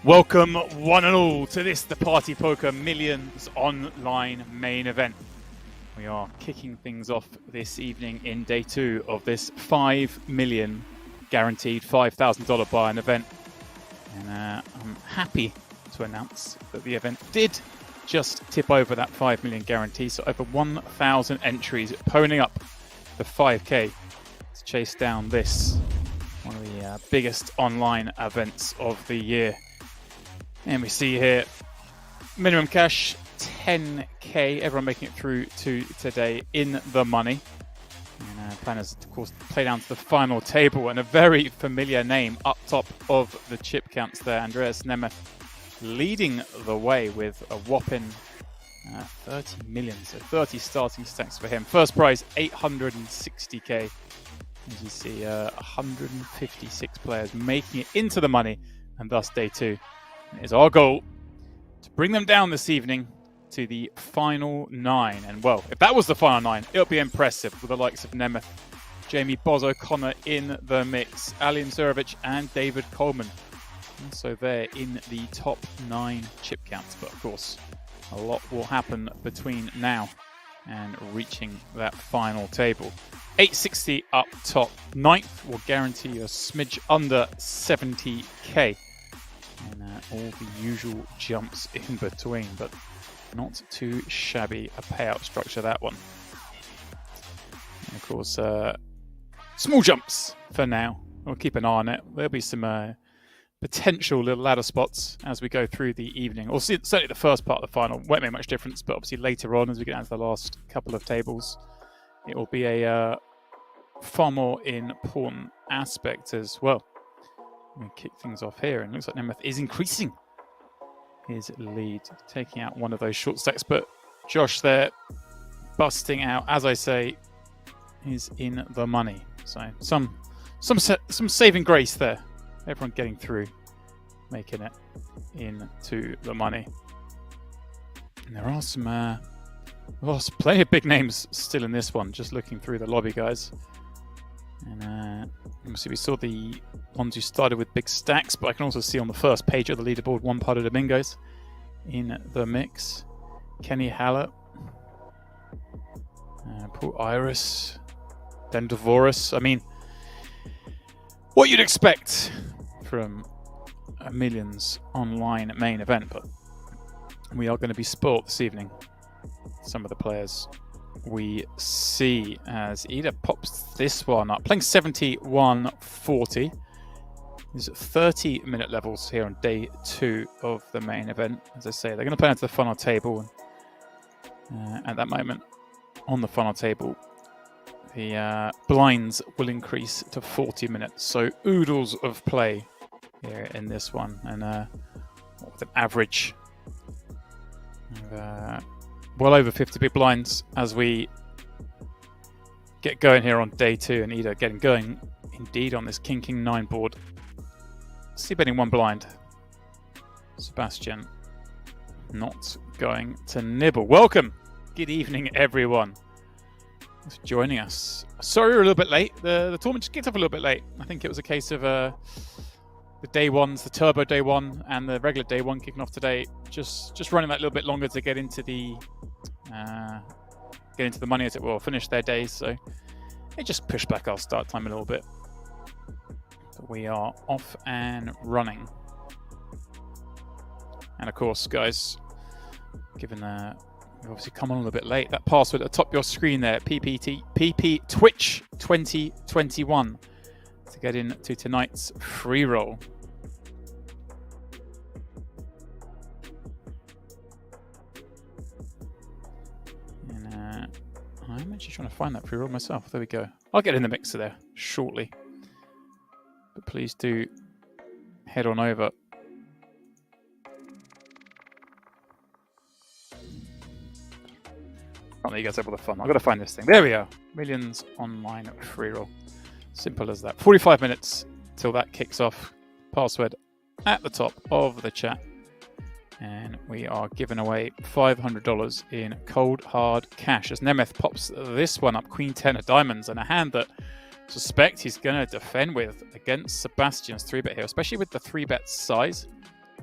Welcome one and all to this, the Party Poker Millions online main event. We are kicking things off this evening in day 2 of this $5 million guaranteed $5,000 buy-in event. And I'm happy to announce that the event did just tip over that 5 million guarantee. So over 1,000 entries ponying up the 5K to chase down this, one of the biggest online events of the year. And we see here, minimum cash, 10K. Everyone making it through to today in the money. And plan is, of course, to play down to the final table. And a very familiar name up top of the chip counts there, Andras Nemeth, leading the way with a whopping 30 million. So 30 starting stacks for him. First prize, 860K. As you see, 156 players making it into the money. And thus day 2. It is our goal to bring them down this evening to the final 9. And well, if that was the final 9, it'll be impressive with the likes of Nemeth, Jamie Oconnor in the mix, Aleksandr and David Coleman. Also there in the top 9 chip counts. But of course, a lot will happen between now and reaching that final table. 860 up top. 9th will guarantee a smidge under 70K. And all the usual jumps in between, but not too shabby a payout structure, that one. And of course, small jumps for now. We'll keep an eye on it. There'll be some potential little ladder spots as we go through the evening. Or certainly the first part of the final won't make much difference, but obviously later on, as we get down to the last couple of tables, it will be a far more important aspect as well. We kick things off here, and it looks like Nemeth is increasing his lead, taking out one of those short stacks. But Josh there, busting out, as I say, is in the money. So some saving grace there. Everyone getting through, making it into the money. And there are some, plenty of big names still in this one. Just looking through the lobby, guys. And obviously we saw the ones who started with big stacks, but I can also see on the first page of the leaderboard one part of Domingos in the mix. Kenny Haller, Paul Iris, Dendevoris. I mean, what you'd expect from a Millions online main event, but we are going to be spoilt this evening. Some of the players we see as Ida pops this one up, playing 71.40. There's 30-minute levels here on day 2 of the main event. As I say, they're going to play into the final table. And at that moment, on the final table, the blinds will increase to 40 minutes. So oodles of play here in this one, and with an average of well over 50 big blinds as we get going here on day 2, and Ida getting going indeed on this King 9 board. See betting 1 blind. Sebastian not going to nibble. Welcome. Good evening, everyone. Thanks for joining us. Sorry we're a little bit late. The tournament just kicked off a little bit late. I think it was a case of the day ones, the turbo day 1 and the regular day 1 kicking off today, just running that little bit longer to get into the money, as it will, finish their days. So it just pushed back our start time a little bit. But we are off and running. And of course, guys, given we've obviously come on a little bit late, that password at the top of your screen there, PP Twitch 2021, to get into tonight's free roll. And I'm actually trying to find that free roll myself. There we go. I'll get in the mixer there shortly. But please do head on over. I'll let you guys have all the fun. I've got to find this thing. There we go. Millions online free roll. Simple as that. 45 minutes till that kicks off. Password at the top of the chat. And we are giving away $500 in cold hard cash as Nemeth pops this one up. Queen 10 of diamonds, and a hand that I suspect he's going to defend with against Sebastian's 3-bet here, especially with the 3-bet size.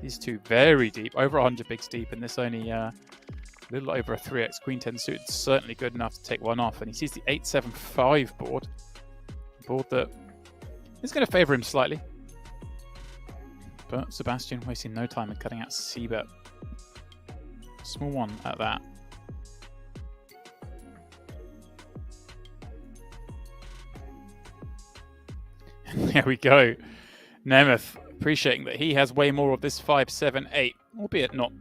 These two very deep, over 100 bigs deep, and this only a little over a 3x queen 10 suit. Certainly good enough to take one off, and he sees the 8-7-5 board. A board that is going to favour him slightly. But Sebastian wasting no time in cutting out c-bet. Small one at that. And there we go. Nemeth appreciating that he has way more of this 5-7-8, albeit not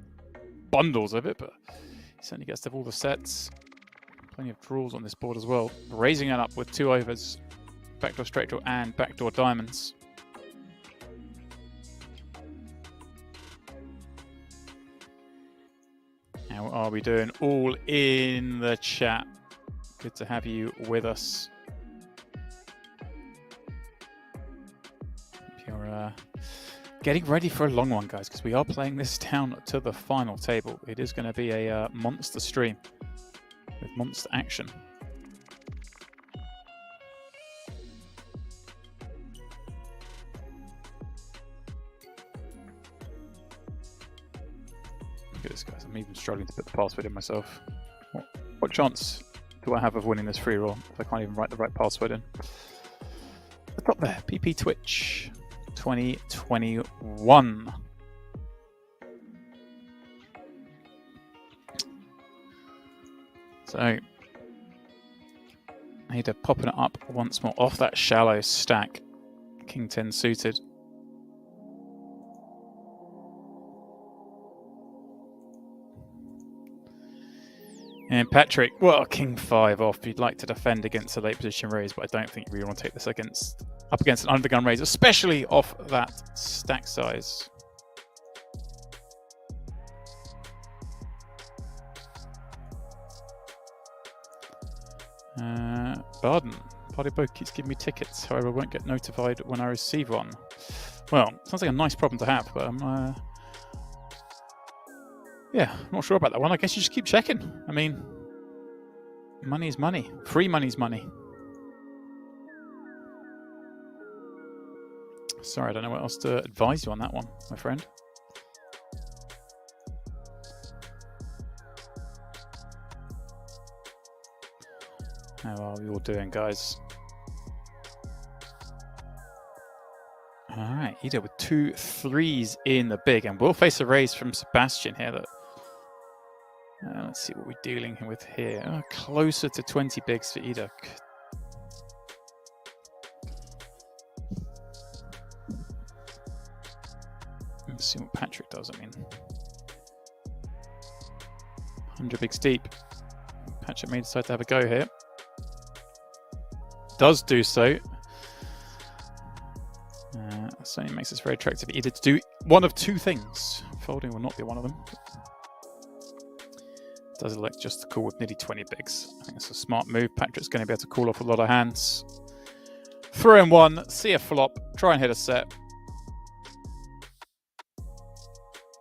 bundles of it, but he certainly gets to have all the sets. Plenty of draws on this board as well. Raising it up with 2 overs, backdoor straight draw and backdoor diamonds. How are we doing? All in the chat. Good to have you with us. If you're getting ready for a long one, guys, because we are playing this down to the final table. It is going to be a monster stream with monster action. Look at this, guys. I'm even struggling to put the password in myself. What chance do I have of winning this free roll if I can't even write the right password in? The top there, PP Twitch 2021. So, Ada popping it up once more off that shallow stack. King 10 suited. And Patrick, well, King 5 off. You'd like to defend against a late position raise, but I don't think you really want to take this up against an undergun raise, especially off that stack size. Barden, partypoker keeps giving me tickets, however I won't get notified when I receive one. Well, sounds like a nice problem to have, but yeah, I'm not sure about that one. I guess you just keep checking. I mean, money is money. Free money's money. Sorry, I don't know what else to advise you on that one, my friend. How are we all doing, guys? All right, Ida with 2 3s in the big, and we'll face a raise from Sebastian here. That let's see what we're dealing with here. Closer to 20 bigs for Ida. Let's see what Patrick does. I mean, 100 bigs deep. Patrick may decide to have a go here. Does do so. Certainly makes this very attractive. Either to do one of 2 things. Folding will not be one of them. Does elect just to call with nearly 20 bigs. I think it's a smart move. Patrick's going to be able to call off a lot of hands. Throw in 1, see a flop, try and hit a set.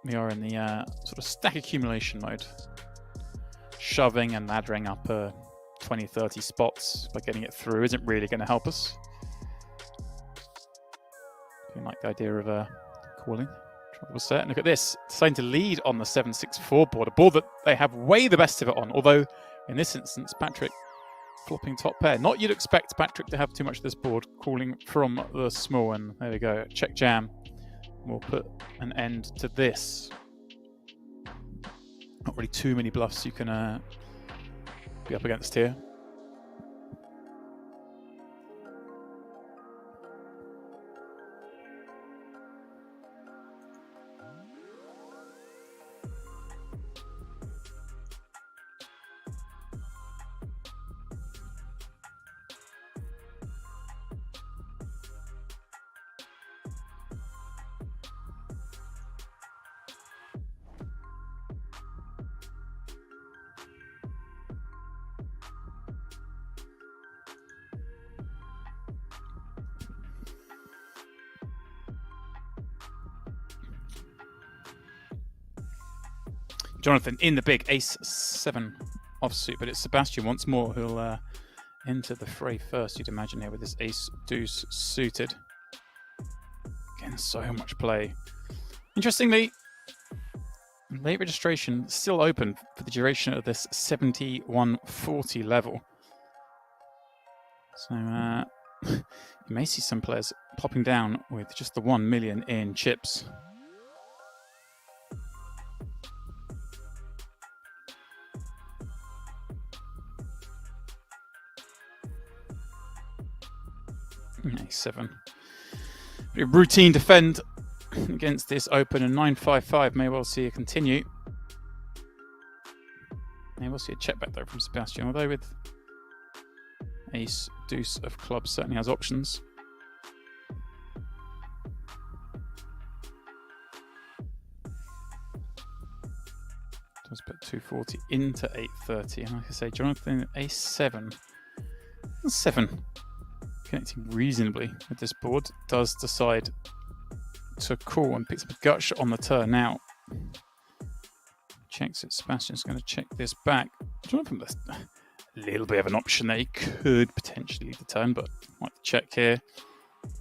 We are in the sort of stack accumulation mode. Shoving and laddering up 20, 30 spots by getting it through isn't really going to help us. You like the idea of calling. Trouble set. And look at this. Starting to lead on the 7-6-4 board. A board that they have way the best of it on. Although, in this instance, Patrick flopping top pair. Not you'd expect Patrick to have too much of this board. Calling from the small. And there we go. Check jam. We'll put an end to this. Not really too many bluffs you can be up against here. Jonathan in the big, ace-7 offsuit, but it's Sebastian once more who'll enter the fray first, you'd imagine, here with this ace-deuce suited. Again, so much play Interestingly, late registration still open for the duration of this 7140 level. So you may see some players popping down with just the 1 million in chips. A7. Pretty routine defend against this open, and 9-5-5 may well see a continue. May well see a check back though from Sebastian, although with ace, deuce of clubs certainly has options. Does put 240 into 830, and like I say, Jonathan a7. 7 connecting reasonably with this board, does decide to call and picks up a gut shot on the turn now. Checks it. Sebastian's going to check this back. Jonathan with a little bit of an option there. He could potentially lead the turn, but might check here.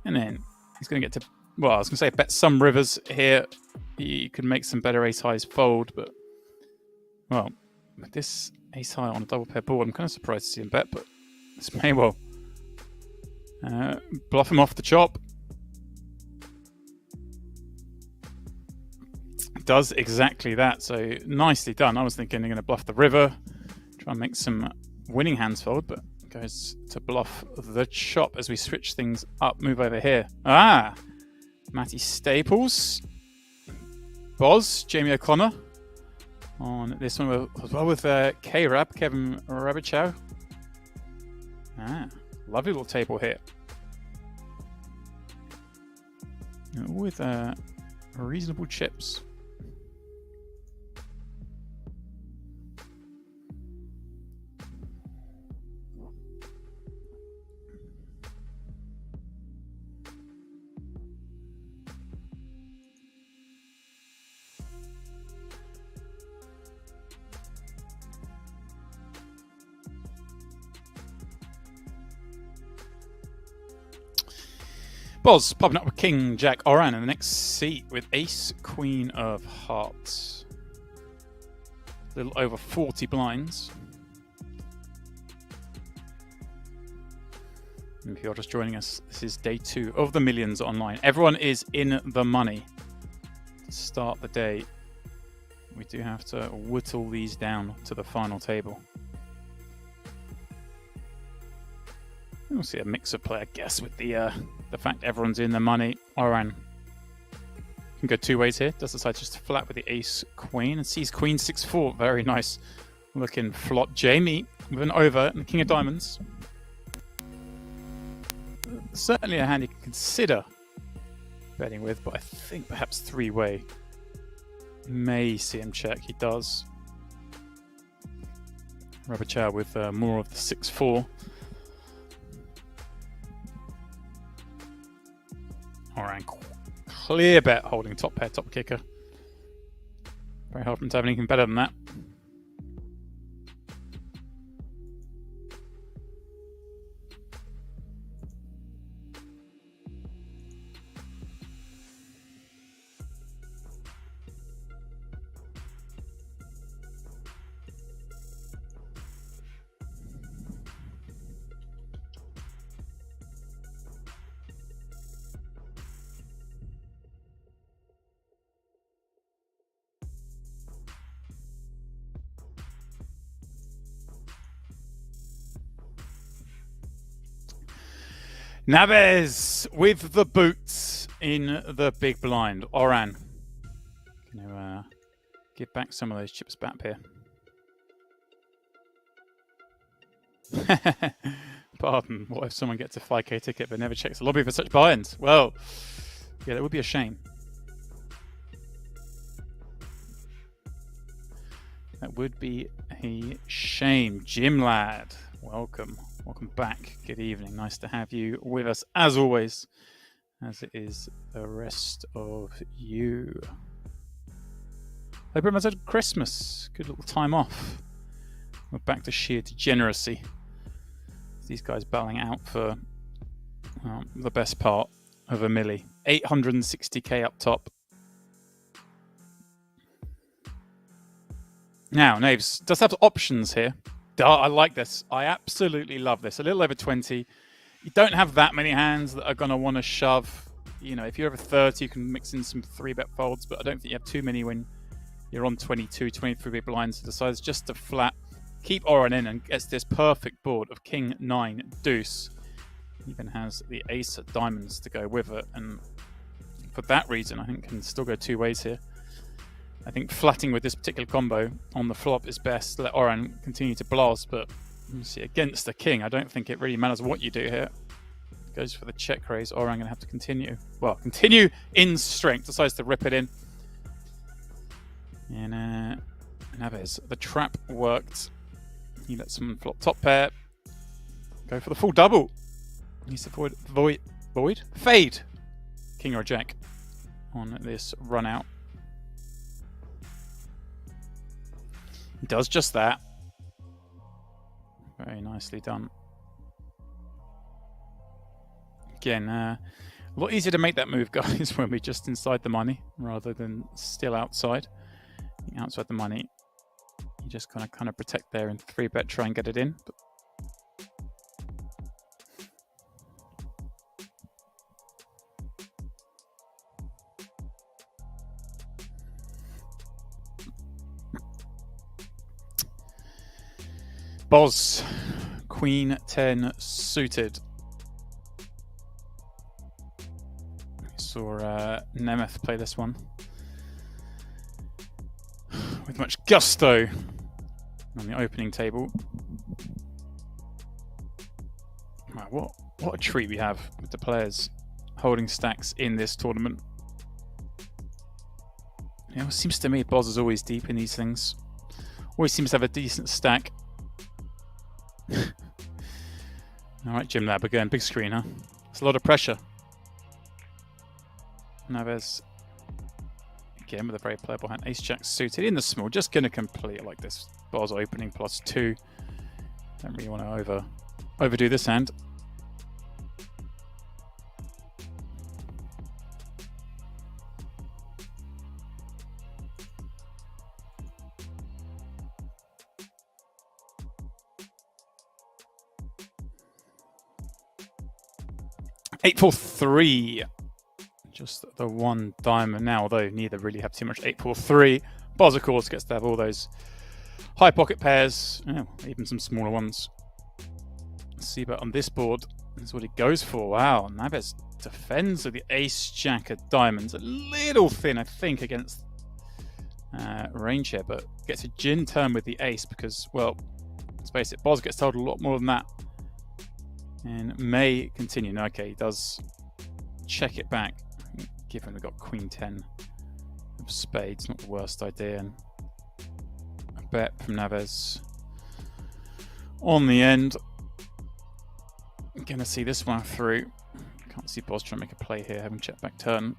And then he's going to get to, well, I was going to say bet some rivers here. He could make some better ace highs fold, but, well, with this ace high on a double pair board, I'm kind of surprised to see him bet, but this may well bluff him off the chop. Does exactly that, so nicely done. I was thinking they're going to bluff the river, try and make some winning hands fold, but goes to bluff the chop as we switch things up. Move over here. Matty Staples, Boz, Jamie Oconnor on this one as well with K-Rab, Kevin Rabichow. Lovely little table here. With reasonable chips. Boz popping up with King, Jack, Oran in the next seat with Ace, Queen of Hearts. A little over 40 blinds. And if you're just joining us, this is day 2 of the Millions Online. Everyone is in the money to start the day. We do have to whittle these down to the final table. We'll see a mix of play, I guess, with the fact everyone's in the money. Oran can go two ways here. Does decide just to flat with the ace queen and sees queen 6-4. Very nice looking flop. Jamie with an over and the king of diamonds. Certainly a hand you can consider betting with, but I think perhaps three-way may see him check. He does. Rabichow with more of the 6-4. Oran, clear bet holding top pair, top kicker. Very hard for him to have anything better than that. Naves with the boots in the big blind. Oran going to give back some of those chips back here. Pardon, what if someone gets a 5k ticket but never checks the lobby for such buy-ins? Well, yeah, that would be a shame. That would be a shame. Jim Lad, welcome. Welcome back. Good evening. Nice to have you with us as always, as it is the rest of you. Hope everyone's had Christmas. Good little time off. We're back to sheer degeneracy. These guys battling out for the best part of a milli. 860k up top. Now, Naves does have options here. I like this. I absolutely love this. A little over 20. You don't have that many hands that are going to want to shove. You know, if you're over 30, you can mix in some 3-bet folds, but I don't think you have too many when you're on 22, 23 big blinds. So decides just to flat, keep Oran in, and gets this perfect board of King 9 deuce. Even has the ace of diamonds to go with it, and for that reason, I think can still go two ways here. I think flatting with this particular combo on the flop is best. Let Oran continue to blast, but you see, against the king, I don't think it really matters what you do here. Goes for the check raise. Oran going to have to continue. Well, continue in strength. Decides to rip it in. And Naves, the trap worked. He lets someone flop top pair. Go for the full double. He needs to void? Fade. King or jack on this run out. He does just that. Very nicely done. Again, a lot easier to make that move, guys, when we're just inside the money rather than still outside. Outside the money, you just kind of protect there and 3-bet, try and get it in. But Boz, Queen 10 suited. Saw Nemeth play this one with much gusto on the opening table. Wow, what a treat we have with the players holding stacks in this tournament. You know, it seems to me Boz is always deep in these things. Always seems to have a decent stack. Alright, Gym Lab again, big screen, huh? It's a lot of pressure. Naves again with a very playable hand. Ace Jack suited in the small, just going to complete it like this. Boz opening +2. Don't really want to overdo this hand. Eight, 4, 3. Just the one diamond now, although neither really have too much. 8, 4, 3. Boz, of course, gets to have all those high pocket pairs, even some smaller ones. Let's see, but on this board, that's what he goes for. Wow, Naves defends with the ace jack of diamonds. A little thin, I think, against range here, but gets a gin turn with the ace because, well, let's face it, Boz gets told a lot more than that. And may continue. No, okay, he does check it back. Given we've got Queen 10 of spades, not the worst idea. And a bet from Naves on the end. Gonna see this one through. Can't see Boz trying to make a play here, having check back turn.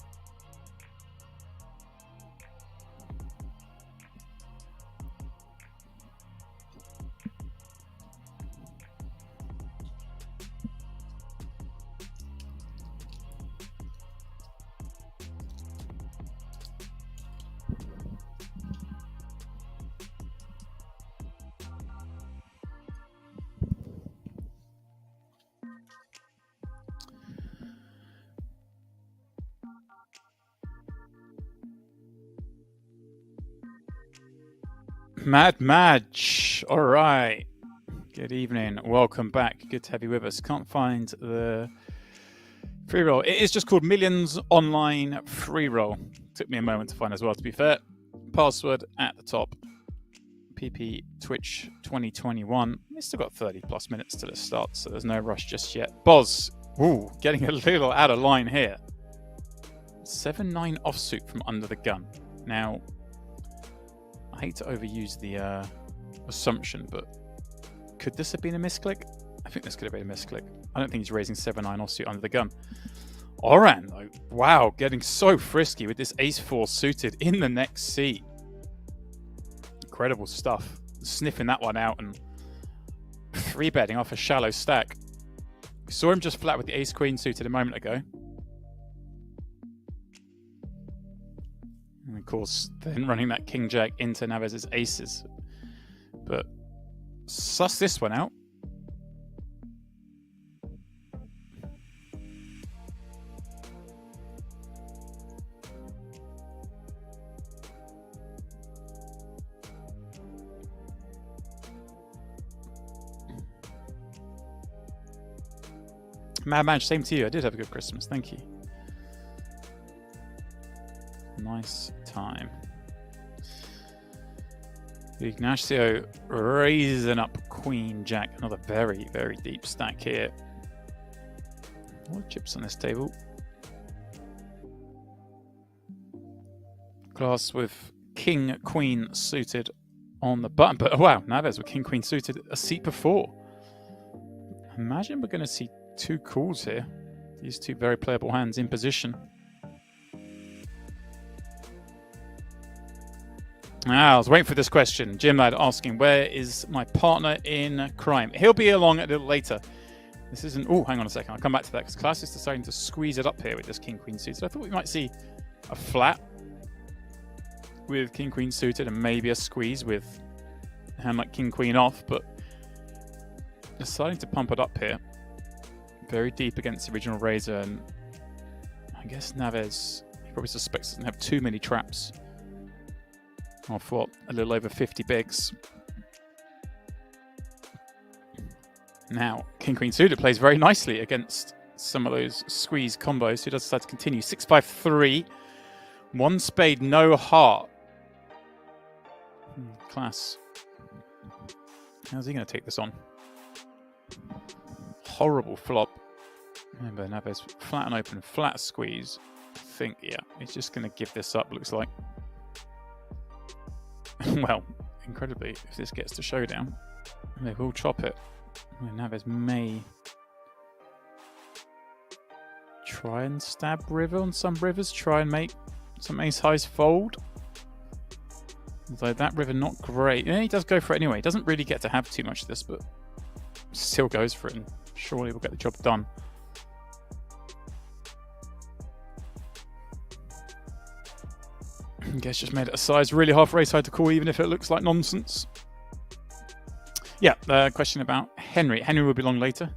Mad Madge. All right. Good evening. Welcome back. Good to have you with us. Can't find the free roll. It is just called Millions Online Free Roll. Took me a moment to find as well, to be fair. Password at the top. PP Twitch 2021. We've still got 30 plus minutes till it starts, so there's no rush just yet. Boz. Ooh, getting a little out of line here. 7-9 offsuit from under the gun. Now, I hate to overuse the assumption, but could this have been a misclick? I think this could have been a misclick. I don't think he's raising 7-9 offsuit under the gun. Oran, though, wow, getting so frisky with this ace-4 suited in the next seat. Incredible stuff. Sniffing that one out and 3-betting off a shallow stack. We saw him just flat with the ace-queen suited a moment ago. And of course, then running that king-jack into Naves' aces. but suss this one out. Mad Match, same to you. I did have a good Christmas. Thank you. Nice time. Ignacio raising up Queen Jack. Another very, very deep stack here. What chips on this table? Glass with King Queen suited on the button. But oh wow, Naves with King Queen suited a seat before. Imagine we're going to see 2 calls here. These 2 very playable hands in position. I was waiting for this question. Jim Lad asking, where is my partner in crime? He'll be along a little later. This isn't... Oh, hang on a second. I'll come back to that because Klaus is deciding to squeeze it up here with this King-Queen suited. I thought we might see a flat with King-Queen suited and maybe a squeeze with a hand like King-Queen off, but deciding to pump it up here. Very deep against the original razor, and I guess Naves, he probably suspects doesn't have too many traps. Off what, a little over 50 bigs. Now, King Queen suited plays very nicely against some of those squeeze combos. So he does decide to continue. 6-5-3, 1 spade, no heart. Class. How's he going to take this on? Horrible flop. Remember, Naves flat and open, flat squeeze. I think, yeah, he's just going to give this up, looks like. Well, incredibly, if this gets to showdown, they will chop it. Naves may try and stab river on some rivers, try and make some ace highs fold. Although that river not great. Yeah, he does go for it anyway. He doesn't really get to have too much of this, but still goes for it, and surely will get the job done. I guess just made it a size really hard for ace high to call, even if it looks like nonsense. Yeah, question about Henry. Henry will be along later.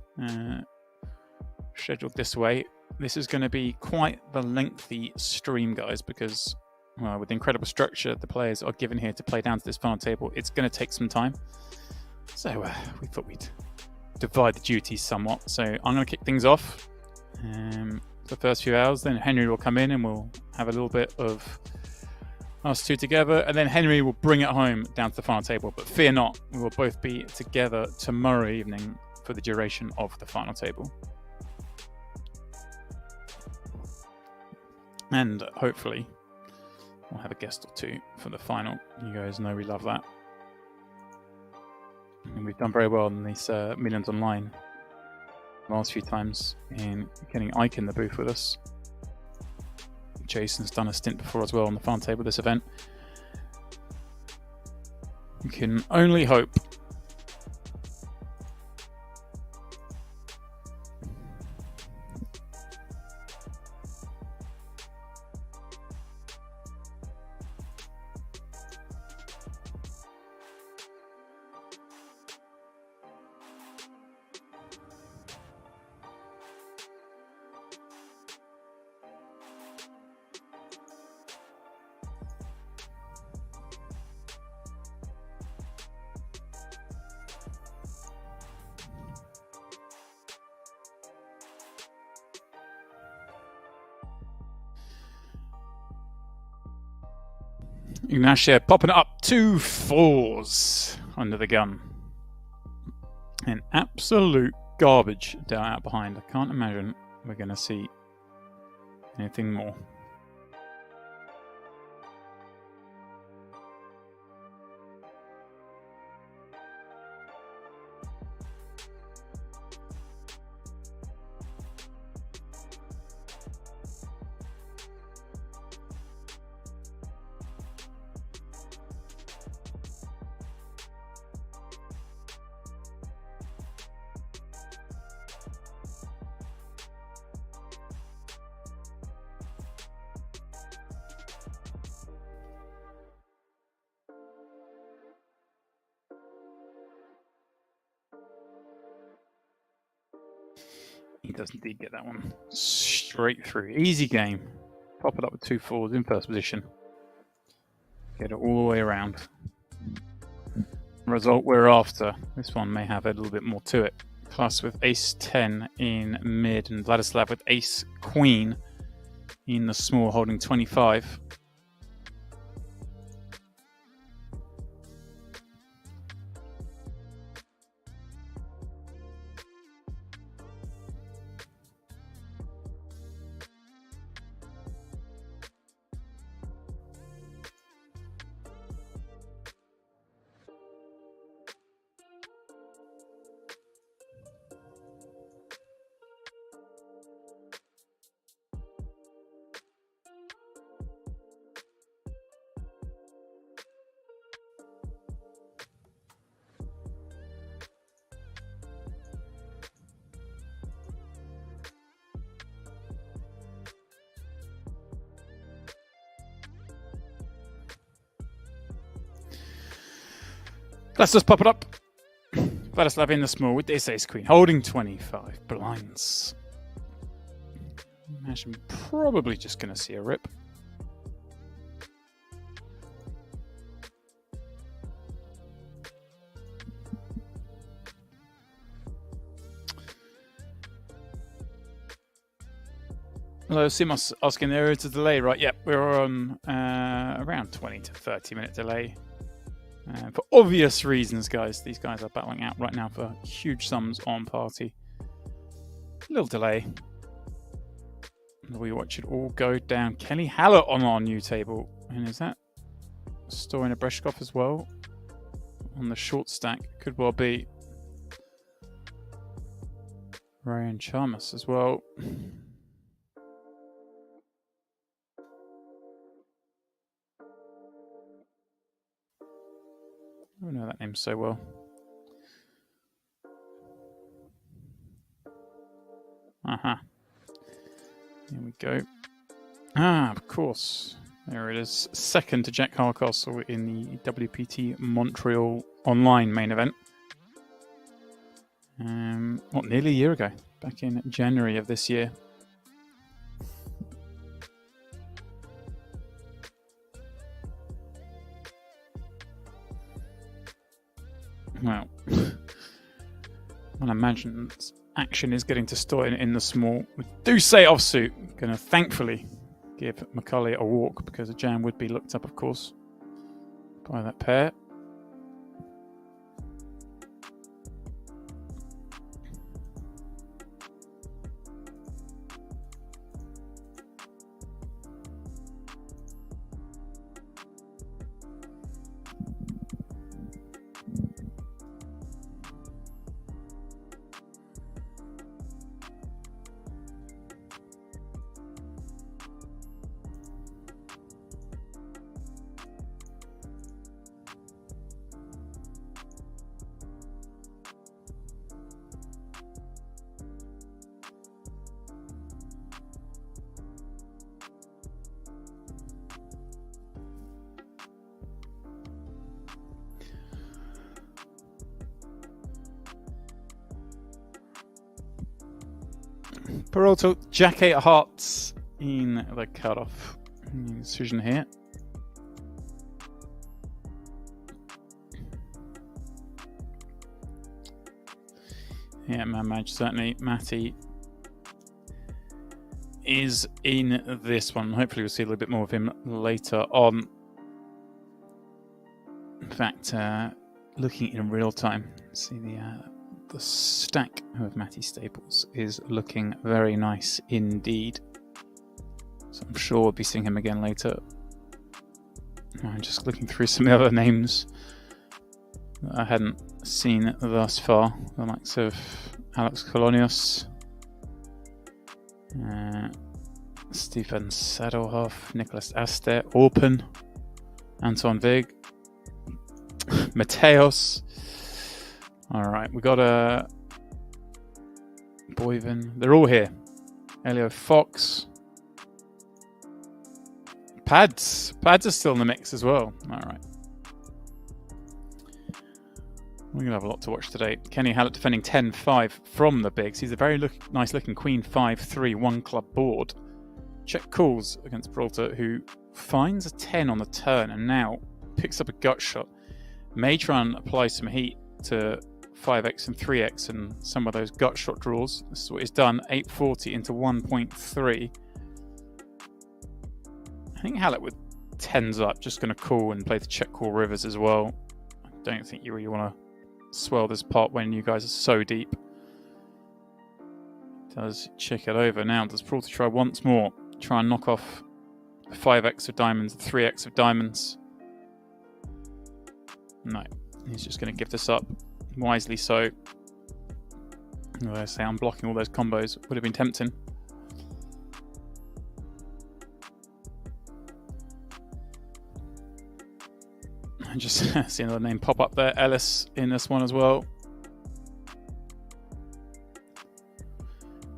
Scheduled this way. This is going to be quite the lengthy stream, guys, because, well, with the incredible structure the players are given here to play down to this final table, it's going to take some time. So we thought we'd divide the duties somewhat. So I'm going to kick things off the first few hours. Then Henry will come in and we'll have a little bit of us 2 together, and then Henry will bring it home down to the final table. But fear not, we will both be together tomorrow evening for the duration of the final table. And hopefully we'll have a guest or 2 for the final. You guys know we love that. And we've done very well in these Millions Online the last few times in getting Ike in the booth with us. Jason's done a stint before as well on the final table of this event. We can only hope. Ignacio popping it up 2 4s under the gun. An absolute garbage down out behind. I can't imagine we're going to see anything more. He does indeed get that one straight through. Easy game. Pop it up with 2 fours in first position. Get it all the way around. Result we're after. This one may have a little bit more to it. Plus with ace-10 in mid and Vladislav with ace-queen in the small holding 25. Let's just pop it up. Vladislav in the small with this ace-queen, holding 25 blinds. Imagine probably just going to see a rip. Hello, Simos asking, there is a delay, right? Yep, we're on around 20 to 30 minute delay. For obvious reasons, guys. These guys are battling out right now for huge sums on party. A little delay. We watch it all go down. Kelly Hallett on our new table. And is that Storing a Breshkov as well? On the short stack. Could well be. Ryan Chalmers as well. I know that name so well. Here we go. Of course. There it is. Second to Jack Hardcastle in the WPT Montreal online main event. Nearly a year ago. Back in January of this year. Well, I imagine action is getting to start in the small. We do say offsuit. Going to thankfully give McCulley a walk because a jam would be looked up, of course, by that pair. Peralta, Jack 8 hearts in the cutoff decision here. Yeah, man, Madge, certainly. Matty is in this one. Hopefully we'll see a little bit more of him later on. In fact, looking in real time, see the stack of Matty Staples is looking very nice indeed. So I'm sure we'll be seeing him again later. I'm just looking through some of the other names that I hadn't seen thus far. The likes of Alex Kolonios, Stefan Sadelhoff, Nicholas Aster, Orpen, Anton Vig, Mateos. Alright, we got a Boyven. They're all here. Elio Fox. Pads. Pads are still in the mix as well. Alright. We're going to have a lot to watch today. Kenny Hallett defending 10-5 from the bigs. He's a very nice looking queen 5-3 one club board. Check calls against Peralta, who finds a 10 on the turn and now picks up a gut shot. May try and apply some heat to 5x and 3x and some of those gut shot draws. This is what he's done. 840 into 1.3. I think Hallett with 10s up, just going to call and play the check call rivers as well. I don't think you really want to swell this pot when you guys are so deep. Does check it over now. Does Peralta try once more? Try and knock off 5x of diamonds, 3x of diamonds. No, he's just going to give this up. Wisely so. As I say, unblocking all those combos would have been tempting. I just see another name pop up there. Ellis in this one as well.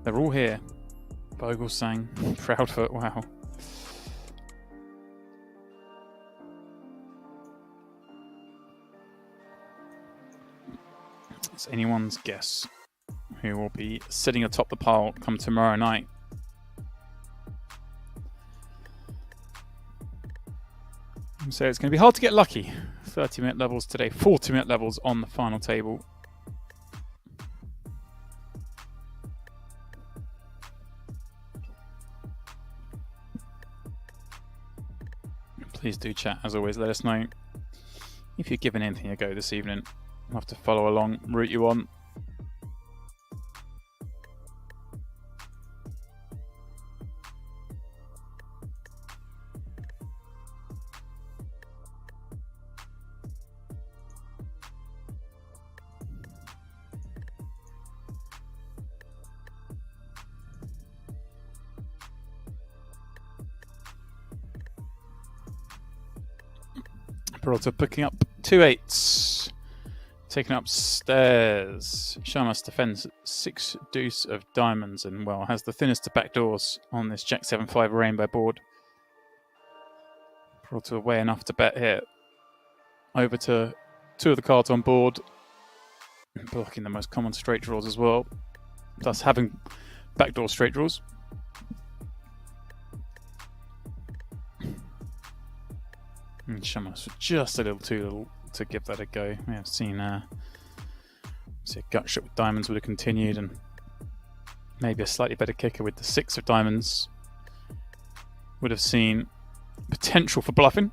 They're all here. Vogelsang, Proudfoot, wow. It's anyone's guess who will be sitting atop the pile come tomorrow night. So it's going to be hard to get lucky. 30-minute levels today, 40-minute levels on the final table. Please do chat, as always. Let us know if you're giving anything a go this evening. I'll have to follow along, root you on. Peralta picking up 2 8s. Taken upstairs. Shamas defends 6 deuce of diamonds and, well, has the thinnest of backdoors on this Jack 7-5 rainbow board. Peralta away enough to bet here. Over to 2 of the cards on board. Blocking the most common straight draws as well. Thus having backdoor straight draws. And Shamas just a little too little to give that a go. We have seen a gut shot with diamonds would have continued, and maybe a slightly better kicker with the 6 of diamonds would have seen potential for bluffing.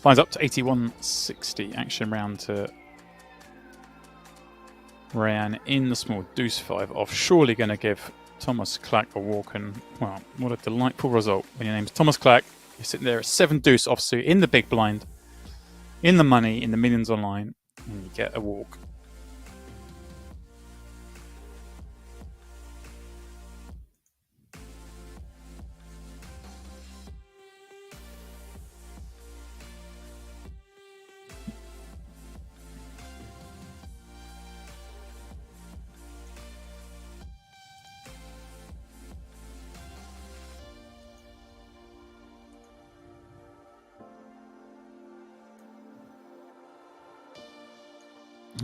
Finds up to 81.60. Action round to Rayan in the small deuce 5 off. Surely going to give Thomas Clack a walk, and, well, what a delightful result when your name's Thomas Clack. You're sitting there at 7 deuce offsuit in the big blind, in the money, in the millions online, and you get a walk.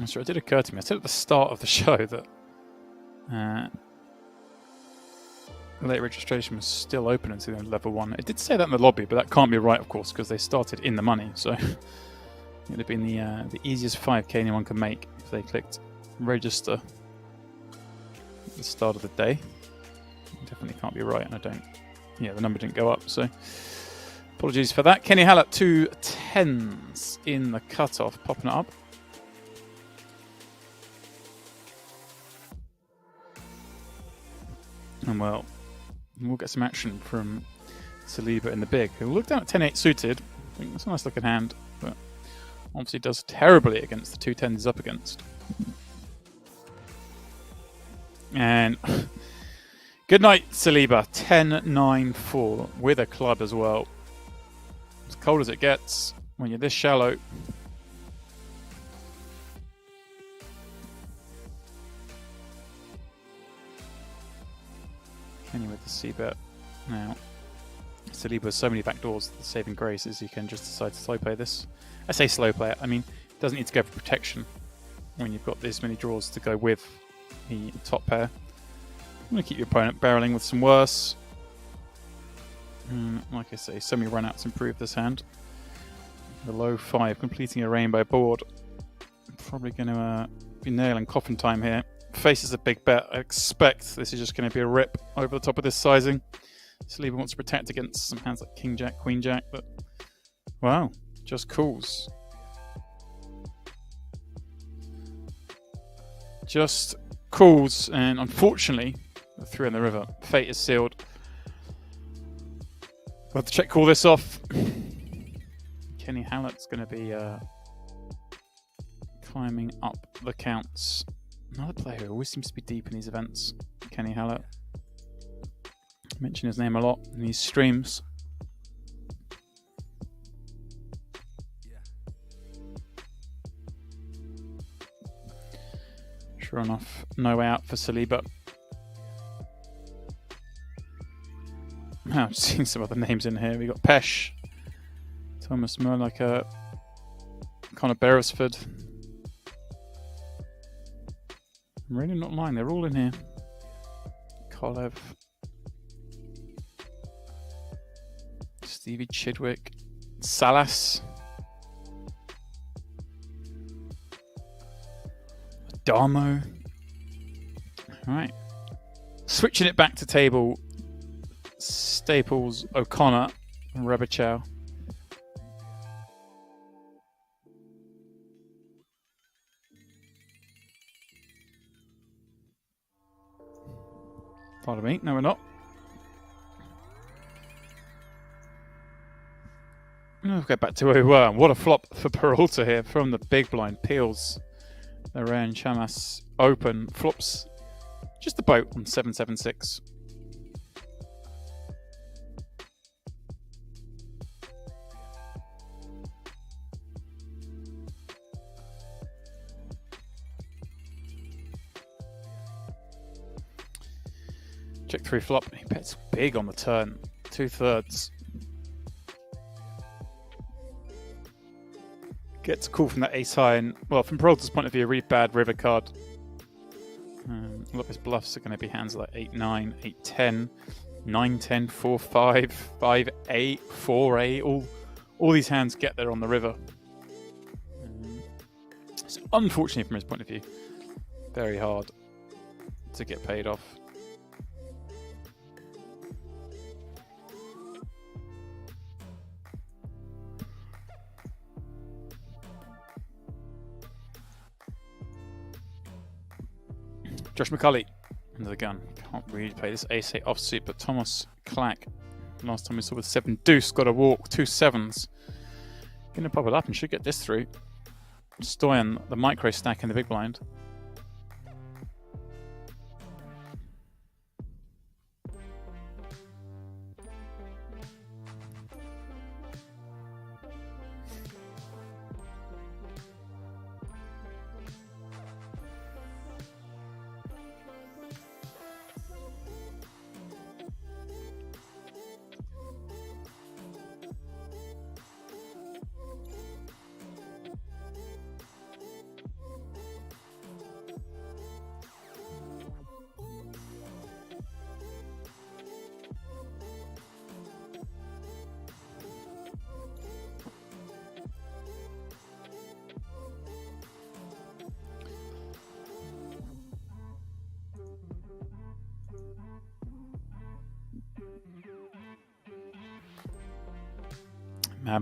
So it did occur to me, I said at the start of the show that late registration was still open until level 1. It did say that in the lobby, but that can't be right, of course, because they started in the money. So it would have been the easiest 5k anyone could make if they clicked register at the start of the day. It definitely can't be right, and the number didn't go up. So Apologies for that. Kenny Hallett, 2 10s in the cutoff, popping it up. And well, we'll get some action from Saliba in the big, who will look down at 10-8 suited. I think that's a nice looking hand, but obviously does terribly against the 2 10s he's up against. And good night, Saliba. 10-9-4 with a club as well. As cold as it gets when you're this shallow. Kenny with the C-bet now. Saliba has so many backdoors, the saving grace is he can just decide to slow play this. I say slow play it, I mean, it doesn't need to go for protection when you've got this many draws to go with the top pair. I'm going to keep your opponent barreling with some worse. Like I say, so many runouts improve this hand. The low 5, completing a rainbow board. Probably going to be nailing coffin time here. Faces a big bet. I expect this is just going to be a rip over the top of this sizing. Saliba wants to protect against some hands like King Jack, Queen Jack, but wow, just calls. Just calls, and unfortunately, the 3 in the river. Fate is sealed. We'll have to check call this off. Kenny Hallett's going to be climbing up the counts. Another player who always seems to be deep in these events. Kenny Hallett. I mention his name a lot in these streams. Sure enough, no way out for Saliba. I've seen some other names in here. We got Pesh, Thomas Clack, Connor Beresford. I'm really not lying, they're all in here. Kolev, Stevie Chidwick, Salas, Damo. Alright. Switching it back to table, Staples, O'Connor, and Rebichow. Pardon me, no we're not. We'll get back to where we were. What a flop for Peralta here from the big blind. Peels around Chamas open. Flops just the boat on 7-7-6. Check 3 flop. He bets big on the turn. 2/3. Gets a call from that ace high, and well, from Peralta's point of view, a really bad river card. A lot of his bluffs are going to be hands like 8-9, 8-10, 9-10, 4-5, 5-8, 4-8. All these hands get there on the river. It's unfortunately from his point of view, very hard to get paid off. Josh McCulley under the gun. Can't really play this ace-8 offsuit, but Thomas Clack, last time we saw with 7 deuce, got a walk, 2 7s. Gonna pop it up and should get this through. Stoyan, the micro stack in the big blind.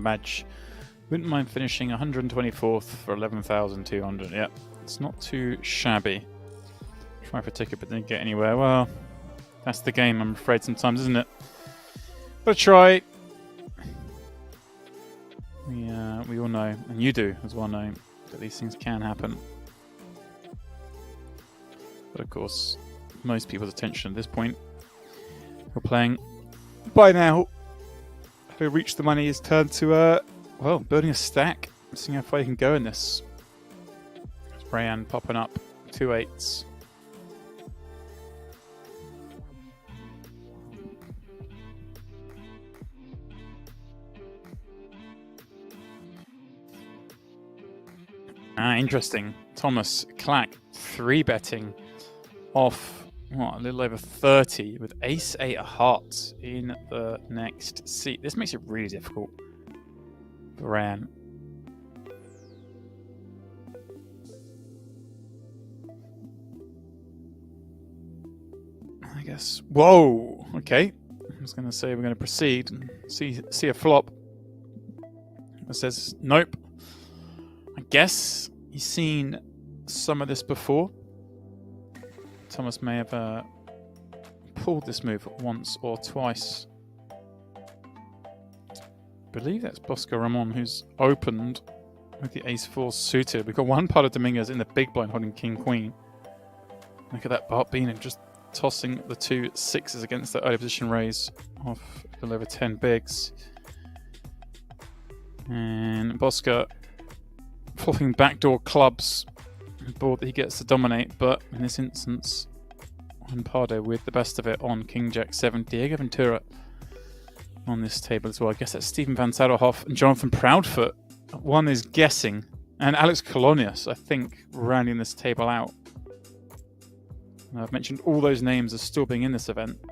badge. Wouldn't mind finishing 124th for 11,200. Yeah, it's not too shabby. Try for a ticket but didn't get anywhere. Well, that's the game, I'm afraid, sometimes, isn't it? But try. We all know, and you do as well know, that these things can happen. But of course, most people's attention at this point, who are playing by now, having reached the money, is turned to well, building a stack, seeing how far you can go in this. There's Brian popping up 2 8s. Interesting. Thomas Clack 3-betting off, what, a little over 30 with ace-8 of hearts in the next seat. This makes it really difficult for Ran. I guess. Whoa! Okay. I was going to say we're going to proceed and see a flop. It says nope. I guess he's seen some of this before. Thomas may have pulled this move once or twice. I believe that's Bosco Ramon who's opened with the ace-4 suited. We've got one part of Dominguez in the big blind holding king-queen. Look at that Bart Beanon just tossing the 2 6s against the early position raise off a little over 10 bigs. And Bosco flopping backdoor clubs, a board that he gets to dominate, but in this instance, Juan Pardo with the best of it on King Jack 7. Diego Ventura on this table as well. I guess that's Stephen Van Sadelhoff and Jonathan Proudfoot. One is guessing, and Alex Colonius, I think, rounding this table out. And I've mentioned all those names are still being in this event. So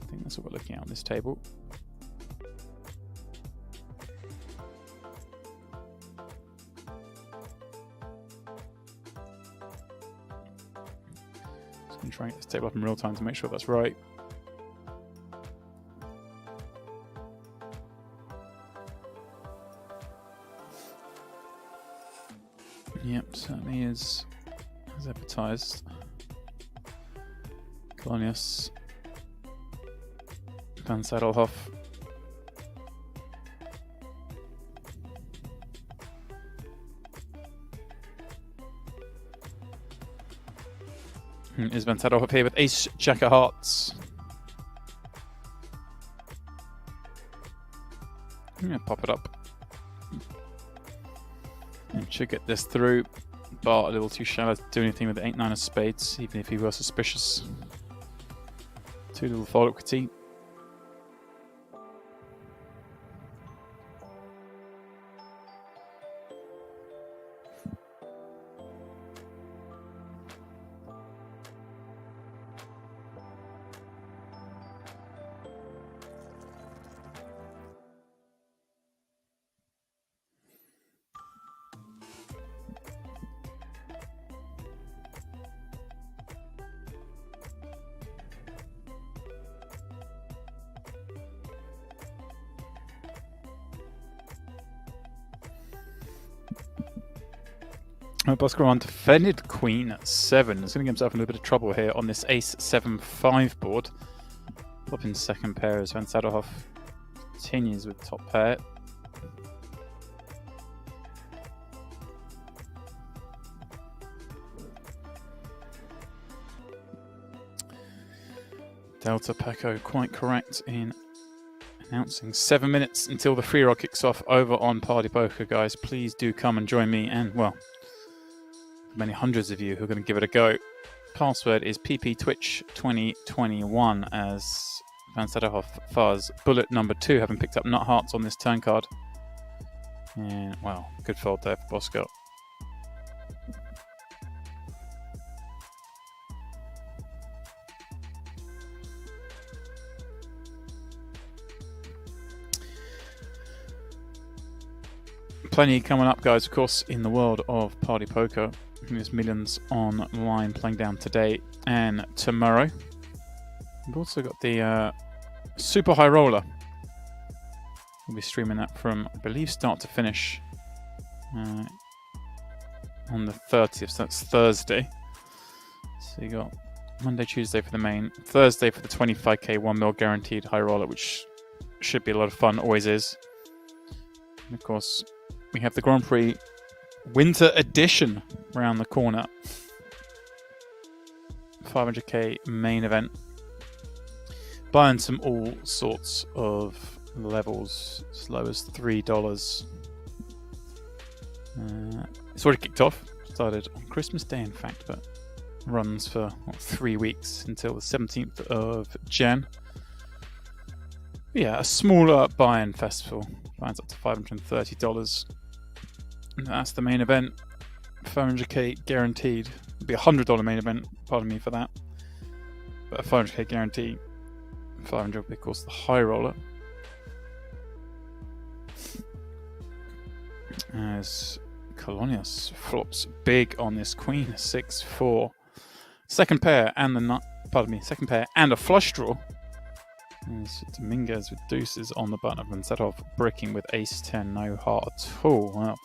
I think that's what we're looking at on this table. I'm trying to get this table up in real time to make sure that's right. Yep, certainly is as advertised. Colonius, Van Sadelhoff. Is Van Sadelhoff here with ace jack of hearts. I'm going to pop it up. And should get this through. Bart a little too shallow to do anything with the 8-9 of spades, even if he were suspicious. 2 little fold-up critique. Bosco on defended Queen 7. He's going to get himself in a little bit of trouble here on this Ace 7-5 board. Flop in second pair as Van Sadelhoff continues with top pair. Delta Paco quite correct in announcing 7 minutes until the free roll kicks off over on Party Poker, guys. Please do come and join me and, well, many hundreds of you who are going to give it a go. Password is pptwitch2021 as Van Sadelhoff fuzz bullet number 2, having picked up nut hearts on this turn card. And, well, good fold there for Bosco. Plenty coming up, guys, of course, in the world of Party Poker. There's millions online playing down today and tomorrow. We've also got the Super High Roller We'll be streaming that from, I believe, start to finish on the 30th, so that's Thursday. So you got Monday, Tuesday for the main, Thursday for the 25k 1 mil guaranteed high roller, which should be a lot of fun, always is. And of course, we have the Grand Prix Winter Edition around the corner. 500k main event. Buying some all sorts of levels as low as $3. It's already kicked off. Started on Christmas Day, in fact, but runs for 3 weeks until the 17th of Jan. Yeah, a smaller buy-in festival. Buy-ins up to $530. And that's the main event. 500k guaranteed. It'll be a $100 main event, pardon me for that. But a 500k guarantee. 500 will be, of course, the high roller. As Colonius flops big on this queen, 6-4. Second pair and second pair and a flush draw. As Dominguez with deuces on the button and set off bricking with ace-10, no heart at all. Well,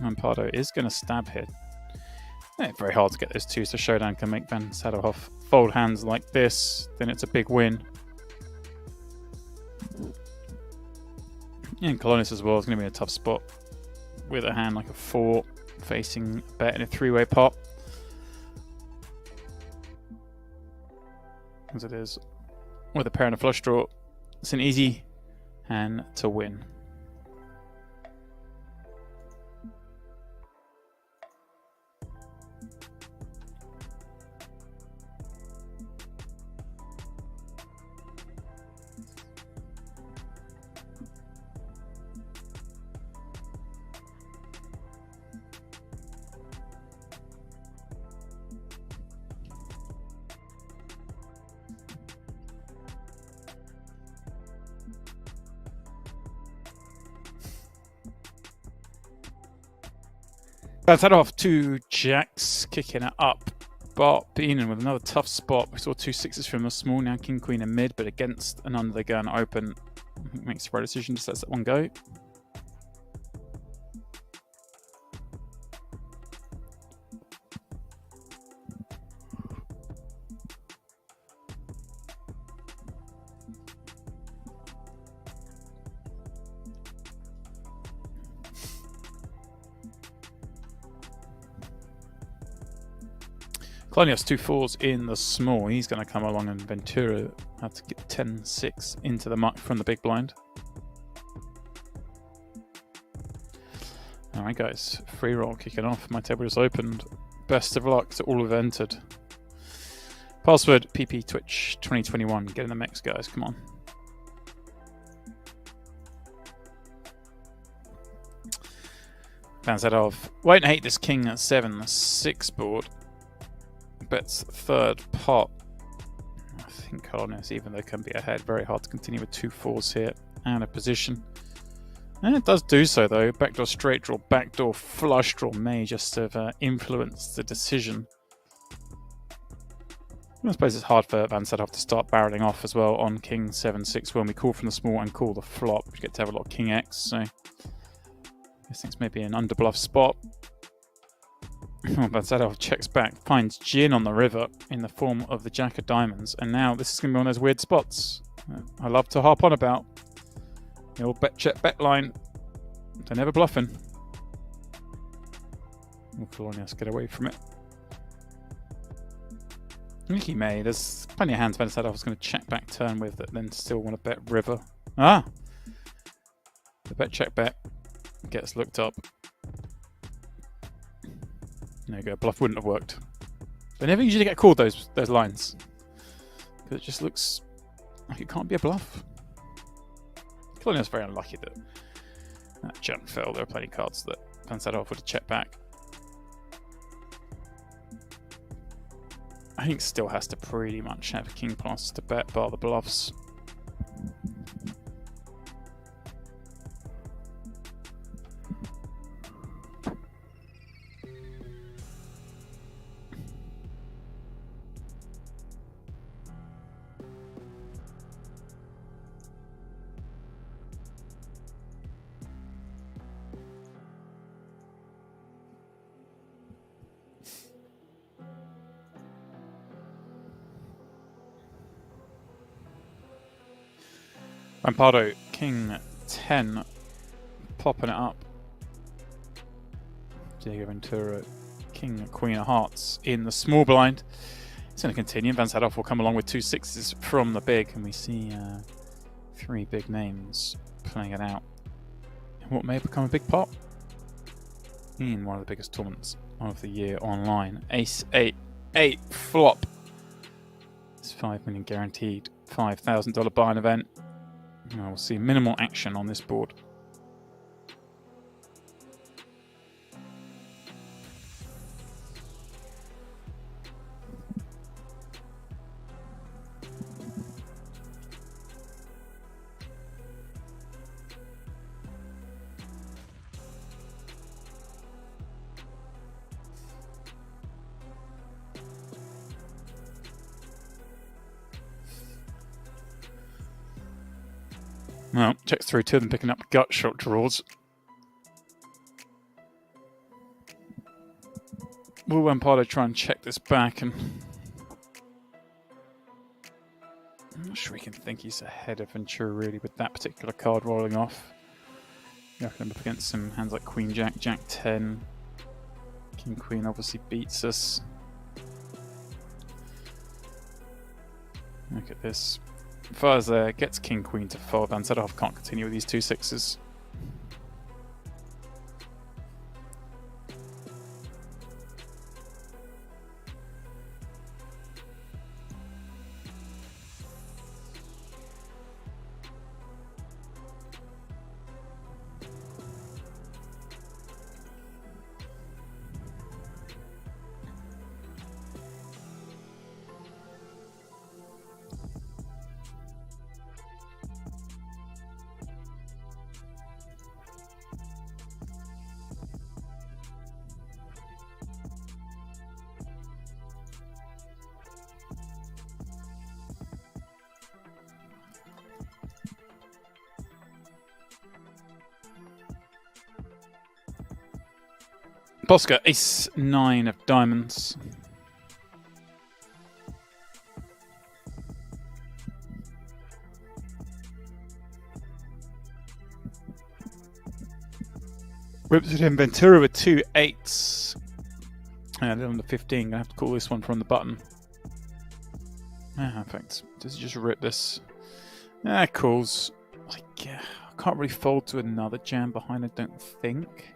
Ampado is going to stab here. Very hard to get those twos to showdown. Can make Van Saderhoff fold hands like this, then it's a big win. And Colonius as well is going to be in a tough spot with a hand like a 4 facing a bet in a 3-way pot. As it is with a pair and a flush draw, it's an easy hand to win. That's head off 2 jacks, kicking it up. Bart Beenan with another tough spot. We saw 2 6s from a small, now king, queen, and mid, but against an under the gun open. I think makes the right decision, just lets that one go. Colonius 2 4s in the small. He's going to come along, and Ventura had to get 10-6 into the muck from the big blind. Alright guys, free roll kicking off. My table just opened. Best of luck to all who've entered. Password PP Twitch 2021. Get in the mix, guys. Come on. Fans head off. Won't hate this king at 7-6 board. Bets third pot. I think Colonius, even though can be ahead, very hard to continue with 2 4s here and a position. And it does do so though. Backdoor straight draw, backdoor flush draw may just have influenced the decision. I suppose it's hard for Van Sedhoff to start barreling off as well on king 7-6 when we call from the small and call the flop. We get to have a lot of king X, so I guess it's maybe an underbluff spot. Van Sedhoff checks back, finds gin on the river in the form of the jack of diamonds, and now this is going to be one of those weird spots I love to harp on about. The old bet check bet line. They're never bluffing. Will Colonius get away from it? I think he may. There's plenty of hands Van Sedhoff was going to check back turn with that then still want to bet river. Ah! The bet check bet gets looked up. There you go, bluff wouldn't have worked. They never usually get called those lines. Because it just looks like it can't be a bluff. Colonius very unlucky that that jump fell. There are plenty of cards that Van Sedhoff would have checked back. I think still has to pretty much have a king plus to bet bar the bluffs. Rampardo, King 10, popping it up. Diego Ventura, King, Queen of Hearts in the small blind. It's going to continue. Van Sadhoff will come along with 2 6s from the big, and we see 3 big names playing it out in what may become a big pot in one of the biggest tournaments of the year online. Ace 8 8 flop. It's 5 million guaranteed, $5,000 buy-in event. And we'll see minimal action on this board. Well, checks through 2 of them picking up gut shot draws. Will Rampardo try and check this back? And I'm not sure he can think he's ahead of Ventura really with that particular card rolling off. You can up against some hands like Queen Jack, Jack 10. King Queen obviously beats us. Look at this. Fires there, gets King Queen to fold. Van Sadhoff can't continue with these 2 6s. Bosca, Ace 9 of diamonds. Rips it in. Ventura with 2 8s. And on the 15, gonna have to call this one from the button. In fact, does he just rip this? Calls. I can't really fold to another jam behind, I don't think.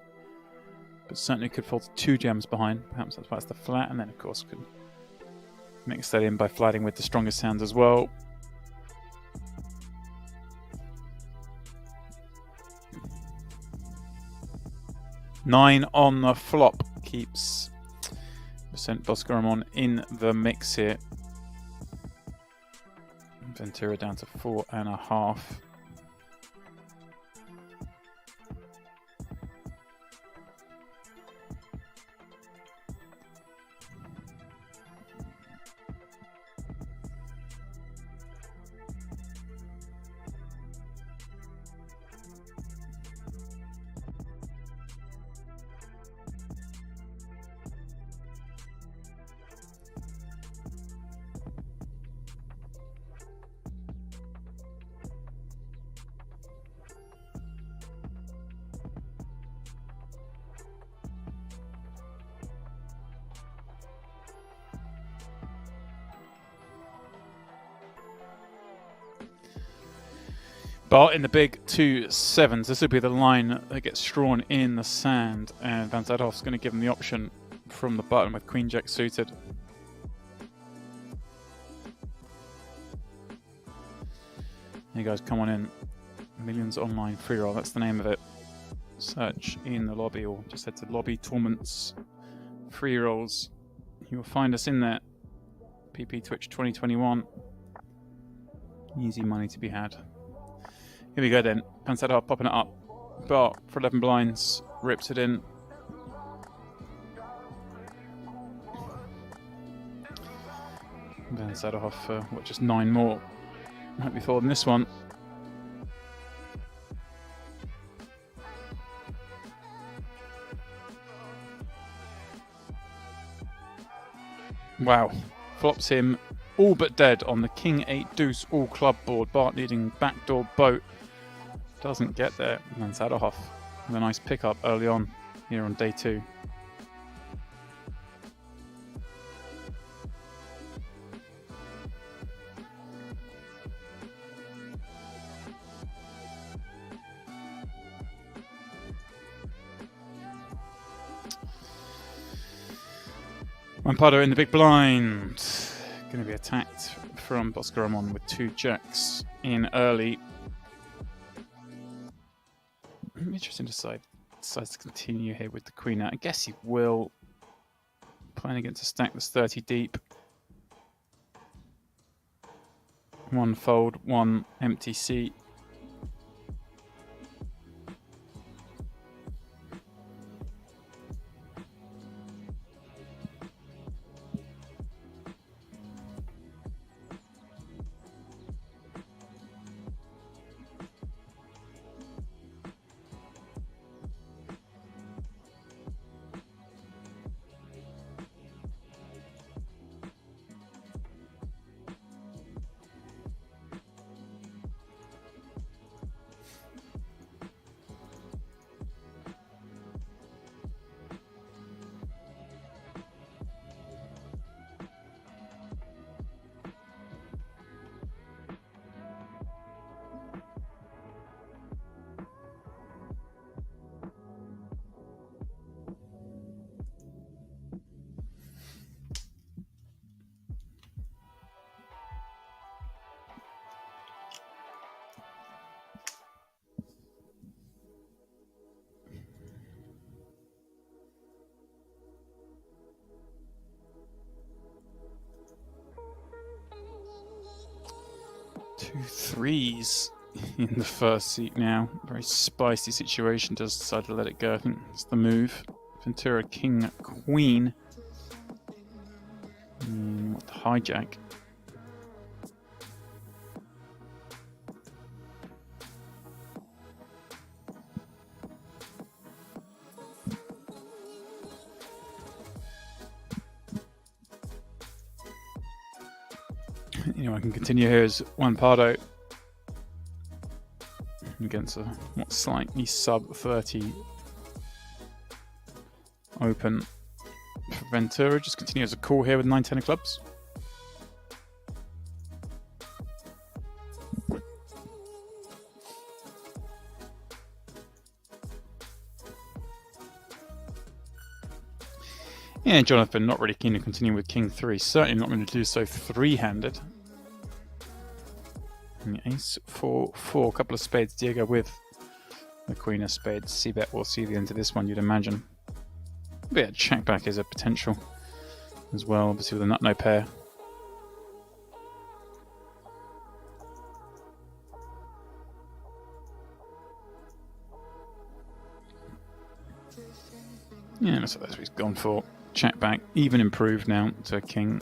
But certainly could fold to 2 jams behind. Perhaps that's why it's the flat, and then of course could mix that in by flatting with the strongest hands as well. Nine on the flop keeps Bosca in the mix here. Ventura down to 4.5. But in the big 2 7s, this will be the line that gets drawn in the sand, and Van Sadhoff's going to give him the option from the button with Queen Jack suited. You guys, come on in. Millions Online Free Roll, that's the name of it. Search in the lobby, or just head to Lobby Tournaments Free Rolls. You will find us in there. PP Twitch 2021. Easy money to be had. Here we go then. Van Sadhoff popping it up. Bar for 11 blinds. Rips it in. Van Sadhoff for just 9 more. Might be folding this one. Wow. Flops him all but dead on the King 8 deuce all club board. Bart needing backdoor boat. Doesn't get there. And Zadohoff with a nice pickup early on here on day 2. Lampado in the big blind. Going to be attacked from Boscaramon with 2 jacks in early. Interesting decides to continue here with the queen out. I guess he will. Playing against a stack that's 30 deep. 1 fold, 1 empty seat. Two threes in the first seat now. Very spicy situation. Does decide to let it go. I think it's the move. Ventura King Queen. What the hijack? I can continue here as Juan Pardo against a slightly sub 30 open for Ventura. Just continue as a call here with 9-10 of clubs. Yeah, Jonathan not really keen to continue with King 3. Certainly not going to do so 3-handed. Ace 4-4, a couple of spades. Diego with the Queen of Spades. C-bet will see the end of this one, you'd imagine. But yeah, check back is a potential as well, obviously with a nut-no pair. Yeah, that's what he's gone for. Check back, even improved now to King.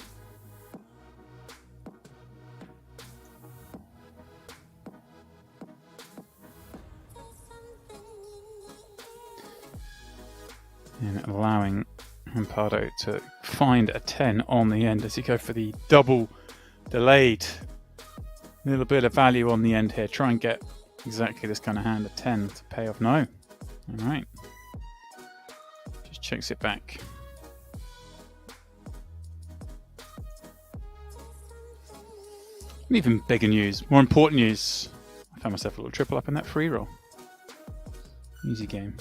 And allowing Lampado to find a 10 on the end as he go for the double delayed. A little bit of value on the end here. Try and get exactly this kind of hand, a 10 to pay off. No. All right. Just checks it back. And even bigger news, more important news. I found myself a little triple up in that free roll. Easy game.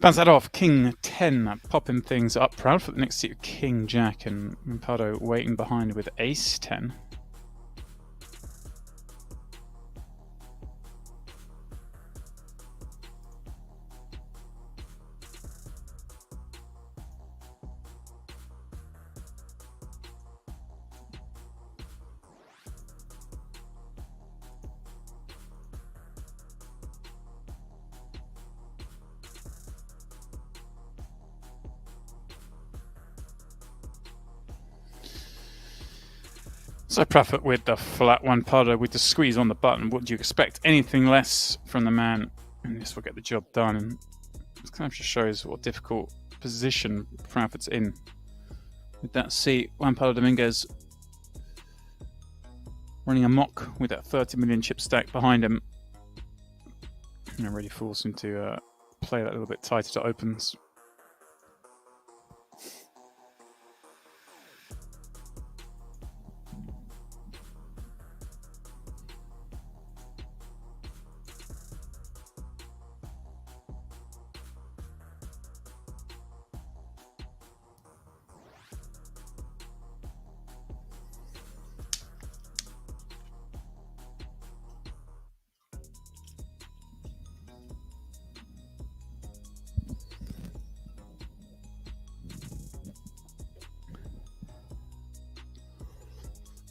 Bounce that off. King 10, popping things up. Proud for the next seat of King Jack, and Lampado waiting behind with Ace 10. So Prophet with the flat one putter with the squeeze on the button. What do you expect? Anything less from the man, and this will get the job done. And this kind of just shows what difficult position Prophet's in. With that seat, Juan Pablo Dominguez running amok with that 30 million chip stack behind him. And it really forced him to play that a little bit tighter to opens.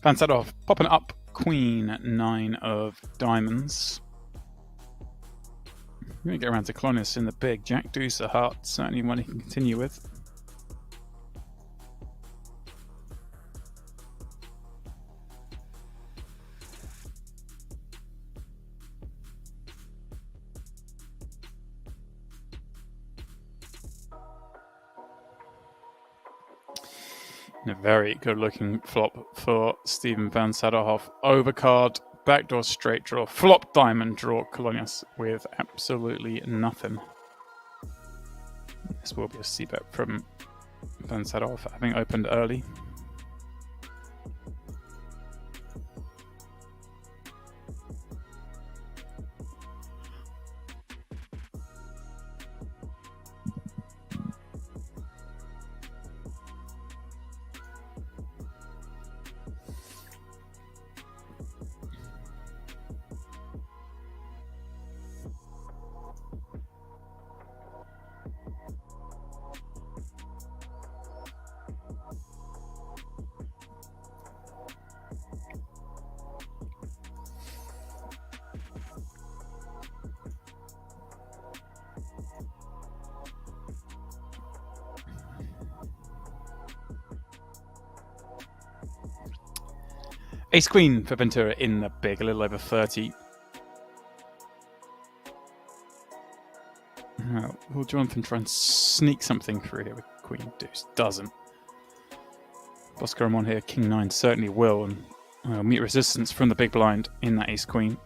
Vansadov popping up Queen 9 of diamonds. We're going to get around to Clonius in the big. Jack Deuce of hearts, certainly one he can continue with. And a very good-looking flop for Steven Van Saderhoff. Overcard, backdoor straight draw, flop diamond draw. Clonius with absolutely nothing. This will be a c-bet from Van Saderhoff, having opened early. Ace Queen for Ventura in the big, a little over 30. Will Jonathan try and sneak something through here with Queen Deuce? Doesn't. Bosco Ramon here, King 9 certainly will, and meet resistance from the big blind in that Ace Queen.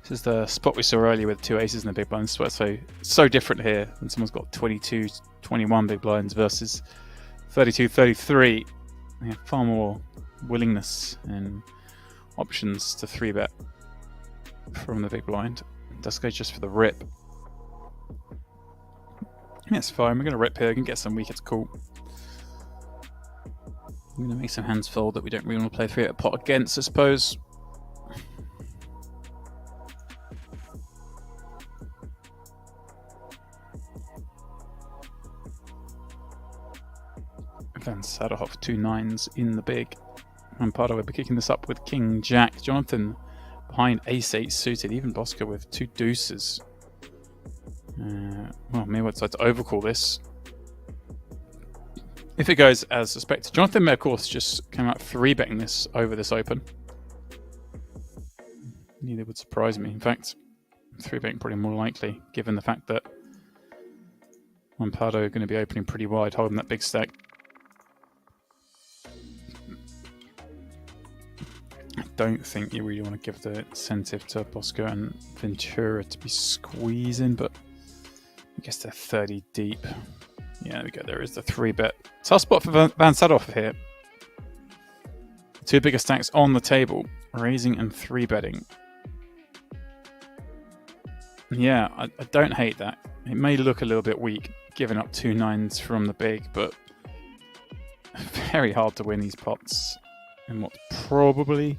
This is the spot we saw earlier with 2 aces in the big blinds. So different here when someone's got 22, 21 big blinds versus 32, 33. They have far more willingness and options to 3-bet from the big blind. Does go just for the rip. Yeah, it's fine. We're going to rip here. We can get some weak. It's cool. I'm going to make some hands fold that we don't really want to play 3-bet pot against, I suppose. Van Saderhoff, 2 9s in the big. Rampardo will be kicking this up with King Jack. Jonathan behind Ace 8 suited. Even Bosco with 2 deuces. Well, maybe we'll decide to overcall this. If it goes as suspected. Jonathan may, of course, just came out 3-betting this over this open. Neither would surprise me. In fact, 3-betting probably more likely, given the fact that Rampardo are going to be opening pretty wide, holding that big stack. I don't think you really want to give the incentive to Bosco and Ventura to be squeezing, but I guess they're 30 deep. Yeah, there we go. There is the 3-bet. Tough spot for Van Saderhoff here. 2 bigger stacks on the table, raising and 3-betting. Yeah, I don't hate that. It may look a little bit weak, giving up 2 9s from the big, but very hard to win these pots. And what's probably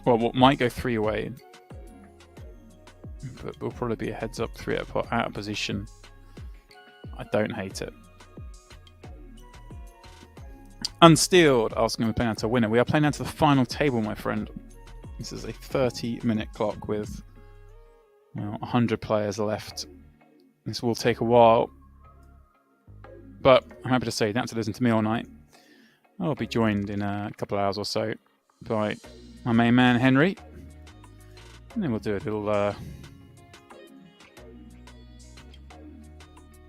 what might go 3 away, but will probably be a heads up 3 out of position. I don't hate it. Unsteeled asking if we're playing out to win it. We are playing out to the final table, my friend. This is a 30-minute clock with Well, 100 players left. This will take a while. But I'm happy to say you don't have to listen to me all night. I'll be joined in a couple of hours or so by my main man, Henry. And then we'll do a little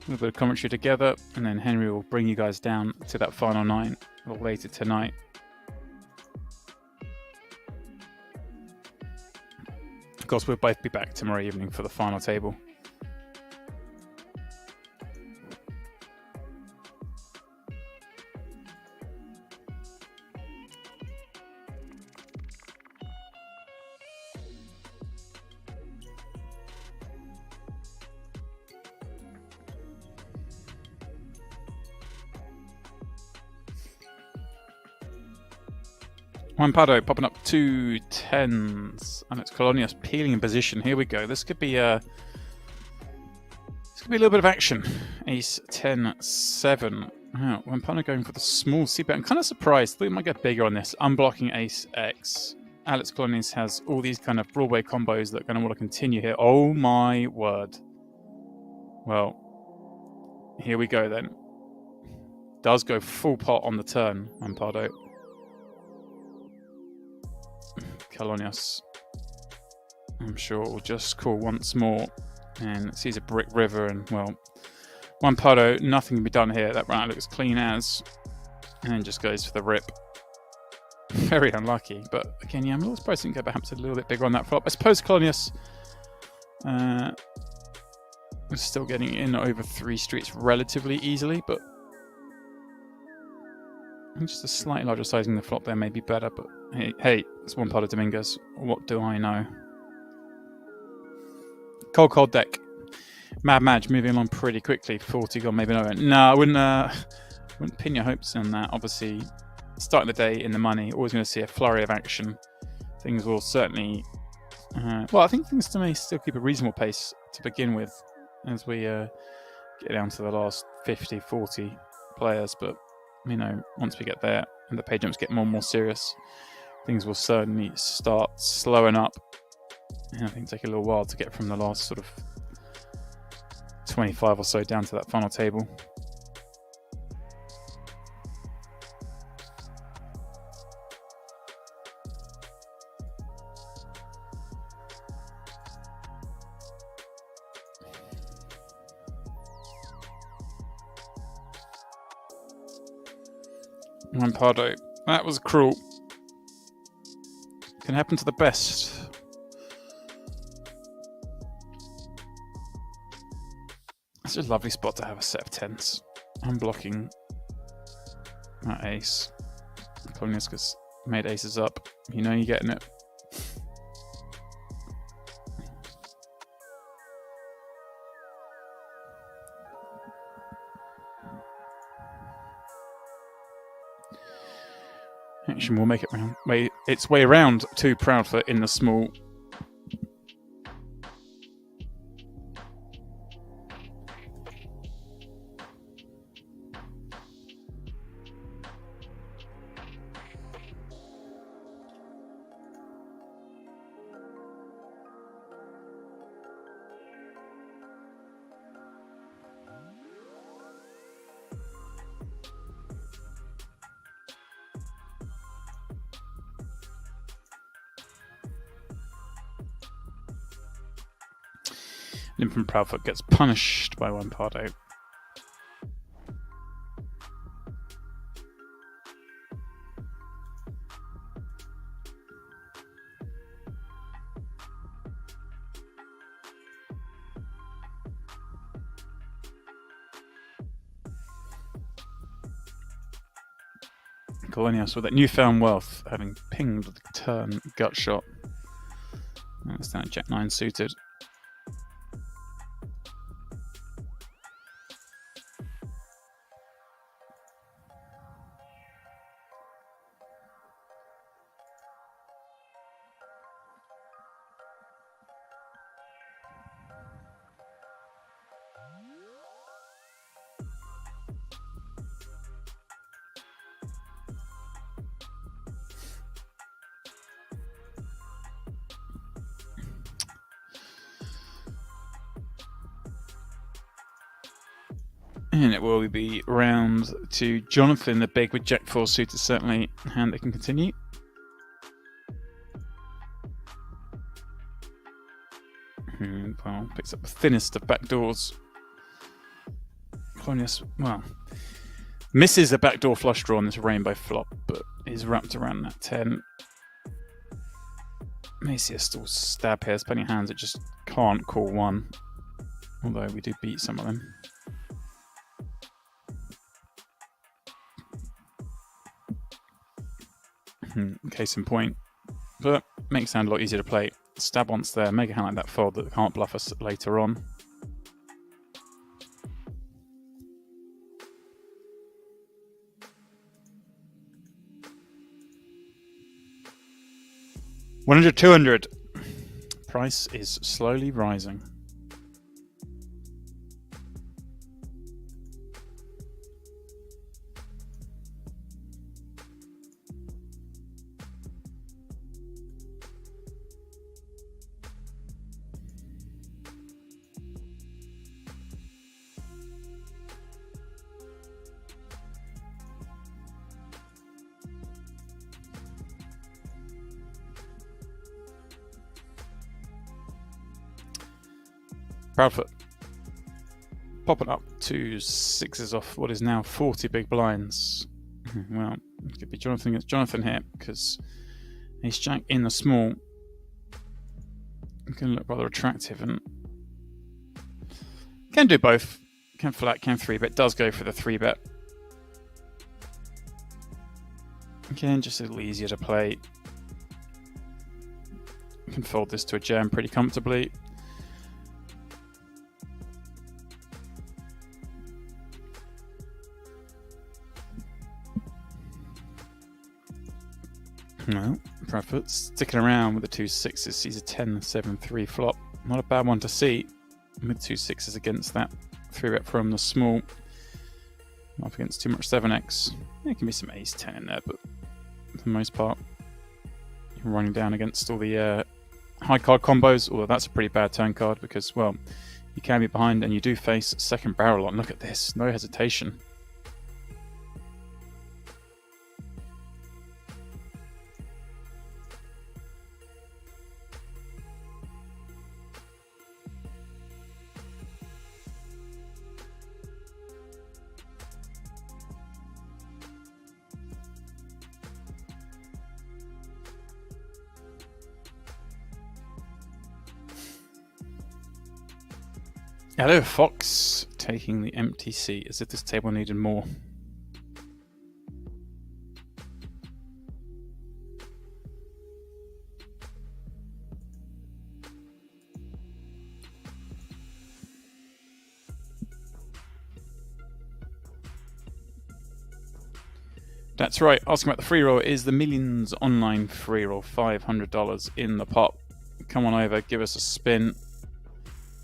bit of commentary together. And then Henry will bring you guys down to that final 9 a little later tonight. Of course, we'll both be back tomorrow evening for the final table. Juan Pardo popping up 2 10s. And it's Colonias peeling in position. Here we go. This could be a little bit of action. Ace 10 7. Wow, Juan Pardo going for the small c-bet. I'm kind of surprised. I think it might get bigger on this. Unblocking Ace X. Alex Colonias has all these kind of Broadway combos that are going to want to continue here. Oh my word. Well, here we go then. Does go full pot on the turn, Juan Pardo. Colonias, I'm sure, will just call once more and sees a brick river. And well, Juan Pardo, nothing can be done here. That round looks clean as, and then just goes for the rip. Very unlucky, but again, yeah, I'm a little surprised he didn't go perhaps a little bit bigger on that flop. I suppose Colonias was still getting in over 3 streets relatively easily, but just a slightly larger sizing the flop there may be better, but hey, it's Juan Pardo Dominguez. What do I know? Cold deck. Mad Madge moving along pretty quickly. 40 gone, maybe no. No, I wouldn't pin your hopes on that. Obviously, starting the day in the money, always going to see a flurry of action. Things will certainly... well, I think things may still keep a reasonable pace to begin with as we get down to the last 50, 40 players, but you know, once we get there and the pay jumps get more and more serious, things will certainly start slowing up. And I think it'll take a little while to get from the last sort of 25 or so down to that final table. Juan Pardo, that was cruel. Can happen to the best. It's just a lovely spot to have a set of 10s. I'm blocking that ace. Colonias made aces up. You know you're getting it. Action will make its way around to Proudfoot in the small. From Proudfoot gets punished by Juan Pardo. Colonias with that newfound wealth, having pinged the turn gut shot. That's down at Jack 9 suited. And it will be round to Jonathan. The big with Jack 4 suited, certainly a hand that can continue. Well, picks up the thinnest of backdoors. Colonius, well, misses a backdoor flush draw on this rainbow flop, but is wrapped around that 10. May see a still stab here. There's plenty of hands that just can't call one, although we do beat some of them. Case in point, but makes hand a lot easier to play. Stab once there, make a hand like that fold that can't bluff us later on. $100, $200. Price is slowly rising. Proudfoot popping up to sixes off what is now 40 big blinds. Well, it could be Jonathan against Jonathan here because ace jack in the small can look rather attractive and can do both. Can flat, can 3-bet, does go for the 3-bet. Again, just a little easier to play. Can fold this to a jam pretty comfortably. Well, Proudfoot sticking around with the 2 6s, sees a 10-7-3 flop. Not a bad one to see with 2 6s against that 3-bet from the small. Up against too much 7x. There can be some ace 10 in there, but for the most part, you're running down against all the high card combos, although that's a pretty bad turn card because, well, you can be behind and you do face second barrel on. Look at this, no hesitation. Hello, Fox, taking the empty seat as if this table needed more. That's right, asking about the free roll is the Millions online free roll, $500 in the pot. Come on over, give us a spin.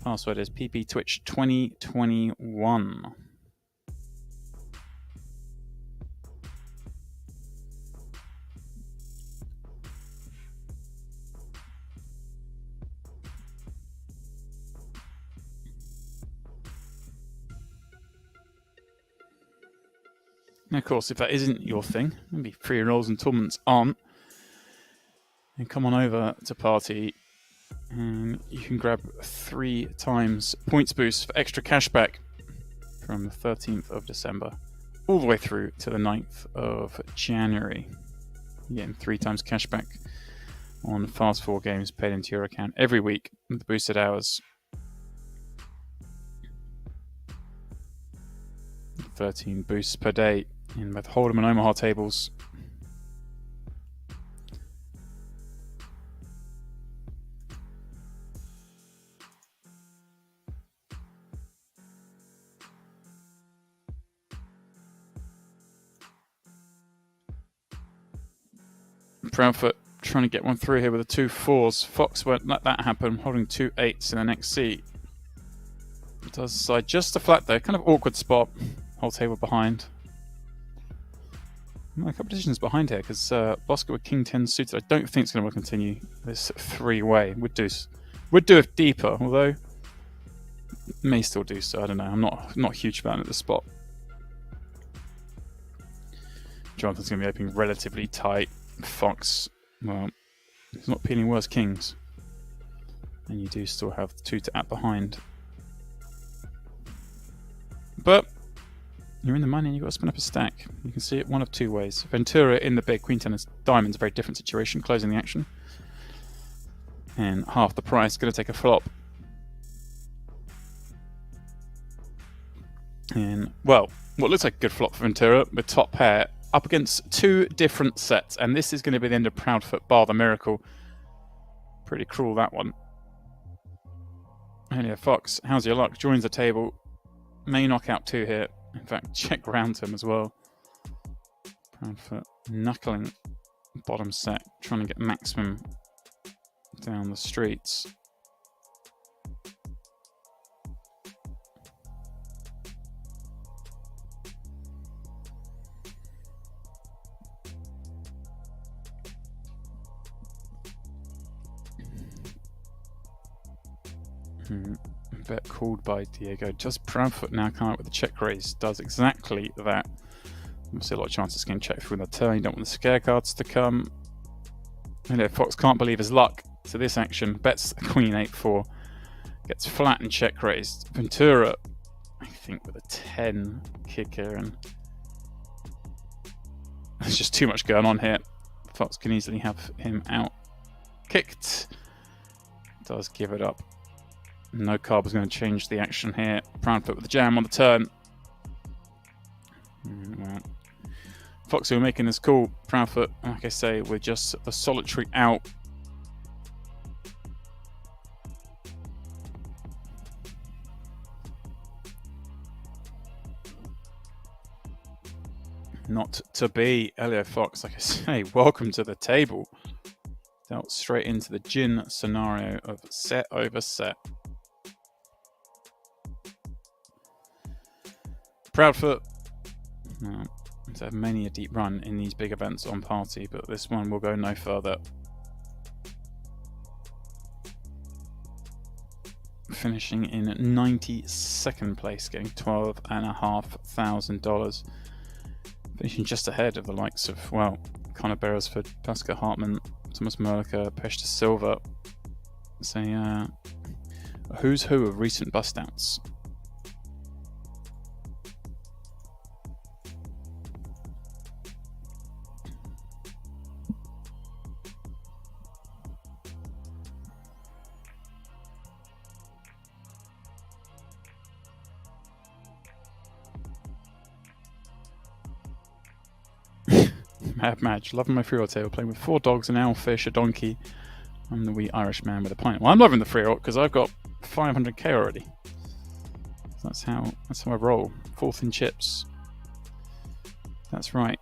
Password is pptwitch2021. And of course, if that isn't your thing, maybe free rolls and tournaments aren't, then come on over to Party and you can grab 3 times points boost for extra cashback from the 13th of December all the way through to the 9th of January. You're getting 3 times cashback on Fast 4 games paid into your account every week with the boosted hours. 13 boosts per day in both Hold'em and Omaha tables. Proudfoot trying to get one through here with the 2 4s. Fox won't let that happen, holding 2 8s in the next seat. It does decide just a flat though, kind of awkward spot. Whole table behind. A couple of decisions behind here because Bosco with King 10 suited. I don't think it's going to continue this 3-way. Would do it deeper, although May still do so. I don't know. I'm not a huge fan at the spot. Jonathan's going to be opening relatively tight. Fox, well, he's not peeling worse kings. And you do still have 2 to add behind. But you're in the money and you've got to spin up a stack. You can see it one of 2 ways. Ventura in the big queen 10 diamonds, a very different situation, closing the action. And half the price, going to take a flop. And, well, what looks like a good flop for Ventura with top pair up against 2 different sets. And this is going to be the end of Proudfoot, bar the miracle. Pretty cruel, that one. Helio Fox, how's your luck? Joins the table. May knock out 2 here. In fact, check round him as well. Proudfoot knuckling bottom set, trying to get maximum down the streets. Bet called by Diego. Just Proudfoot now coming up with the check raise. Does exactly that. Obviously a lot of chances getting checked through the turn. You don't want the scare cards to come. Fox can't believe his luck to this action. Bets Queen 8-4. Gets flat and check raised. Ventura, I think, with a 10 kicker, and there's just too much going on here. Fox can easily have him out kicked. Does give it up. No card was going to change the action here. Proudfoot with the jam on the turn. Well, Fox, who are making this call. Proudfoot, like I say, with just the solitary out. Not to be. Helio Fox, like I say, welcome to the table. Dealt straight into the gin scenario of set over set. Proudfoot, to have many a deep run in these big events on party, but this one will go no further. Finishing in 92nd place, getting $12,500. Finishing just ahead of the likes of, well, Connor Beresford, Pascal Hartman, Thomas Merliker, Peshta Silva. It's a who's who of recent bust outs. Mad Madge, loving my free roll table, playing with 4 dogs, an owl, fish, a donkey. I'm the wee Irish man with a pint. Well, I'm loving the free roll because I've got 500k already. So that's how I roll. 4th in chips. That's right.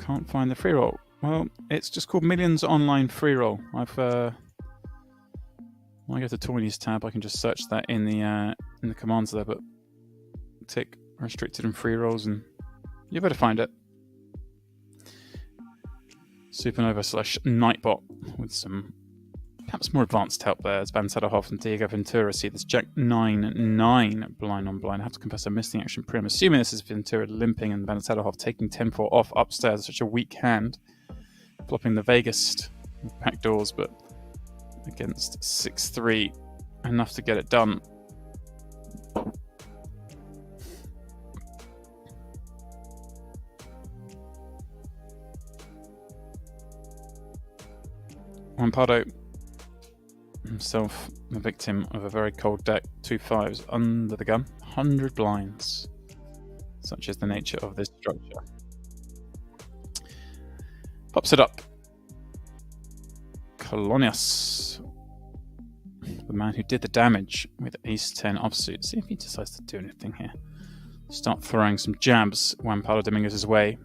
Can't find the free roll. Well, it's just called Millions Online Free Roll. When I go to Tourneys tab, I can just search that in the commands there, but tick restricted and free rolls, and you better find it. Supernova/Nightbot with some perhaps more advanced help there as Van Sederhoff and Diego Ventura see this Jack 9-9 blind on blind. I have to confess I missed the action pre. I'm assuming this is Ventura limping and Van Sederhoff taking 10-4 off upstairs. Such a weak hand. Flopping the Vegas back doors, but against 6-3, enough to get it done. Wampardo himself the victim of a very cold deck. 2 5s under the gun. 100 blinds. Such is the nature of this structure. Pops it up. Colonius. The man who did the damage with Ace 10 offsuit. See if he decides to do anything here. Start throwing some jabs Wampardo Dominguez's way.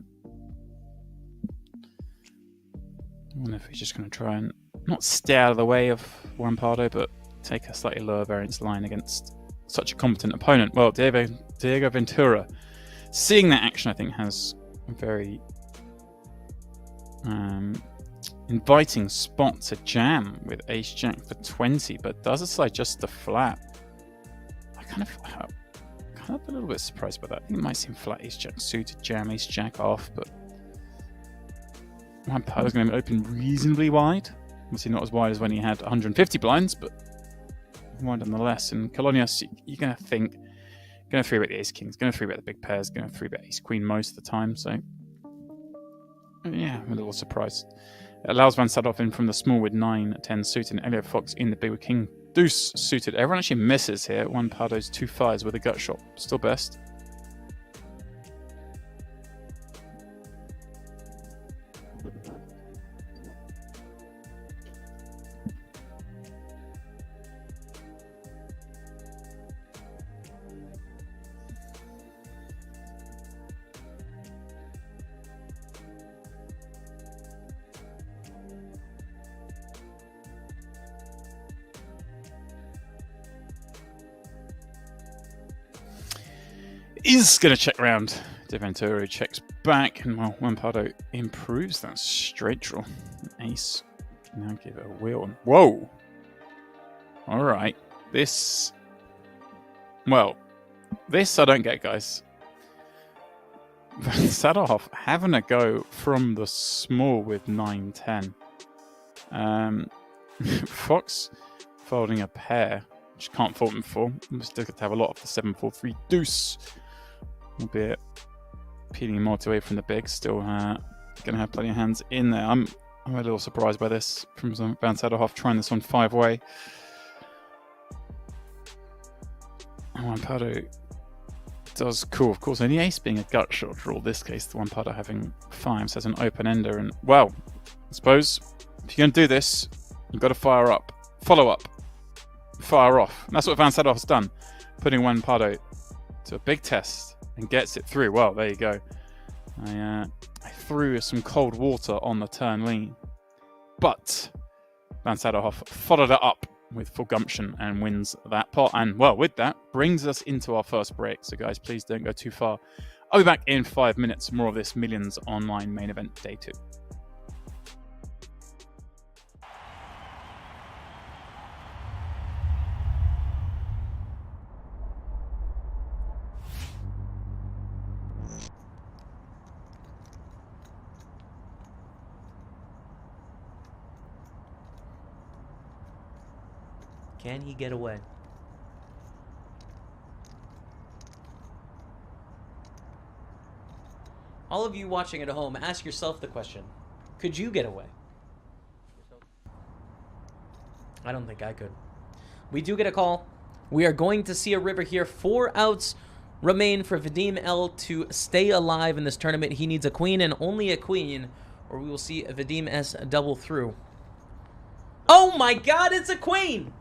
I wonder if he's just going to try and not stay out of the way of Wampardo, but take a slightly lower variance line against such a competent opponent. Well, Diego Ventura, seeing that action, I think, has a very inviting spot to jam with Ace Jack for 20, but does decide just to flat. I kind of a little bit surprised by that. I think it might seem flat ace jack suited, jam ace jack off, but one pado's going to open reasonably wide. Obviously not as wide as when he had 150 blinds, but wide nonetheless. And Colonias, you're going to think, going to 3-bet the ace kings, going to 3-bet the big pairs, going to 3-bet ace queen most of the time. So yeah, I'm a little surprised. It allows Van Sadhoff in from the small with 9-10 suited, and Elliot Fox in the big with king deuce suited. Everyone actually misses here. One pado's 2 fires with a gut shot. Still best. Is going to check round. De Venturi checks back, and well, one pado improves that straight draw. Ace. Now give it a wheel. Whoa! Alright. This. Well, this I don't get, guys. Sadhoff having a go from the small with 9-10. Fox folding a pair, which can't fold him for. Still got to have a lot of the 7-4-3 deuce. Albeit peeling more away from the big, still going to have plenty of hands in there. I'm a little surprised by this from Van Sadhoff trying this on 5-way. One pado does cool, of course. Only ace being a gut shot draw. This case, the one pado having 5s as an open ender, and well, I suppose if you're going to do this, you've got to fire up, follow up, fire off. And that's what Van Sadhoff's done, putting one pado to a big test. And gets it through. Well, there you go. I threw some cold water on the turn lean. But Van Sadhoff followed it up with full gumption and wins that pot. And, well, with that, brings us into our first break. So, guys, please don't go too far. I'll be back in 5 minutes. More of this Millions Online main event day 2. Can he get away? All of you watching at home, ask yourself the question. Could you get away? I don't think I could. We do get a call. We are going to see a river here. 4 outs remain for Vadim L to stay alive in this tournament. He needs a queen and only a queen, or we will see Vadim S double through. Oh my god, it's a queen!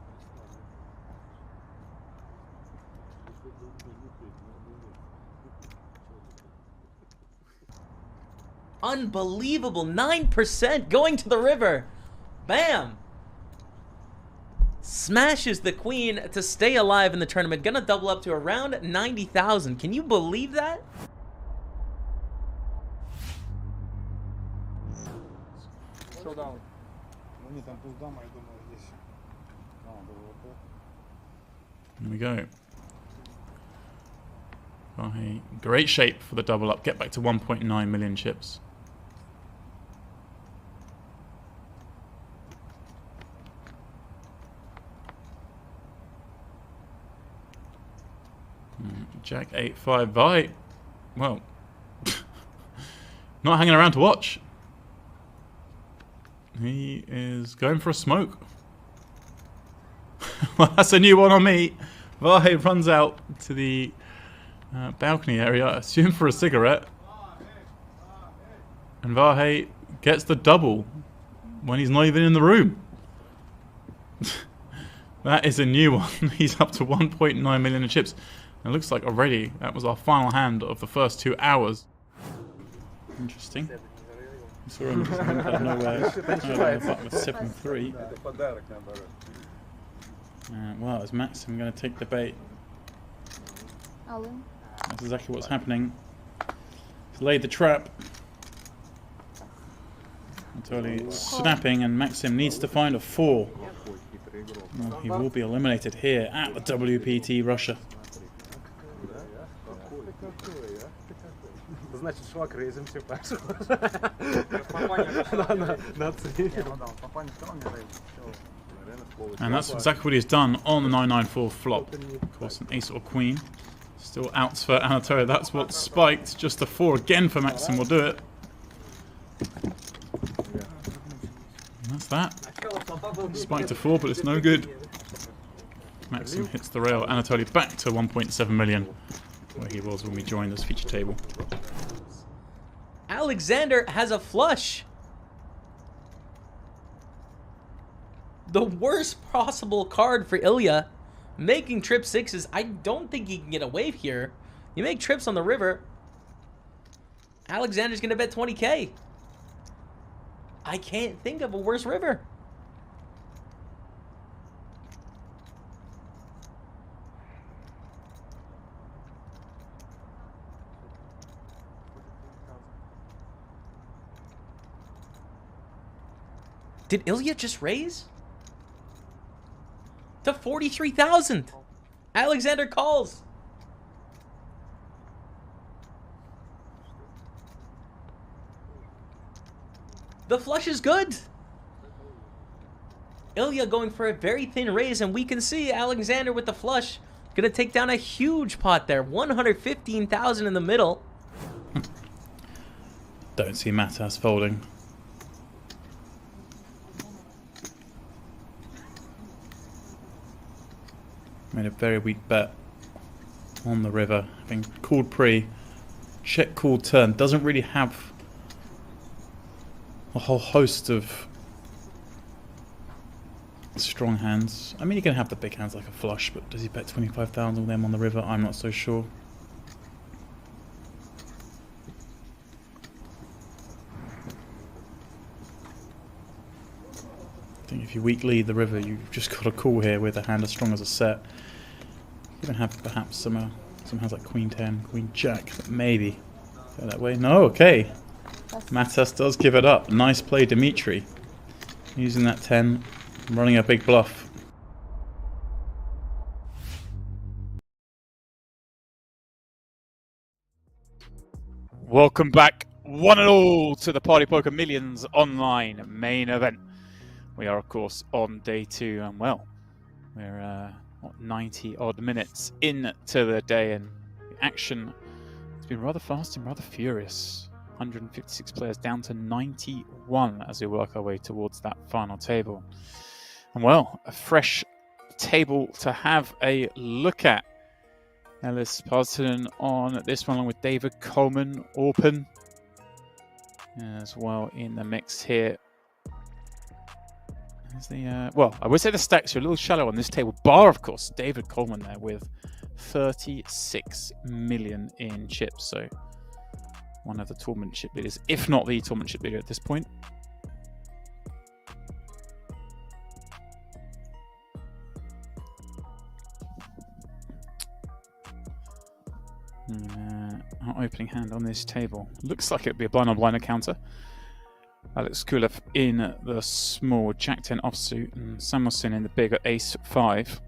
Unbelievable. 9% going to the river. Bam. Smashes the queen to stay alive in the tournament. Gonna double up to around 90,000. Can you believe that? Here we go. Great shape for the double up. Get back to 1.9 million chips. Jack 8-5 by. Well, not hanging around to watch. He is going for a smoke. Well, that's a new one on me. Vahe runs out to the balcony area, I assume for a cigarette. And Vahe gets the double when he's not even in the room. That is a new one. He's up to 1.9 million in chips. It looks like already that was our final hand of the first 2 hours. Interesting. Saw him out of nowhere with 7-3. Well, is Maxim going to take the bait? That's exactly what's happening. He's laid the trap. Totally snapping, and Maxim needs to find a 4. Well, he will be eliminated here at the WPT Russia. Значит, швак рейзим все пошел. And that's exactly what he's done on the 994 flop. Of course, an ace or queen. Still outs for Anatoly. That's what spiked. Just a 4 again for Maxim will do it. And that's that. Spiked a 4, but it's no good. Maxim hits the rail. Anatoly back to 1.7 million, where he was when we joined this feature table. Aleksandr has a flush. The worst possible card for Ilya. Making trip sixes. I don't think he can get a wave here. You make trips on the river. Aleksandr's going to bet 20K. I can't think of a worse river. Did Ilya just raise? To 43,000. Aleksandr calls. The flush is good. Ilya going for a very thin raise, and we can see Aleksandr with the flush. Gonna take down a huge pot there. 115,000 in the middle. Don't see Matas folding. Made a very weak bet on the river, having called pre, check call turn. Doesn't really have a whole host of strong hands. I mean, you can have the big hands like a flush, but does he bet 25,000 with them on the river? I'm not so sure. I think if you weak lead the river, you've just got a call here with a hand as strong as a set. You even have perhaps some hands like Queen 10, Queen Jack, but maybe go that way. No, okay. Matas does give it up. Nice play, Dmitry. Using that 10, running a big bluff. Welcome back, one and all, to the Party Poker Millions online main event. We are, of course, on day 2, and well, we're 90 odd minutes into the day, and the action has been rather fast and rather furious. 156 players down to 91 as we work our way towards that final table. And well, a fresh table to have a look at. Ellis Parton on this one, along with David Coleman open as well in the mix here. Well, I would say the stacks are a little shallow on this table, bar, of course, David Coleman there with 36 million in chips. So one of the tournament chip leaders, if not the tournament chip leader at this point. Our opening hand on this table looks like it'd be a blind on blind encounter. Alex Kulev in the small, Jack 10 offsuit, and Samuelson in the big at Ace 5.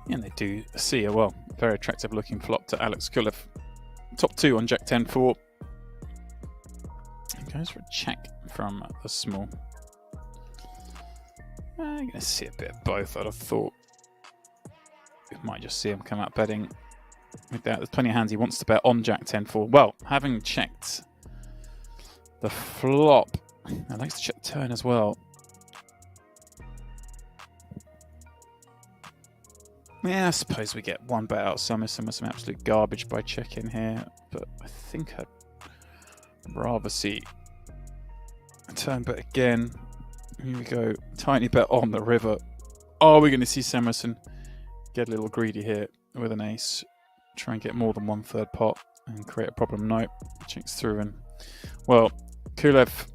And they do see a, well, very attractive looking flop to Alex Kulev. Top 2 on Jack 10-4. Goes for a check from the small. I'm going to see a bit of both, I'd have thought. We might just see him come out betting with that. There's plenty of hands he wants to bet on Jack 10-4. Well, having checked the flop, I like to check the turn as well. Yeah, I suppose we get one bet out. Some absolute garbage by checking here, but I think I'd rather see a turn bet again. Here we go. Tiny bet on the river. Are we going to see Samuelson get a little greedy here with an ace? Try and get more than 1/3 pot and create a problem? No. Checks through, and well, Kulev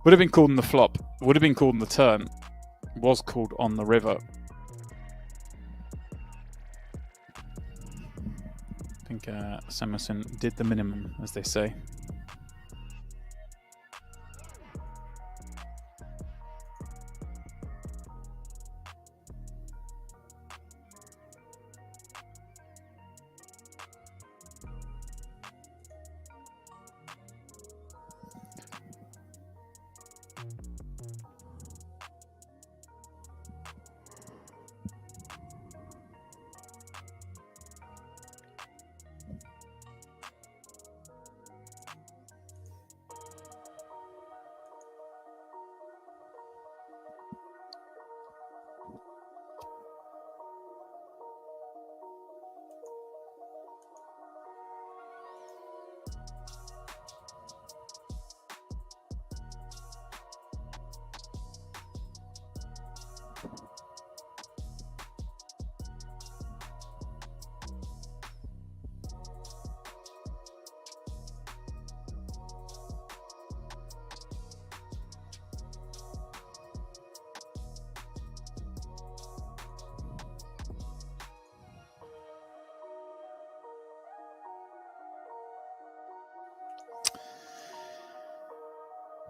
would have been called in the flop, would have been called in the turn, was called on the river. think Samuelson did the minimum, as they say.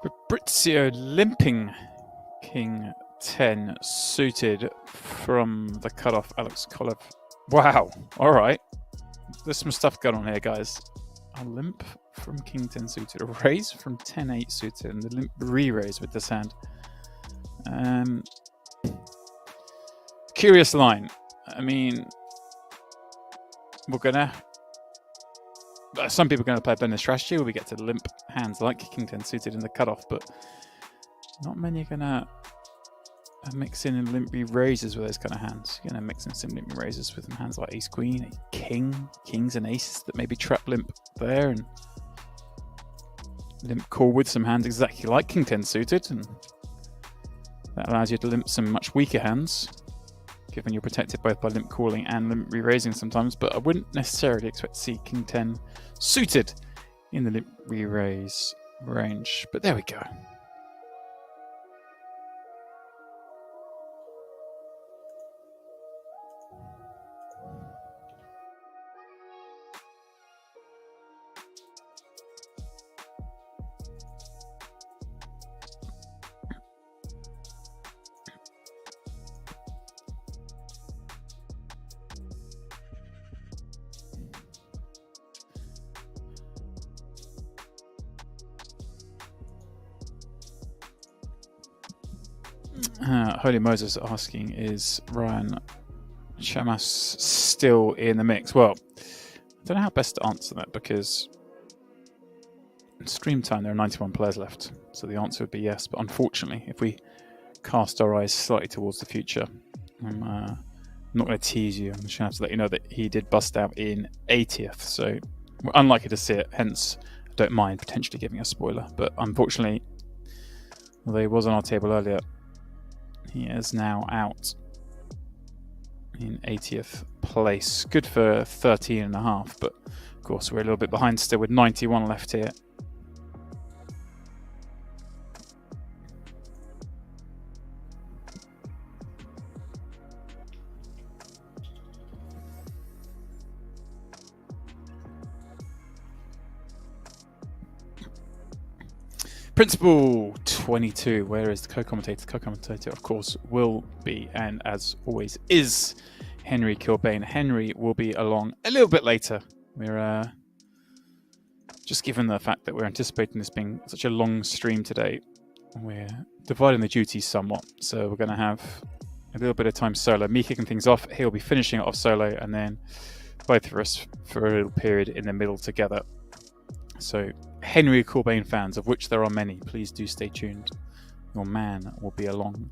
Fabrizio limping King 10 suited from the cutoff. Alex Kolev. Wow. All right. There's some stuff going on here, guys. A limp from King 10 suited. A raise from 10-8 suited. And the limp re-raise with this hand. Curious line. I mean, we're going to... Some people are going to play a blended strategy where we get to the limp hands like King 10 suited in the cutoff, but not many are going to mix in and limp raises with those kind of hands. You're going to mix in some limp raises with some hands like Ace Queen, Kings and Aces that maybe trap limp there, and limp call with some hands exactly like King 10 suited, and that allows you to limp some much weaker hands, given you're protected both by limp calling and limp re-raising sometimes, but I wouldn't necessarily expect to see King 10 suited in the limp re-raise range. But there we go. Holy Moses asking, is Ryan Chamas still in the mix? Well, I don't know how best to answer that, because in stream time there are 91 players left, so the answer would be yes. But unfortunately, if we cast our eyes slightly towards the future, I'm not going to tease you. I'm just going to have to let you know that he did bust out in 80th, so we're unlikely to see it. Hence, I don't mind potentially giving a spoiler. But unfortunately, although he was on our table earlier, he is now out in 80th place. Good for 13.5, but of course we're a little bit behind still with 91 left here. Principal 22, where is the co-commentator? The co-commentator, of course, will be, and as always, is Henry Kilbane. Henry will be along a little bit later. We're just given the fact that we're anticipating this being such a long stream today, we're dividing the duties somewhat. So we're going to have a little bit of time solo. Me kicking things off, he'll be finishing it off solo, and then both of us for a little period in the middle together. So Henry Kilbane fans, of which there are many, please do stay tuned. Your man will be along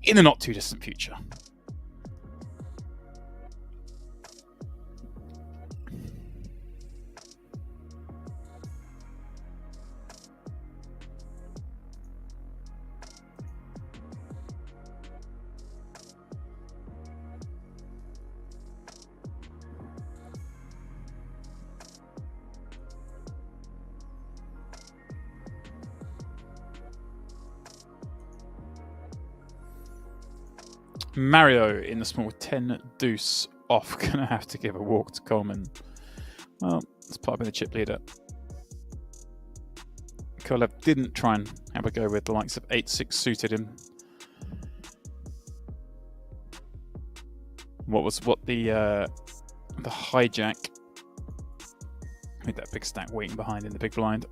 in the not too distant future. Mario in the small 10 deuce off. Gonna have to give a walk to Coleman. Well, it's part of being the chip leader. Kolev didn't try and have a go with the likes of 8-6 suited him. What the hijack with that big stack waiting behind in the big blind.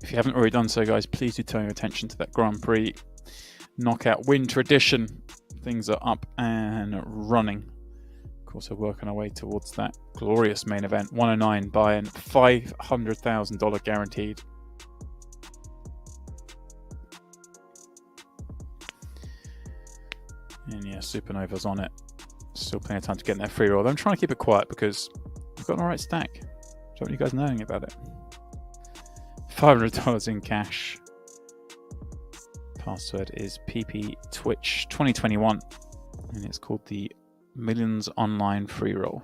If you haven't already done so, guys, please do turn your attention to that Grand Prix knockout win tradition. Things are up and running. Of course, we're working our way towards that glorious main event. 109 buy-in, $500,000 guaranteed. And yeah, Supernova's on it. Still plenty of time to get in that free roll. I'm trying to keep it quiet because we've got an alright stack. Don't want you guys knowing about it. $500 in cash. Password is PPTwitch 2021, and it's called the Millions Online Free Roll.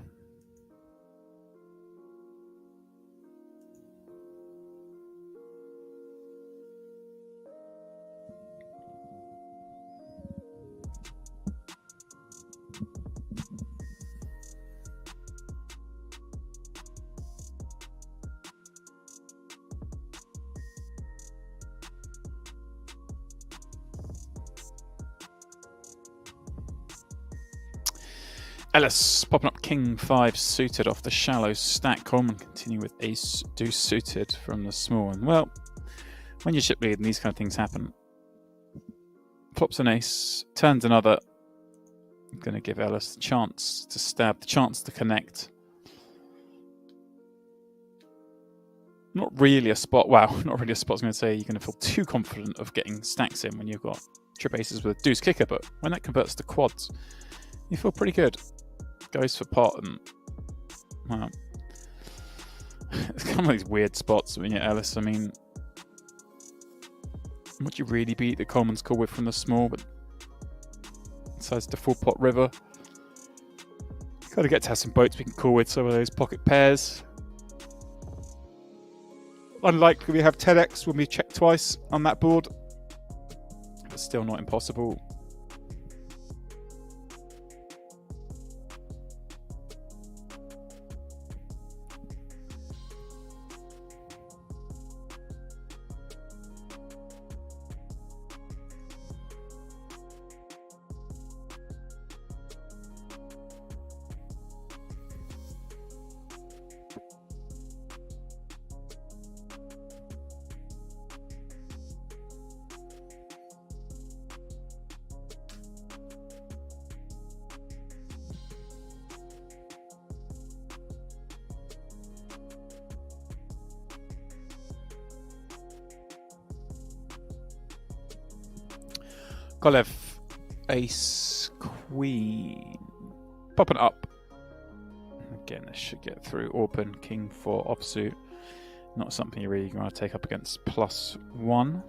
Ellis popping up King 5 suited off the shallow stack. Coleman continue with Ace Deuce suited from the small one. Well, when you chip lead and these kind of things happen, flops an ace, turns another. I'm going to give Ellis the chance to stab, the chance to connect. Not really a spot. Wow, not really a spot. I was going to say you're going to feel too confident of getting stacks in when you've got trip aces with a deuce kicker, but when that converts to quads, you feel pretty good. Goes for pot and well, it's kind of these weird spots when you're Ellis. I mean, would you really beat the Coleman's call with from the small, but decides to full pot river? Got to get to have some boats we can call with, some of those pocket pairs. Unlikely we have 10x when we check twice on that board, but still not impossible. Kolev, ace, queen, popping up. Again, this should get through. Open, king 4 offsuit. Not something you're really going to take up against +1.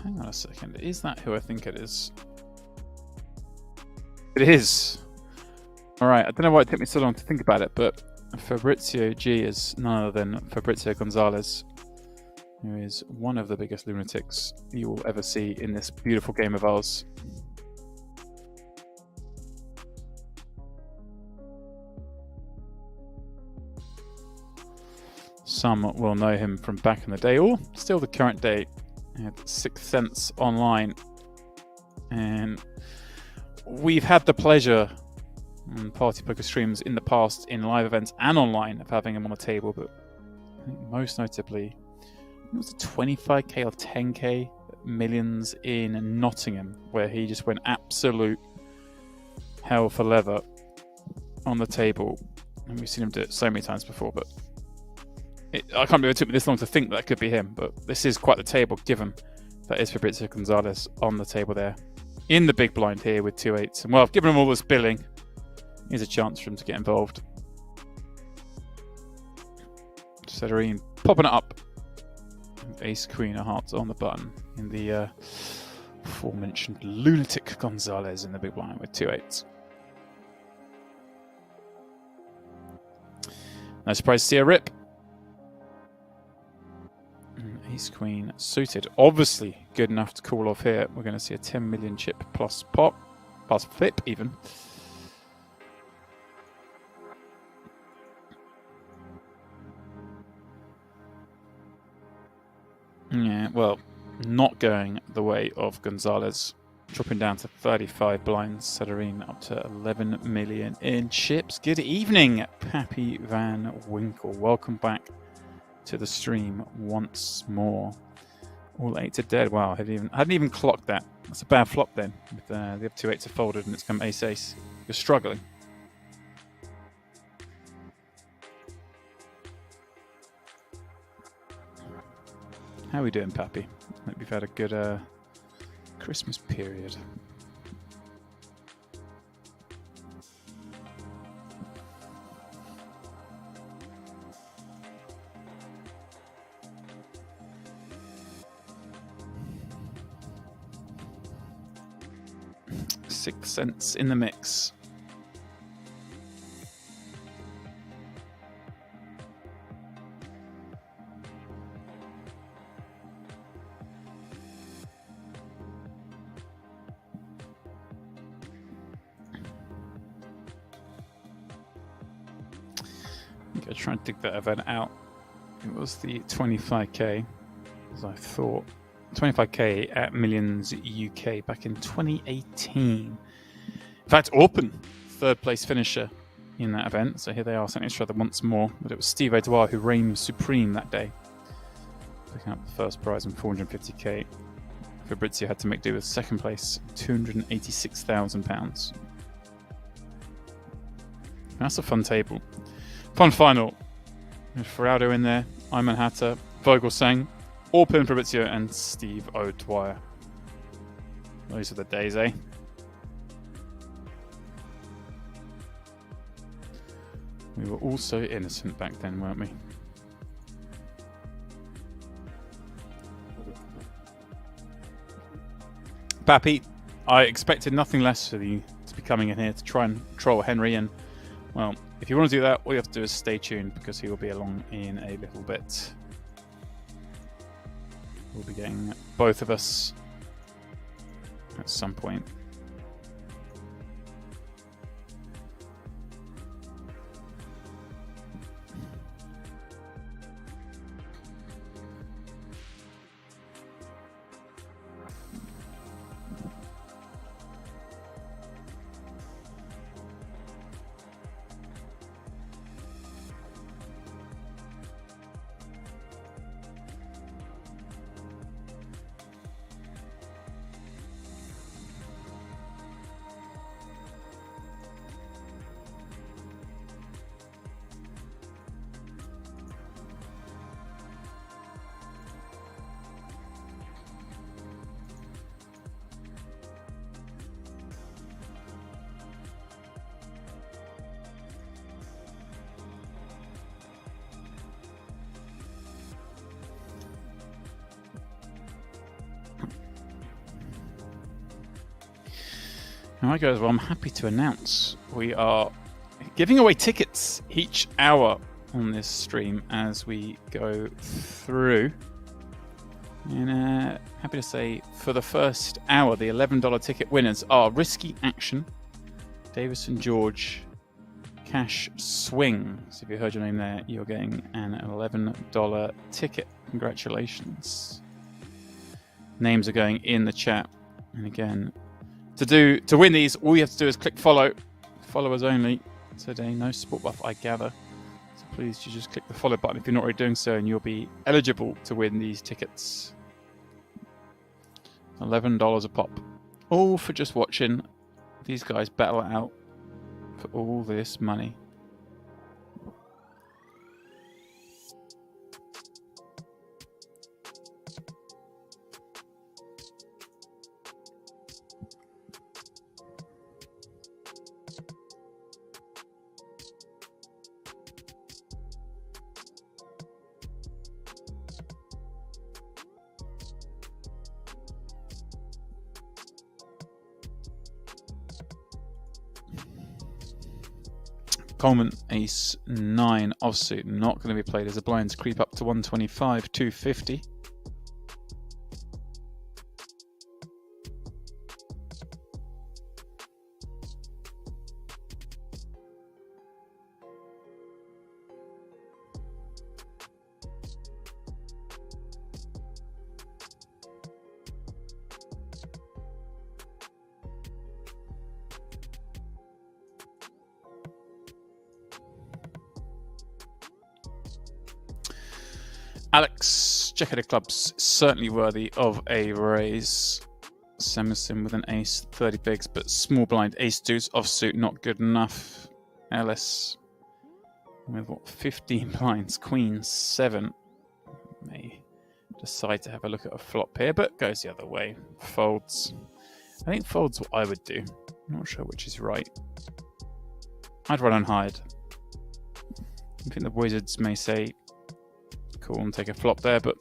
Hang on a second. Is that who I think it is? It is. Alright, I don't know why it took me so long to think about it, but Fabrizio G is none other than Fabrizio Gonzalez, who is one of the biggest lunatics you will ever see in this beautiful game of ours. Some will know him from back in the day, or still the current day, at Sixth Sense Online. And we've had the pleasure on Party Poker streams in the past, in live events and online, of having him on the table, but I think most notably, it was a 25k or 10k Millions in Nottingham, where he just went absolute hell for leather on the table. And we've seen him do it so many times before, but I can't believe it took me this long to think that could be him, but this is quite the table, given that is Fabrizio Gonzalez on the table there. In the big blind here with 2 8s. And well, I've given him all this billing. Here's a chance for him to get involved. Cedrine popping it up. ace queen of hearts on the button in the aforementioned lunatic Gonzalez in the big blind with 2-8s. No surprise to see a rip. Ace queen suited, obviously good enough to call off here. We're going to see a 10 million chip plus pop, plus flip even. Yeah, well, not going the way of Gonzalez, dropping down to 35 blinds. Sederin up to 11 million in chips. Good evening, Pappy Van Winkle. Welcome back to the stream once more. All 8s are dead. Wow, I hadn't even clocked that. That's a bad flop then. With the other 2 8s are folded and it's come ace-ace. You're struggling. How are we doing, Pappy? Hope you've had a good Christmas period. $0.06 in the mix. I'm going to try and dig that event out. It was the 25k, as I thought. 25k at Millions UK back in 2018. In fact, Orpen, third place finisher in that event. So here they are sending each other once more. But it was Steve Edouard who reigned supreme that day, picking up the first prize in 450k. Fabrizio had to make do with second place, £286,000. That's a fun table. Fun final. Ferrado in there, Ayman Hatter, Vogelsang, Orpen, Fabrizio, and Steve O'Dwyer. Those are the days, eh? We were all so innocent back then, weren't we? Pappy, I expected nothing less of you to be coming in here to try and troll Henry, and, well, if you want to do that, all you have to do is stay tuned, because he will be along in a little bit. We'll be getting both of us at some point. Alright guys, well I'm happy to announce we are giving away tickets each hour on this stream as we go through. And happy to say for the first hour, the $11 ticket winners are Risky Action, Davison George, Cash Swing. So if you heard your name there, you're getting an $11 ticket. Congratulations. Names are going in the chat. And again, to win these, all you have to do is click follow. Followers only today. No support buff, I gather. So please, you just click the follow button if you're not already doing so, and you'll be eligible to win these tickets. $11 a pop. All for just watching these guys battle it out for all this money. Coleman, ace 9 offsuit, not going to be played as the blinds creep up to 125, 250. Alex, checker clubs, certainly worthy of a raise. Semerson with an ace, 30 bigs, but small blind, ace deuce, offsuit, not good enough. Ellis with what, 15 blinds, queen 7. May decide to have a look at a flop here, but goes the other way. Folds. I think folds what I would do. I'm not sure which is right. I'd run and hide. I think the wizards may say cool and take a flop there, but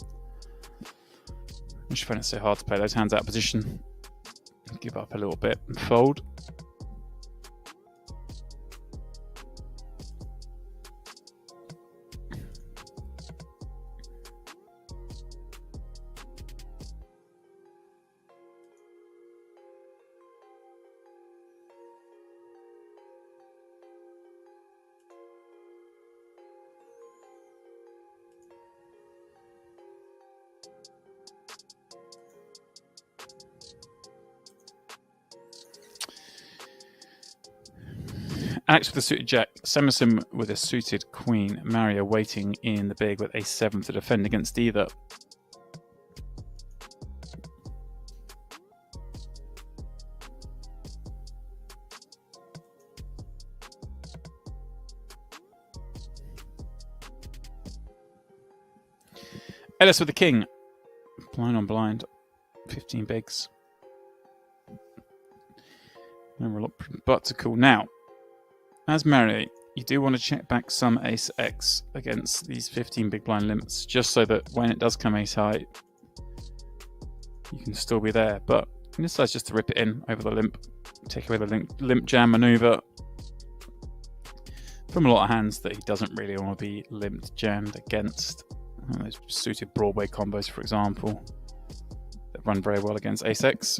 I just find it so hard to play those hands out of position. Give up a little bit and fold. Alex with a suited jack, Semerson with a suited queen, Mario waiting in the big with ace 7 to defend against either. Ellis with the king, blind on blind, 15 bigs. But to call now. As Mario, you do want to check back some ace X against these 15 big blind limits, just so that when it does come ace high, you can still be there. But he decides just to rip it in over the limp, take away the limp jam maneuver from a lot of hands that he doesn't really want to be limped jammed against. Those suited Broadway combos, for example, that run very well against ace X.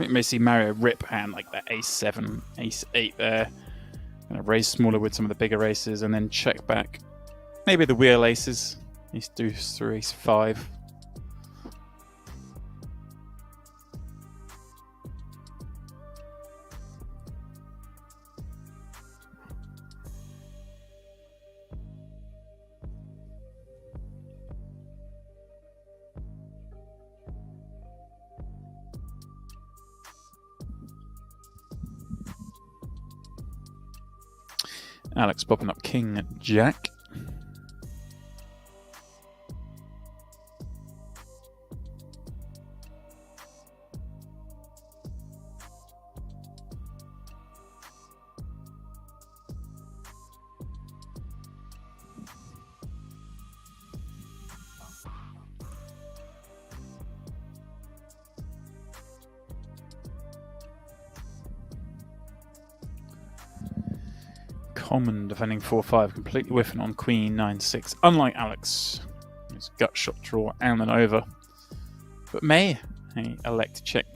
You may see Mario rip hand like that ace 7, ace 8 there. Gonna raise smaller with some of the bigger aces and then check back. Maybe the wheel aces. Ace deuce through ace 5. Alex popping up king jack. Common defending 4-5, completely whiffing on queen 9-6. Unlike Alex, his gut shot draw and an over. But may he elect to check.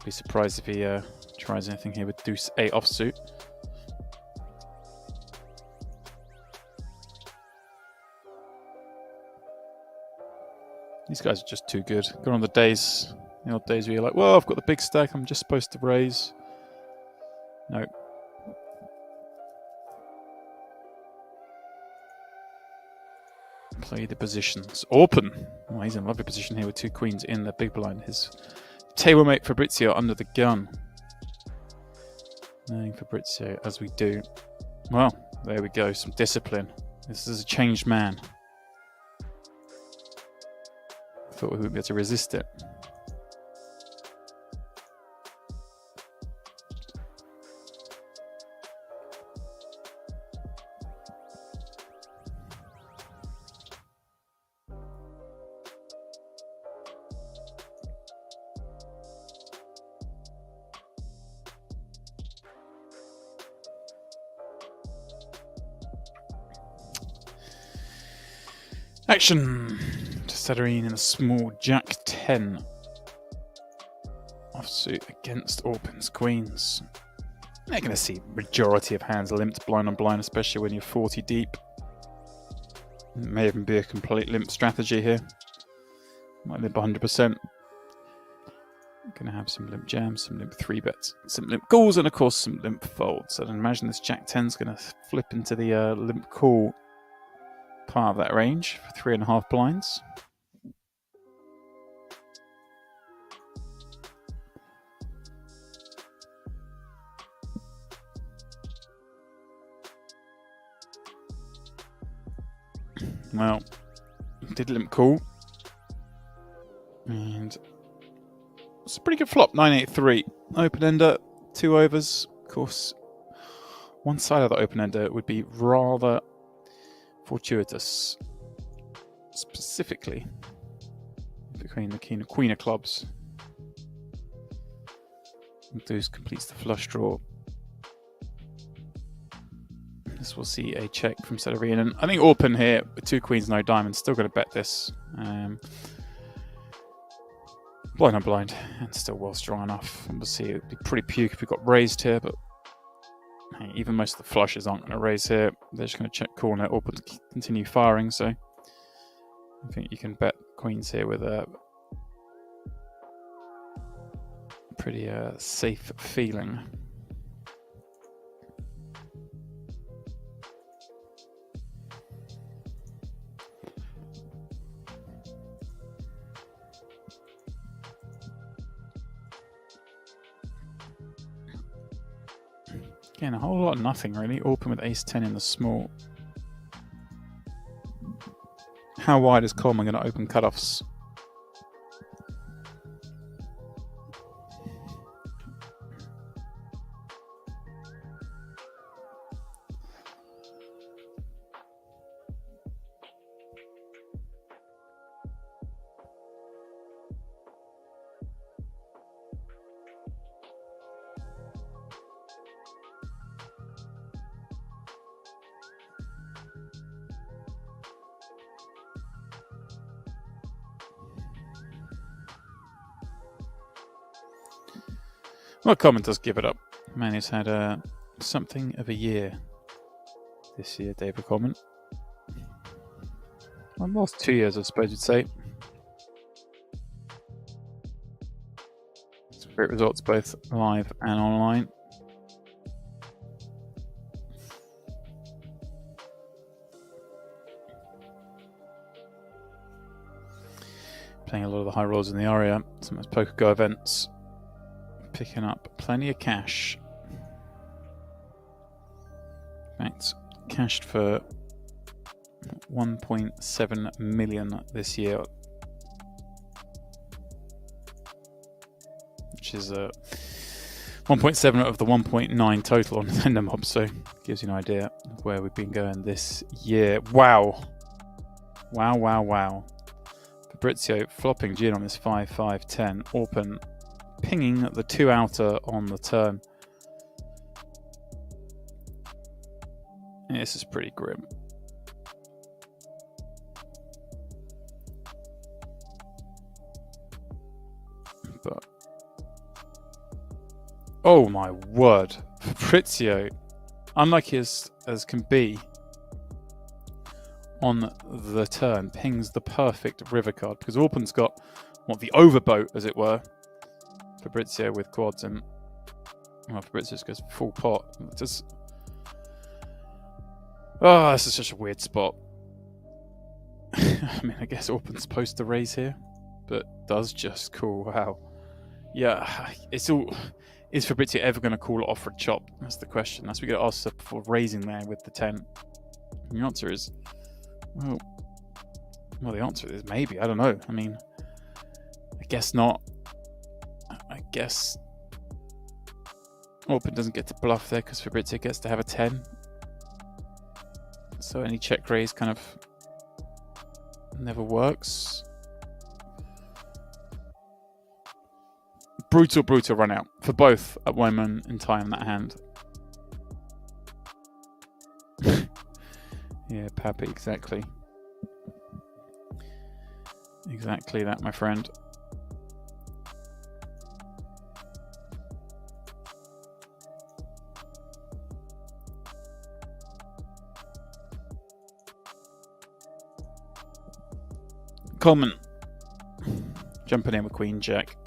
Be surprised if he tries anything here with Deuce 8 offsuit. These guys are just too good. Go on the odd days where you're like, well, I've got the big stack, I'm just supposed to raise. No. Play the positions. Open. Oh, he's in a lovely position here with 2 queens in the big blind. His tablemate Fabrizio under the gun. Knowing Fabrizio as we do. Well, there we go. Some discipline. This is a changed man. Thought we wouldn't be able to resist it. Action! Cederine in a small Jack 10 offsuit against Orpin's queens. They're going to see majority of hands limped blind on blind, especially when you're 40 deep. It may even be a complete limp strategy here. Might limp 100%. Going to have some limp jams, some limp 3-bets, some limp calls, and of course some limp folds. I'd imagine this Jack 10 is going to flip into the limp call part of that range for 3.5 blinds. Well, did limp call, and it's a pretty good flop. 9-8-3 open ender, 2 overs. Of course, one side of the open ender would be rather fortuitous, specifically between the queen of clubs. Deuce completes the flush draw. This will see a check from Cederine, and I think Orpin here with 2 queens, no diamonds, still going to bet this. Blind on blind, and still well strong enough. Obviously, it would be pretty puke if we got raised here, but hey, even most of the flushes aren't going to raise here. They're just going to check call and let Orpin continue firing. So I think you can bet queens here with a pretty safe feeling. Again, a whole lot of nothing really. Orpin with ace 10 in the small. How wide is Coleman going to open cutoffs? Well, Coleman does give it up. Man, he's had something of a year this year, David Coleman. Well, last 2 years, I suppose you'd say. Some great results, both live and online. Playing a lot of the high rolls in the area, some of those Poker Go events. Picking up plenty of cash. In fact, cashed for 1.7 million this year, which is 1.7 of the 1.9 total on Nintendo Mob, so gives you an idea of where we've been going this year. Wow. Wow, wow, wow. Fabrizio flopping Gin on this 5-5-10. Orpin pinging the 2 outer on the turn. Yeah, this is pretty grim. But Oh my word. Fabrizio, unlucky as can be on the turn, pings the perfect river card because Orpen's got, what, the overboat, as it were. Fabrizio with quads and, well, Fabrizio just goes full pot. Just, oh, this is such a weird spot. I mean, I guess Orpen's supposed to raise here, but does just call. Wow. Yeah, it's all. Is Fabrizio ever going to call it off for a chop? That's the question. That's what we get asked for raising there with the 10. And the answer is, well, the answer is maybe. I don't know. I mean, I guess not. I guess Orpen doesn't get to bluff there because Fabrizio gets to have a 10. So any check raise kind of never works. Brutal run out for both at one moment in time, that hand. Yeah, Pappy, exactly. Exactly that, my friend. Common. Jumping in with Queen Jack.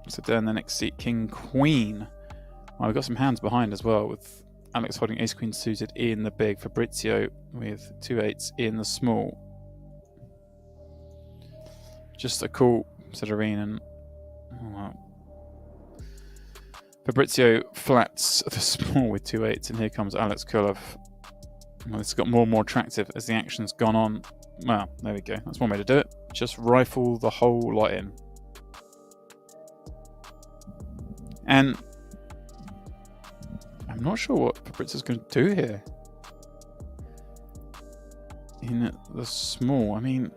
So down the next seat, King Queen. Well, we've got some hands behind as well, with Alex holding Ace Queen suited in the big, Fabrizio with 2-8s in the small. Just a cool Cedrine and Fabrizio flats the small with 2-8s, and here comes Alex Kulov. Well, it's got more and more attractive as the action's gone on. Well, there we go. That's one way to do it. Just rifle the whole lot in. And I'm not sure what Fabrizio's going to do here. In the small, I mean,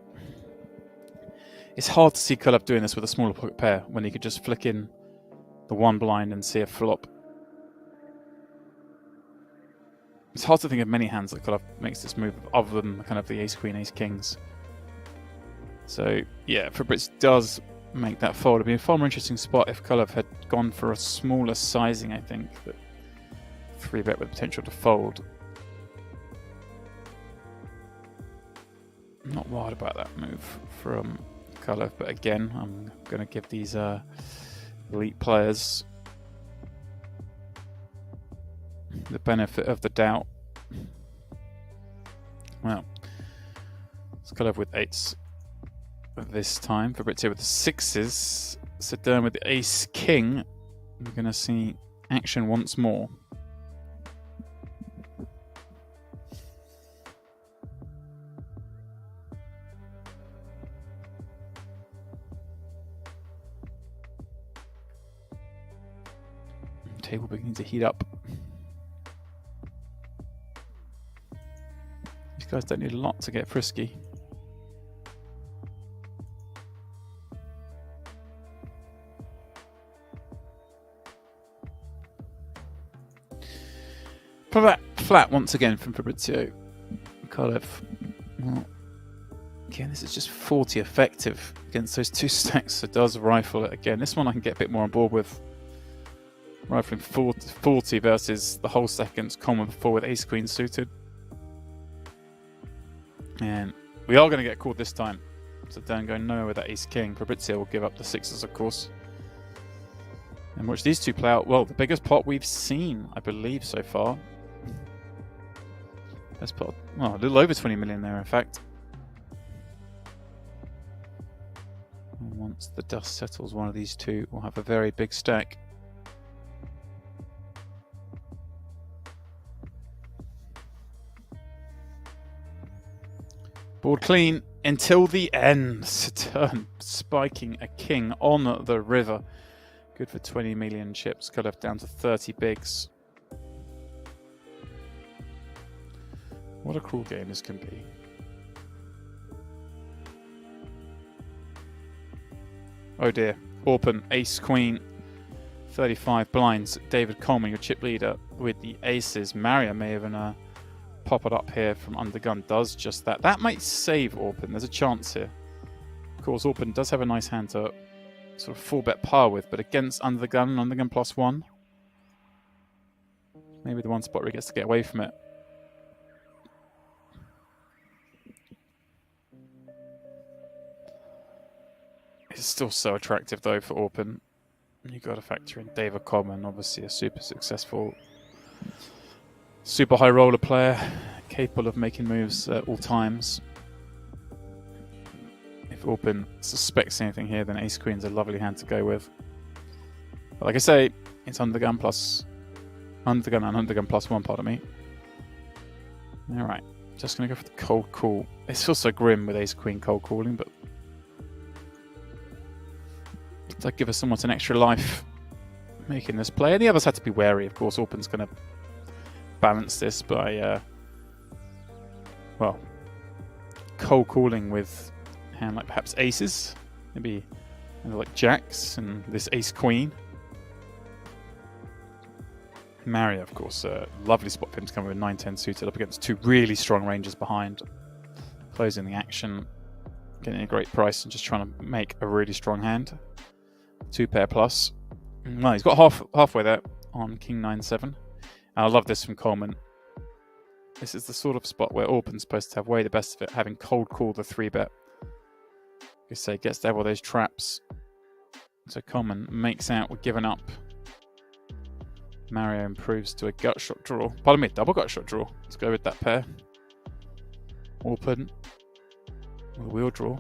it's hard to see Kulov doing this with a smaller pocket pair when he could just flick in the one blind and see a flop. It's hard to think of many hands that Kulov makes this move other than kind of the Ace Queen, Ace Kings. So yeah, Fabrizio does make that fold. It'd be a far more interesting spot if Kulov had gone for a smaller sizing, I think. But 3-bet with potential to fold. I'm not wild about that move from Kulov, but again, I'm going to give these elite players the benefit of the doubt. Well, it's Kulov with 8s this time. Fabrizio with the 6s. Sedern with the Ace King. We're going to see action once more. Table beginning to heat up. These guys don't need a lot to get frisky. Flat once again from Fabrizio. Kulov. Well, again, this is just 40 effective against those two stacks, so does rifle it again. This one I can get a bit more on board with. Rifling 40 versus the whole seconds common before with Ace Queen suited. And we are going to get called this time. So don't go nowhere with that Ace King. Fabrizio will give up the 6s, of course. And watch these two play out. Well, the biggest pot we've seen, I believe, so far. Best pot. Well, a little over 20 million there, in fact. And once the dust settles, one of these two will have a very big stack. Board clean until the end. Saturn spiking a king on the river. Good for 20 million chips. Cut off down to 30 bigs. What a cruel game this can be. Oh dear. Orpen, Ace Queen. 35 blinds. David Coleman, your chip leader, with the aces. Mario may even pop it up here from undergun. Does just that. That might save Orpen. There's a chance here. Of course, Orpen does have a nice hand to sort of 4-bet par with, but against under the gun and under the gun +1. Maybe the one spot where he gets to get away from it. It's still so attractive though for Open. You've got to factor in Dave O'Connor, obviously a super successful, super high roller player, capable of making moves at all times. If Open suspects anything here, then Ace Queen's a lovely hand to go with. But like I say, it's under the gun and under the gun +1, pardon me. Alright, just going to go for the cold call. It feels so grim with Ace Queen cold calling, but to give us somewhat an extra life making this play. And the others had to be wary, of course. Open's going to balance this by, well, cold calling with a hand like perhaps aces, maybe like jacks and this ace queen. Mario, of course, lovely spot for him to come with 9-10 suited up against 2 really strong ranges behind, closing the action, getting a great price and just trying to make a really strong hand. 2-pair plus. Well, he's got halfway there on King 9-7. I love this from Coleman. This is the sort of spot where Open's supposed to have way the best of it, having cold called the 3-bet. You say gets to have all those traps. So Coleman makes out with giving up. Mario improves to a gut shot draw. Pardon me, double gut shot draw. Let's go with that pair. Open with a wheel draw.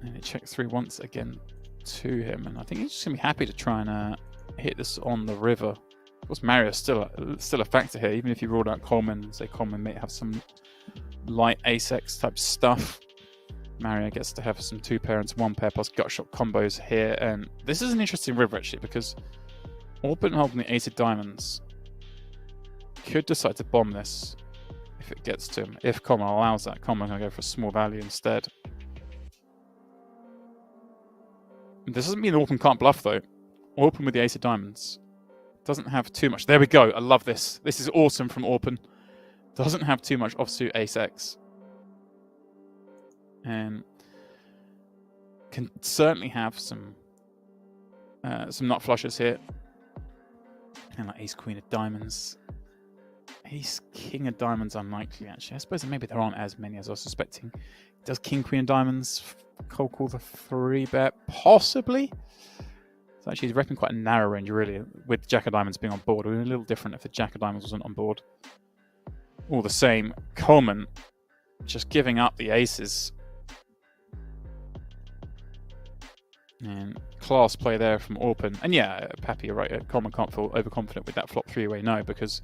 And it checks through once again to him. And I think he's just going to be happy to try and hit this on the river. Of course, Mario's still a factor here, even if you ruled out Coleman and say Coleman may have some light ace-x type stuff. Mario gets to have some 2-pair and 1-pair plus gut shot combos here. And this is an interesting river actually, because Open holding the ace of diamonds could decide to bomb this if it gets to him. If Coleman allows that, Coleman can go for a small value instead. This doesn't mean Open can't bluff though. Open with the ace of diamonds doesn't have too much. There we go. I love this. This is awesome from Open. Doesn't have too much offsuit ace-x. And can certainly have some nut flushes here. And like ace queen of diamonds. Ace king of diamonds unlikely actually. I suppose maybe there aren't as many as I was suspecting. Does king queen of diamonds cold call the 3-bet? Possibly. So actually he's reckoning quite a narrow range really, with jack of diamonds being on board. It would be a little different if the jack of diamonds wasn't on board. All the same, Coleman just giving up the aces. And class play there from Open. And yeah, Pappy, you're right. Coleman can't feel overconfident with that flop 3-way, no, because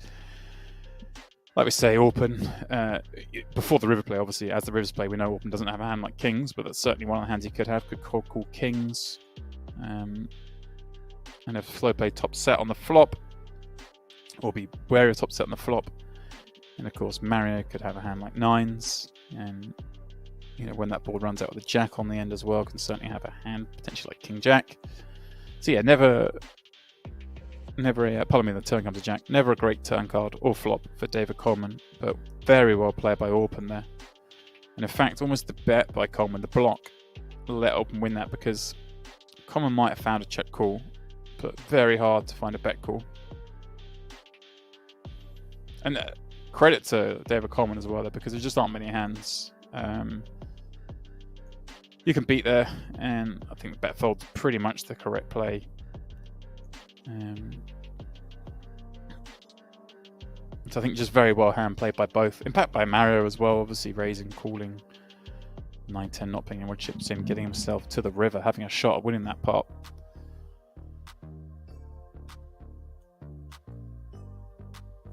like we say, Open, before the river play, obviously, as the rivers play, we know Open doesn't have a hand like kings, but that's certainly one of the hands he could have. Could cold call kings. And if flow play top set on the flop, or be wary of top set on the flop. And of course, Mario could have a hand like nines. And you know, when that board runs out with a jack on the end as well, can certainly have a hand potentially like king jack. So yeah, never a, pardon me, the turn comes to jack. Never a great turn card or flop for David Coleman, but very well played by Open there. And in fact, almost the bet by Coleman, the block, let Open win that because Coleman might have found a check call, but very hard to find a bet call. And credit to David Coleman as well there, because there just aren't many hands you can beat there, and I think the bet fold's pretty much the correct play. So I think just very well hand played by both. Impact by Mario as well, obviously raising, calling, 9-10 not playing anyone chips in, getting himself to the river, having a shot at winning that pot.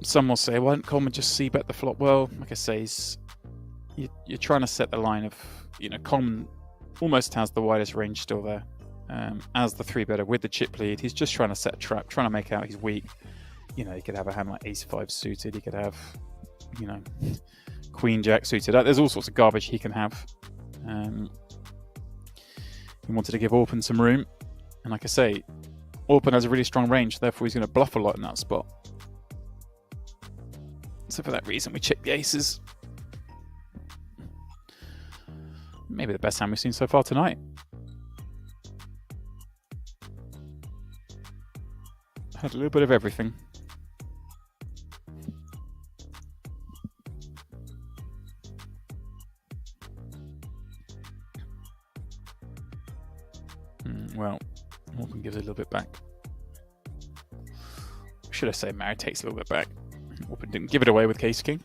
Some will say, why didn't Coleman just c-bet the flop? Well, like I say, you're trying to set the line of, you know, Coleman almost has the widest range still there. As the 3-better with the chip lead, he's just trying to set a trap, trying to make out he's weak. You know, he could have a hand like ace-5 suited, he could have, you know, queen-jack suited. There's all sorts of garbage he can have. He wanted to give Open some room. And like I say, Open has a really strong range, therefore he's going to bluff a lot in that spot. So for that reason, we check the aces. Maybe the best hand we've seen so far tonight. Had a little bit of everything. Well, Morgan gives a little bit back. Should I say Mary takes a little bit back? Morgan didn't give it away with Case King.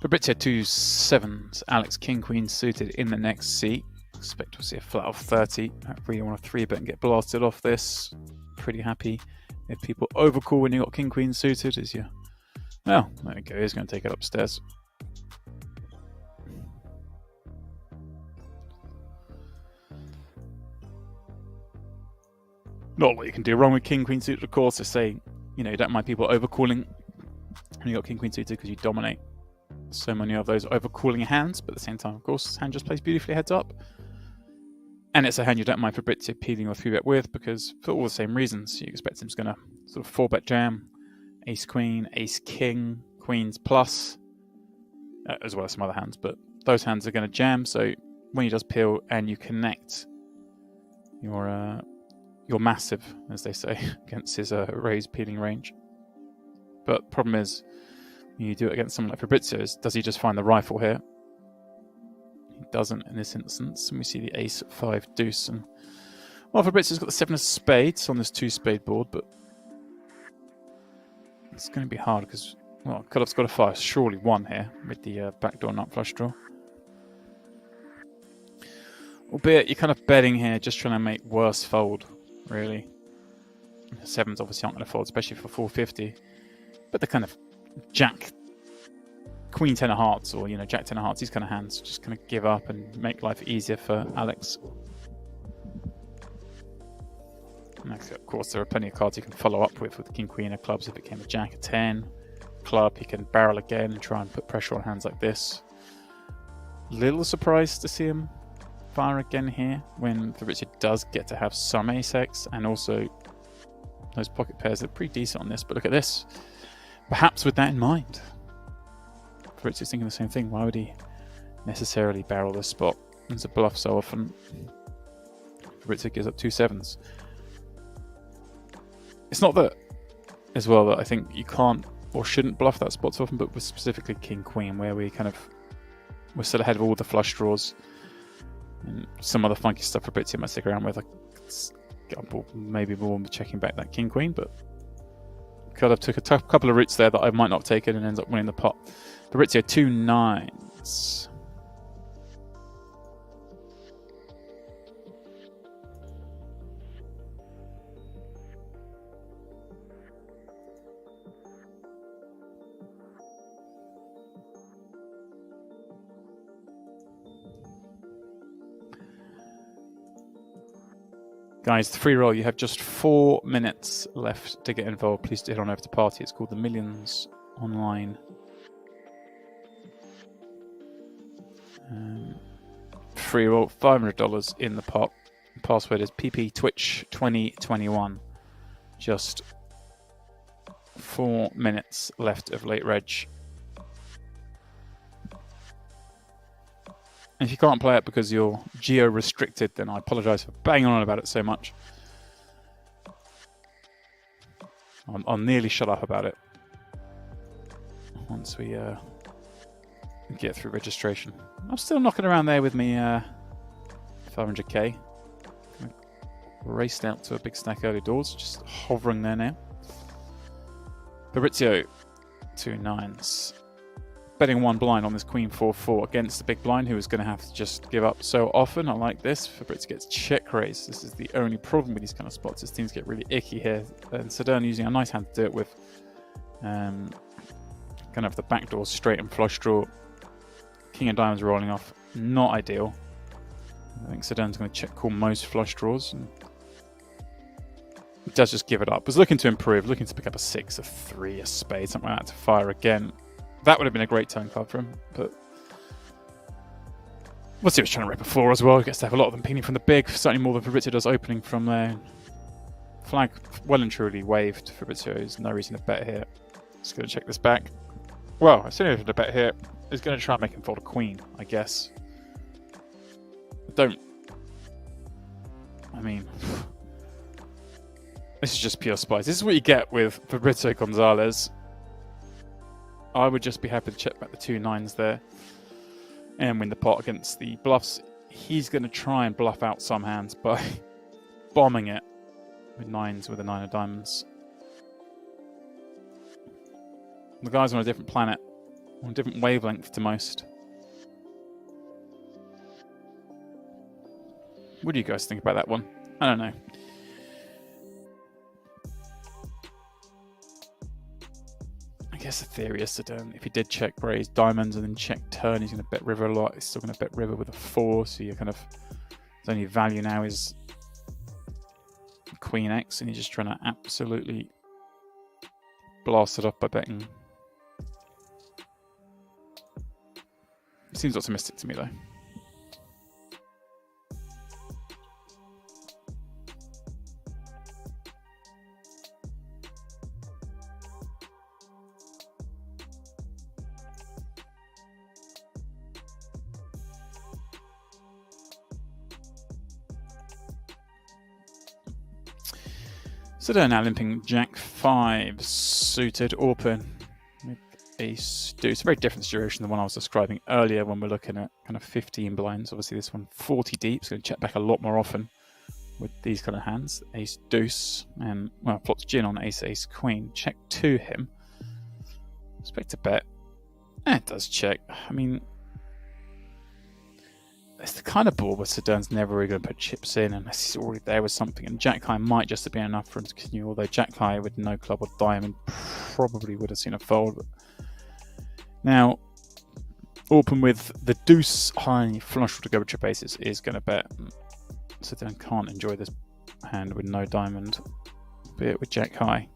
Fabrizio 2-7s, Alex King Queen suited in the next seat. Expect to see a flat of 30. I really want to 3-bet and get blasted off this. Pretty happy if people overcall when you got King Queen suited. Is you? Well, there we go. He's going to take it upstairs. Not what you can do wrong with King Queen suited, of course. To say, you know, you don't mind people overcalling when you got King Queen suited because you dominate so many of those overcalling hands, but at the same time, of course, this hand just plays beautifully heads up. And it's a hand you don't mind Fabrizio peeling or 3-bet with because for all the same reasons. You expect him's going to sort of 4-bet jam, Ace Queen, Ace King, Queens plus, as well as some other hands, but those hands are going to jam. So when he does peel and you connect, you're massive, as they say, against his raised peeling range. But problem is, you do it against someone like Fabrizio, does he just find the rifle here? He doesn't in this instance. And we see the ace, 5, deuce. And well, Fabrizio's got the 7 of spades on this 2-spade board, but it's going to be hard because, well, Cutoff's got to fire surely 1 here with the backdoor nut flush draw. Albeit you're kind of betting here, just trying to make worse fold, really. 7s obviously aren't going to fold, especially for 450. But the kind of Jack, Queen 10 of hearts, or, you know, Jack 10 of hearts, these kind of hands just kind of give up and make life easier for Alex. And of course, there are plenty of cards you can follow up with King Queen of clubs. If it came a Jack of 10 club, you can barrel again and try and put pressure on hands like this. Little surprised to see him fire again here when Fabrizio does get to have some ace-x, and also those pocket pairs are pretty decent on this. But look at this. Perhaps with that in mind, Fabrizio's thinking the same thing. Why would he necessarily barrel this spot? It's a bluff so often. Fabrizio gives up 2 7s. It's not that, as well, that I think you can't or shouldn't bluff that spot so often, but with specifically King Queen, where we're still ahead of all the flush draws. And some other funky stuff Fabrizio might stick around with. Maybe more checking back that King Queen, but could have took a couple of routes there that I might not have taken and ends up winning the pot. Fabrizio 2 9s. Guys, the free roll, you have just 4 minutes left to get involved. Please do head on over to Party. It's called the Millions Online. Free roll, $500 in the pot. The password is PPTwitch2021. Just 4 minutes left of late reg. And if you can't play it because you're geo-restricted, then I apologise for banging on about it so much. I'll nearly shut up about it once we get through registration. I'm still knocking around there with me 500k. Raced out to a big stack early doors, just hovering there now. Fabrizio, 2 9s. Betting 1 blind on this Queen 4-4 against the big blind, who is going to have to just give up so often. I like this. Fabrizio gets check raised. This is the only problem with these kind of spots. His teams get really icky here. And Sedern using a nice hand to do it with. Going to have the backdoor straight and flush draw. King of diamonds rolling off. Not ideal. I think Sedern's going to check call most flush draws. And He does just give it up. Was looking to improve, looking to pick up a 6, a 3, a spade, something like that to fire again. That would have been a great turn card for him, but we'll see what he's trying to rip a 4 as well. He gets to have a lot of them pinging from the big, certainly more than Fabrizio does opening from there. Flag well and truly waved. Fabrizio is no reason to bet here. Just going to check this back. Well, I see no reason to bet here. He's going to try and make him fold a queen, I guess. I mean, this is just pure spice. This is what you get with Fabrizio Gonzalez. I would just be happy to check back the 2 9s there and win the pot against the bluffs. He's going to try and bluff out some hands by bombing it with 9s with a 9 of diamonds. The guy's on a different planet, on a different wavelength to most. What do you guys think about that one? I don't know. I guess the theory is that if he did check raise diamonds and then check turn, he's going to bet river a lot. He's still going to bet river with a 4, so you're kind of, his only value now is Queen X, and he's just trying to absolutely blast it off by betting. Seems optimistic to me though. So they're now limping Jack 5 suited open with ace deuce. A very different situation than the one I was describing earlier when we're looking at kind of 15 blinds. Obviously this one 40 deep, so going to check back a lot more often with these kind of hands. Ace deuce and, well, plots gin on ace ace queen. Check to him. Expect to bet. It does check. I mean, it's the kind of board where Sedern's never really going to put chips in unless he's already there with something. And Jack High might just have been enough for him to continue, although Jack High with no club or diamond probably would have seen a fold. But now, open with the deuce high flush to go with chip aces is going to bet. Sedern can't enjoy this hand with no diamond, be it with Jack High.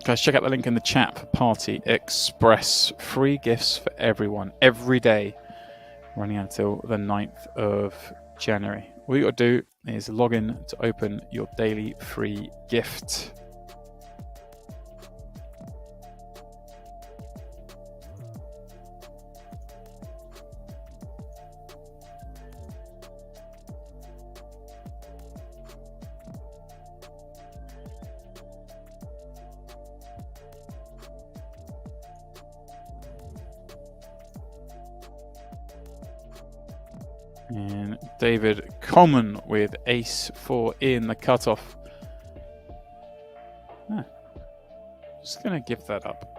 Guys, check out the link in the chat for Party Express. Free gifts for everyone, every day, running until the 9th of January. All you got to do is log in to open your daily free gift. And David Common with ace 4 in the cutoff. Just going to give that up.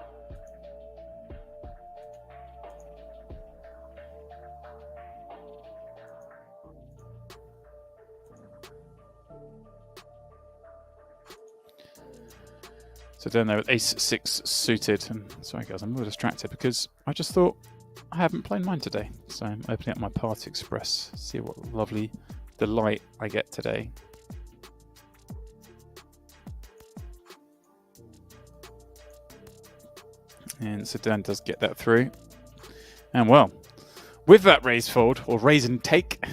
So down there with ace 6 suited. And sorry guys, I'm a little distracted because I just thought I haven't played mine today, so I'm opening up my Party Express, see what lovely delight I get today. And Sedan does get that through. And well, with that raise fold, or raise and take,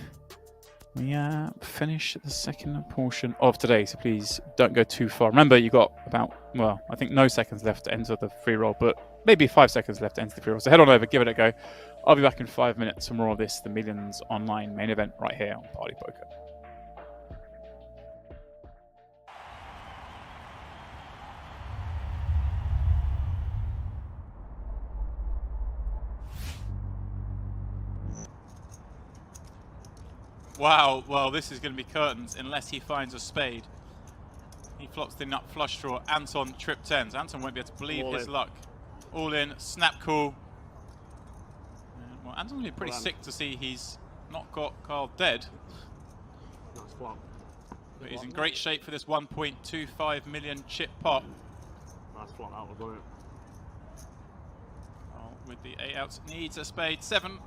we finish the second portion of today, so please don't go too far. Remember, you've got about, well, I think no seconds left to enter the free roll, but maybe 5 seconds left to enter the free roll. So head on over, give it a go. I'll be back in 5 minutes for more of this, the Millions Online main event right here on Party Poker. Wow, well, this is going to be curtains unless he finds a spade. He flops the nut flush draw. Anton trip tens. Anton won't be able to believe his luck. All in, snap call. Well, Anton's going to be pretty sick to see he's not got Carl dead. But he's in great shape for this 1.25 million chip pot. Nice That's flat out, wasn't it? Oh, with the 8 outs, needs a spade. 7.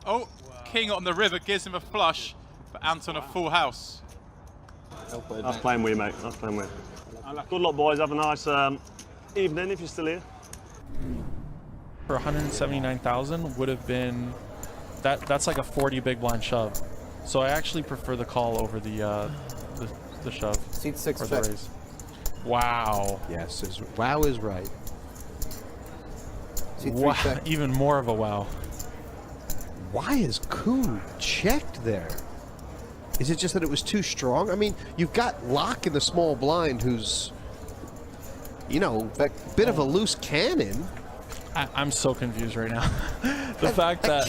Oh, king on the river gives him a flush, but Anton a full house. That's playing with you, mate. That's playing with you. Good luck, boys. Have a nice evening if you're still here. For 179,000 would have been that's like a 40 big blind shove. So I actually prefer the call over the shove. Seat 6 or the check. raise. Wow. Yes, wow is right. Seat 3 Wow. check. Even more of a wow. Why is Kuhn checked there? Is it just that it was too strong? I mean, you've got Locke in the small blind who's, you know, a bit of a loose cannon. I'm so confused right now. The fact that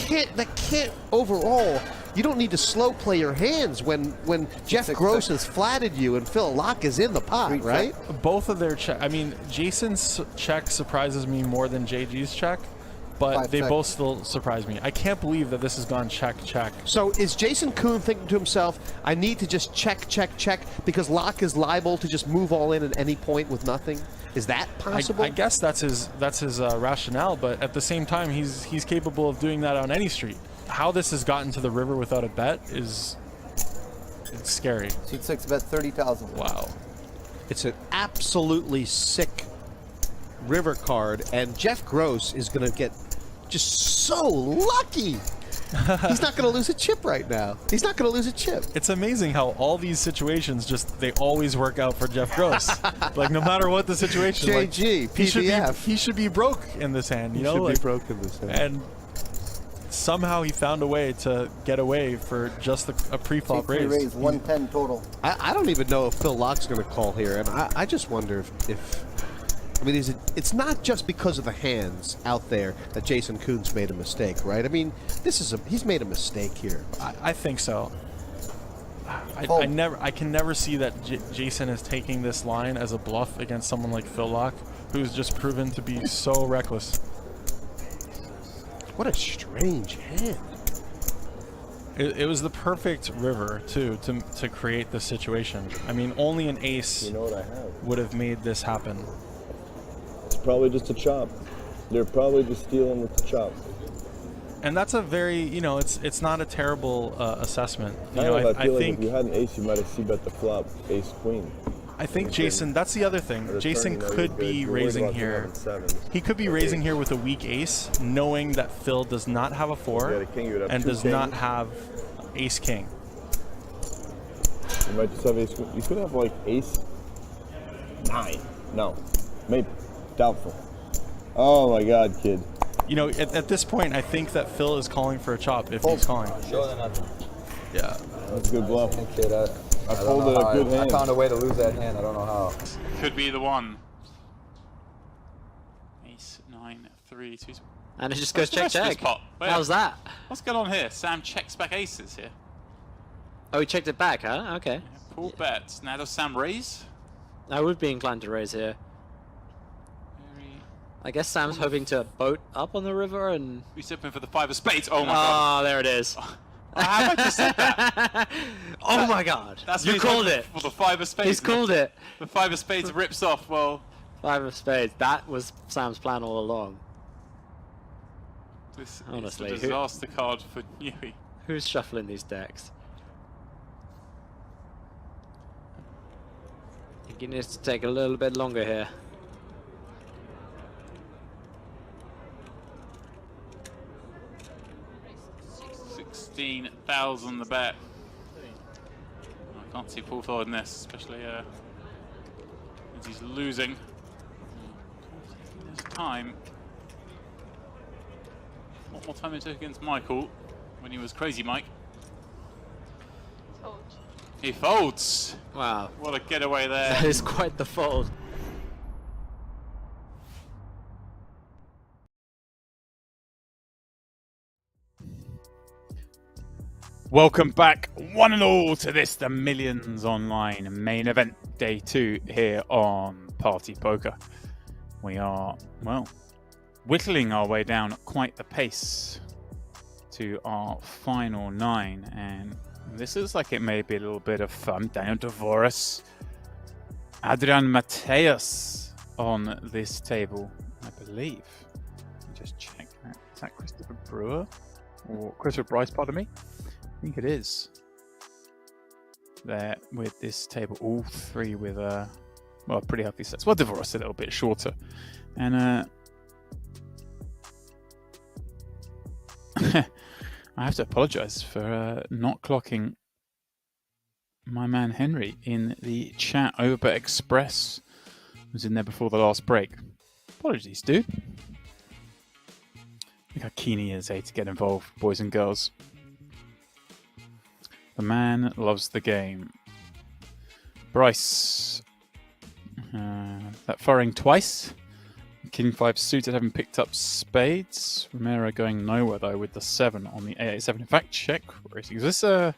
can't overall. You don't need to slow play your hands when Jeff Gross has flatted you and Phil Locke is in the pot, right? both of their check. I mean, Jason's check surprises me more than JG's check, but they both still surprise me. I can't believe that this has gone check. So is Jason Kuhn thinking to himself, I need to just check because Locke is liable to just move all in at any point with nothing? Is that possible? I guess that's his rationale, but at the same time, he's capable of doing that on any street. How this has gotten to the river without a bet it's scary. Seat 6 bet 30,000. Wow. It's an absolutely sick river card, and Jeff Gross is going to get just so lucky. He's not going to lose a chip right now. He's not going to lose a chip. It's amazing how all these situations they always work out for Jeff Gross. Like no matter what the situation. JG, like, PBF. He should be broke in this hand. You know, should be broke in this hand. And somehow he found a way to get away for just a pre-flop Seat 3 raise. raise 110 total. I don't even know if Phil Locke's going to call here, and I just wonder if I mean, it's not just because of the hands out there that Jason Kuhn's made a mistake, right? I mean, he's made a mistake here. I think so. I can never see that Jason is taking this line as a bluff against someone like Phil Locke, who's just proven to be so reckless. What a strange hand. It was the perfect river too to create this situation. I mean, only an ace would have made this happen. It's probably just a chop. They're probably just stealing with the chop. And that's a very, it's not a terrible assessment. I feel like if you had an ace, you might have c-bet the flop, ace queen. I think Jason, that's the other thing. Jason could be raising here. He could be raising here with a weak ace, knowing that Phil does not have a 4 and does not have ace king. You might just have ace queen. You could have like ace 9. No, maybe. Doubtful. Oh my god, kid. At this point, I think that Phil is calling for a chop if he's calling. Sure than nothing. Yeah. That's a good bluff. Kid, I folded a good hand. I found a way to lose that hand. I don't know how. Could be the one. Ace 9 3 2. And it just goes check. How's that? What's going on here? Sam checks back aces here. Oh, he checked it back, huh? Okay. Yeah, pool bets. Now does Sam raise? I would be inclined to raise here. I guess Sam's hoping to boat up on the river and... He's open for the 5 of spades. Oh my god. Oh, there it is. How have I just said that? Oh my god. That's you called it. For the 5 of spades. He's called it. The 5 of spades rips off. Well, 5 of spades. That was Sam's plan all along. This honestly is a disaster card for Newey. Who's shuffling these decks? I think he needs to take a little bit longer here. $16,000 the bet. I can't see pull forward in this, especially as he's losing. There's time. What more time it took against Michael when he was crazy Mike? He folds. Wow. What a getaway there. That is quite the fold. Welcome back, one and all, to this, the Millions Online main event, day 2 here on Party Poker. We are, well, whittling our way down at quite the pace to our final 9, and this is like it may be a little bit of fun. Daniel Dvoris, Adrian Mateus, on this table, I believe. Let me just check that. Is that Christopher Brewer? Or Christopher Bryce, pardon me? I think it is. There with this table, all three with well, pretty healthy sets. Well, Dvorak a little bit shorter. And I have to apologize for not clocking my man Henry in the chat. Overbet Express was in there before the last break. Apologies, dude. Look how keen he is, to get involved, boys and girls. The man loves the game. Bryce. That firing twice. King 5 suited, having picked up spades. Romero going nowhere, though, with the 7 on the A87. In fact, check racing. Is this a...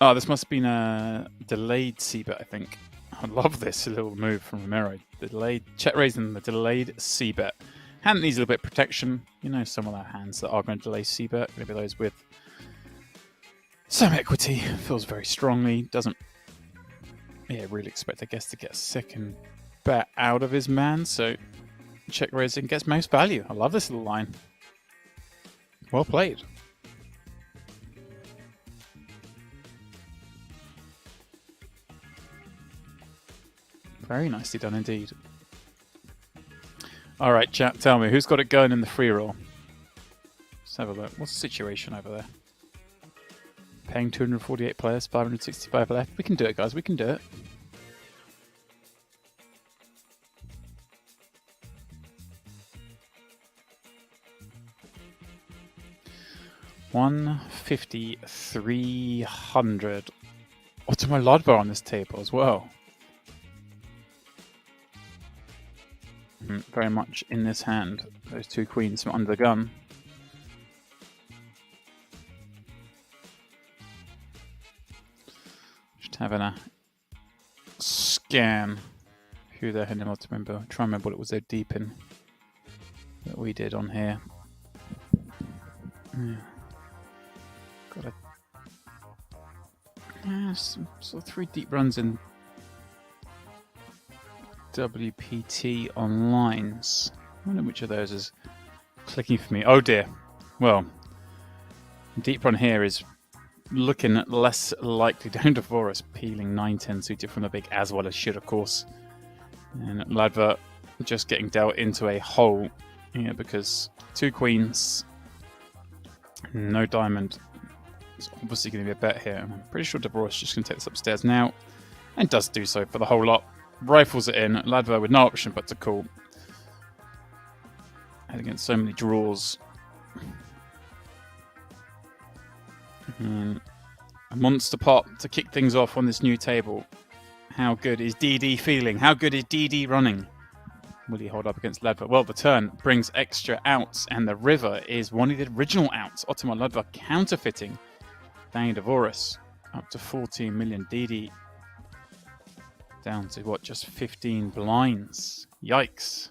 Oh, this must have been a delayed C-bet, I think. I love this little move from Romero. Delayed check raising the delayed C-bet. Hand needs a little bit of protection. You know, some of our hands that are going to delay C-bet. Maybe those with some equity. Feels very strongly. Doesn't really expect, I guess, to get a second bet out of his man. So check raising gets most value. I love this little line. Well played. Very nicely done indeed. All right, chat, tell me, who's got it going in the free roll? Let's have a look. What's the situation over there? Paying 248 players, 565 left. We can do it, guys. We can do it. $150, $300. What's my Lodbar on this table as well? Very much in this hand. Those two queens from under the gun. Just having a scan through their hand. I try and remember what it was they're deep in that we did on here. Yeah. Got some sort of 3 deep runs in WPT on lines. I wonder which of those is clicking for me. Oh dear. Well, deep run here is looking less likely down to Dvorak, peeling 9-10 suited from the big as well as should, of course. And Ladva just getting dealt into a hole here because 2 queens, no diamond. It's obviously going to be a bet here. I'm pretty sure Dvorak is just going to take this upstairs now and does do so for the whole lot. Rifles it in. Ladva with no option but to call. Head against so many draws. A monster pot to kick things off on this new table. How good is DD feeling? How good is DD running? Will he hold up against Ladva? Well, the turn brings extra outs, and the river is one of the original outs. Ottomar Ladva counterfeiting. Down Dvorak up to 14 million. DD down to what, just 15 blinds. Yikes.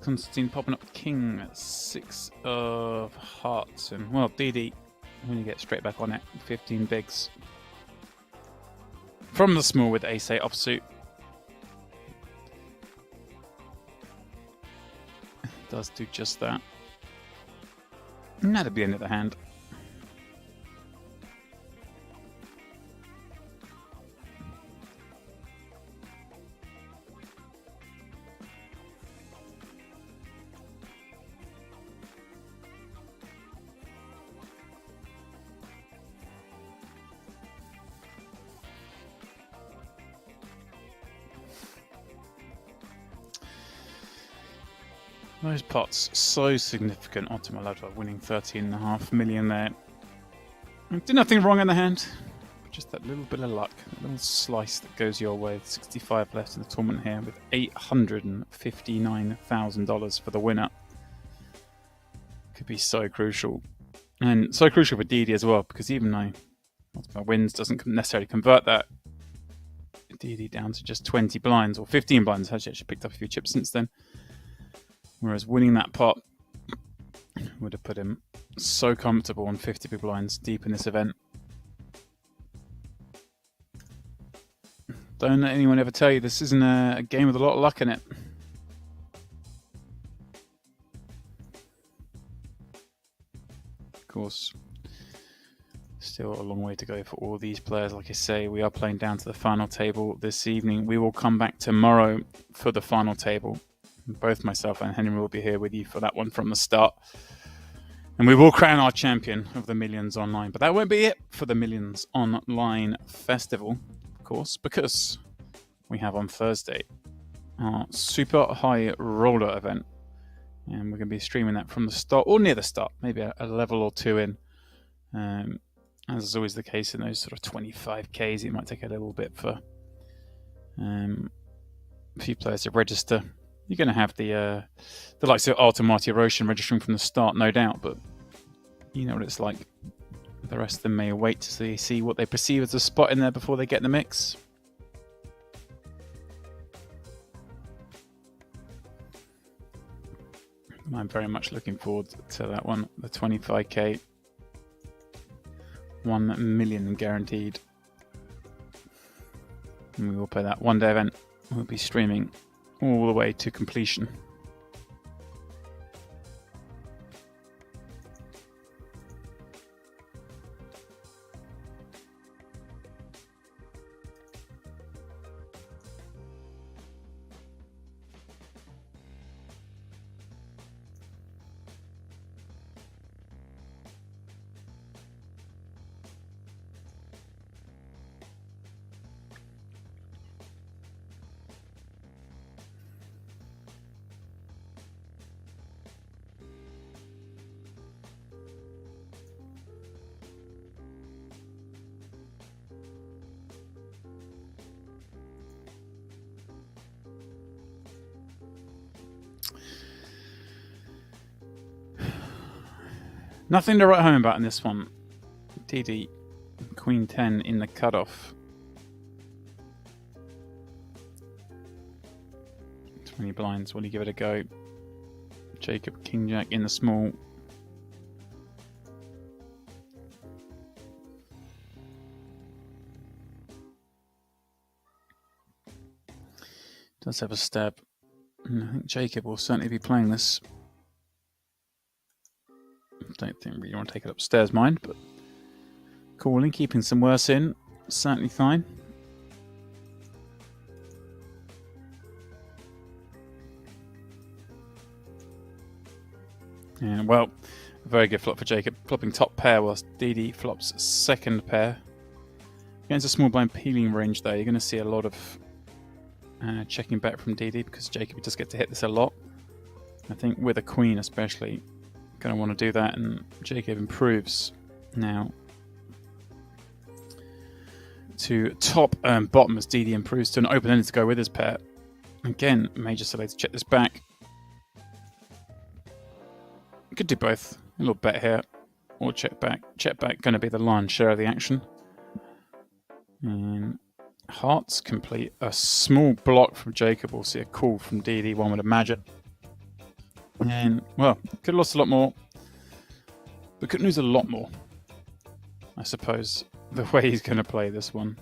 Constantine popping up King, 6 of hearts, and well, DD when you get straight back on it, 15 bigs from the small with ace-8 offsuit. Does do just that. And that'll be the end of the hand. Those pots, so significant. Ultima Ladva winning 13.5 million there. Did nothing wrong in the hand. Just that little bit of luck, a little slice that goes your way. 65 left in the tournament here with $859,000 for the winner. Could be so crucial. And so crucial for Didi as well, because even though Ultima wins doesn't necessarily convert that, Didi down to just 20 blinds, or 15 blinds. Actually picked up a few chips since then. Whereas winning that pot would have put him so comfortable on 50 big blinds deep in this event. Don't let anyone ever tell you this isn't a game with a lot of luck in it. Of course, still a long way to go for all these players. Like I say, we are playing down to the final table this evening. We will come back tomorrow for the final table. Both myself and Henry will be here with you for that one from the start. And we will crown our champion of the Millions Online. But that won't be it for the Millions Online Festival, of course, because we have on Thursday our Super High Roller event. And we're going to be streaming that from the start, or near the start, maybe a level or two in. As is always the case in those sort of 25Ks, it might take a little bit for a few players to register. You're going to have the likes of Artemati Roshan registering from the start, no doubt, but you know what it's like. The rest of them may wait to see what they perceive as a spot in there before they get in the mix. I'm very much looking forward to that one, the 25K. 1 million guaranteed. And we will play that one-day event. We'll be streaming all the way to completion. Nothing to write home about in this one. DD, Queen 10 in the cutoff. 20 blinds, will he give it a go? Jacob, King Jack in the small. Does have a stab. And I think Jacob will certainly be playing this. Don't think really want to take it upstairs, mind, but calling, keeping some worse in, certainly fine. And well, a very good flop for Jacob, flopping top pair whilst DD flops second pair. Against a small blind peeling range though, you're going to see a lot of checking back from DD because Jacob does get to hit this a lot. I think with a queen especially, going to want to do that, and Jacob improves now to top and bottom as DD improves to an open-ended to go with his pair. Again, major delay to check this back. Could do both. A little bet here, or check back. Check back going to be the lion's share of the action. And hearts complete. A small block from Jacob. We'll see a call from DD, one would imagine. And, well, could have lost a lot more, but couldn't lose a lot more, I suppose, the way he's going to play this one.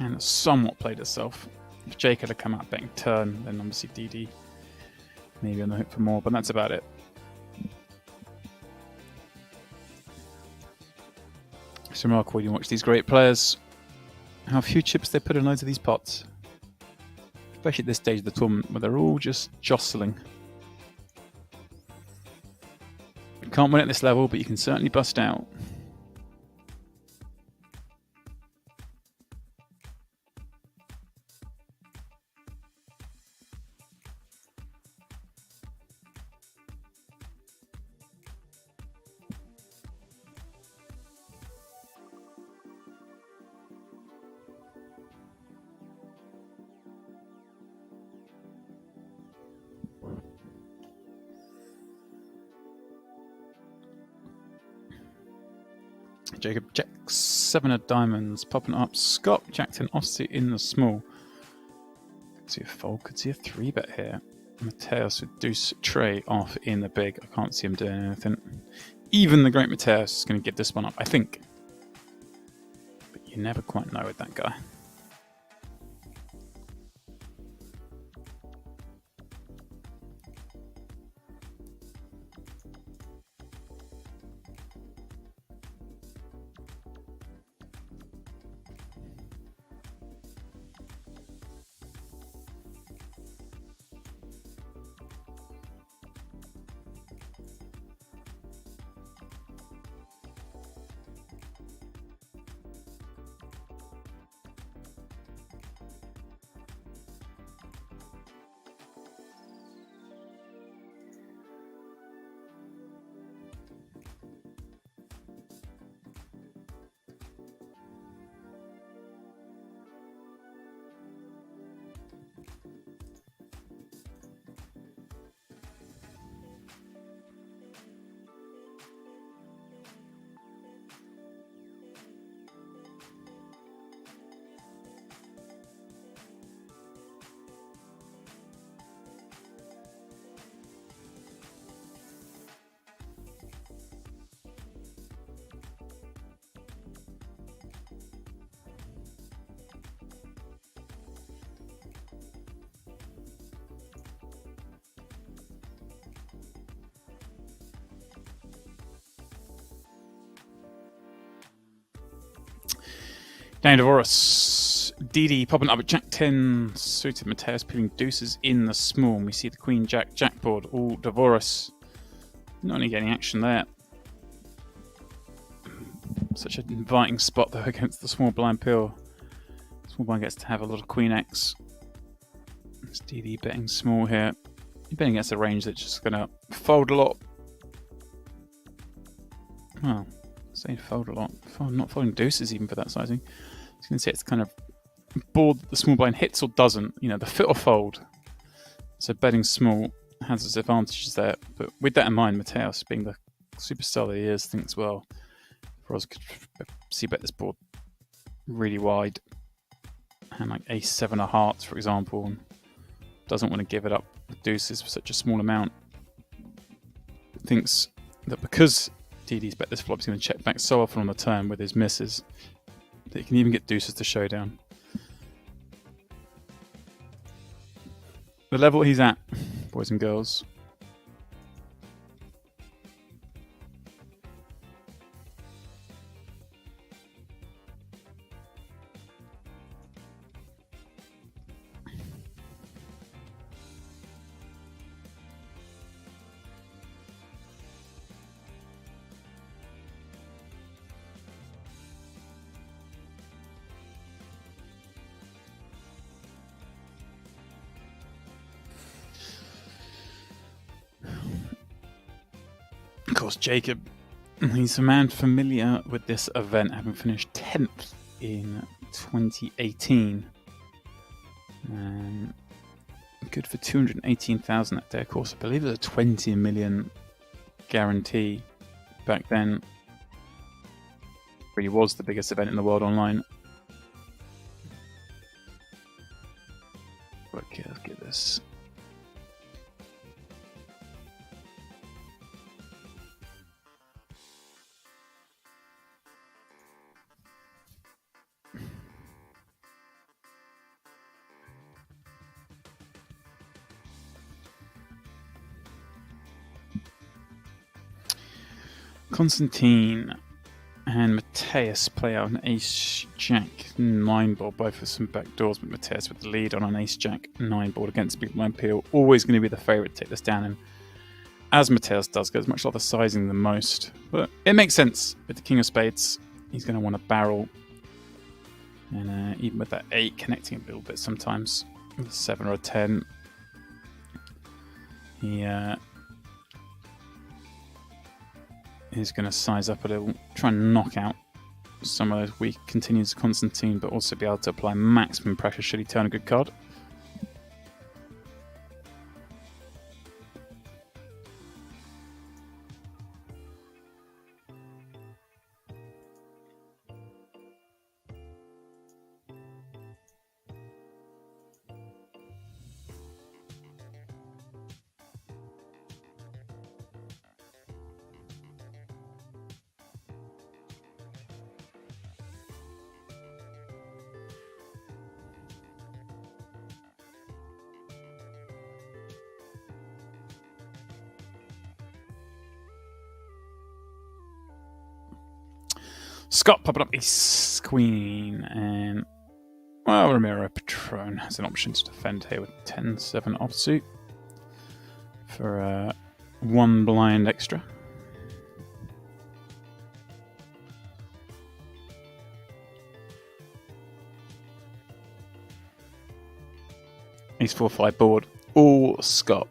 And it somewhat played itself. If Jake had come out betting turn, then obviously DD maybe on the hook for more, but that's about it. It's remarkable when you watch these great players, how few chips they put in loads of these pots. Especially at this stage of the tournament where they're all just jostling. You can't win at this level, but you can certainly bust out. Jacob checks 7 of diamonds, popping up. Scott Jack 10 offsuit in the small. Could see a fold, could see a 3-bet here. Mateos with deuce tray off in the big. I can't see him doing anything. Even the great Mateos is going to give this one up, I think. But you never quite know with that guy. Down Dvoros. Didi popping up at Jack 10. Suited Mateos peeling deuces in the small. And we see the Queen Jack Jackboard. All Dvoros. Not only getting action there. Such an inviting spot though against the small blind pill. Small blind gets to have a lot of Queen X. It's Didi betting small here. You're betting against a range that's just going to fold a lot. Well, say fold a lot. Not folding deuces even for that sizing. You can see it's kind of board that the small blind hits or doesn't. You know, the fit or fold. So betting small has its advantages there. But with that in mind, Mateos, being the superstar that he is, thinks, well, Roz could see bet this board really wide. And like ace 7 of hearts, for example, and doesn't want to give it up with deuces for such a small amount. Thinks that because DD's bet this flop, he's going to check back so often on the turn with his misses that he can even get deuces to showdown. The level he's at, boys and girls, of course, Jacob, he's a man familiar with this event, having finished 10th in 2018. Good for 218,000 that day. Of course, I believe it was a 20 million guarantee back then. Really was the biggest event in the world online. Okay, let's get this. Constantine and Mateos play out an ace-jack 9 board, both with some back doors, but Mateos with the lead on an ace-jack 9 board against Big Blind Peel. Always going to be the favourite to take this down, and as Mateos does, goes much like the sizing the most. But it makes sense with the King of Spades. He's going to want to barrel, and even with that 8 connecting a little bit sometimes, with a 7 or a 10, he is going to size up a little, try and knock out some of those weak continues of Constantine, but also be able to apply maximum pressure should he turn a good card. Scott popping up ace, queen, and well, Ramiro Patron has an option to defend here with 10-7 offsuit for 1 blind extra. Ace 4-5 board, all Scott.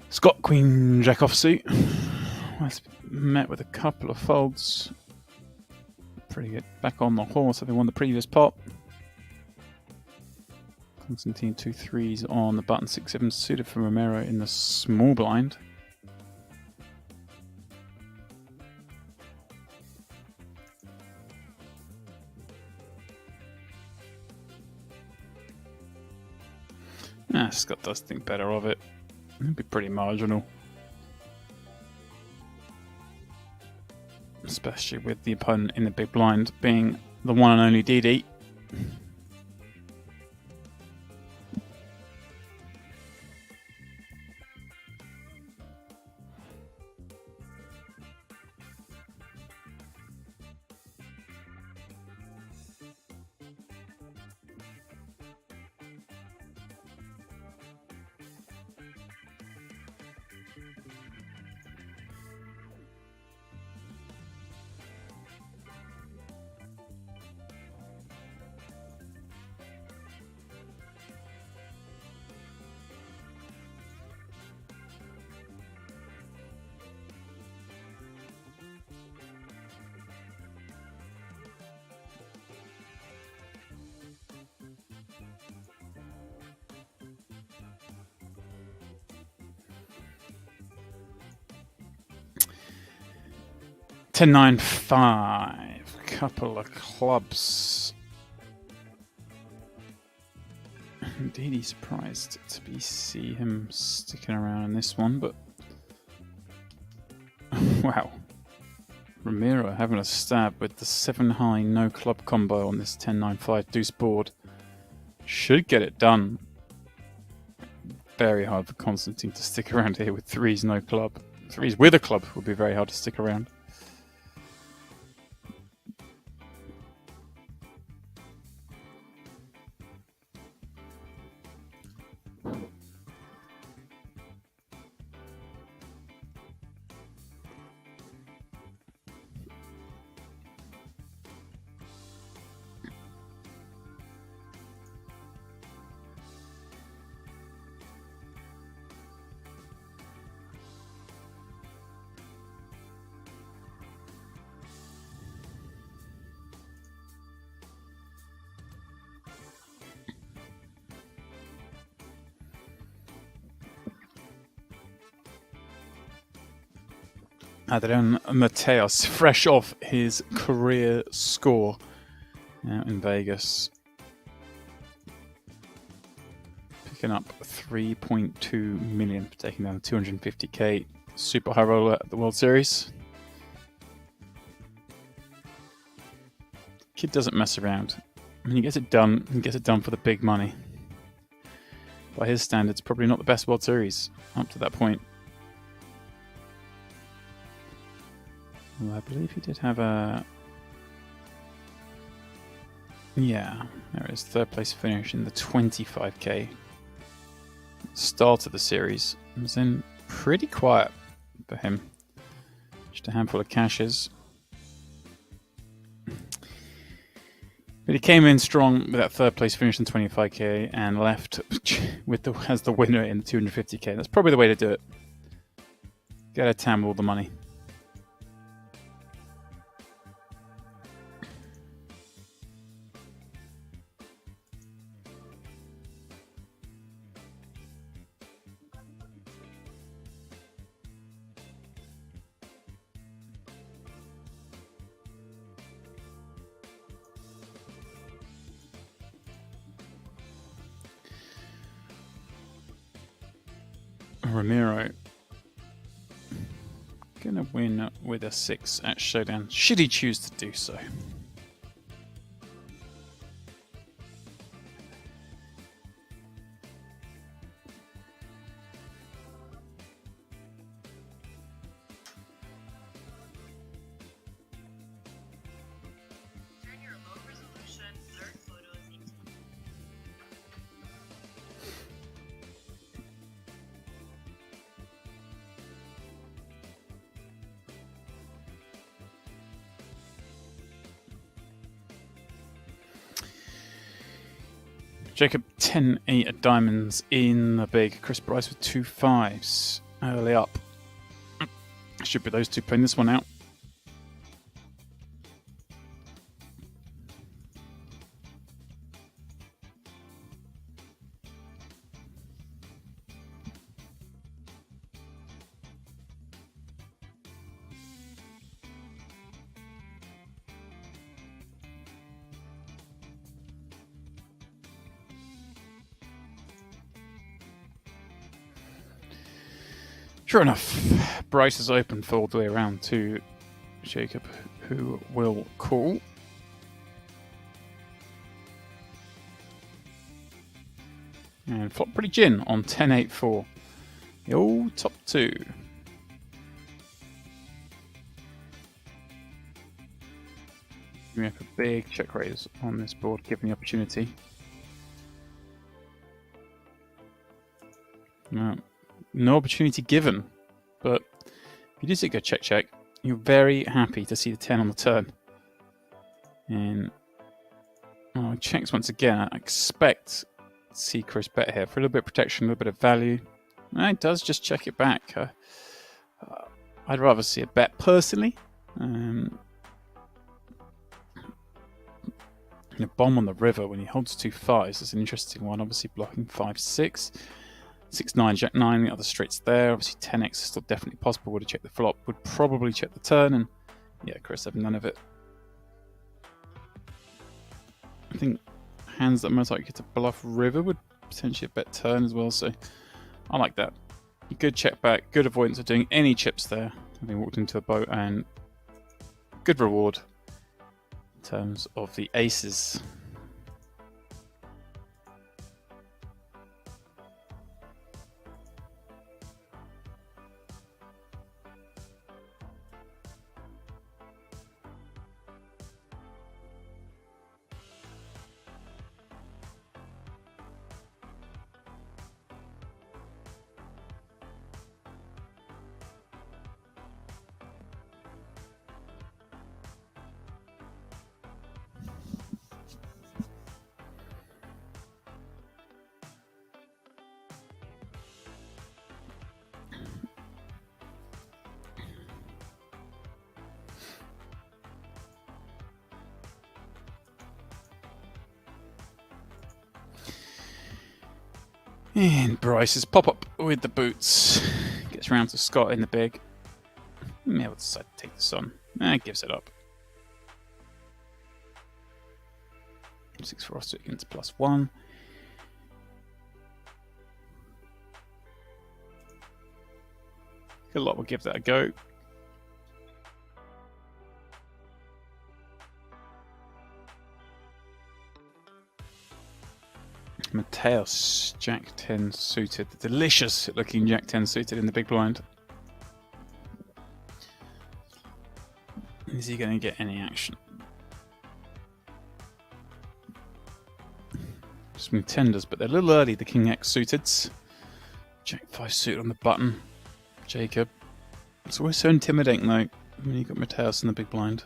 Scott Queen Jack offsuit. That's met with a couple of folds. Pretty good. Back on the horse, having won the previous pot. Constantine 2 3s on the button, 6-7 suited for Romero in the small blind. Scott does think better of it. It'd be pretty marginal. Especially with the opponent in the big blind being the one and only DD. Ten, 9, 5. Couple of clubs. Indeed, surprised to see him sticking around in this one, but wow. Ramiro having a stab with the 7 high no club combo on this 10, 9, 5 deuce board. Should get it done. Very hard for Constantine to stick around here with 3s no club. 3s with a club would be very hard to stick around. Adrian Mateos, fresh off his career score out in Vegas. Picking up 3.2 million for taking down 250k super high roller at the World Series. Kid doesn't mess around. I mean, he gets it done. He gets it done for the big money. By his standards, probably not the best World Series up to that point. Well, I believe he did have a... Yeah, there it is. Third place finish in the 25k. Start of the series. It was in pretty quiet for him. Just a handful of cashes. But he came in strong with that third place finish in 25k and left with as the winner in the 250k. That's probably the way to do it. Get a tam with all the money. Ramiro gonna win with a 6 at Showdown, should he choose to do so. Jacob 10-8 at diamonds in the big. Chris Bryce with 2 5s early up. Should be those two playing this one out. Sure enough, Bryce is open for all the way around to Jacob, who will call. And flop pretty gin on 10-8-4. The old top 2. We have a big check raise on this board, given the opportunity. No opportunity given, but if you do see go check check, you're very happy to see the 10 on the turn. And checks once again. I expect to see Chris bet here for a little bit of protection, a little bit of value. And it does just check it back. I'd rather see a bet personally. A bomb on the river when he holds 2 5s is an interesting one. Obviously blocking 5-6. 6-9, Jack 9, the other straights there. Obviously 10x is still definitely possible. Would have checked the flop, would probably check the turn, and yeah, Chris have none of it. I think hands that most likely to bluff river would potentially bet turn as well, so I like that. Good check back, good avoidance of doing any chips there, having walked into the boat, and good reward in terms of the aces. And Bryce's pop-up with the boots. Gets round to Scott in the big. May well decide to take this on. Gives it up. 6 for us against +1. A lot will give that a go. Mateus, Jack 10 suited. The delicious looking Jack 10 suited in the big blind. Is he going to get any action? Some tenders, but they're a little early, the King X suited. Jack 5 suited on the button. Jacob. It's always so intimidating though, when you've got Mateus in the big blind.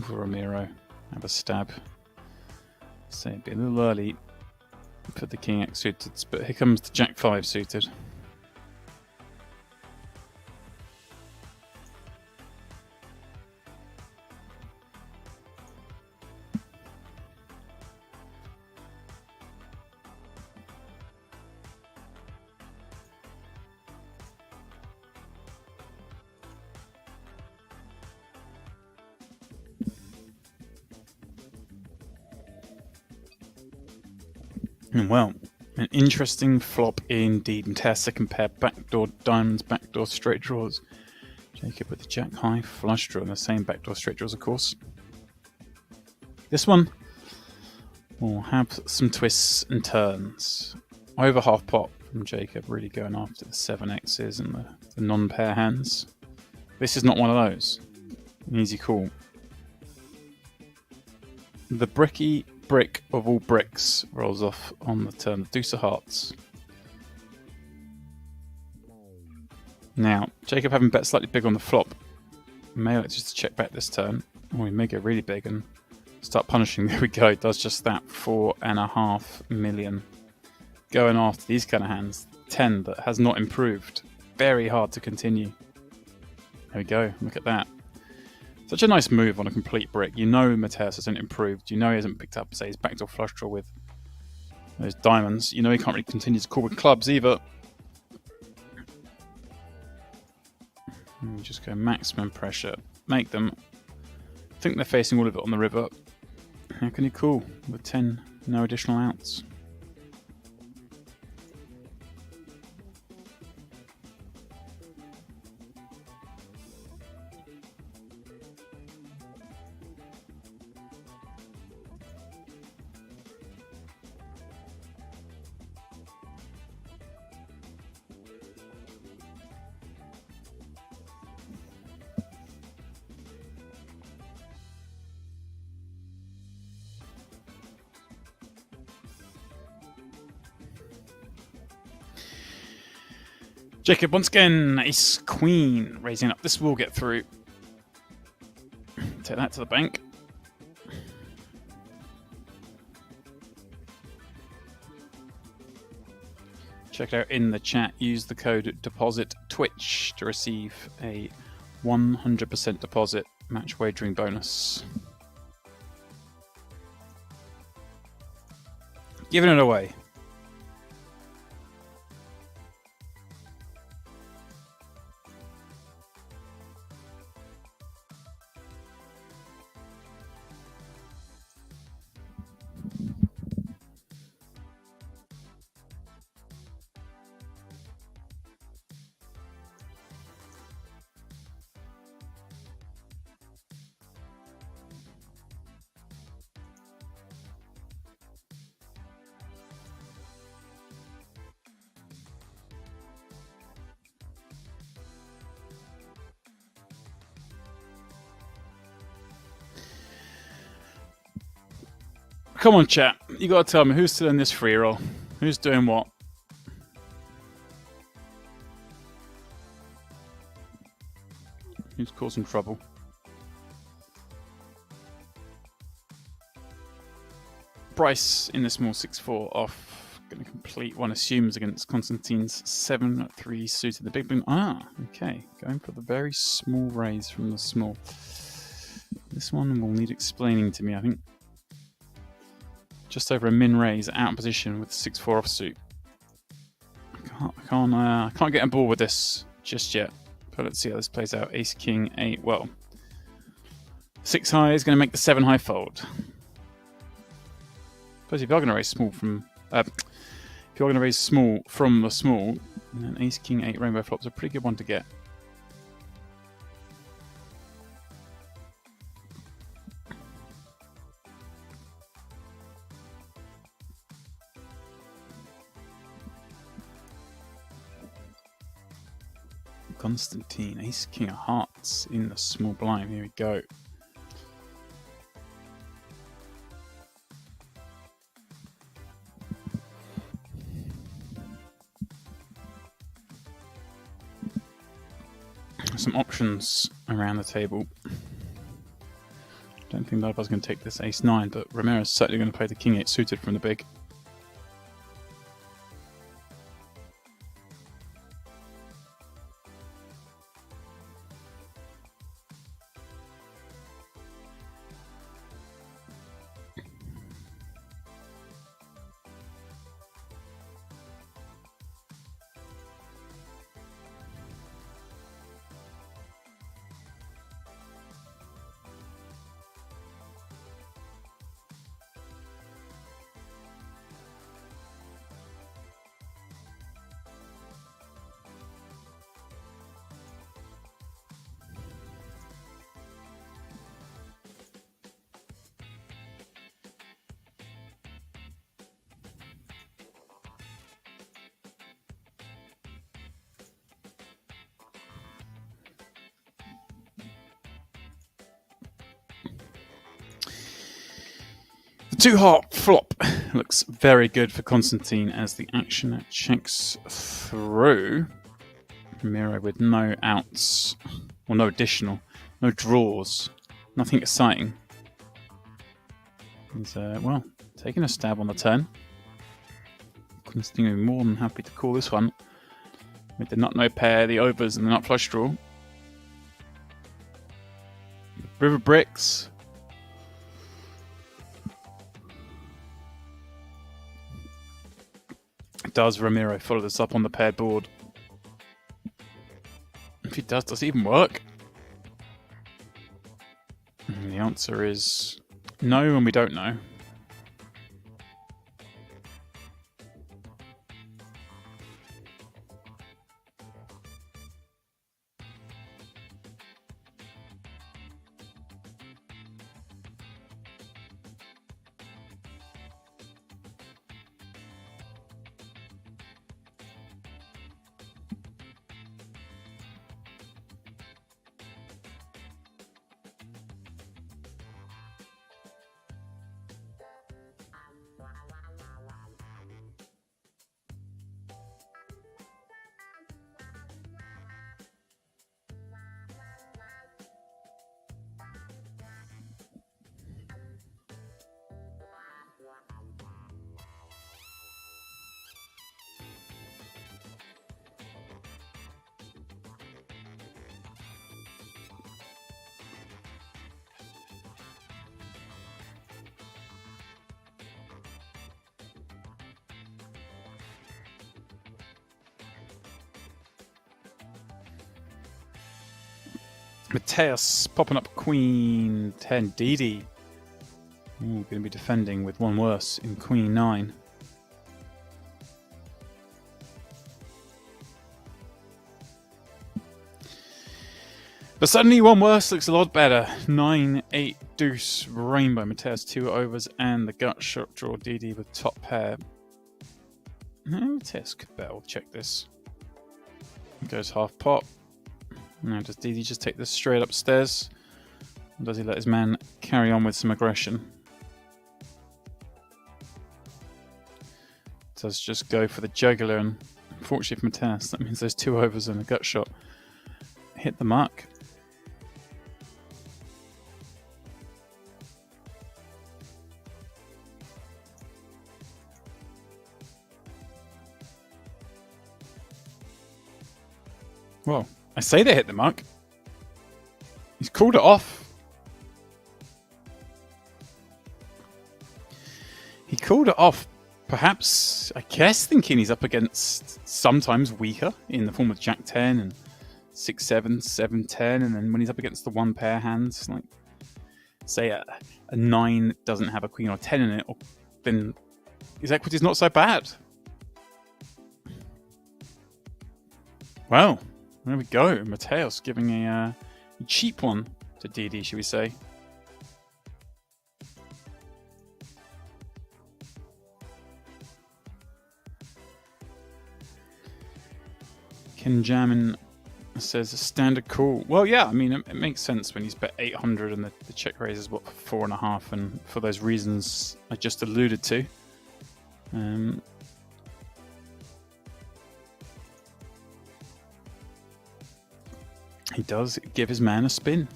Ramiro have a stab. So it'd be a little early for the King X suited, but here comes the Jack 5 suited. Well, an interesting flop indeed. Mateus second pair, backdoor diamonds, backdoor straight draws. Jacob with the Jack high flush draw, and the same backdoor straight draws, of course. This one will have some twists and turns. Over half pot from Jacob, really going after the 7Xs and the non-pair hands. This is not one of those. An easy call. The bricky brick of all bricks rolls off on the turn. Deuce of hearts. Now, Jacob having bet slightly big on the flop, may like just to check back this turn. Or he may go really big and start punishing. There we go. Does just that. 4.5 million. Going after these kind of hands. 10 that has not improved. Very hard to continue. There we go. Look at that. Such a nice move on a complete brick. You know Mateus hasn't improved. You know he hasn't picked up, say, his backdoor flush draw with those diamonds. You know he can't really continue to call with clubs either. And you just go maximum pressure. Make them think they're facing all of it on the river. How can you call with 10, no additional outs? Jacob once again, ace queen, raising up. This will get through. Take that to the bank. Check it out in the chat. Use the code DEPOSITTWITCH to receive a 100% deposit match wagering bonus. Giving it away. Come on, chat. You gotta tell me who's still in this free roll. Who's doing what? Who's causing trouble? Bryce in the small 6-4 off. Gonna complete one assumes against Konstantin's 7-3 suited. The big blind. Ah, okay. Going for the very small raise from the small. This one will need explaining to me, I think. Just over a min raise, out of position with the 6-4 offsuit. I can't get on board with this just yet. But let's see how this plays out. Ace, King, 8. Well, 6 high is going to make the 7 high fold. Suppose if you're going to raise small from, if you're going to raise small from the small, then Ace, King, 8 rainbow flops are a pretty good one to get. Konstantin, Ace, King of Hearts in the small blind. Here we go. Some options around the table. think that I was going to take this ace-9, but Ramirez is certainly going to play the king-8 suited from the big. Two-heart flop looks very good for Konstantin as the action checks through. Miro with no outs, or no additional, no draws, nothing exciting. He's, well, taking a stab on the turn. Konstantin more than happy to call this one with the nut no pair, the overs, and the nut flush draw. River bricks. Does Ramiro follow this up on the paired board? If he does it even work? And the answer is no, and we don't know. Mateus popping up Queen 10. Didi. Going to be defending with one worse in Queen 9. But suddenly one worse looks a lot better. 9, 8, deuce, rainbow. Mateus 2 overs and the gut shot draw. Didi with top pair. No, Mateus could bet. We'll check this. Goes half pot. Now, does Didi just take this straight upstairs? Or does he let his man carry on with some aggression? Does just go for the jugular, and unfortunately for Mateus, that means there's 2 overs and a gut shot. Hit the mark. Well, I say they hit the mark. He's called it off. He called it off, perhaps, I guess, thinking he's up against sometimes weaker in the form of Jack 10 and 6-7, 7-10, and then when he's up against the one pair hands, like, say a 9 doesn't have a queen or 10 in it, then his equity's not so bad. Well, there we go. Mateus giving a cheap one to Didi, should we say. Ken Jamin says a standard call. Well, yeah, I mean, it makes sense when he's bet 800 and the check raise is, what, 4.5, and for those reasons I just alluded to. He does give his man a spin.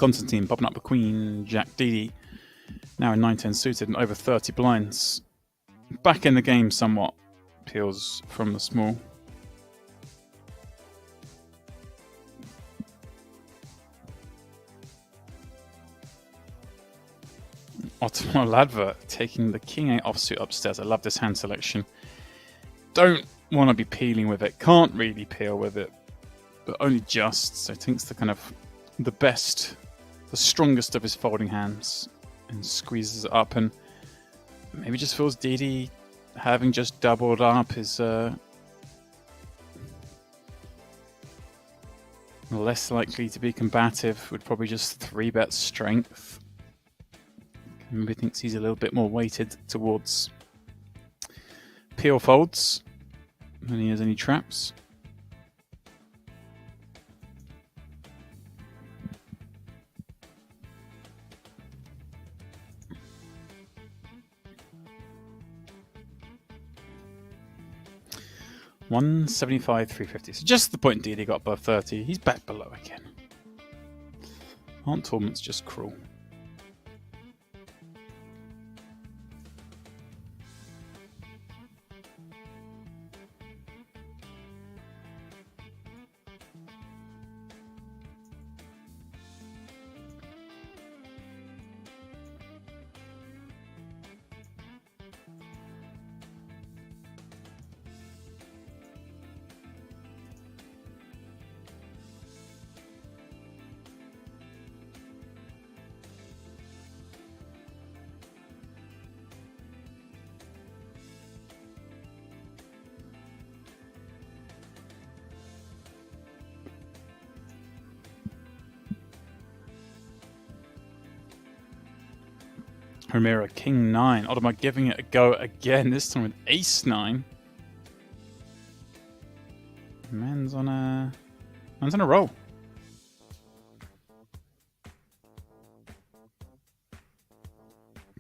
Konstantin popping up with Queen Jack DD. Now in 9-10 suited and over 30 blinds. Back in the game somewhat. Peels from the small. Ottomar Ladver taking the King 8 offsuit upstairs. I love this hand selection. Don't want to be peeling with it. Can't really peel with it. But only just. So takes the kind of the best, the strongest of his folding hands and squeezes it up and maybe just feels DD having just doubled up is less likely to be combative. Would probably just 3-bet strength. Maybe thinks he's a little bit more weighted towards peel folds than he has any traps. $175, $350. So just the point DD got above 30. He's back below again. Aren't tournaments just cruel? Ramiro, King 9. Ottomar giving it a go again, this time with Ace 9. Man's on a roll.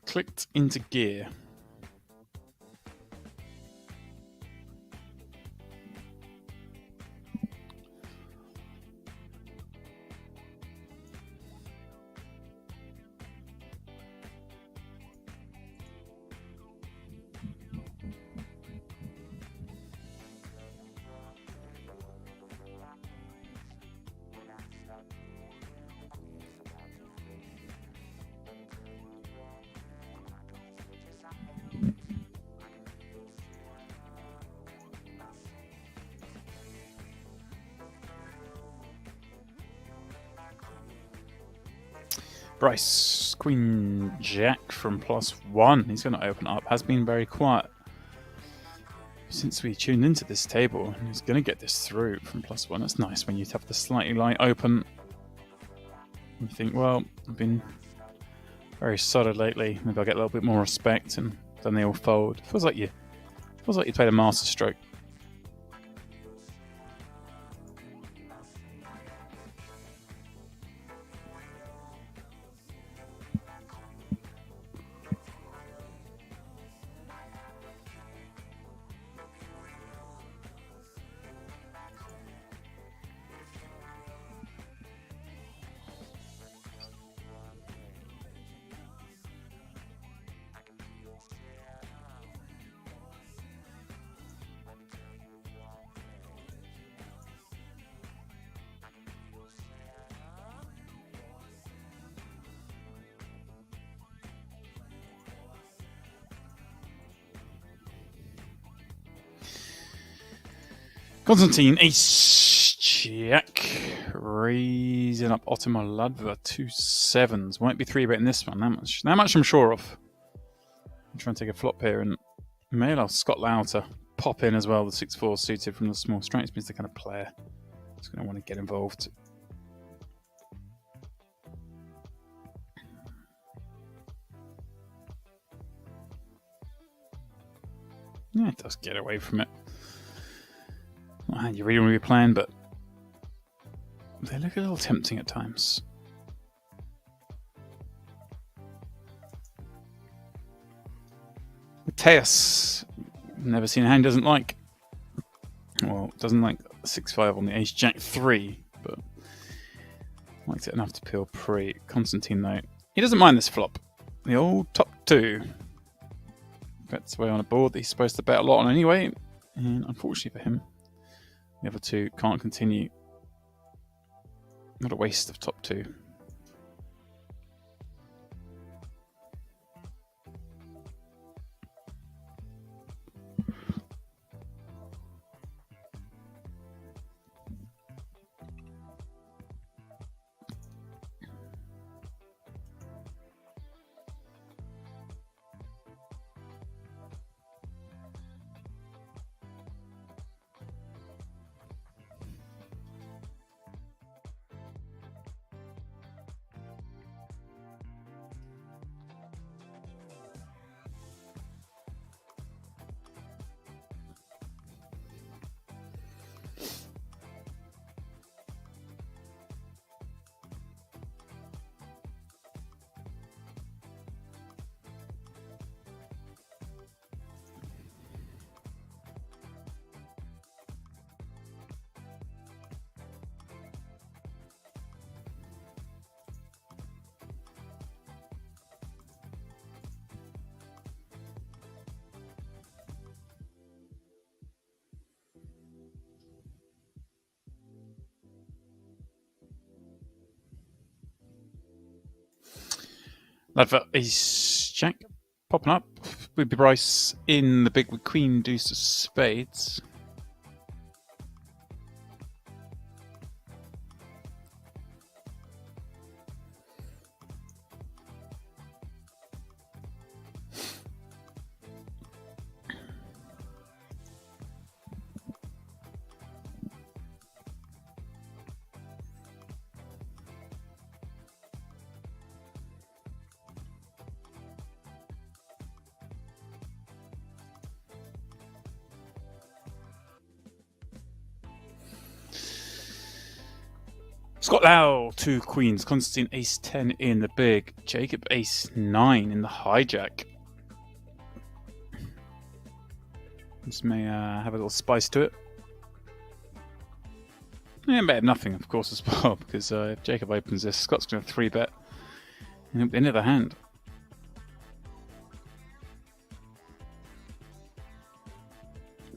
Clicked into gear. Bryce, Queen Jack from +1. He's going to open up. Has been very quiet since we tuned into this table. He's going to get this through from +1. That's nice when you have the slightly light open. You think, well, I've been very solid lately. Maybe I'll get a little bit more respect, and then they all fold. Feels like you played a master stroke. Konstantin, Ace Jack, raising up Ottomar Ladver, 2 7s. Won't be 3-betting this one, that much I'm sure of. I'm trying to take a flop here, and may allow Scott Lau to pop in as well, the 6-4 suited from the small strength. Means the kind of player who's going to want to get involved. Yeah, it does get away from it. You really want to be playing, but they look a little tempting at times. Mateus, never seen a hand he doesn't like. Well, doesn't like 6-5 on the Ace Jack 3, but Likes it enough to peel pre. Constantine, though, he doesn't mind this flop. The old top 2. Bets away on a board that he's supposed to bet a lot on anyway. And unfortunately for him, the other 2 can't continue. What a waste of top 2. Ladver Ace Jack popping up. Booby Bryce in the big with Queen Deuce of Spades. Scott Lau, 2 queens. Constantine Ace 10 in the big. Jacob Ace 9 in the hijack. This may have a little spice to it. Yeah, better nothing, of course, as well, because if Jacob opens this, Scott's going to 3-bet at the end of the hand.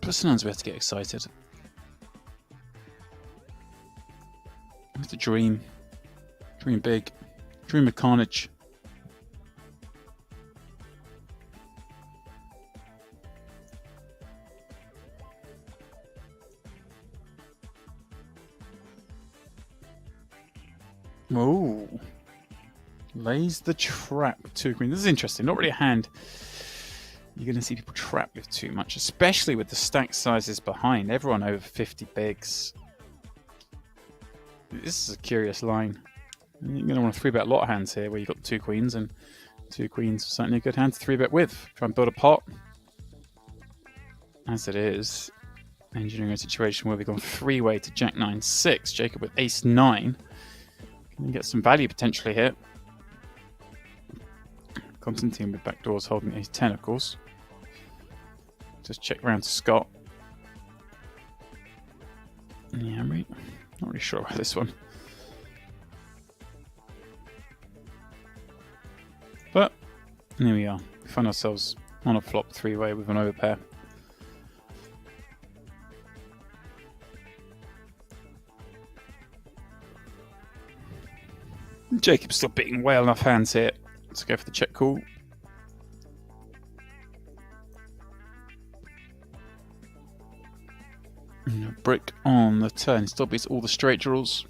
But sometimes we have to get excited. We have to dream. Dream big. Dream of carnage. Oh. Lays the trap. 2 queens. This is interesting. Not really a hand you're going to see people trap with too much, especially with the stack sizes behind. Everyone over 50 bigs. This is a curious line. You're going to want to 3-bet a lot of hands here where you've got 2 queens, and 2 queens is certainly a good hand to 3-bet with. Try and build a pot. As it is, engineering a situation where we've gone 3-way to Jack 9 6. Jacob with Ace 9. Can get some value potentially here. Constantine with backdoors holding Ace 10, of course. Just check round to Scott. Yeah, I'm not really sure about this one. But here we are. We find ourselves on a flop 3-way with an overpair. Jacob's still beating well enough hands here. Let's go for the check call. Brick on the turn. He still beats all the straight draws.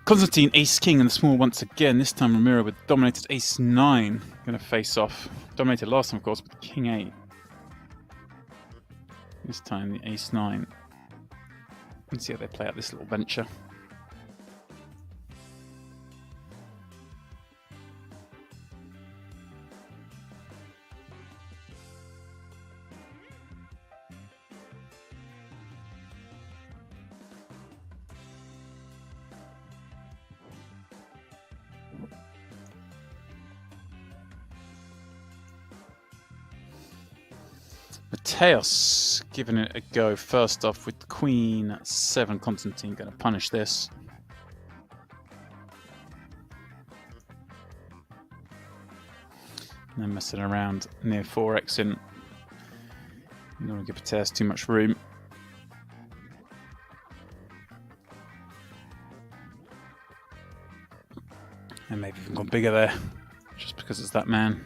Constantine, ace-king in the small once again. This time Ramiro with dominated ace-9. Going to face off. Dominated last time, of course, with king-8. This time the ace-9. Let's see how they play out this little venture. Mateos giving it a go first off with Queen 7. Constantine going to punish this. No messing around near 4x in. You don't want to give Mateos too much room. And maybe even gone bigger there, just because it's that man.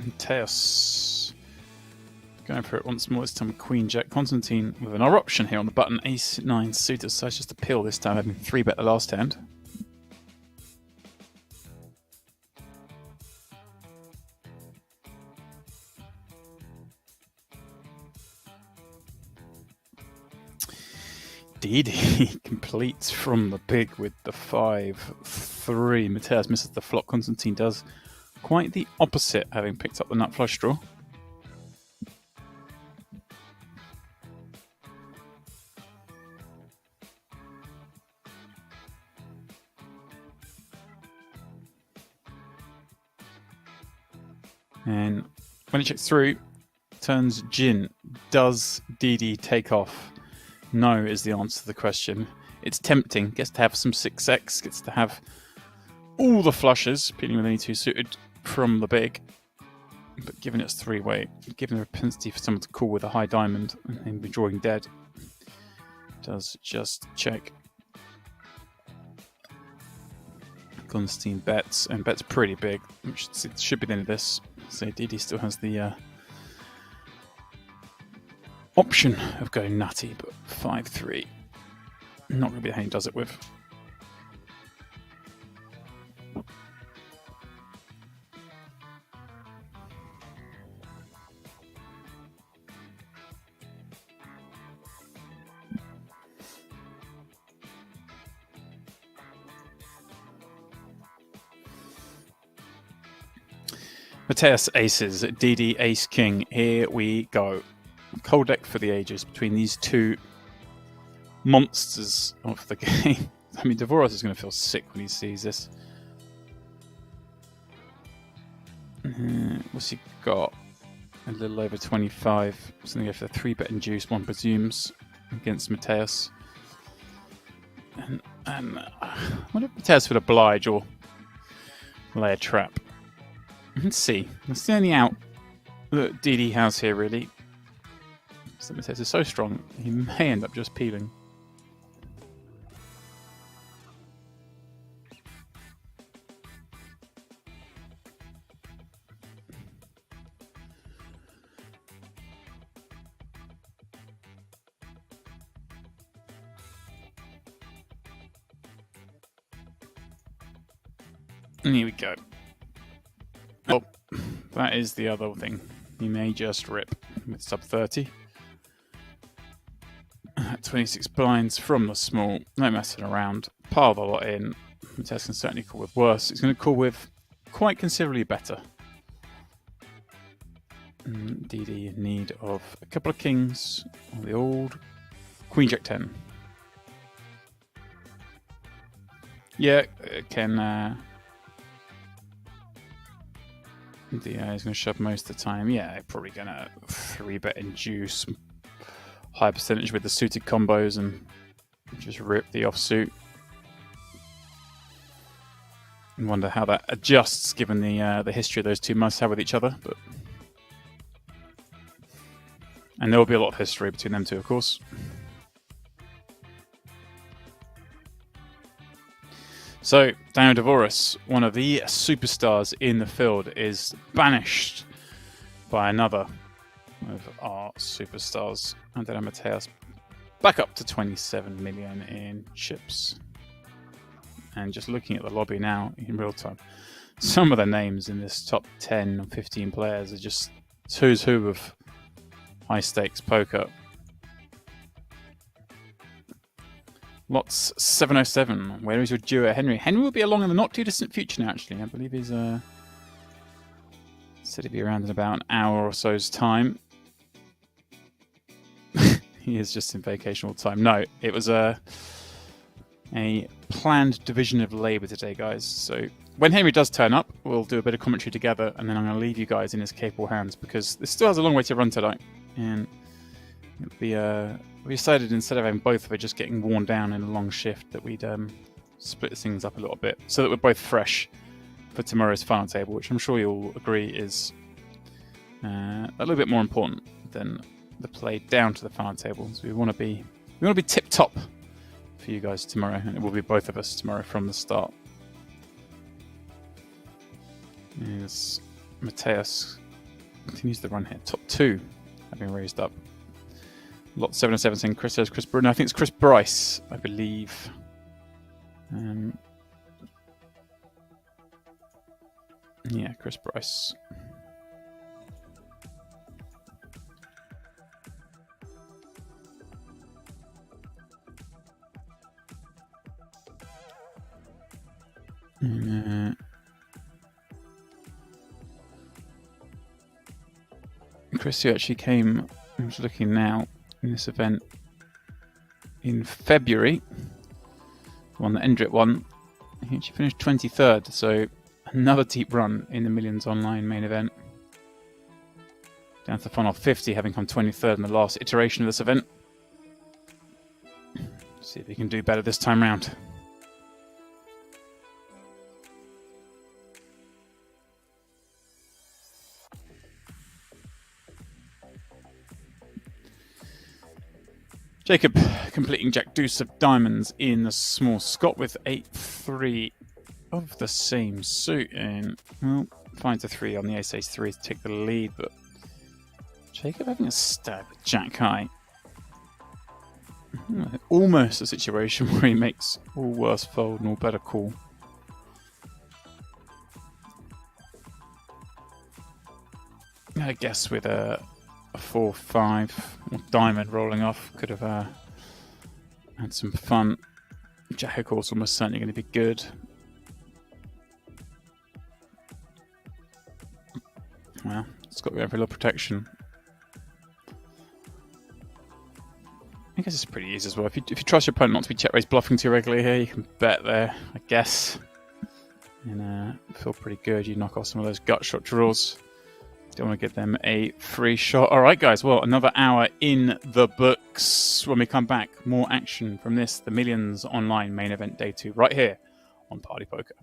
Mateos going for it once more, this time with Queen Jack. Constantine with another option here on the button, ace-9 suited, so it's just a pill this time, having 3-bet the last hand. Didi completes from the big with the 5-3. Mateos misses the flop. Constantine does quite the opposite, having picked up the nut flush draw. And when it checks through, turns gin. Does Didi take off? No is the answer to the question. It's tempting. Gets to have some 6x. Gets to have all the flushes, appealing with any 2 suited from the big. But given it's 3-way, given the propensity for someone to call with a high diamond and be drawing dead, does just check. Constantine bets, and bets pretty big, which should be the end of this. So Didi still has the option of going nutty, but 5-3. Not going to be the hand he does it with. Mateos aces, Didi ace king. Here we go. Cold deck for the ages between these two monsters of the game. I mean, Dvorak is going to feel sick when he sees this. What's he got? A little over 25. So going to go for the 3-bet induced, one presumes, against Mateos. And I wonder if Mateos would oblige or lay a trap. Let's see. That's the only out that Didi has here, really. So Mateos is so strong, he may end up just peeling. And here we go. Oh, that is the other thing. He may just rip with sub 30. 26 blinds from the small. No messing around. piled a lot in. Mateus can certainly call with worse. He's going to call with quite considerably better. DD in need of a couple of kings on the old Queen Jack 10. Yeah, can he's going to shove most of the time. Yeah, probably going to 3-bet induce high percentage with the suited combos and just rip the offsuit. I wonder how that adjusts given the history of those two must have with each other, but. And there will be a lot of history between them two, of course. So, Daniel Dvoris, one of the superstars in the field, is banished by another of our superstars. Andras Nemeth back up to 27 million in chips. And just looking at the lobby now in real time, some of the names in this top 10 or 15 players are just who's who of high stakes poker. Lots 707. Where is your duo, Henry? Henry will be along in the not too distant future now, actually. I believe he's said he'd be around in about an hour or so's time. He is just in vacation all the time. No, it was a planned division of labour today, guys. So when Henry does turn up, we'll do a bit of commentary together, and then I'm going to leave you guys in his capable hands because this still has a long way to run tonight. And it'll be, we decided instead of having both of it just getting worn down in a long shift that we'd split things up a little bit so that we're both fresh for tomorrow's final table, which I'm sure you'll agree is a little bit more important than the play down to the final table. So we want to be tip top for you guys tomorrow, and it will be both of us tomorrow from the start. As Mateus continues the run here, top 2 have been raised up. Lot 707 saying Chris says Chris Bruno. I think it's Chris Bryce, I believe. Yeah, Chris Bryce. Chris, who actually came, I'm just looking now, in this event in February, won the Endrit one. He actually finished 23rd, so another deep run in the Millions Online main event. Down to the final 50, having come 23rd in the last iteration of this event. See if he can do better this time round. Jacob completing Jack Deuce of diamonds in the small Scott with 8-3 of the same suit, and well, finds a 3 on the ace 3 to take the lead, but Jacob having a stab at Jack High. Almost a situation where he makes all worse fold and all better call. I guess with a 4-5 diamond rolling off could have had some fun. Jack of course almost certainly going to be good. Well, it's got very little protection. I guess it's pretty easy as well. If you trust your opponent not to be check raise bluffing too regularly here, you can bet there, I guess. And feel pretty good. You knock off some of those gut shot draws. Don't want to give them a free shot. All right, guys. Well, another hour in the books. When we come back, more action from this, the Millions Online main event day 2, right here on Party Poker.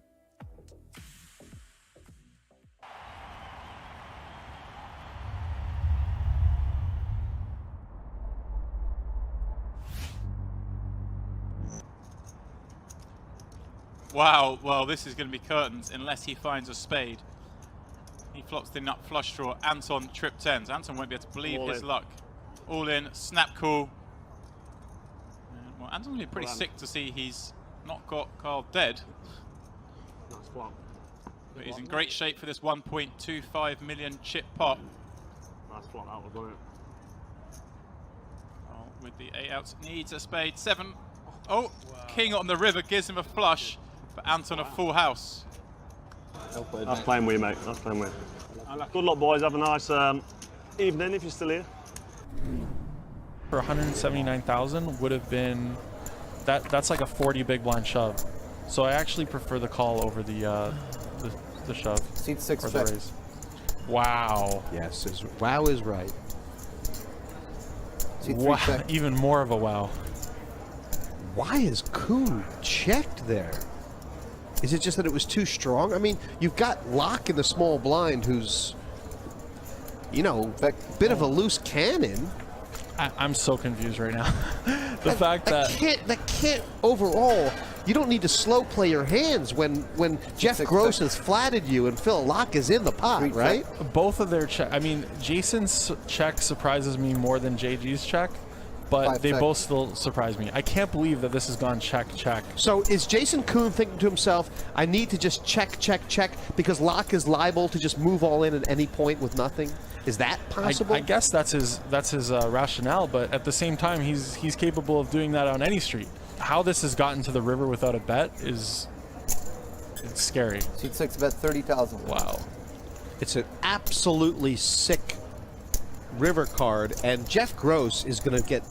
Wow. Well, this is going to be curtains unless he finds a spade. He flops the nut flush draw. Anton trip tens. Anton won't be able to believe his luck. All in, snap call. Well, Anton's going to be pretty sick to see he's not got Carl dead. Nice flop. But he's in great shape for this 1.25 million chip pot. Nice flop, that was, wasn't it? Well, with the 8 outs, needs a spade. 7. Oh, king on the river gives him a flush, but Anton a full house. That's playing with you, mate. That's playing with you. Good luck, boys. Have a nice evening if you're still here. For 179,000 would have been that's like a 40 big blind shove. So I actually prefer the call over the shove. Seat 6 or the check. raise. Wow. Yes, wow is right. Seat 3 Wow. check. Even more of a wow. Why is Kuhn checked there? Is it just that it was too strong? I mean, you've got Locke in the small blind who's, you know, a bit of a loose cannon. I'm so confused right now. The fact that can't overall. You don't need to slow play your hands when Jeff Gross has flatted you and Phil Locke is in the pot, right? both of their check. I mean, Jason's check surprises me more than JG's check, but they both still surprise me. I can't believe that this has gone check. So is Jason Kuhn thinking to himself, I need to just check because Locke is liable to just move all in at any point with nothing? Is that possible? I guess that's his rationale, but at the same time, he's capable of doing that on any street. How this has gotten to the river without a bet it's scary. Seat 6 bet 30,000. Wow. It's an absolutely sick river card, and Jeff Gross is going to get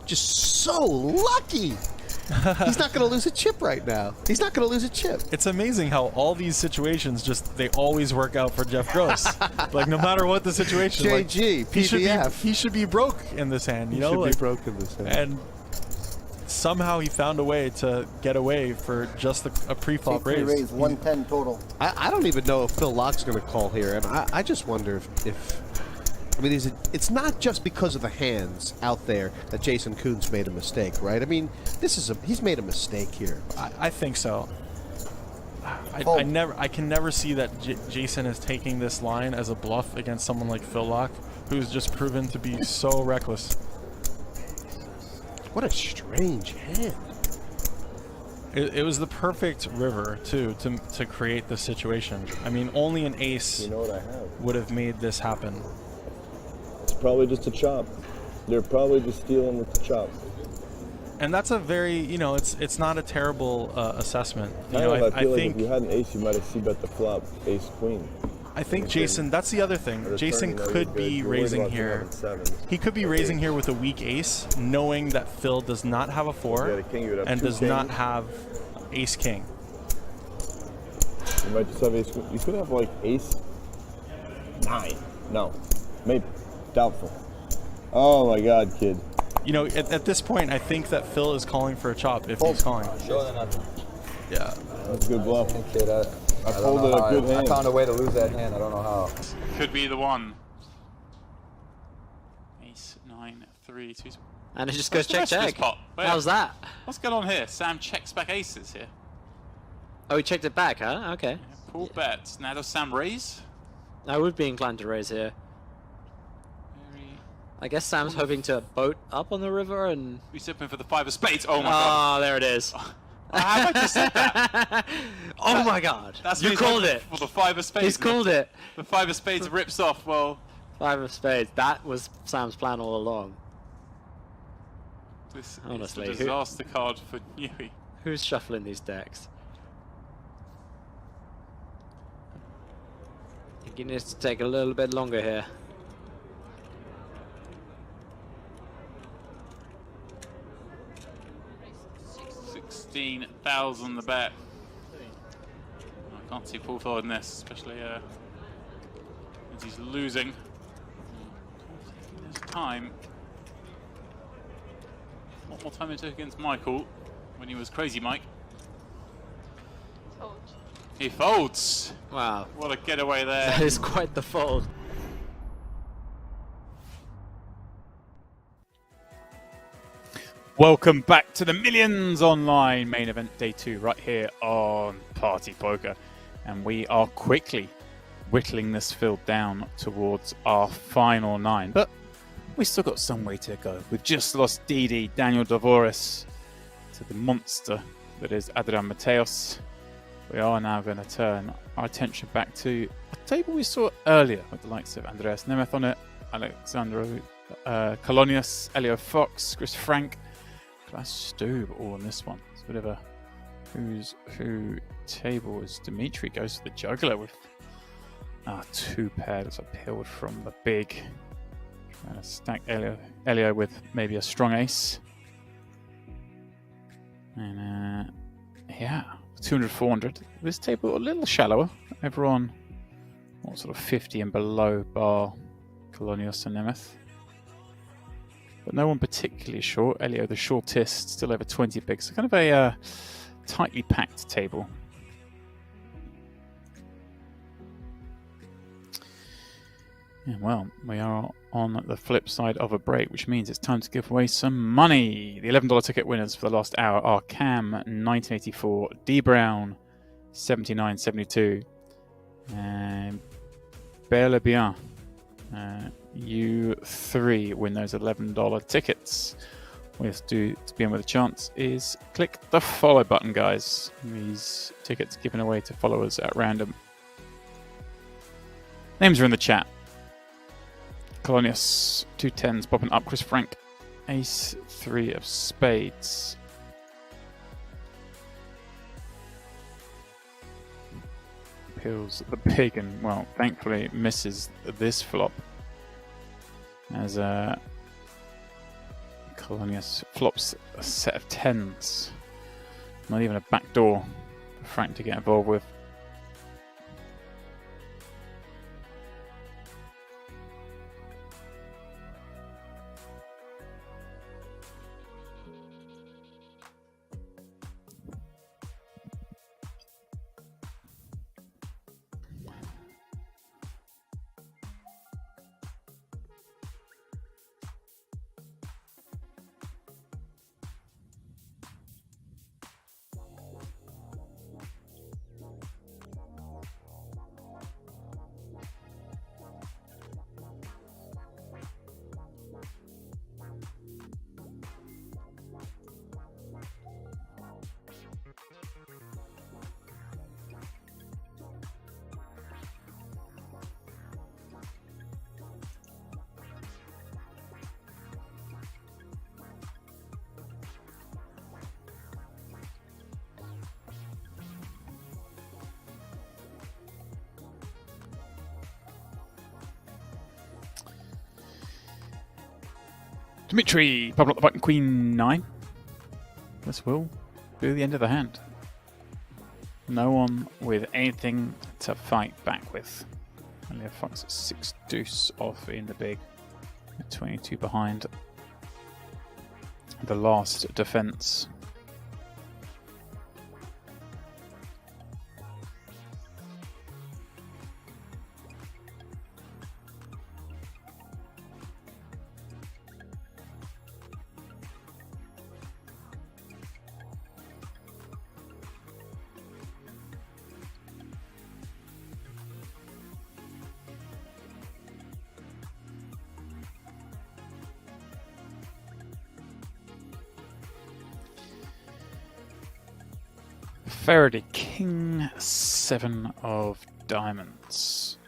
just so lucky. He's not going to lose a chip right now. He's not going to lose a chip. It's amazing how all these situations they always work out for Jeff Gross. Like no matter what the situation. JG, PBF. He should be broke in this hand. You know, should be broke in this hand. And somehow he found a way to get away for just a pre-flop raise. 110 total. I don't even know if Phil Locke's going to call here, and I just wonder if I mean, it's not just because of the hands out there that Jason Kuhn's made a mistake, right? I mean, he's made a mistake here. I think so. I can never see that Jason is taking this line as a bluff against someone like Phil Locke, who's just proven to be so reckless. What a strange hand. It was the perfect river too to create this situation. I mean, only an ace would have made this happen. It's probably just a chop. They're probably just stealing with the chop. And that's a very, it's not a terrible assessment. I feel like if you had an ace, you might have c-bet the flop, ace queen. I think Jason, that's the other thing. Jason could be raising here. He could be raising here with a weak ace, knowing that Phil does not have a 4 and does not have ace king. You might just have ace queen. You could have like ace 9. No, maybe. Doubtful. Oh my god, kid. At this point, I think that Phil is calling for a chop if he's calling. Sure than nothing. Yeah. That's a good bluff. Kid, I folded a good hand. I found a way to lose that hand. I don't know how. Could be the one. Ace, 9, 3, 2. And it just goes check. How's that? What's going on here? Sam checks back aces here. Oh, he checked it back, huh? Okay. Yeah, poor bets. Now does Sam raise? I would be inclined to raise here. I guess Sam's hoping to boat up on the river and... He's hoping for the 5 of spades. Oh my god. Oh, there it is. How have I just said that? Oh my god. You called it. For the 5 of spades. He's called it. The 5 of spades rips off. Well, 5 of spades. That was Sam's plan all along. This honestly is a disaster card for Newey. Who's shuffling these decks? I think he needs to take a little bit longer here. $16,000 the bet. I can't see full forward in this, especially as he's losing. There's time. What more time it took against Michael when he was Crazy Mike? He folds. Wow. What a getaway there. That is quite the fold. Welcome back to the Millions Online main event day 2 right here on Party Poker. And we are quickly whittling this field down towards our final 9. But we still got some way to go. We've just lost Didi, Daniel Davoris, to the monster that is Adrian Mateos. We are now going to turn our attention back to a table we saw earlier with the likes of Andras Nemeth on it, Aleksandr Colonius, Elio Fox, Chris Frank, That's Stu all on this one. It's a bit of a who's who table as Dmitry goes for the juggler with 2 pairs. Looks like peeled from the big. Trying to stack Elio with maybe a strong ace. And yeah, 200, 400. This table a little shallower. Everyone, what sort of 50 and below bar Kolonios and Nemeth. But no one particularly short. Elio the shortest, still over 20 bigs. So kind of a tightly packed table. Yeah, well, we are on the flip side of a break, which means it's time to give away some money. The $11 ticket winners for the last hour are Cam 1984, D Brown 7972, and Belle Bien. You 3 win those $11 tickets. All you have to do to be in with a chance is click the follow button, guys. These tickets given away to followers at random. Names are in the chat. Kolonios, 2 10s popping up. Chris Frank, ace 3 of spades. Peels the pig and, well, thankfully misses this flop. As Kolonios flops a set of 10s. Not even a backdoor for Frank to get involved with. Dmitry popping up the button, Queen 9. This will be the end of the hand. No one with anything to fight back with. Only a Fox at 6 deuce off in the big. 22 behind the last defense. Faraday, King 7 of diamonds.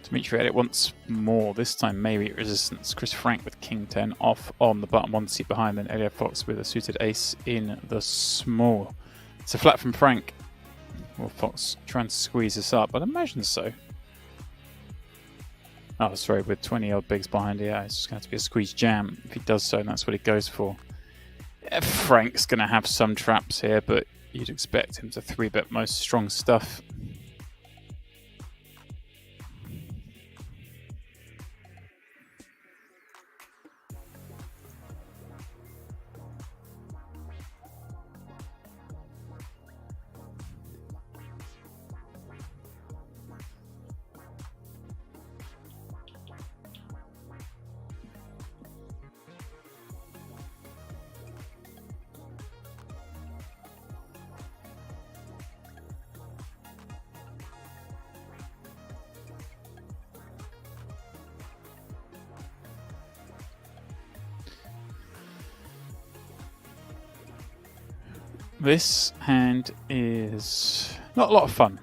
Dmitry at it once more, this time maybe resistance. Chris Frank with King 10 off on the button, 1 seat behind, then Elliot Fox with a suited ace in the small. It's a flat from Frank. Will Fox trying to squeeze this up? I'd imagine so. Oh, sorry, with 20 odd bigs behind, yeah, it's just going to have to be a squeeze jam. If he does so, that's what he goes for. Yeah, Frank's going to have some traps here, but you'd expect him to 3-bet most strong stuff. This hand is not a lot of fun.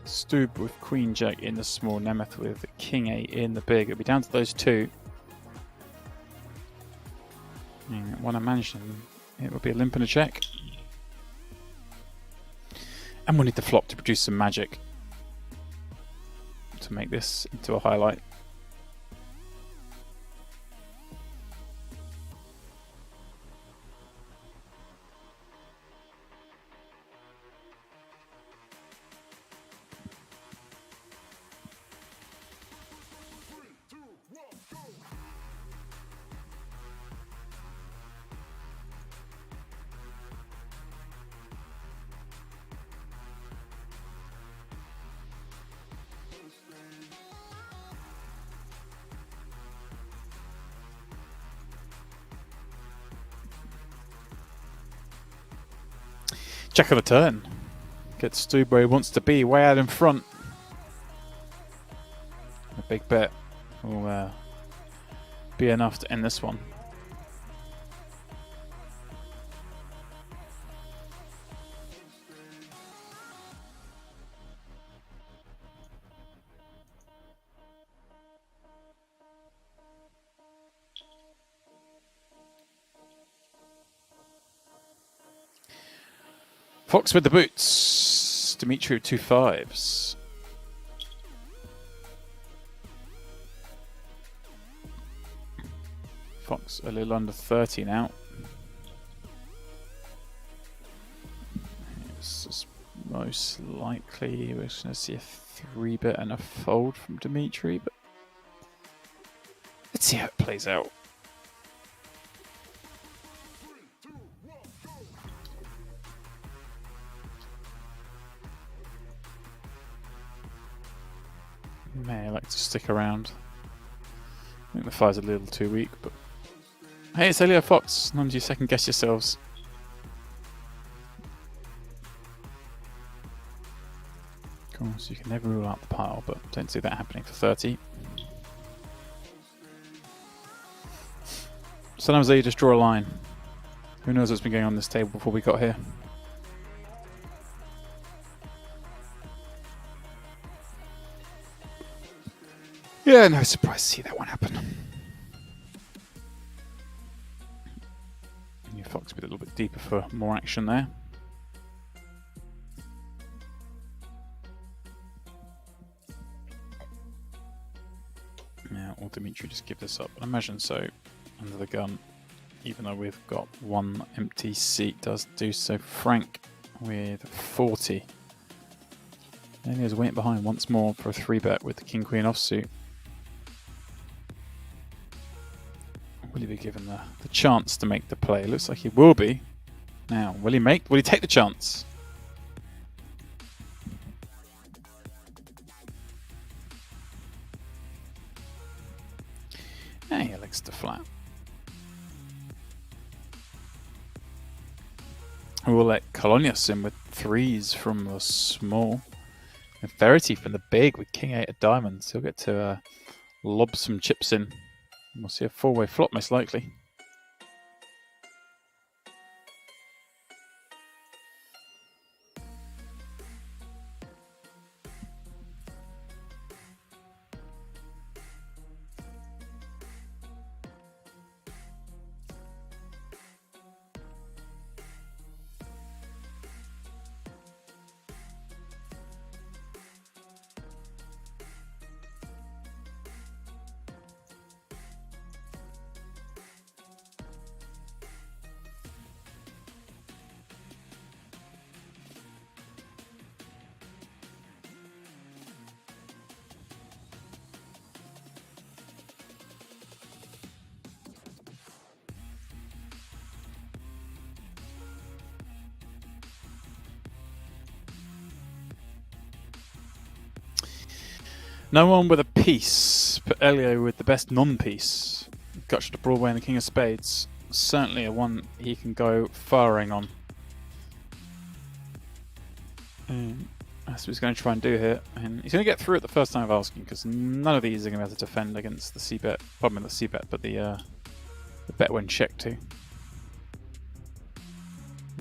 Stub with Queen Jack in the small, Nemeth with King 8 in the big. It'll be down to those two. And when I manage them, it will be a limp and a check. And we'll need the flop to produce some magic to make this into a highlight. Check of the turn. Gets Stub where he wants to be, way out in front. A big bet will be enough to end this one. Fox with the boots. Dmitry with 2 5s. Fox a little under 30 now. This is most likely we're just going to see a 3-bet and a fold from Dmitry, but let's see how it plays out. May like to stick around. I think the 5's a little too weak, but hey, it's only a Fox. Sometimes you second guess yourselves. Of course, you can never rule out the pile, but don't see that happening for 30. Sometimes you just draw a line. Who knows what's been going on this table before we got here? Yeah, no surprise to see that one happen. Your Fox a little bit deeper for more action there. Yeah, or Dmitry just give this up. I imagine so. Under the gun, even though we've got one empty seat, does do so. Frank with 40. And he's waiting behind once more for a 3-bet with the King Queen offsuit. Will he be given the chance to make the play? Looks like he will be. Now, will he take the chance? He elects to flat. We'll let Colonius in with 3s from the small. And Verity from the big with King 8 of diamonds. He'll get to lob some chips in. We'll see a 4-way flop most likely. No one with a piece, but Elio with the best non-piece. Gutshot to Broadway and the King of Spades. Certainly a one he can go firing on. That's what he's going to try and do here. And he's going to get through it the first time of asking, because none of these are going to be able to defend against the C-bet. Probably not the C-bet, but the bet when checked too.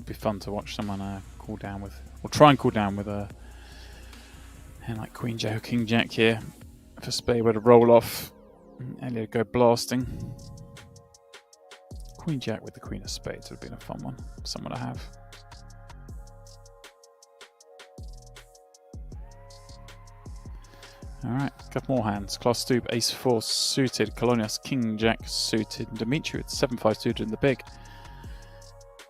be fun to watch someone cool down with, or try and cool down with a hand like Queen Jack or King Jack here. For Spade were to roll off, Elliot go blasting. Queen Jack with the Queen of Spades would have been a fun one, someone to have. Alright, a couple more hands. Class Stoop, Ace 4 suited, Colonias, King Jack suited, Dmitry with 7-5 suited in the big.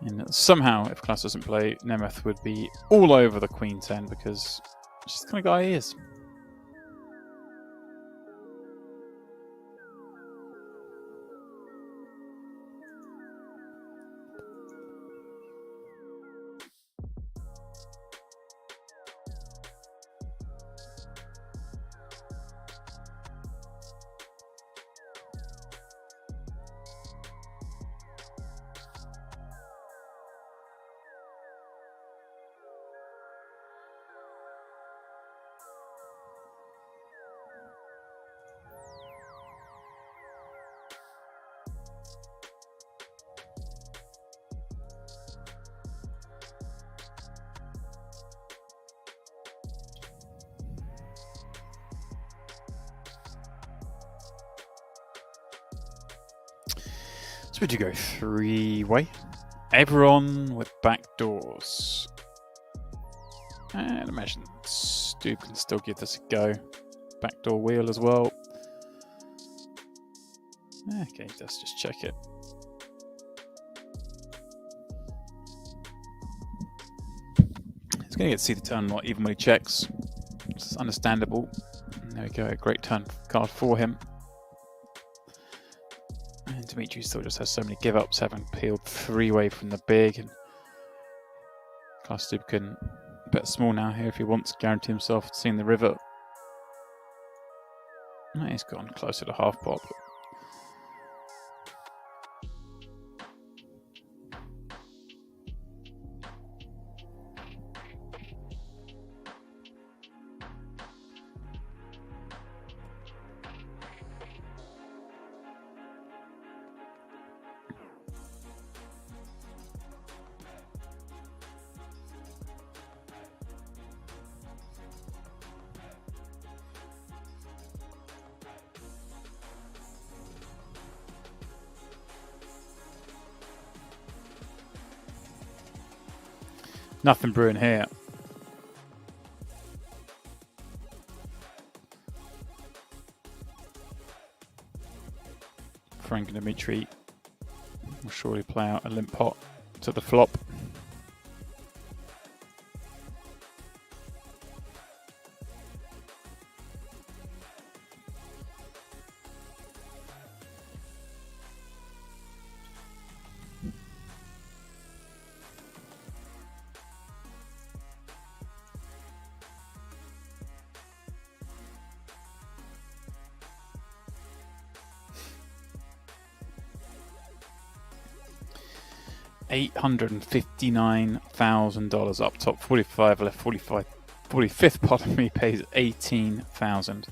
And somehow, if Class doesn't play, Nemeth would be all over the Queen 10 because it's just the kind of guy he is. So would you go 3-way? Everyone with back doors. And imagine Stoop can still give this a go. Backdoor wheel as well. Okay, let's just check it. He's going to get to see the turn lot even when he checks. It's understandable. There we go, a great turn card for him. And Dmitry still just has so many give-ups, having peeled 3-way from the big. And Class Stoop can bet small now here if he wants to guarantee himself seeing the river. He's gone closer to half pot. Nothing brewing here. Frank and Dmitry will surely play out a limp pot to the flop. $859,000 up top, 45 left, 45th, pardon me, pays 18,000.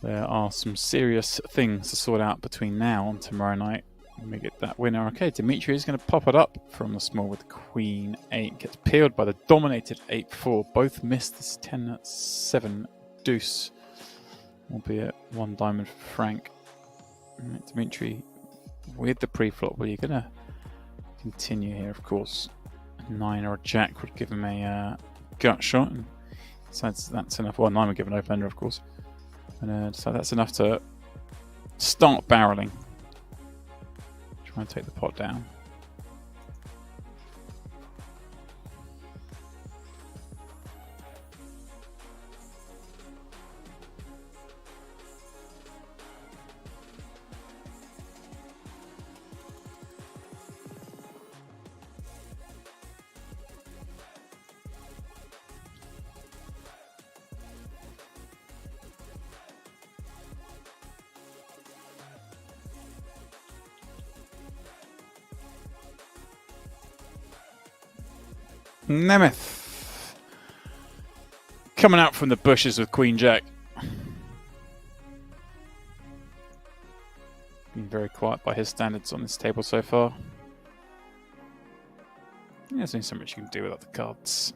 There are some serious things to sort out between now and tomorrow night when we get that winner. Okay, Dmitry is going to pop it up from the small with Queen 8. Gets peeled by the dominated 8-4. Both missed this 10-7 deuce, albeit one diamond for Frank. Dmitry with the pre-flop. Well, you're going to continue here, of course. A 9 or a jack would give him a gut shot, and so that's enough. Well, 9 would give an open ender, of course, and so that's enough to start barreling. Try and take the pot down. Nemeth coming out from the bushes with Queen Jack. Been very quiet by his standards on this table so far. There's only so much you can do without the cards.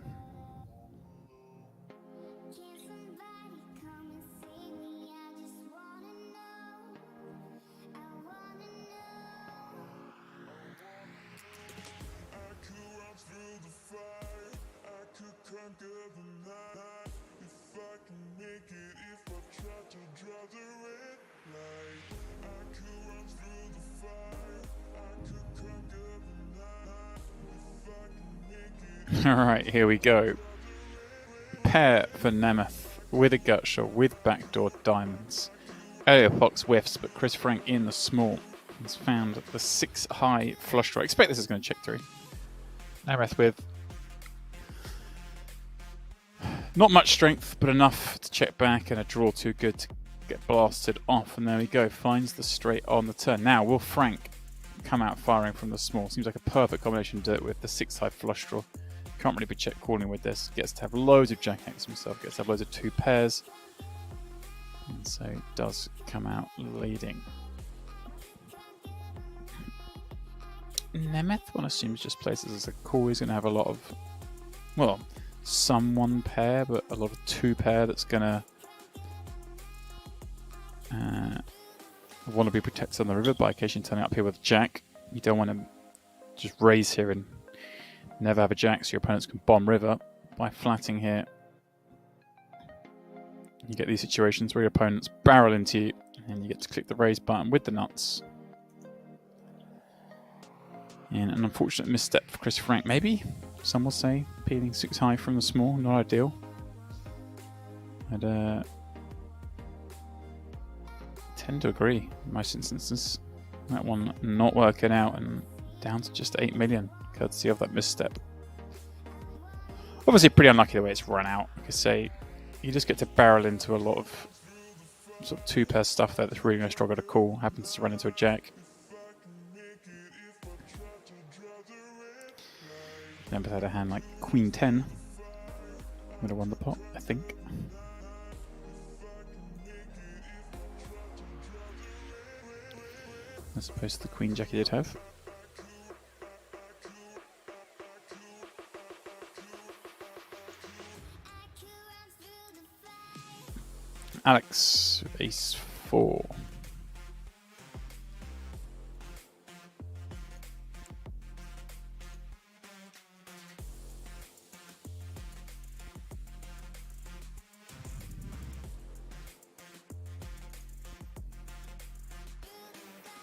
Alright, here we go. Pair for Nemeth with a gut shot with backdoor diamonds. Elliot Fox whiffs, but Chris Frank in the small has found the 6 high flush draw. I expect this is going to check through. Nemeth with not much strength, but enough to check back, and a draw too good to get blasted off. And there we go, finds the straight on the turn. Now, will Frank come out firing from the small? Seems like a perfect combination to do it with the 6 high flush draw. Can't really be check calling with this. Gets to have loads of jack X himself, gets to have loads of 2 pairs. And so it does come out leading. Nemeth, one assumes, just plays this as a call. He's going to have a lot of, well, some 1 pair, but a lot of 2 pair that's going to want to be protected on the river by occasionally turning up here with jack. You don't want to just raise here and never have a jack, so your opponents can bomb river. By flatting here, you get these situations where your opponents barrel into you, and you get to click the raise button with the nuts. And an unfortunate misstep for Chris Frank, maybe? Some will say, peeling 6 high from the small, not ideal. I'd tend to agree in most instances. That one not working out and down to just 8 million, courtesy of that misstep. Obviously pretty unlucky the way it's run out. Like I say, you just get to barrel into a lot of sort of 2 pair stuff there that's really going to struggle to call. Happens to run into a jack. Nemeth had a hand like Queen 10. Would have won the pot, I think. As opposed to the Queen Jack he did have. Alex with ace 4.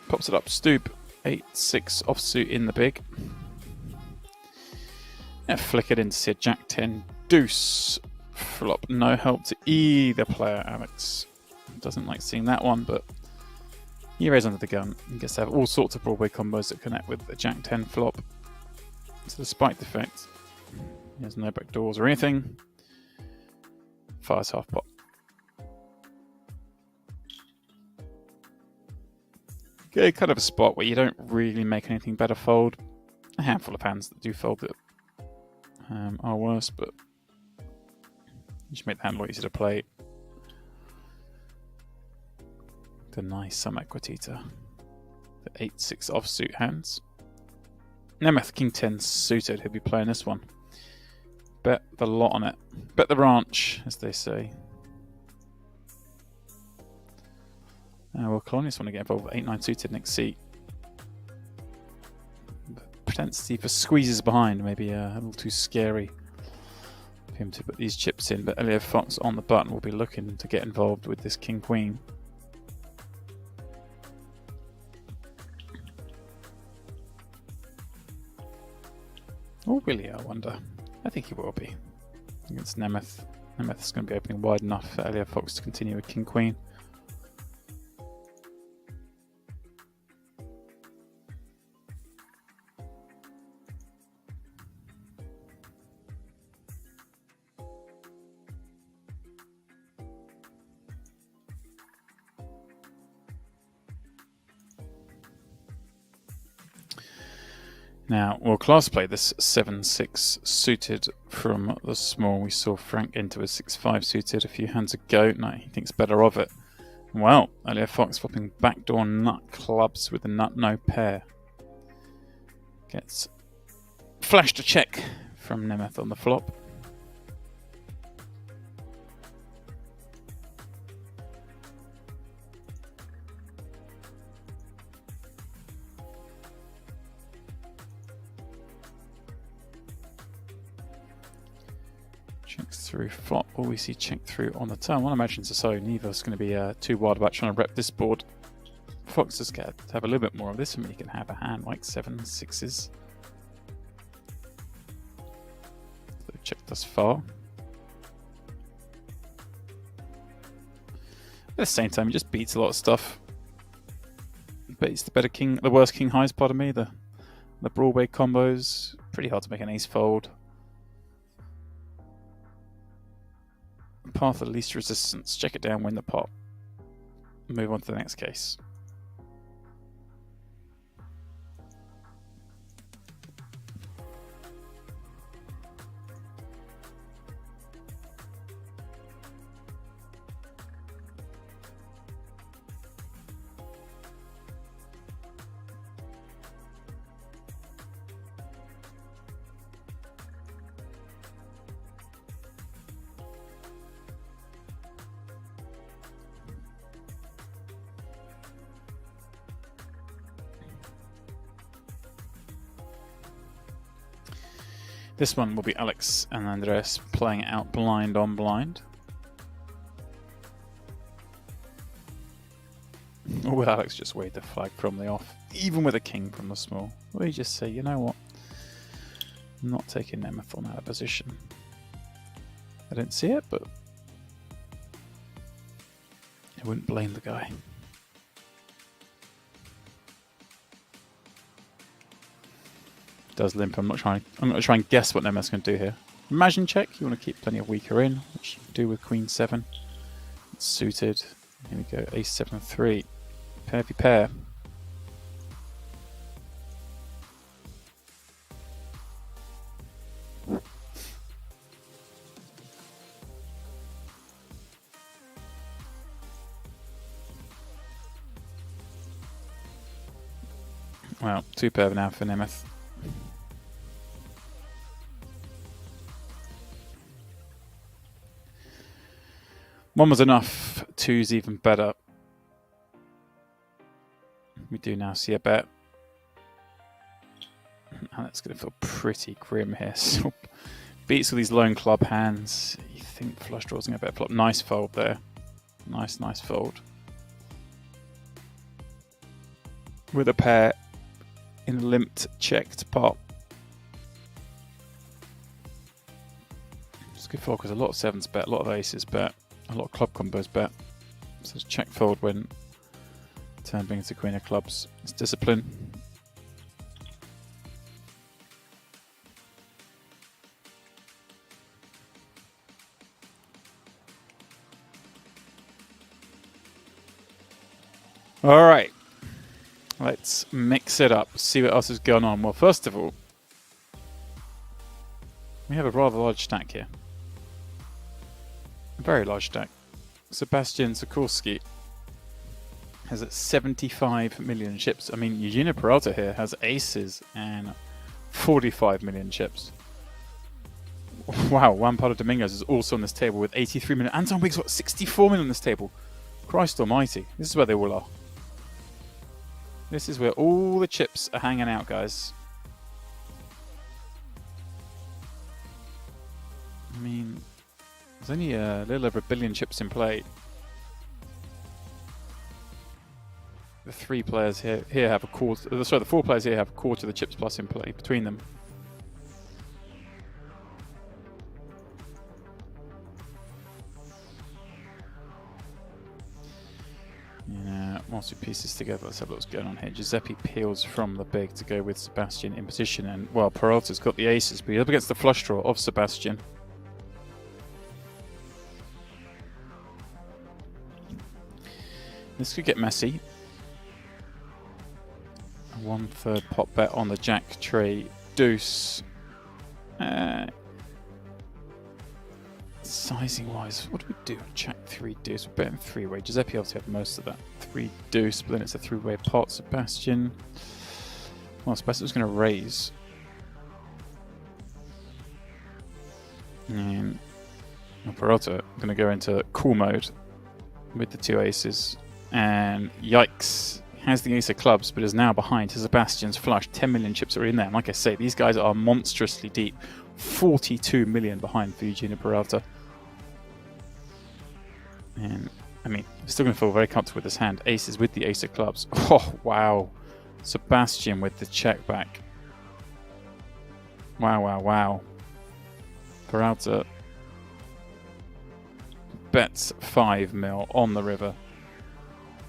Pops it up, stoop, 8-6 offsuit in the big. Yeah, flickered in to see a jack 10 deuce. Flop, no help to either player. Alex doesn't like seeing that one, but he raises under the gun and gets to have all sorts of Broadway combos that connect with the jack 10 flop. So despite the fact he has no back doors or anything, fires half pot. Okay, kind of a spot where you don't really make anything better fold. A handful of hands that do fold that are worse, but you should make the hand a lot easier to play. Deny some equity to the 8-6 offsuit hands. Nemeth, King 10 suited, he'll be playing this one. Bet the lot on it. Bet the ranch, as they say. Well, Colonists want to get involved with 8-9 suited next seat. The propensity for squeezes behind, maybe a little too scary for him to put these chips in, but Elliot Fox on the button will be looking to get involved with this King Queen. Or will he, I wonder? I think he will be. Against Nemeth. Nemeth is going to be opening wide enough for Elliot Fox to continue with King Queen. Now, we'll class play this 7-6 suited from the small. We saw Frank into a 6-5 suited a few hands ago. No, he thinks better of it. Well, Elliot Fox flopping backdoor nut clubs with a nut no pair. Gets Flashed a check from Nemeth on the flop. Checks through flop. All we see check through on the turn. One imagines so. Neither's going to be too wild about trying to rep this board. Fox is scared to have a little bit more of this, and he can have a hand like 7 6s. They've checked thus far. At the same time, he just beats a lot of stuff. Beats the better king, the worst king highs, pardon me. The Broadway combos. Pretty hard to make an ace fold. Path of least resistance. Check it down, win the pot. Move on to the next case. This one will be Alex and Andras playing out blind on blind. Or will Alex just wave the flag from the off, even with a king from the small? Or you just say, you know what, I'm not taking Nemeth out of position. I didn't see it, but I wouldn't blame the guy. Does limp. I'm not trying to try and guess what Nemeth's going to do here. Imagine check. You want to keep plenty of weaker in, which you do with Queen 7. It's suited. Here we go. Ace 7 3. Pair v pair. Well, 2 pair now for Nemeth. One was enough, 2's even better. We do now see a bet. And that's going to feel pretty grim here. So beats all these lone club hands. You think flush draws going to bet flop. Nice fold there. Nice fold. With a pair in a limped checked pot. It's a good fold because a lot of 7s bet, a lot of aces bet. A lot of club combos bet. So it's check fold when turn brings the queen of clubs. It's discipline. All right. Let's mix it up. See what else is going on. Well, first of all, we have a rather large stack here. Very large stack. Sebastian Sikorski has 75 million chips. I mean, Eugenia Peralta here has aces and 45 million chips. Wow, Juan Pablo Dominguez is also on this table with 83 million. Anton Wiggs got 64 million on this table. Christ almighty. This is where they all are. This is where all the chips are hanging out, guys. I mean, there's only a little over 1 billion chips in play. The 3 players here have a quarter. Sorry, the 4 players here have a quarter of the chips plus in play between them. Yeah, once we piece this together, let's have what's going on here. Giuseppe peels from the big to go with Sebastian in position, and well, Peralta's got the aces, but he's up against the flush draw of Sebastian. This could get messy. 1/3 pot bet on the jack tree deuce. Sizing wise, what do we do? Jack 3 deuce. We're betting 3-way. Giuseppe obviously had most of that. 3 deuce, but then it's a 3-way pot. Sebastian. Well, Sebastian's going to raise. And Peralta going to go into cool mode with the 2 aces. And yikes, has the ace of clubs, but is now behind. Sebastian's flush. 10 million chips are in there. And like I say, these guys are monstrously deep. 42 million behind for Eugenio Peralta. And, I mean, still going to feel very comfortable with this hand. Aces with the ace of clubs. Oh, wow. Sebastian with the check back. Wow, wow, wow. Peralta bets 5 mil on the river.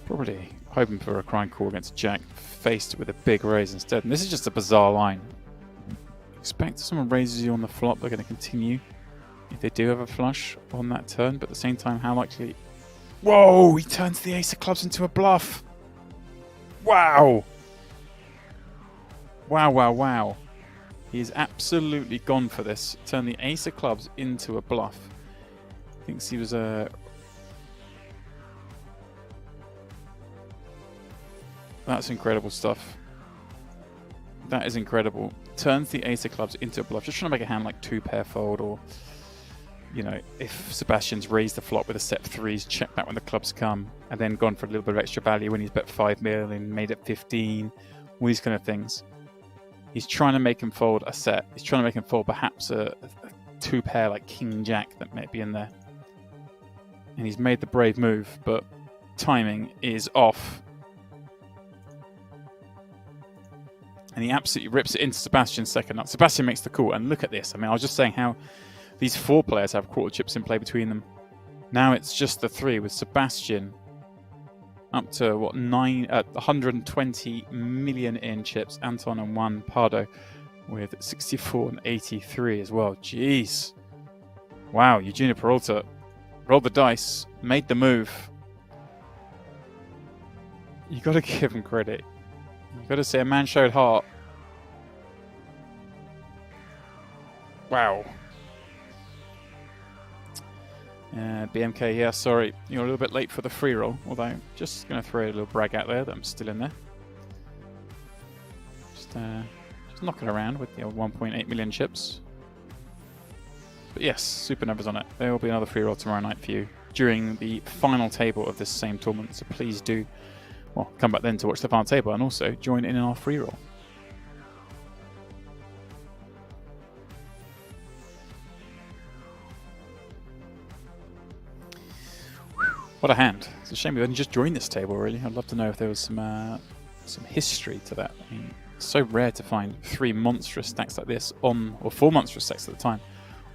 Probably hoping for a crying call against Jack, faced with a big raise instead. And this is just a bizarre line. Expect someone raises you on the flop, they're going to continue if they do have a flush on that turn, but at the same time, how likely... Whoa! He turns the ace of clubs into a bluff! Wow! Wow, wow, wow. He is absolutely gone for this. Turn the ace of clubs into a bluff. Thinks he was a... That's incredible stuff. That is incredible. Turns the ace of clubs into a bluff. Just trying to make a hand like 2-pair fold, or, you know, if Sebastian's raised the flop with a set of 3s, check back when the clubs come, and then gone for a little bit of extra value when he's bet 5 mil and made it 15. All these kind of things. He's trying to make him fold a set. He's trying to make him fold perhaps a 2-pair like King Jack that might be in there. And he's made the brave move, but timing is off. And he absolutely rips it into Sebastian's second nut. Sebastian makes the call, and look at this. I mean, I was just saying how these 4 players have quarter chips in play between them. Now it's just the 3 with Sebastian up to, what, 120 million in chips. Anton and 1 Pardo with 64 and 83 as well. Jeez. Wow, Eugenio Peralta rolled the dice, made the move. You got to give him credit. You've got to say a man showed heart. Wow. BMK, yeah, sorry. You're a little bit late for the free roll. Although, just going to throw a little brag out there that I'm still in there. Just knocking around with the 1.8 million chips. But yes, super numbers on it. There will be another free roll tomorrow night for you during the final table of this same tournament. So please do... Well, come back then to watch the final table and also join in our free roll. What a hand. It's a shame we only just joined this table, really. I'd love to know if there was some history to that. I mean, it's so rare to find 3 monstrous stacks like this on, or 4 monstrous stacks at the time,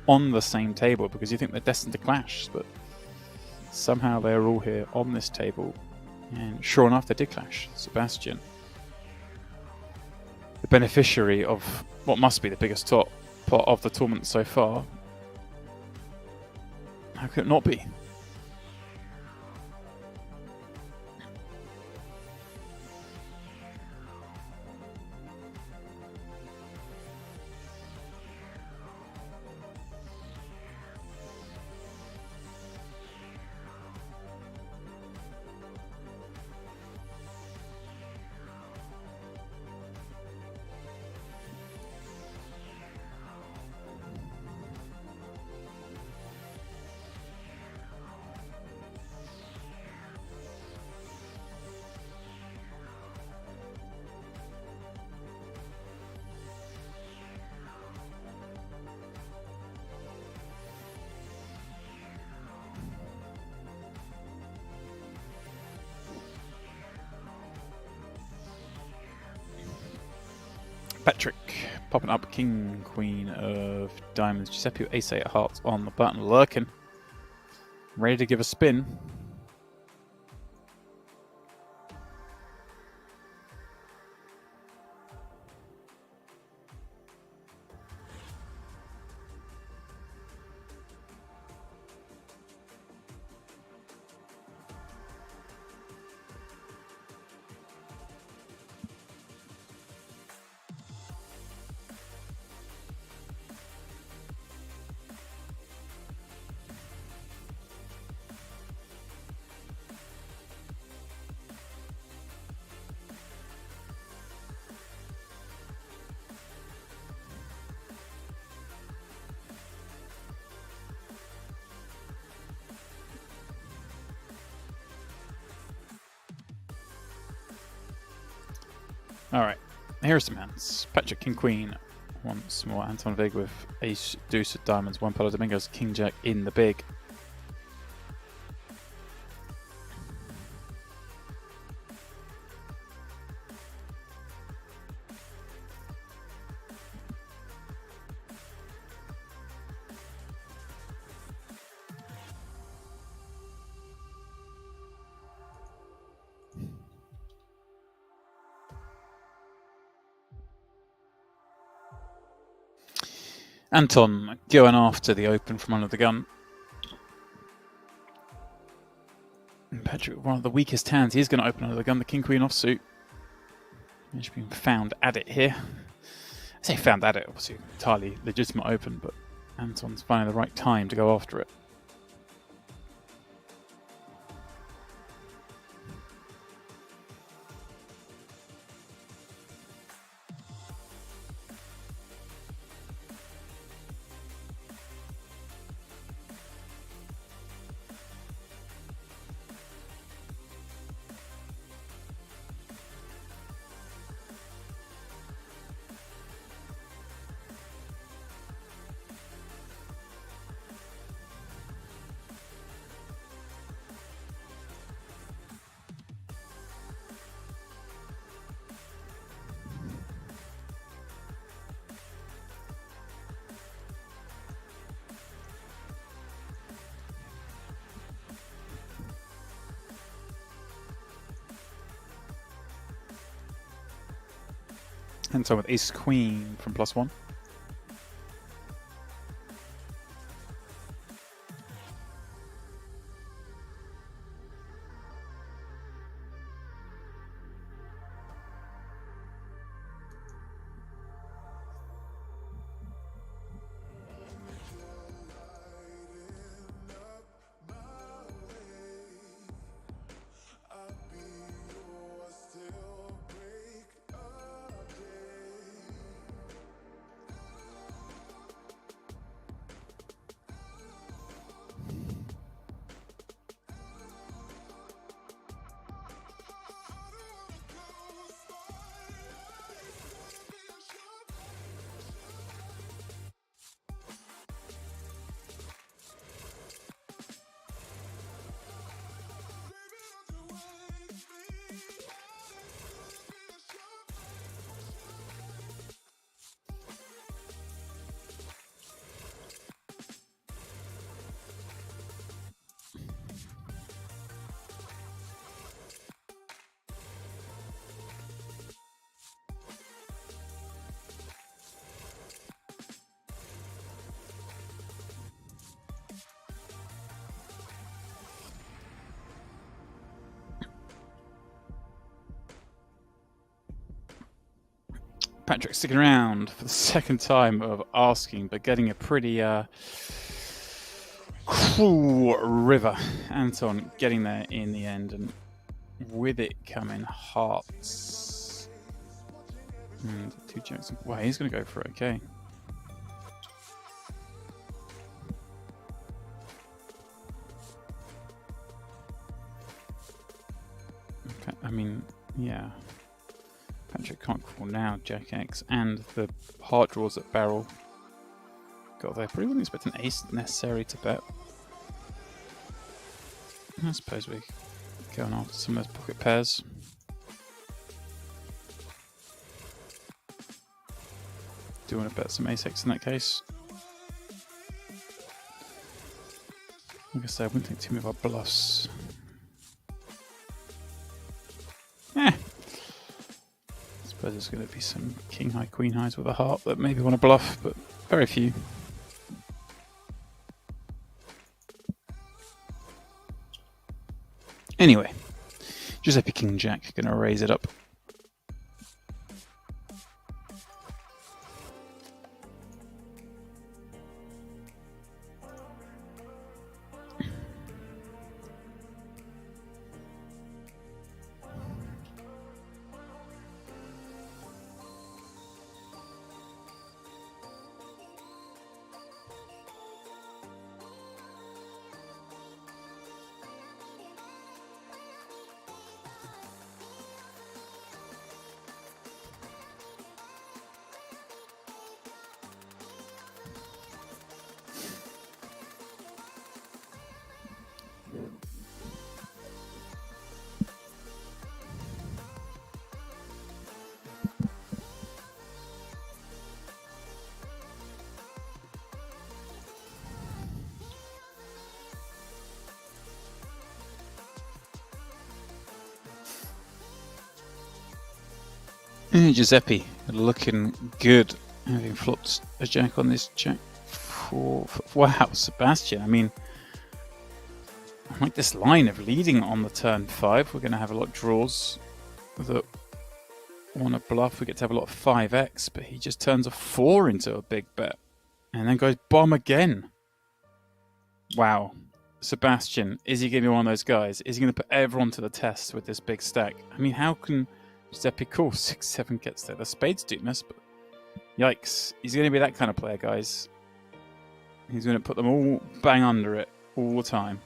on the same table, because you think they're destined to clash, but somehow they're all here on this table. And sure enough, they did clash. Sebastian, the beneficiary of what must be the biggest top pot of the tournament so far. How could it not be? Patrick popping up King, Queen of Diamonds. Giuseppe Ace-8 of Hearts on the button. Lurking. Ready to give a spin. All right, here are some hands. Patrick King Queen once more. Anton Vig with Ace Deuce of Diamonds. One Palo Domingos King Jack in the big. Anton going after the open from under the gun. And Patrick, one of the weakest hands, he's going to open under the gun. The King Queen offsuit. He's been found at it here. I say found at it, obviously entirely legitimate open, but Anton's finding the right time to go after it. And so with Ace Queen from +1. Patrick sticking around for the second time of asking, but getting a pretty cruel river. Anton getting there in the end, and with it coming hearts. And 2 jacks. Wow, he's going to go for it, okay. Okay, I mean, yeah. Patrick can't call now, Jack X, and the heart draws at barrel. Got there. Probably wouldn't expect an ace necessary to bet. I suppose we're going after some of those pocket pairs. Do want to bet some ace X in that case. Like I said, I wouldn't think too many of our bluffs. I suppose there's going to be some king high, queen highs with a heart that maybe want to bluff, but very few. Anyway, Giuseppe King Jack going to raise it up. Giuseppe looking good, having flopped a jack on this jack. Wow, Sebastian. I mean, I like this line of leading on the turn 5. We're going to have a lot of draws that want to bluff. We get to have a lot of 5x, but he just turns a 4 into a big bet and then goes bomb again. Wow. Sebastian, is he going to be one of those guys? Is he going to put everyone to the test with this big stack? I mean, how can Giuseppe call 6-7 gets there? The spades do miss, but yikes. He's going to be that kind of player, guys. He's going to put them all bang under it all the time.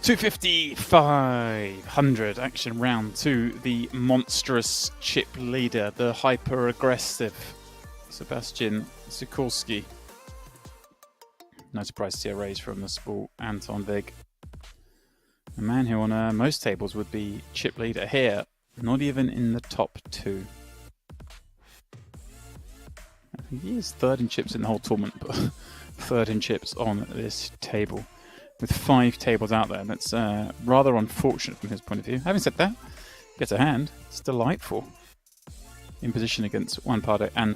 $250,500 action round to the monstrous chip leader, the hyper-aggressive Sebastian Sikorski. No surprise to see a raise from the sport Anton Vig. A man who on most tables would be chip leader here, not even in the top 2. I think he is third in chips in the whole tournament, but third in chips on this table. With 5 tables out there, that's rather unfortunate from his point of view. Having said that, gets a hand. It's delightful. In position against Juan Pardo and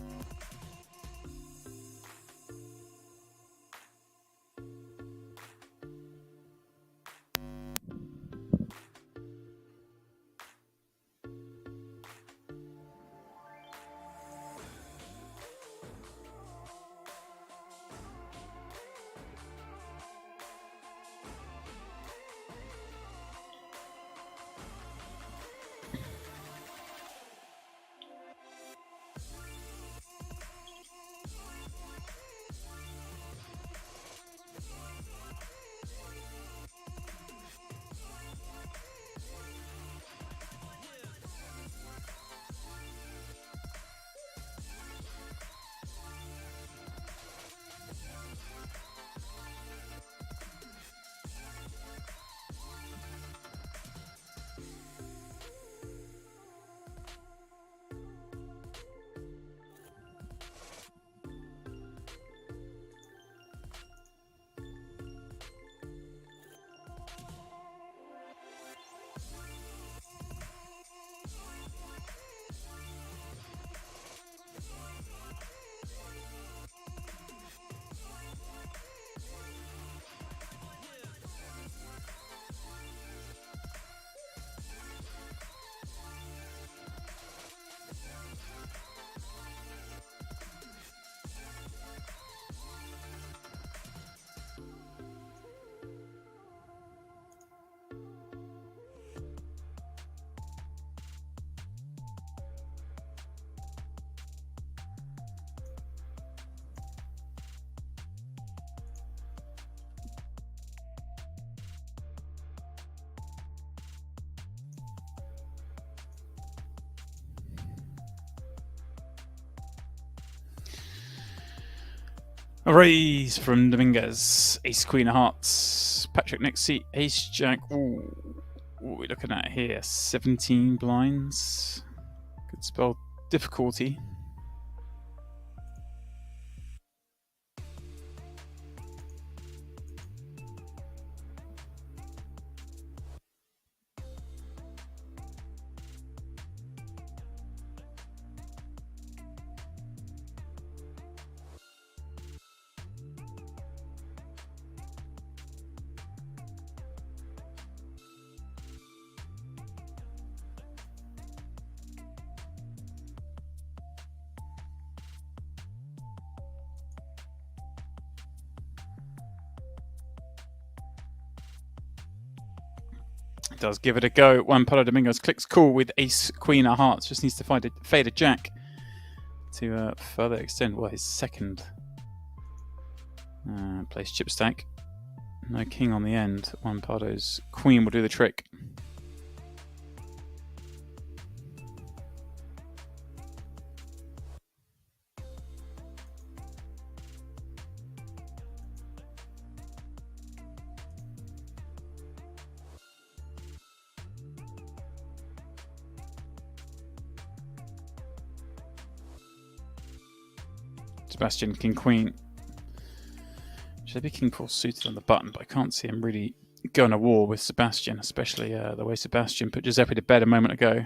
a raise from Dominguez. Ace, Queen of Hearts. Patrick next seat. Ace, Jack. Ooh. What are we looking at here? 17 blinds. Could spell difficulty. Does give it a go. Juan Pablo Dominguez clicks call with ace queen of hearts. Just needs to fade a jack to further extend his second place chip stack. No king on the end. Juan Pablo's queen will do the trick. Sebastian, king, queen. Should be king four suited on the button, but I can't see him really going to war with Sebastian, especially the way Sebastian put Giuseppe to bed a moment ago.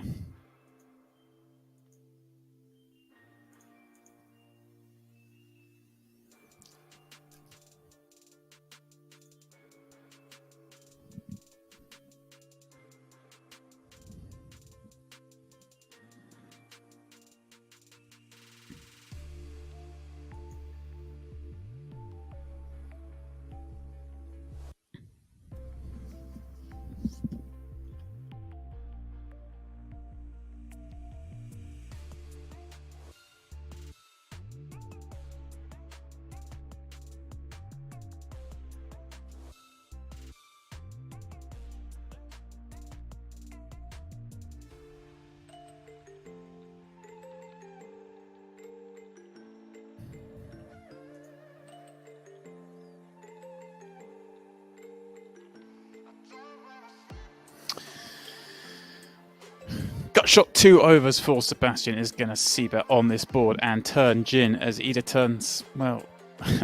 Gut shot 2 overs for Sebastian is going to c-bet on this board and turn gin as either turns, well,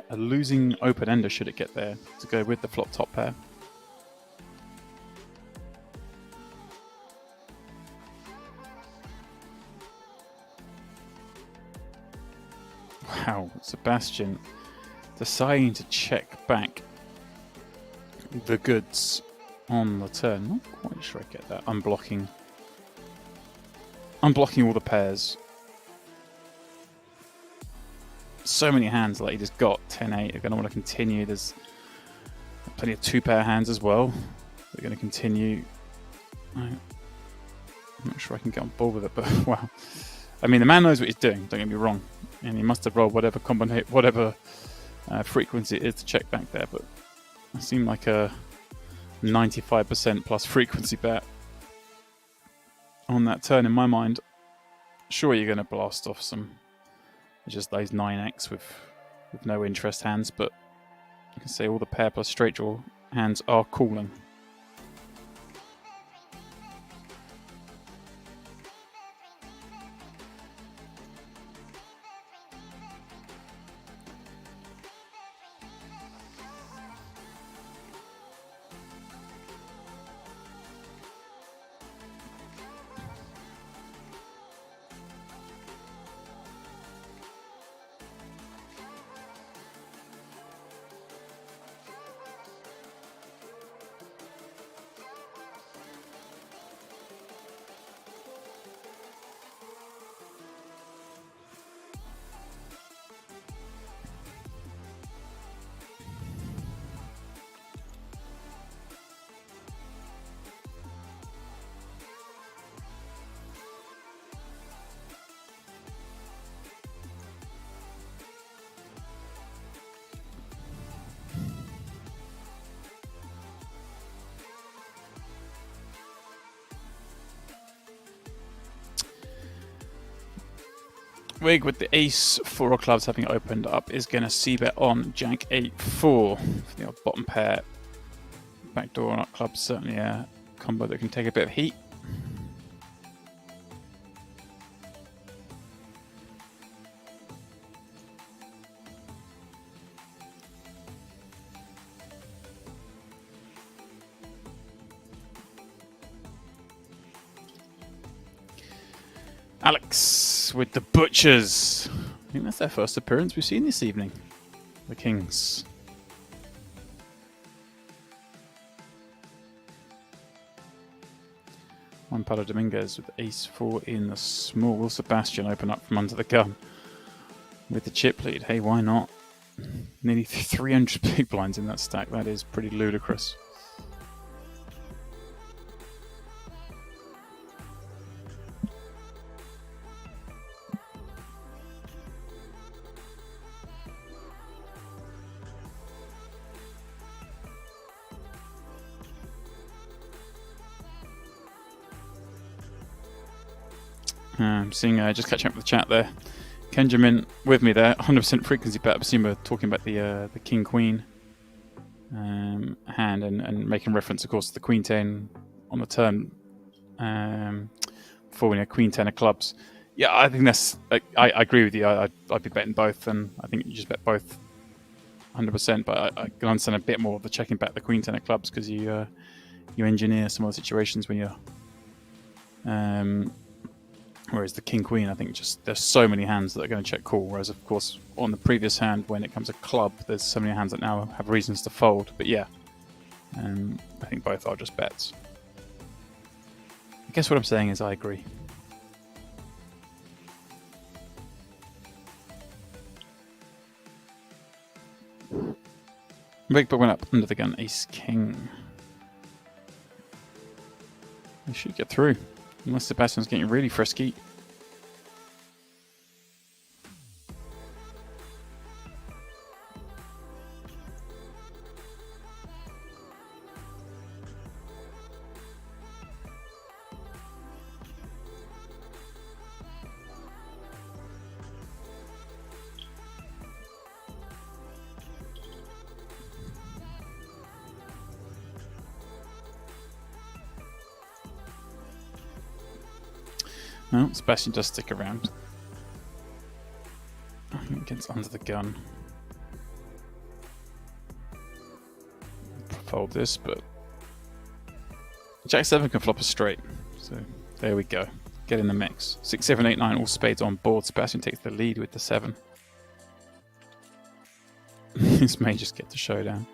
a losing open-ender should it get there to go with the flop top pair. Wow, Sebastian deciding to check back the goods on the turn. Not quite sure I get that. Unblocking all the pairs. So many hands like he just got 10-8. They're going to want to continue. There's plenty of 2-pair hands as well. They're going to continue. I'm not sure I can get on board with it, but wow. I mean, the man knows what he's doing, don't get me wrong. And he must have rolled whatever frequency it is to check back there, but it seemed like a 95% plus frequency bet on that turn in my mind. Sure, you're going to blast off some just those 9x with no interest hands, but you can say all the pair plus straight draw hands are calling. Wig with the ace 4 of clubs having opened up is going to c-bet on jack 8-4 for the old bottom pair. Backdoor on up clubs, certainly a combo that can take a bit of heat. Alex with the Butchers. I think that's their first appearance we've seen this evening. The Kings. Juan Pablo Dominguez with ace 4 in the small. Will Sebastian open up from under the gun with the chip lead? Hey, why not? Nearly 300 big blinds in that stack. That is pretty ludicrous. Seeing just catching up with the chat there. Kenjamin with me there, 100% frequency bet. I assume we're talking about the King Queen hand and making reference, of course, to the Queen 10 on the turn for Queen 10 of clubs. Yeah, I think that's. I agree with you. I'd be betting both, and I think you just bet both 100%. But I can understand a bit more of the checking back the Queen 10 of clubs because you engineer some of the situations when you're. Whereas the King Queen, I think just there's so many hands that are going to check call. Whereas of course on the previous hand, when it comes to club, there's so many hands that now have reasons to fold. But yeah, I think both are just bets. I guess what I'm saying is I agree. Big but went up under the gun, Ace King. They should get through. Unless Sebastian's getting really frisky. No, Sebastian does stick around. I think he gets under the gun. Fold this, but Jack 7 can flop a straight. So there we go. Get in the mix. 6, 7, 8, 9, all spades on board. Sebastian takes the lead with the 7. This may just get the showdown.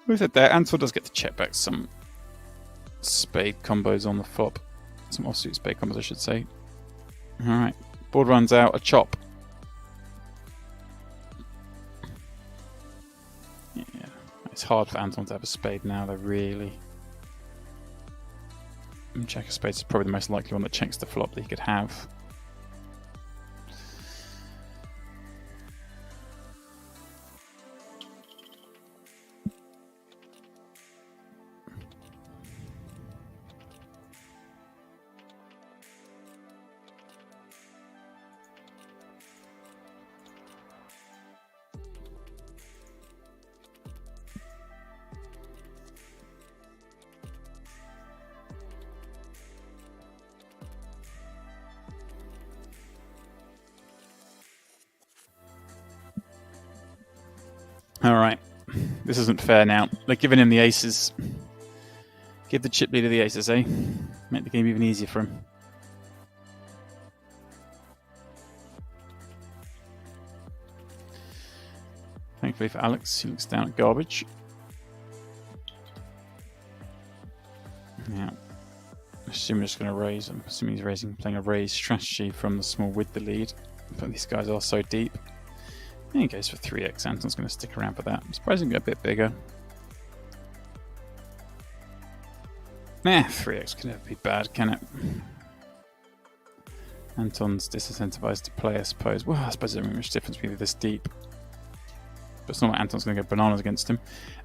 With it there, Anton does get to check back some spade combos on the flop. Some offsuit spade combos, I should say. Alright, board runs out, a chop. Yeah, it's hard for Anton to have a spade now, though, really. Jack of spades is probably the most likely one that checks the flop that he could have. Alright, this isn't fair now. They're giving him the aces. Give the chip leader the aces, eh? Make the game even easier for him. Thankfully for Alex, he looks down at garbage. Yeah. I assume we're just going to raise. I'm assuming he's playing a raise strategy from the small with the lead. But these guys are so deep. And he goes for 3x. Anton's going to stick around for that. I'm surprised he can get a bit bigger. Nah, 3x can never be bad, can it? Anton's disincentivized to play, I suppose. Well, I suppose there's not much difference between this deep. But it's not like Anton's going to go bananas against him.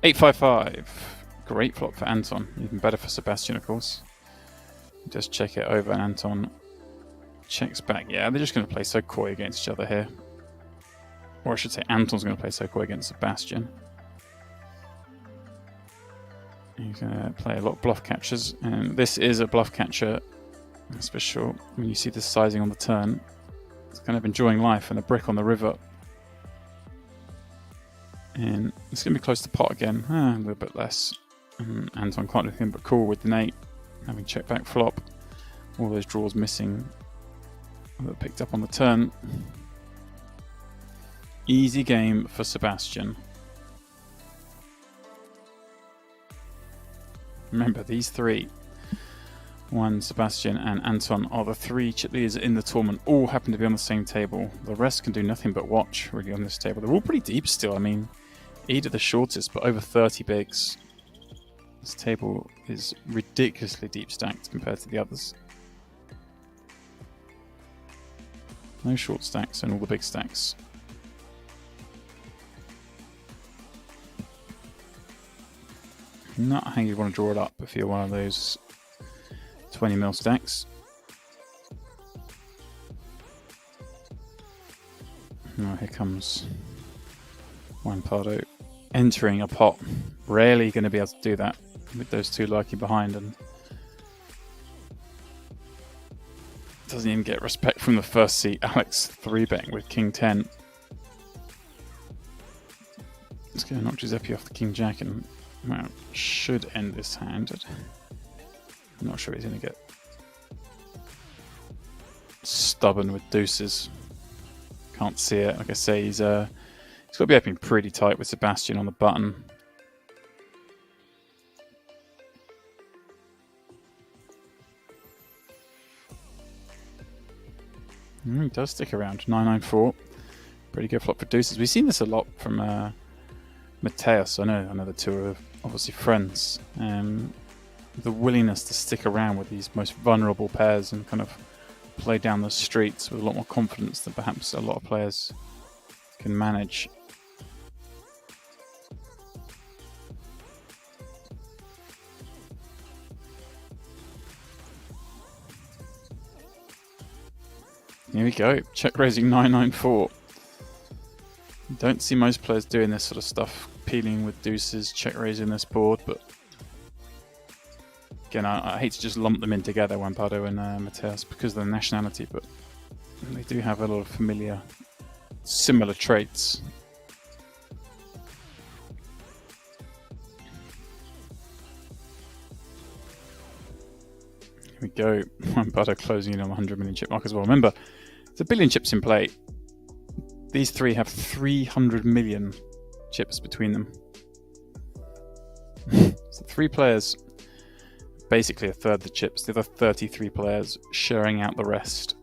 8-5-5. Great flop for Anton. Even better for Sebastian, of course. Just check it over and Anton checks back. Yeah, they're just going to play so coy against each other here. Or I should say Anton's going to play so coy against Sebastian. He's going to play a lot of bluff catchers. And this is a bluff catcher, that's for sure. When you see this sizing on the turn, it's kind of enjoying life and a brick on the river. And it's going to be close to pot again. A little bit less. Anton can't do anything but call with the 8. Having check back flop. All those draws missing that picked up on the turn. Easy game for Sebastian. Remember, these three, Sebastian and Anton, are the 3 chip leaders in the tournament. All happen to be on the same table. The rest can do nothing but watch, really, on this table. They're all pretty deep still. I mean, 8 are the shortest, but over 30 bigs. This table is ridiculously deep stacked compared to the others. No short stacks and all the big stacks. Not how you'd want to draw it up if you're one of those 20 mil stacks. Oh, here comes Juan Pardo entering a pot. Rarely going to be able to do that with those two lurking behind, and doesn't even get respect from the first seat. Alex 3-betting with King 10. Let's go knock Giuseppe off the King Jack, and well, should end this hand. I'm not sure he's going to get stubborn with deuces. Can't see it. Like I say, he's got to be opening pretty tight with Sebastian on the button. He does stick around. 994. Pretty good flop for deuces. We've seen this a lot from Mateus. I know the two are obviously friends. The willingness to stick around with these most vulnerable pairs and kind of play down the streets with a lot more confidence than perhaps a lot of players can manage. Here we go, check raising 994. Don't see most players doing this sort of stuff, peeling with deuces, check raising this board, but again, I hate to just lump them in together, Juan Pardo and Mateus, because of their nationality, but they do have a lot of familiar, similar traits. Here we go, Juan Pardo closing in on the 100 million chip mark as well. Remember, there's a billion chips in play. These three have 300 million chips between them. So 3 players, basically a third of the chips. The other 33 players sharing out the rest.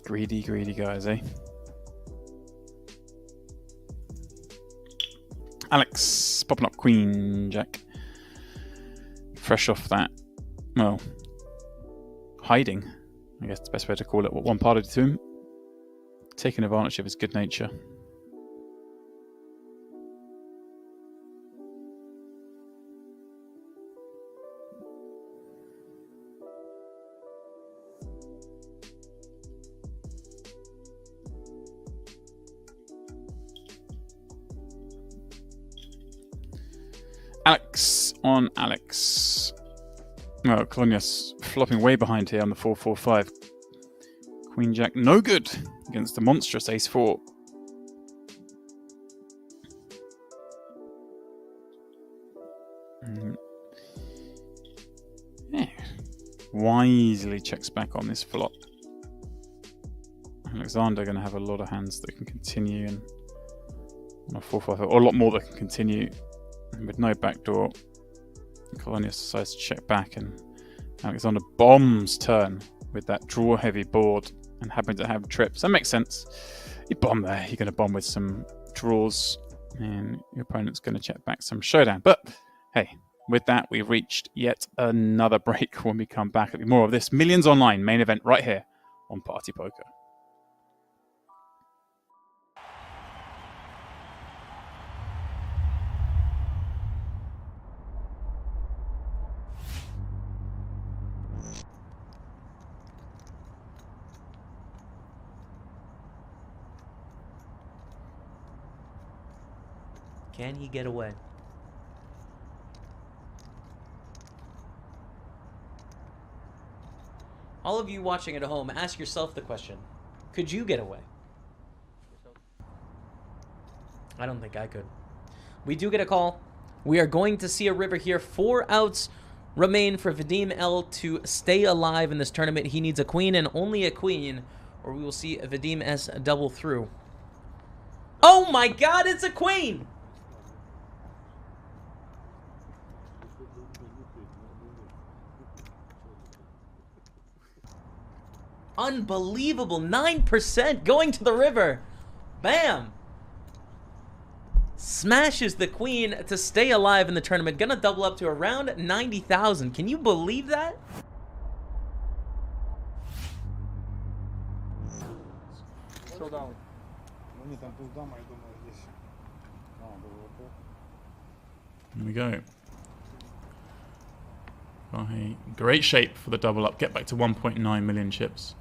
Greedy, greedy guys, eh? Alex popping up Queen Jack. Fresh off that, well, hiding, I guess the best way to call it, what Juan Pardo did to him. Taking advantage of his good nature. Alex on Alex. Well, Colonius flopping way behind here on the 4-4-5. Queen Jack, no good against the monstrous Ace-4. Yeah. Wisely checks back on this flop. Aleksandr going to have a lot of hands that can continue, and on a 4-5, or a lot more that can continue. And with no backdoor, Colonius decides to check back, and Aleksandr bombs turn with that draw-heavy board and happen to have trips. That makes sense. You bomb there, you're going to bomb with some draws, and your opponent's going to check back some showdown. But hey, with that, we've reached yet another break. When we come back, it'll be more of this Millions Online main event right here on Party Poker. Can he get away? All of you watching at home, ask yourself the question. Could you get away? I don't think I could. We do get a call. We are going to see a river here. 4 outs remain for Vadim L to stay alive in this tournament. He needs a queen and only a queen, or we will see Vadim S double through. Oh my god, it's a queen! Unbelievable. 9% going to the river. Bam. Smashes the queen to stay alive in the tournament. Gonna double up to around 90,000. Can you believe that? Showdown. Here we go. Vahe, great shape for the double up. Get back to 1.9 million chips.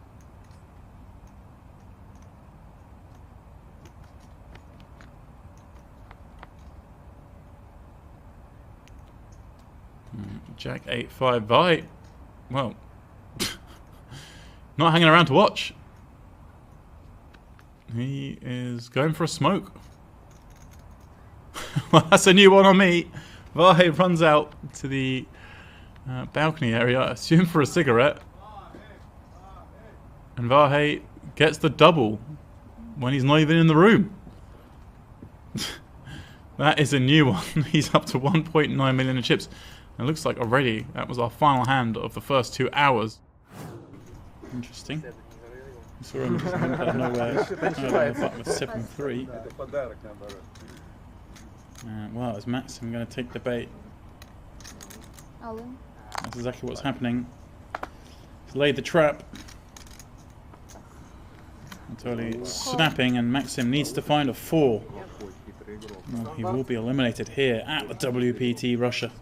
Jack 8-5 Vahe. Well, not hanging around to watch. He is going for a smoke. Well, that's a new one on me. Vahe runs out to the balcony area, assume for a cigarette. And Vahe gets the double when he's not even in the room. That is a new one. He's up to 1.9 million in chips. It looks like already that was our final hand of the first 2 hours. Interesting. Saw him just out of nowhere. With 7-3. Well, is Maxim going to take the bait? That's exactly what's happening. He's laid the trap. Totally snapping, and Maxim needs to find a 4. Well, he will be eliminated here at the WPT Russia.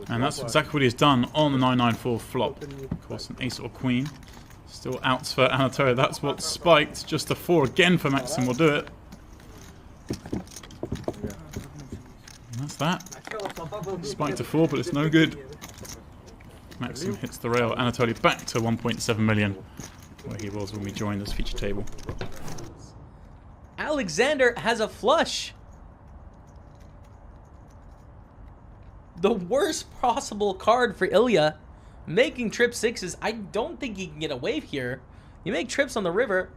And that's exactly what he's done on the 994 flop. Of course, an ace or queen. Still outs for Anatoly. That's what spiked. Just a 4 again for Maxim will do it. And that's that. Spiked a 4, but it's no good. Maxim hits the rail. Anatoly back to 1.7 million, where he was when we joined this feature table. Aleksandr has a flush. The worst possible card for Ilya. Making trip 6s. I don't think he can get a wave here. You make trips on the river.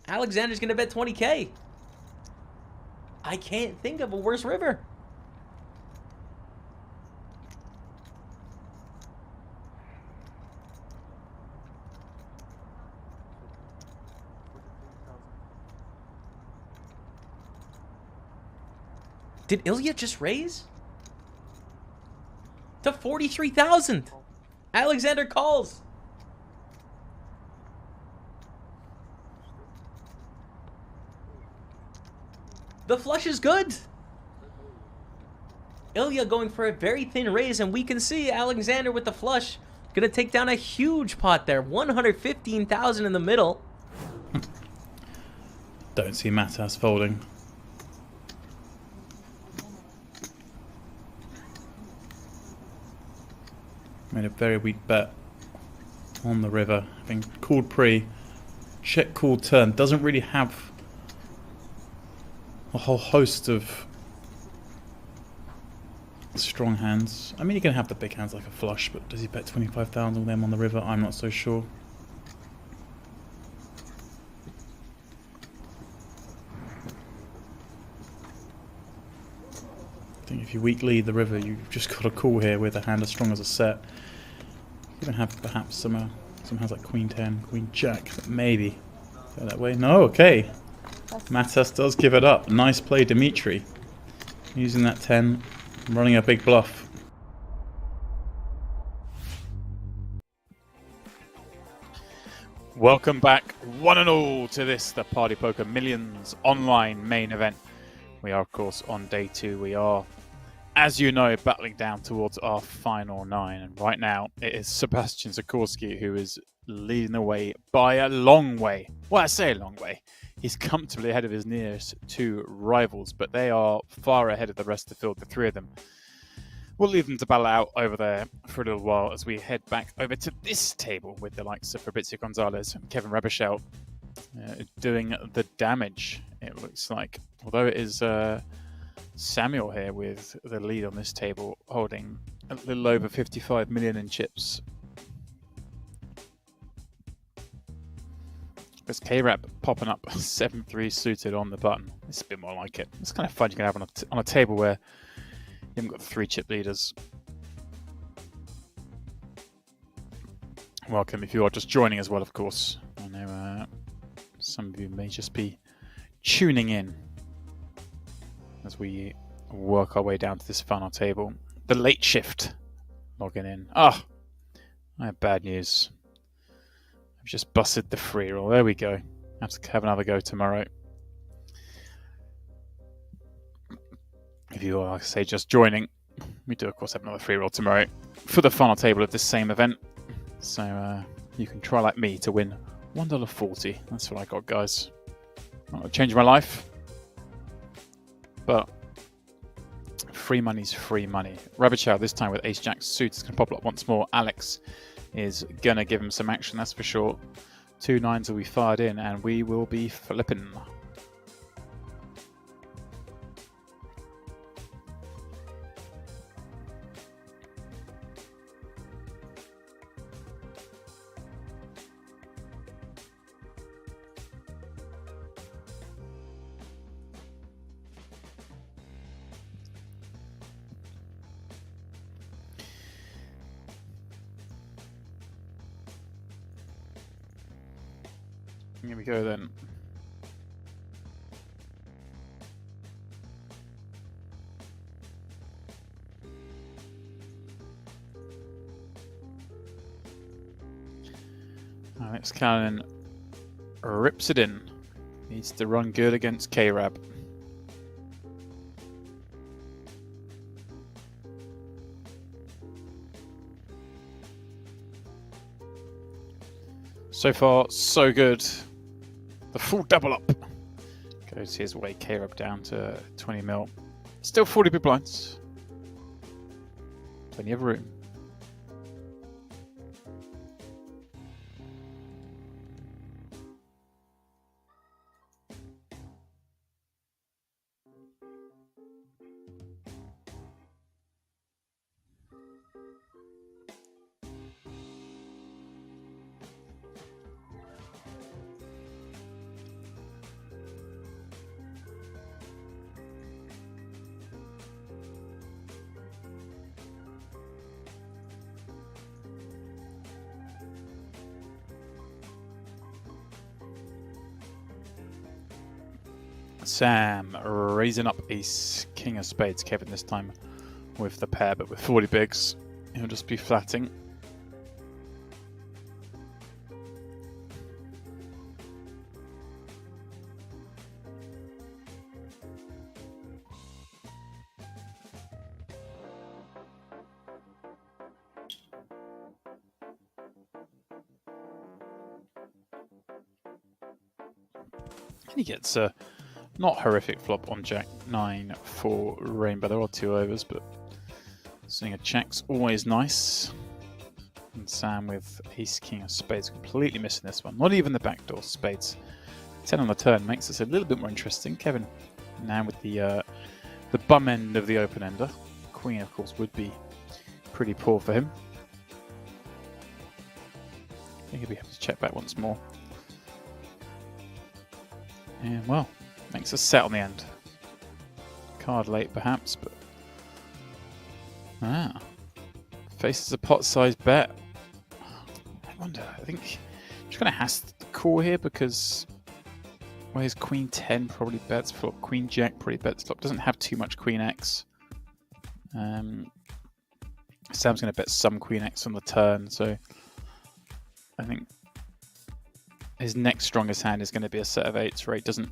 Aleksandr's going to bet 20k. I can't think of a worse river. Did Ilya just raise? To 43,000. Aleksandr calls. The flush is good. Ilya going for a very thin raise, and we can see Aleksandr with the flush. Gonna take down a huge pot there. 115,000 in the middle. Don't see Matas folding. Made a very weak bet on the river, having called pre, check call turn. Doesn't really have a whole host of strong hands. I mean, he can have the big hands like a flush, but does he bet 25,000 with them on the river? I'm not so sure. I think if you weak lead the river, you've just got a call here with a hand as strong as a set. You can have perhaps some hands like Queen 10, Queen Jack, that maybe go that way. No, okay. Matas does give it up. Nice play, Dmitry. Using that 10, running a big bluff. Welcome back, one and all, to this, the Party Poker Millions online main event. We are, of course, on day 2. We are, as you know, battling down towards our final 9. And right now, it is Sebastian Sikorski who is leading the way by a long way. Well, I say a long way. He's comfortably ahead of his nearest 2 rivals, but they are far ahead of the rest of the field, the 3 of them. We'll leave them to battle out over there for a little while as we head back over to this table with the likes of Fabrizio Gonzalez and Kevin Rebushel doing the damage, it looks like. Although it is Samuel here with the lead on this table, holding a little over 55 million in chips. There's K-Rap popping up 7-3 suited on the button. It's a bit more like it. It's kind of fun you can have on a table where you haven't got 3 chip leaders. Welcome if you are just joining as well, of course. I know some of you may just be tuning in as we work our way down to this final table. The late shift logging in. Ah, I have bad news. I've just busted the free roll. There we go. I have to have another go tomorrow. If you are, like I say, just joining, we do, of course, have another free roll tomorrow for the final table of this same event. So you can try like me to win $1.40. That's what I got, guys. Not going to change my life, but free money's free money. Rabbit Chow this time with Ace Jack suit is going to pop up once more. Alex is going to give him some action, that's for sure. 2 9s will be fired in, and we will be flipping. Here we go then. Alex Callan rips it in. Needs to run good against K-Rab. So far, so good. The full double up goes his way. K-Rab down to 20 mil. Still 40 big blinds. Plenty of room. Sam raising up ace king of spades. Kevin this time with the pair, but with 40 bigs, he'll just be flatting. And he gets a not horrific flop on Jack 9 for Rainbow. There are 2 overs, but seeing a check's always nice. And Sam with ace king of spades, completely missing this one. Not even the backdoor spades. 10 on the turn makes this a little bit more interesting. Kevin now with the bum end of the open ender. Queen, of course, would be pretty poor for him. I think he'll be able to check back once more. And well, makes a set on the end. Card late perhaps, but faces a pot-sized bet. I wonder, I think I'm just going to has to call here because well, his Queen 10 probably bets flop, Queen Jack probably bets flop, doesn't have too much Queen X. Sam's going to bet some Queen X on the turn, so I think his next strongest hand is going to be a set of 8s, where he doesn't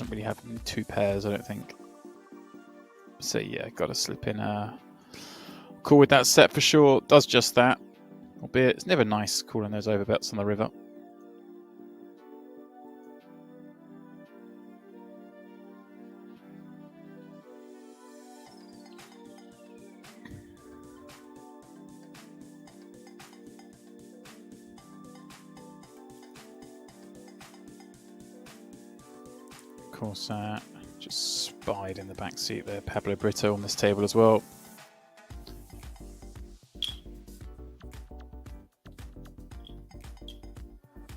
really have 2 pairs, I don't think. So yeah, got to slip in a call with that set for sure. Does just that, albeit it's never nice calling those overbets on the river. Of course, just spied in the back seat there. Pablo Brito on this table as well.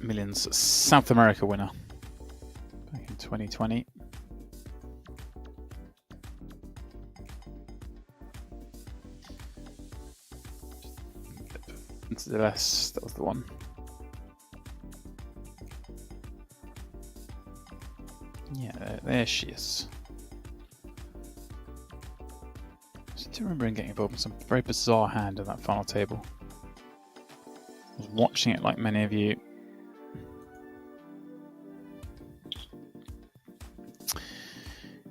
Millions South America winner back in 2020. Into the left, that was the one. Yeah, there she is. do remember him getting involved in some very bizarre hand in that final table. I was watching it like many of you.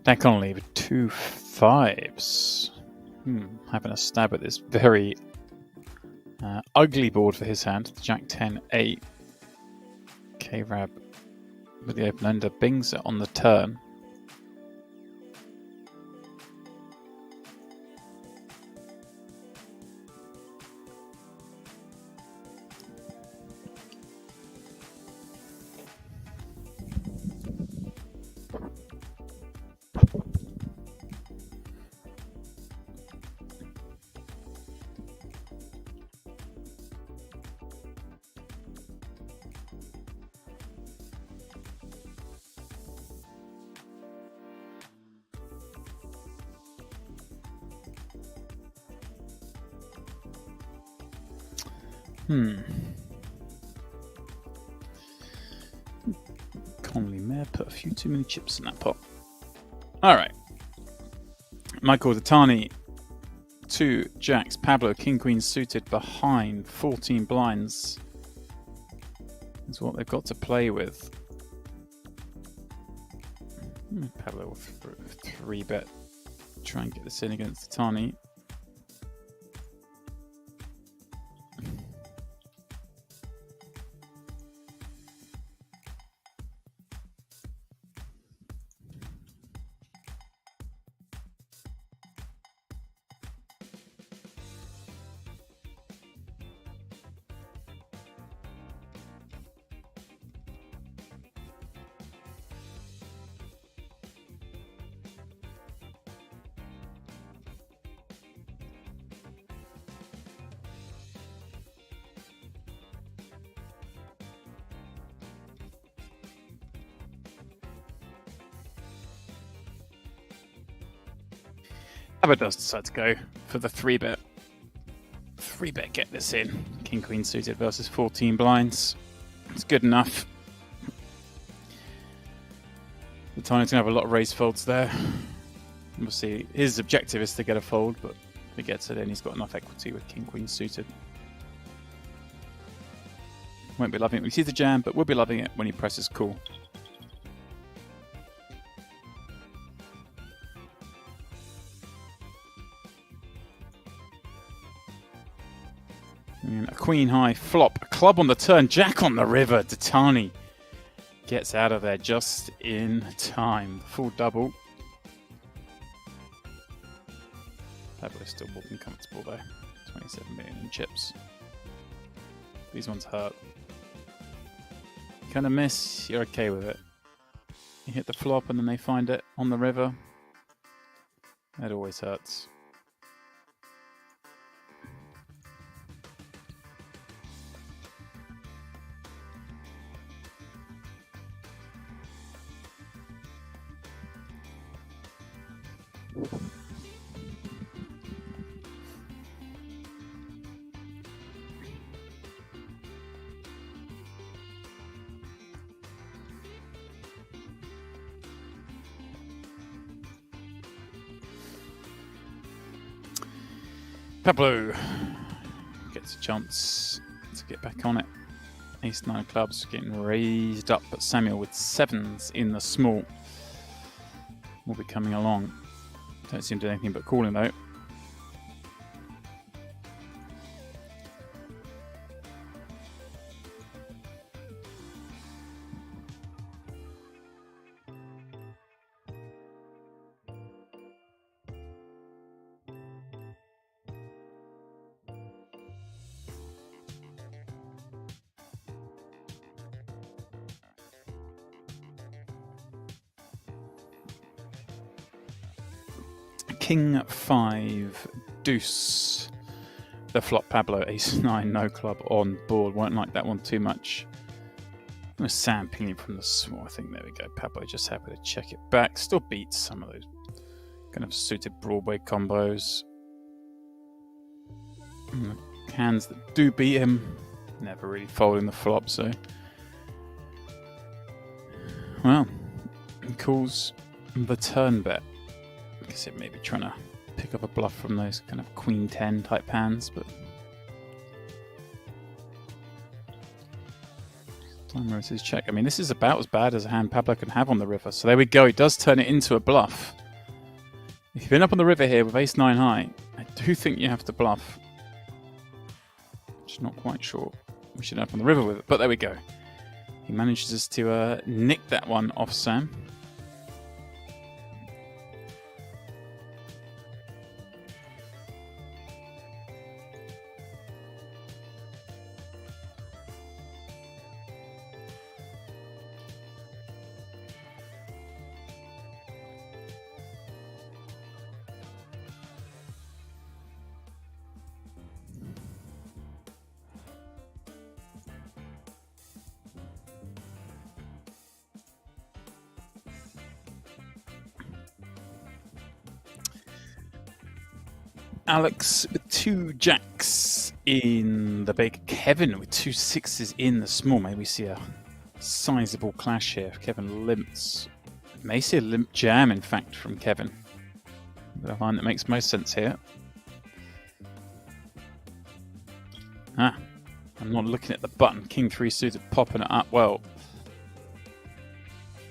That can't leave 2 5s. Having a stab at this very ugly board for his hand. Jack 10 8. K-Rab with the open ender bings it on the turn. Conley may have put a few too many chips in that pot. Alright. Michael Datani, 2 jacks. Pablo, king queen suited behind 14 blinds. Is what they've got to play with. Pablo will 3-bet. Try and get this in against Datani. Pablo does decide to go for the 3-bet. 3-bet, get this in. King Queen suited versus 14 blinds. It's good enough. The Tiny's going to have a lot of raise folds there. Obviously, his objective is to get a fold, but if he gets it in, he's got enough equity with King Queen suited. Won't be loving it when he sees the jam, but will be loving it when he presses call. A queen high flop, a club on the turn, jack on the river. Datani gets out of there just in time. Full double. Pablo is still walking comfortable though. 27 million in chips. These ones hurt. Kind of miss, you're okay with it. You hit the flop and then they find it on the river. That always hurts. Pablo gets a chance to get back on it. Ace 9 clubs getting raised up, but Samuel with 7s in the small will be coming along. Don't seem to do anything but calling though. King 5 deuce. The flop Pablo, ace 9, no club on board. Won't like that one too much. Sam pinging from the small. I think there we go. Pablo just happy to check it back. Still beats some of those kind of suited Broadway combos. And the hands that do beat him never really folding the flop. So, well, he calls the turn bet. I guess it may be trying to pick up a bluff from those kind of Queen 10 type hands, but time versus check. I mean, this is about as bad as a hand Pablo can have on the river. So there we go. He does turn it into a bluff. If you've been up on the river here with ace-9 high, I do think you have to bluff. Just not quite sure we should end up on the river with it, but there we go. He manages to nick that one off Sam. Alex with 2 jacks in the big. Kevin with 2 6s in the small. Maybe we see a sizable clash here. Kevin limps. May see a limp jam, in fact, from Kevin. The line that makes most sense here. I'm not looking at the button. King 3 suited popping it up. Well,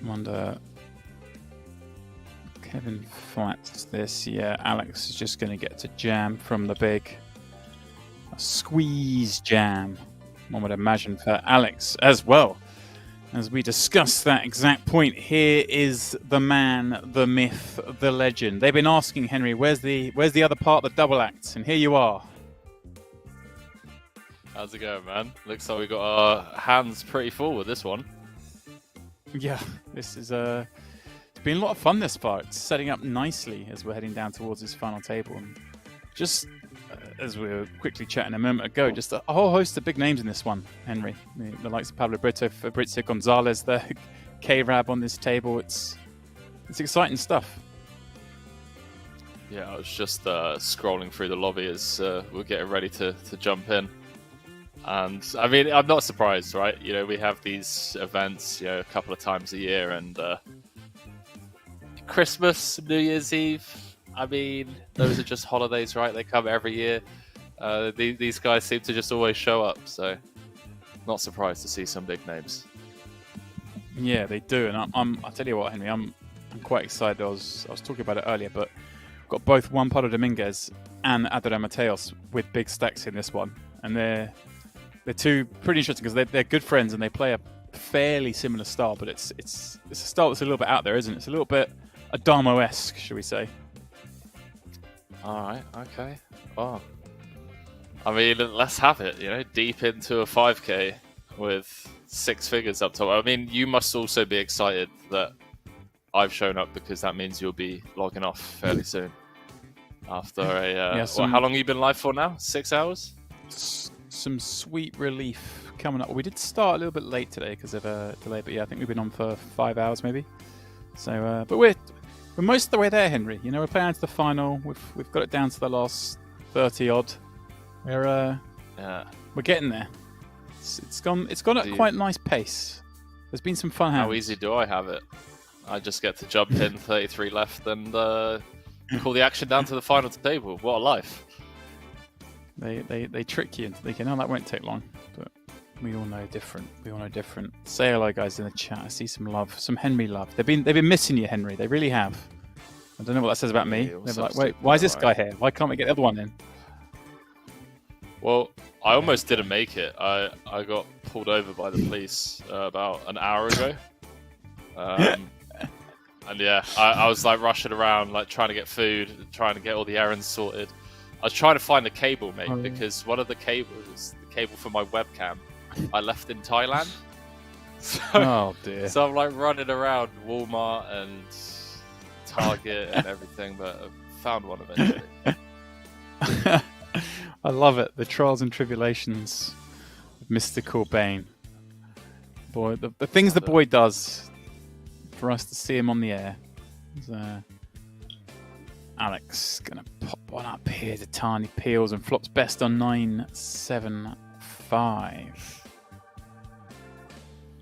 wonder. Kevin flats this. Yeah, Alex is just going to get to jam from the big. A squeeze jam, one would imagine, for Alex as well. As we discuss that exact point, here is the man, the myth, the legend. They've been asking Henry, where's the other part of the double act? And here you are. How's it going, man? Looks like we got our hands pretty full with this one. Yeah, this is it's been a lot of fun this far. It's setting up nicely as we're heading down towards this final table. And just as we were quickly chatting a moment ago, just a whole host of big names in this one, Henry. The likes of Pablo Brito, Fabrizio Gonzalez, the K-Rab on this table. It's exciting stuff. Yeah, I was just scrolling through the lobby as we're getting ready to jump in. And, I mean, I'm not surprised, right? You know, we have these events, a couple of times a year, and Christmas, New Year's Eve, I mean, those are just holidays, right? They come every year. These guys seem to just always show up, so not surprised to see some big names. Yeah, they do, and I'll tell you what, Henry, I'm quite excited. I was talking about it earlier, but I've got both Juan Pablo Dominguez and Adrian Mateos with big stacks in this one, and they're two pretty interesting because they're good friends and they play a fairly similar style, but it's a style that's a little bit out there, isn't it? It's a little bit Adamo-esque, should we say? All right, okay. Oh, I mean, let's have it. Deep into a 5K with 6 figures up top. I mean, you must also be excited that I've shown up because that means you'll be logging off fairly soon. After how long have you been live for now? 6 hours? Some sweet relief coming up. Well, we did start a little bit late today because of a delay, but yeah, I think we've been on for 5 hours maybe. So, but we're most of the way there, Henry. We're playing to the final. We've got it down to the last 30 odd. We're getting there. It's gone at quite a nice pace. There's been some fun hands. How easy do I have it? I just get to jump in 33 left and call the action down to the final table. What a life! They trick you into thinking, oh, that won't take long. But we all know different. Say hello, guys, in the chat. I see some love, some Henry love. They've been missing you, Henry. They really have. I don't know what that says about me. They're like, wait, why is this guy here? Why can't we get the other one in? Well, I almost didn't make it. I got pulled over by the police about an hour ago. And yeah, I was like rushing around, like trying to get food, trying to get all the errands sorted. I was trying to find the cable, mate, because one of the cables, the cable for my webcam, I left in Thailand. So, oh dear. So I'm like running around Walmart and Target and everything, but I found one eventually. I love it. The trials and tribulations of Mr. Kilbane. Boy, the things the boy does for us to see him on the air. Alex gonna pop one up here to Tiny Peels and flops best on 9-7-5.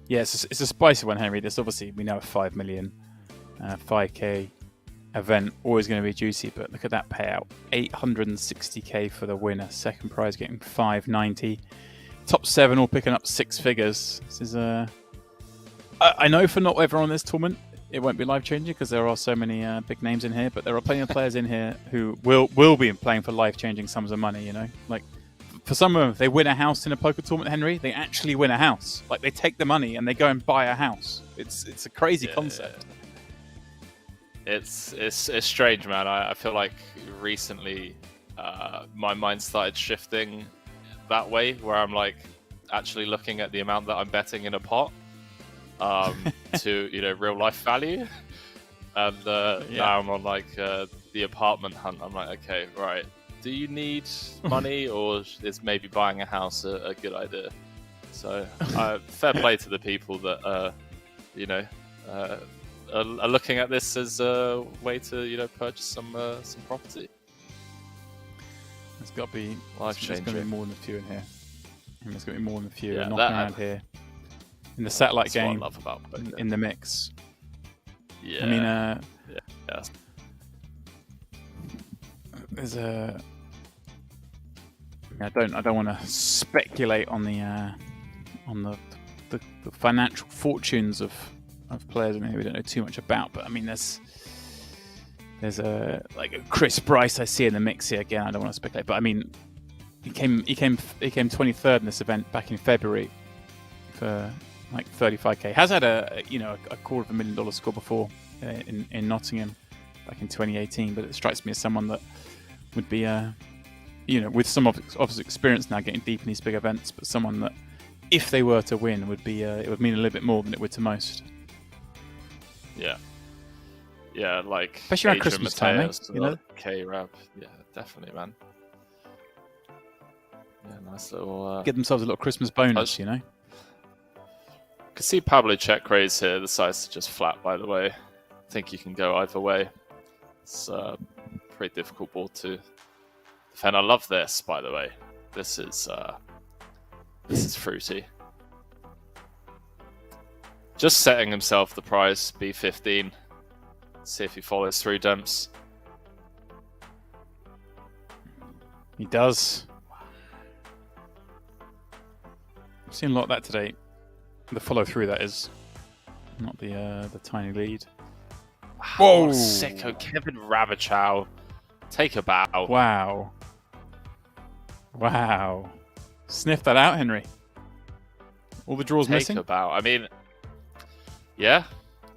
Yeah, it's a spicy one, Henry. This obviously we know 5 million, 5K event, always going to be juicy. But look at that payout, 860k for the winner. Second prize getting 590. Top 7 all picking up 6 figures. This is I know for not everyone in this tournament it won't be life changing because there are so many big names in here, but there are plenty of players in here who will be playing for life changing sums of money. You know, like for some of them, they win a house in a poker tournament, Henry. They actually win a house. Like they take the money and they go and buy a house. It's a crazy concept. It's strange, man. I feel like recently my mind started shifting that way, where I'm like actually looking at the amount that I'm betting in a pot to real life value, and now I'm on like the apartment hunt. I'm like, okay, right, do you need money, or is maybe buying a house a good idea? So fair play to the people that are looking at this as a way to purchase some property. There's got to be life-changing. There's going to be more than a few in here. There's going to be more than a few knocking that, around here in the satellite game. What I love about in the mix. Yeah. I mean, yeah. There's a. I don't want to speculate on the financial fortunes of players. I mean, we don't know too much about, but I mean, there's a Chris Bryce I see in the mix here again. I don't want to speculate, but I mean, he came 23rd in this event back in February for like 35k. Has had a $250,000 score before in Nottingham back in 2018, but it strikes me as someone that would be with some of his experience now getting deep in these big events, but someone that if they were to win would be it would mean a little bit more than it would to most. Yeah, like especially around Christmas time, K-Rab. Yeah, definitely, man. Yeah, nice little... Get themselves a little Christmas bonus, you know? Can see Pablo check raise here. The size is just flat, by the way. I think you can go either way. It's a pretty difficult board to defend. I love this, by the way. This is fruity. Just setting himself the prize, B15. See if he follows through, Demps. He does. I've seen a lot of that today. The follow through, that is, not the tiny lead. Whoa! Sicko, Kevin Rabichow. Take a bow. Wow. Sniff that out, Henry. All the draws missing? Take a bow. I mean, yeah.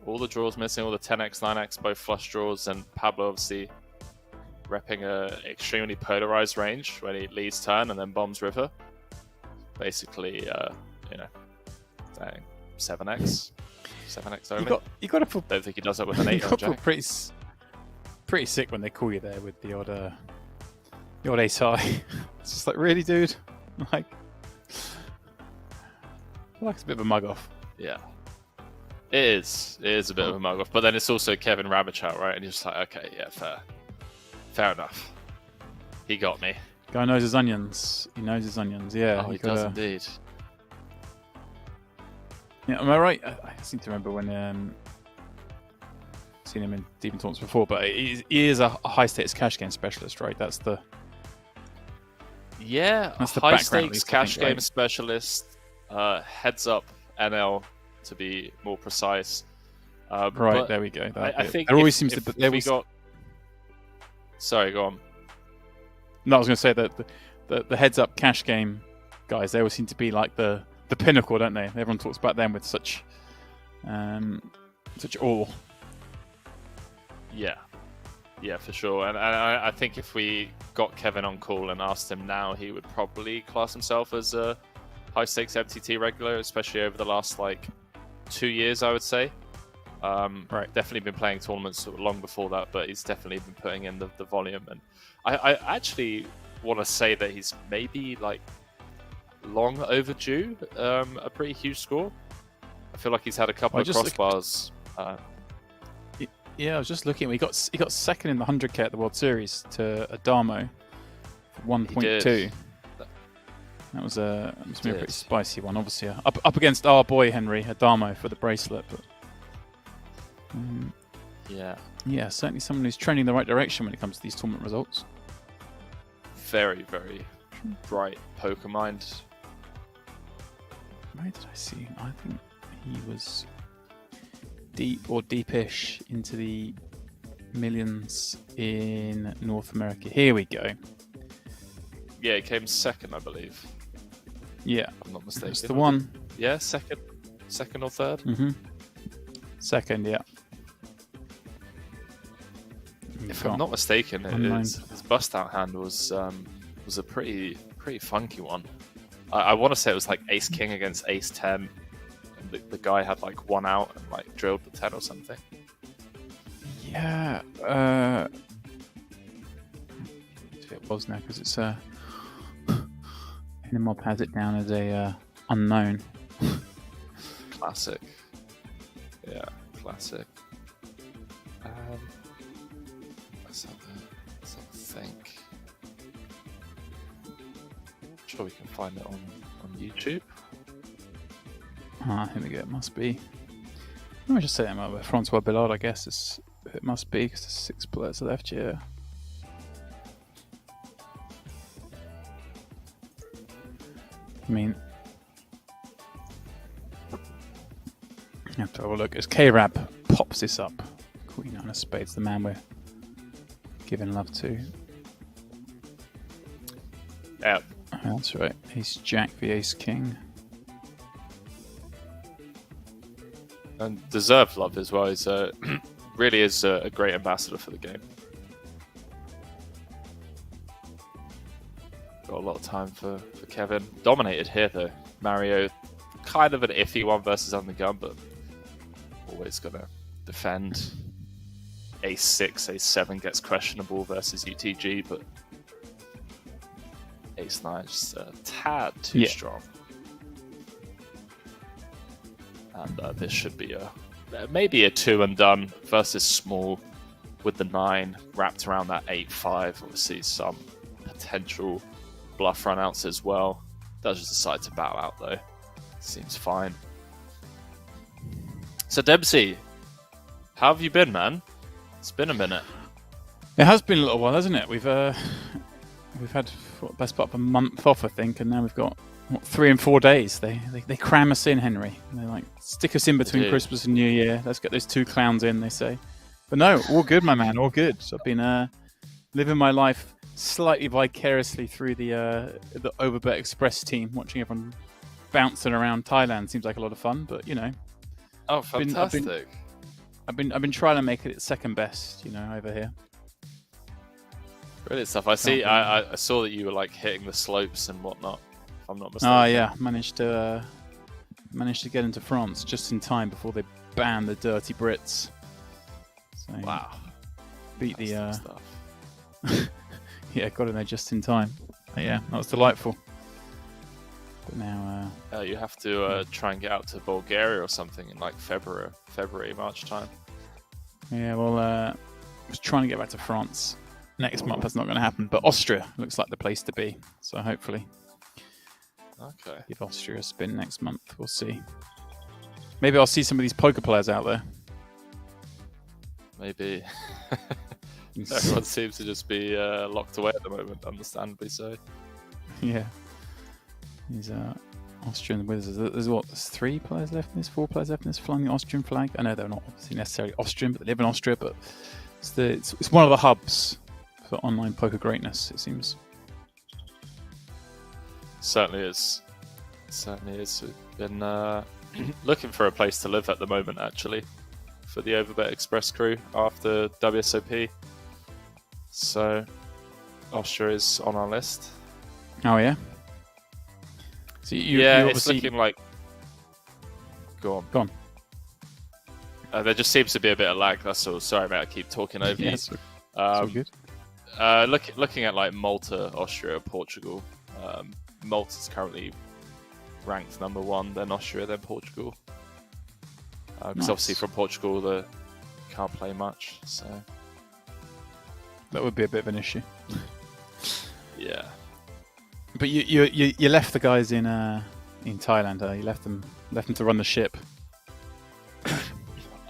All the draws missing, all the 10x, 9x, both flush draws, and Pablo obviously repping a extremely polarized range when he leads turn and then bombs river. Basically, 7x only. You got to feel. Don't think he does it with an 8 or jack. Pretty sick when they call you there with the odd ace high. It's just like, really, dude? Like it's a bit of a mug off. Yeah. It is a bit of a mug off, but then it's also Kevin Rabichow, right? And you're just like, okay, yeah, fair enough. He got me. Guy knows his onions. He knows his onions. Yeah. Oh, he does indeed. Yeah, am I right? I seem to remember when seen him in deep tournaments before, but he is a high stakes cash game specialist, right? That's the high stakes cash game specialist. Heads up NL. To be more precise, right, there we go. I think there always seems to. Sorry, go on. No, I was going to say that the heads-up cash game guys, they always seem to be like the pinnacle, don't they? Everyone talks about them with such awe. Yeah, for sure. And I think if we got Kevin on call and asked him now, he would probably class himself as a high-stakes MTT regular, especially over the last 2 years, I would say. Right. Definitely been playing tournaments long before that, but he's definitely been putting in the volume. And I actually want to say that he's maybe long overdue a pretty huge score. I feel like he's had a couple of crossbars. Yeah, I was just looking. He got second in the 100k at the World Series to Adamo for 1.2. That was a pretty spicy one, obviously. Up against our boy Henry Adamo for the bracelet, but Yeah. Yeah, certainly someone who's trending the right direction when it comes to these tournament results. Very, very bright poker mind. Where did I see him? I think he was deep or deepish into the millions in North America. Here we go. Yeah, he came second, I believe. Yeah, If I'm not mistaken. that's the one. Yeah, second or third. Mm-hmm. Second, yeah. If I'm not mistaken, his bust out hand was a pretty funky one. I want to say it was like Ace King against Ace 10. And the guy had like one out and like drilled the 10 or something. Yeah. It was now because it's Mob has it down as a unknown. Classic. Yeah, classic. Let's have a think. Sure, we can find it on YouTube. Ah, here we go. It must be. Let me just say that might be Francois Billard, I guess. It must be because there's 6 players left, yeah. I mean, you have to have a look. As K-Rab pops this up, Queen on a Spades, the man we're giving love to. Yeah. That's right. Ace Jack v Ace King. And deserved love as well. He's really is a great ambassador for the game. Got a lot of time for Kevin. Dominated here though. Mario, kind of an iffy one versus on the gun, but always gonna defend. Ace 6, Ace 7 gets questionable versus UTG, but Ace 9 is just a tad too strong. And this should be maybe a 2 and done versus small with the 9 wrapped around that 8-5. Obviously some potential bluff runouts as well. Does just decide to bow out though. Seems fine. So Dempsey, how have you been, man? It's been a minute. It has been a little while, hasn't it? We've had best part of a month off, I think, and now we've got 3 and 4 days. They cram us in, Henry. They like stick us in between Christmas and New Year. Let's get those 2 clowns in, they say. But no, all good, my man, all good. So I've been living my life slightly vicariously through the Overbet Express team, watching everyone bouncing around Thailand. Seems like a lot of fun, but you know. Oh, fantastic! I've been trying to make it second best, you know, over here. Brilliant stuff. I see. I saw that you were like hitting the slopes and whatnot. If I'm not mistaken. Oh yeah, managed to get into France just in time before they banned the dirty Brits. So, wow. Beat the stuff. Yeah, got in there just in time. But yeah, that was delightful. But now you have to try and get out to Bulgaria or something in like February, March time. Yeah, well, I was trying to get back to France next month. That's not going to happen. But Austria looks like the place to be. So hopefully, give Austria a spin next month. We'll see. Maybe I'll see some of these poker players out there. Maybe. Everyone seems to just be locked away at the moment, understandably so. Yeah. These Austrian wizards. There's 3 players left in this, 4 players left in this flying the Austrian flag. I know they're not obviously necessarily Austrian, but they live in Austria. But it's one of the hubs for online poker greatness, it seems. Certainly is. We've been looking for a place to live at the moment, actually, for the Overbet Express crew after WSOP. So, Austria is on our list. Oh, yeah? So it's looking like... Go on. There just seems to be a bit of lag, that's all. Sorry, mate, I keep talking over you. It's all good. Looking at like Malta, Austria, Portugal. Malta's currently ranked number 1, then Austria, then Portugal. Because obviously from Portugal, they can't play much, so... That would be a bit of an issue. Yeah. But you left the guys in Thailand. You left them to run the ship.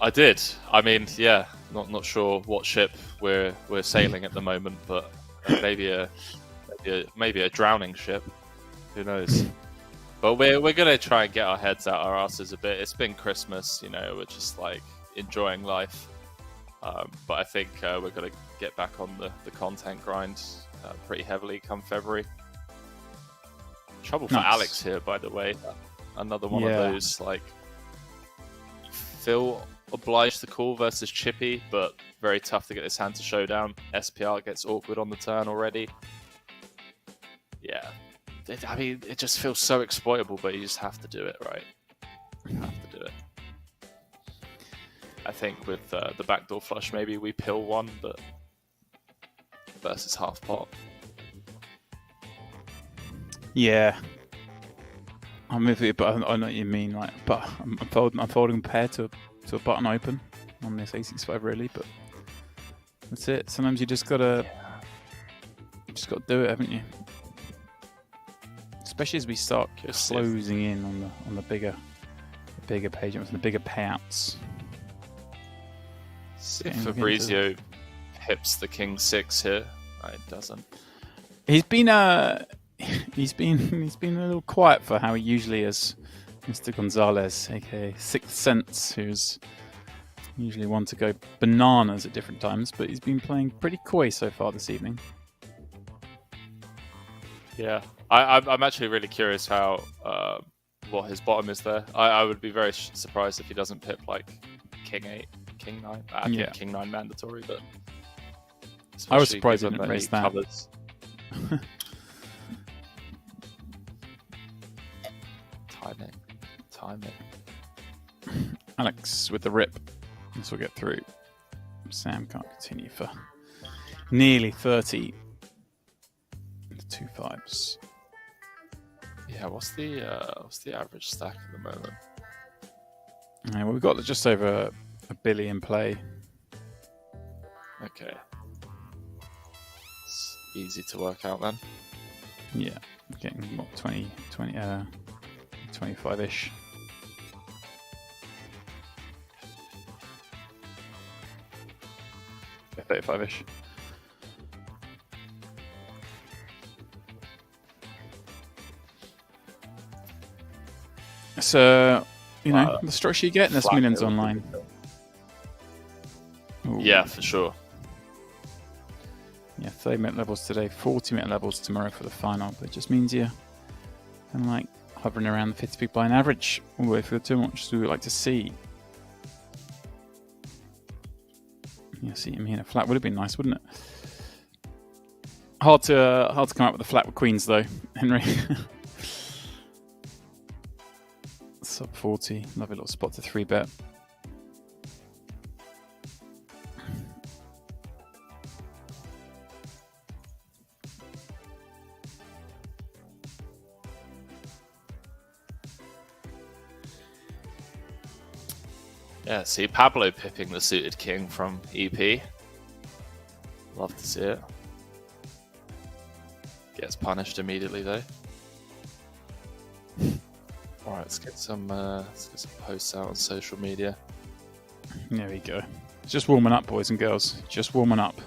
I did. I mean, yeah. Not sure what ship we're sailing at the moment, but maybe a drowning ship. Who knows? But we're gonna try and get our heads out our asses a bit. It's been Christmas, you know. We're just like enjoying life. But I think we're gonna get back on the content grind pretty heavily come February. Trouble for Alex here, by the way. Another one of those like Phil obliged to call versus Chippy, but very tough to get this hand to showdown. SPR gets awkward on the turn already. Yeah, I mean, it just feels so exploitable, but you just have to do it, right? You have to do it. I think with the backdoor flush, maybe we pill one, but versus half pot. Yeah. I'm with you, but I know what you mean. Like, but I'm folding a pair to a button open on this A65 really, but that's it. Sometimes you just gotta do it, haven't you? Especially as we start closing in on the bigger payments and the bigger payouts. See if Fabrizio pips the King 6 here. It doesn't. He's been a little quiet for how he usually is, Mr. Gonzalez, aka Sixth Sense, who's usually one to go bananas at different times, but he's been playing pretty coy so far this evening. Yeah, I'm actually really curious how what his bottom is there. I would be very surprised if he doesn't pip like King 8, King 9. I think King 9 mandatory, but I was surprised he didn't raise that. Covers. Timing. Alex with the rip. This will get through. Sam can't continue for nearly 30. 2 5s. Yeah, what's the average stack at the moment? Yeah, well, we've got just over a billion play. Okay. It's easy to work out then. Yeah, getting what 25-ish. Yeah, 35-ish. So, you know, the structure you get in this Millions Online. Ooh. Yeah, for sure. Yeah, 30-minute levels today, 40-minute levels tomorrow for the final. But it just means you're kind of like hovering around the 50 big blind average all the way through the tournament, which we would like to see. Yeah, see him here. A flat would have been nice, wouldn't it? Hard to come up with a flat with queens though, Henry. Sub 40, lovely little spot to 3-bet. Yeah, see Pablo pipping the suited king from EP. Love to see it. Gets punished immediately though. All right, let's get some posts out on social media. There we go. Just warming up, boys and girls. Just warming up.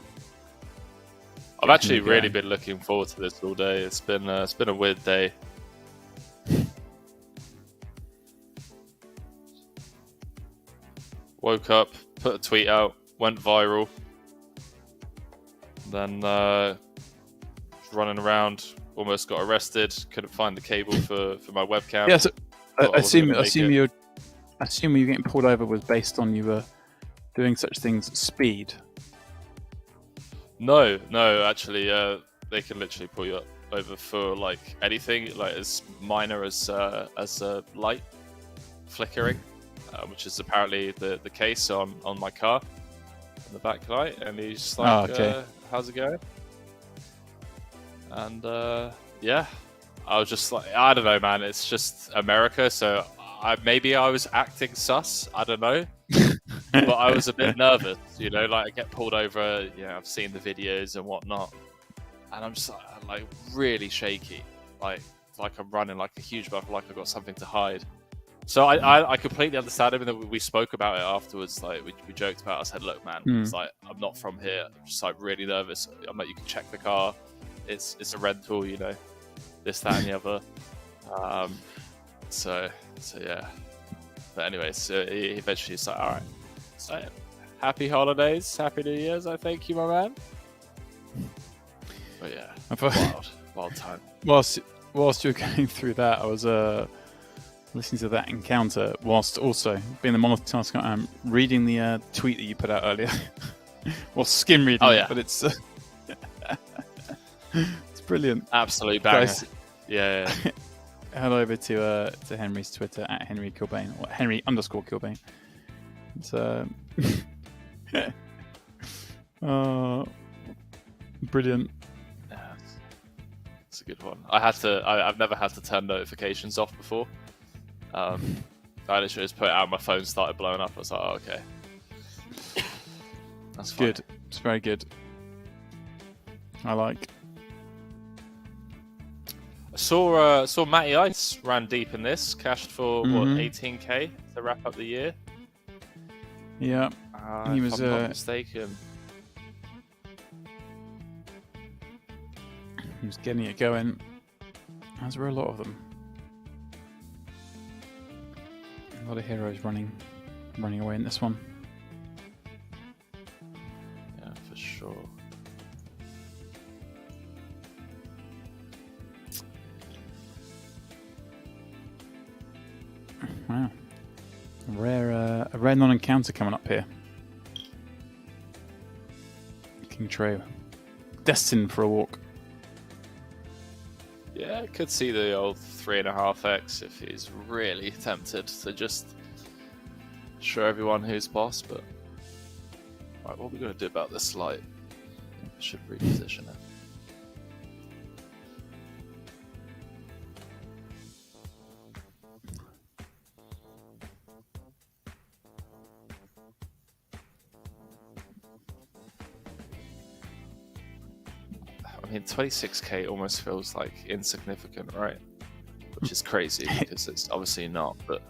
I've actually really been looking forward to this all day. It's been a weird day. Woke up, put a tweet out, went viral. Then running around, almost got arrested. Couldn't find the cable for my webcam. Yeah, so I assume when you're getting pulled over was based on you were doing such things at speed. No, actually, they can literally pull you over for like anything, like as minor as light flickering, which is apparently the case on my car, on the back light. And he's just like, "How's it going?" And yeah, I was just like, I don't know, man. It's just America, so maybe I was acting sus. I don't know. But I was a bit nervous, you know, like I get pulled over, you know, I've seen the videos and whatnot, and I'm just like really shaky, like I'm running like a huge buffer, like I've got something to hide. So I completely understand him, and we spoke about it afterwards. Like we joked about it. I said, look, man, it's like, I'm not from here. I'm just like really nervous. I'm like, you can check the car. It's a rental, you know, this, that, and the other. So yeah. But anyway, so he eventually is like, all right. So happy holidays, happy New Year's. I thank you, my man. But yeah, wild time. Whilst you were going through that, I was listening to that encounter whilst also being the multitasker. I'm reading the tweet that you put out earlier. Well, skim reading it, but it's it's brilliant. Absolute banger. Guys, yeah. Head over to Henry's Twitter at Henry Kilbane or Henry_Kilbane. It's brilliant. Yeah, it's a good one. I've never had to turn notifications off before. I literally just put it out, my phone started blowing up. I was like, oh, okay. That's fine. Good. It's very good. I like. I saw Matty Ice ran deep in this, cashed for what, 18k to wrap up the year. Yeah, he was. If I'm not mistaken. He was getting it going. As were a lot of them. A lot of heroes running away in this one. Yeah, for sure. Wow. A rare non-encounter coming up here. King Trey. Destined for a walk. Yeah, I could see the old 3.5x if he's really tempted to just show everyone who's boss, but right, what are we going to do about this light? I should reposition it. I mean, 26k almost feels like insignificant, right? Which is crazy because it's obviously not. But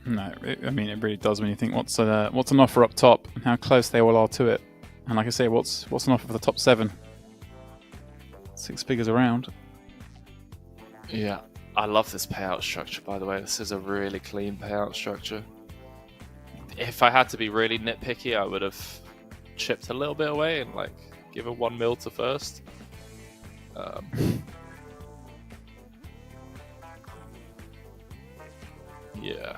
no, I mean it really does when you think what's an offer up top and how close they all are to it. And like I say, what's an offer for the top 7? 6 figures around. Yeah, I love this payout structure. By the way, this is a really clean payout structure. If I had to be really nitpicky, I would have chipped a little bit away and like give a 1 mil to first. Yeah.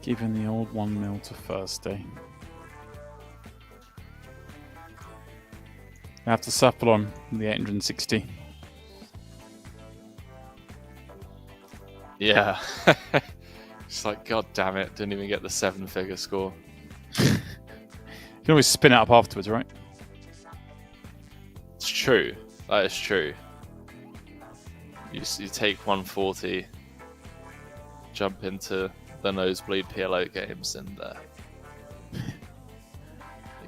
Giving the old 1 mil to first, eh? I have to supple on the 860. Yeah. It's like, god damn it, didn't even get the 7-figure score. You can always spin it up afterwards, right? It's true. That is true. You take 140, jump into the nosebleed PLO games, and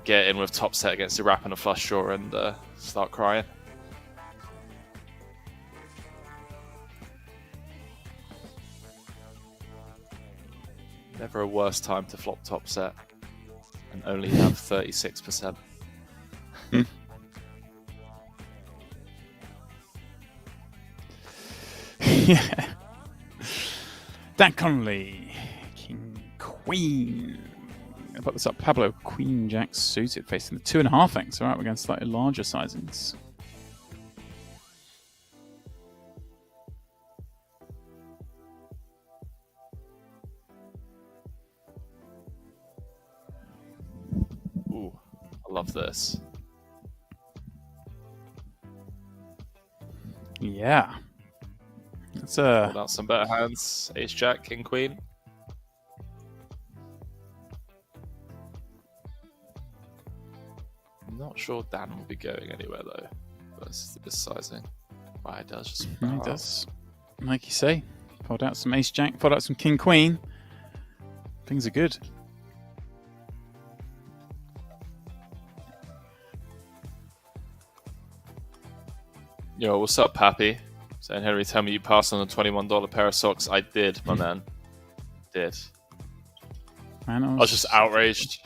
get in with top set against the wrap and a flush draw and start crying. Never a worse time to flop top set and only have 36%. Yeah. Dan Connolly, King Queen. I put this up. Pablo, Queen Jack suited, facing the 2.5x. All right, we're going slightly larger sizings. Ooh, I love this. Yeah. That's Hold out some better hands. Ace Jack, King Queen. I'm not sure Dan will be going anywhere though. Versus this sizing. Why it does just. He does. Like you say, pulled out some Ace Jack, pulled out some King Queen. Things are good. Yo, what's up, Pappy? So Henry, tell me you passed on a $21 pair of socks. I did, my man. Did. Man, I was just outraged.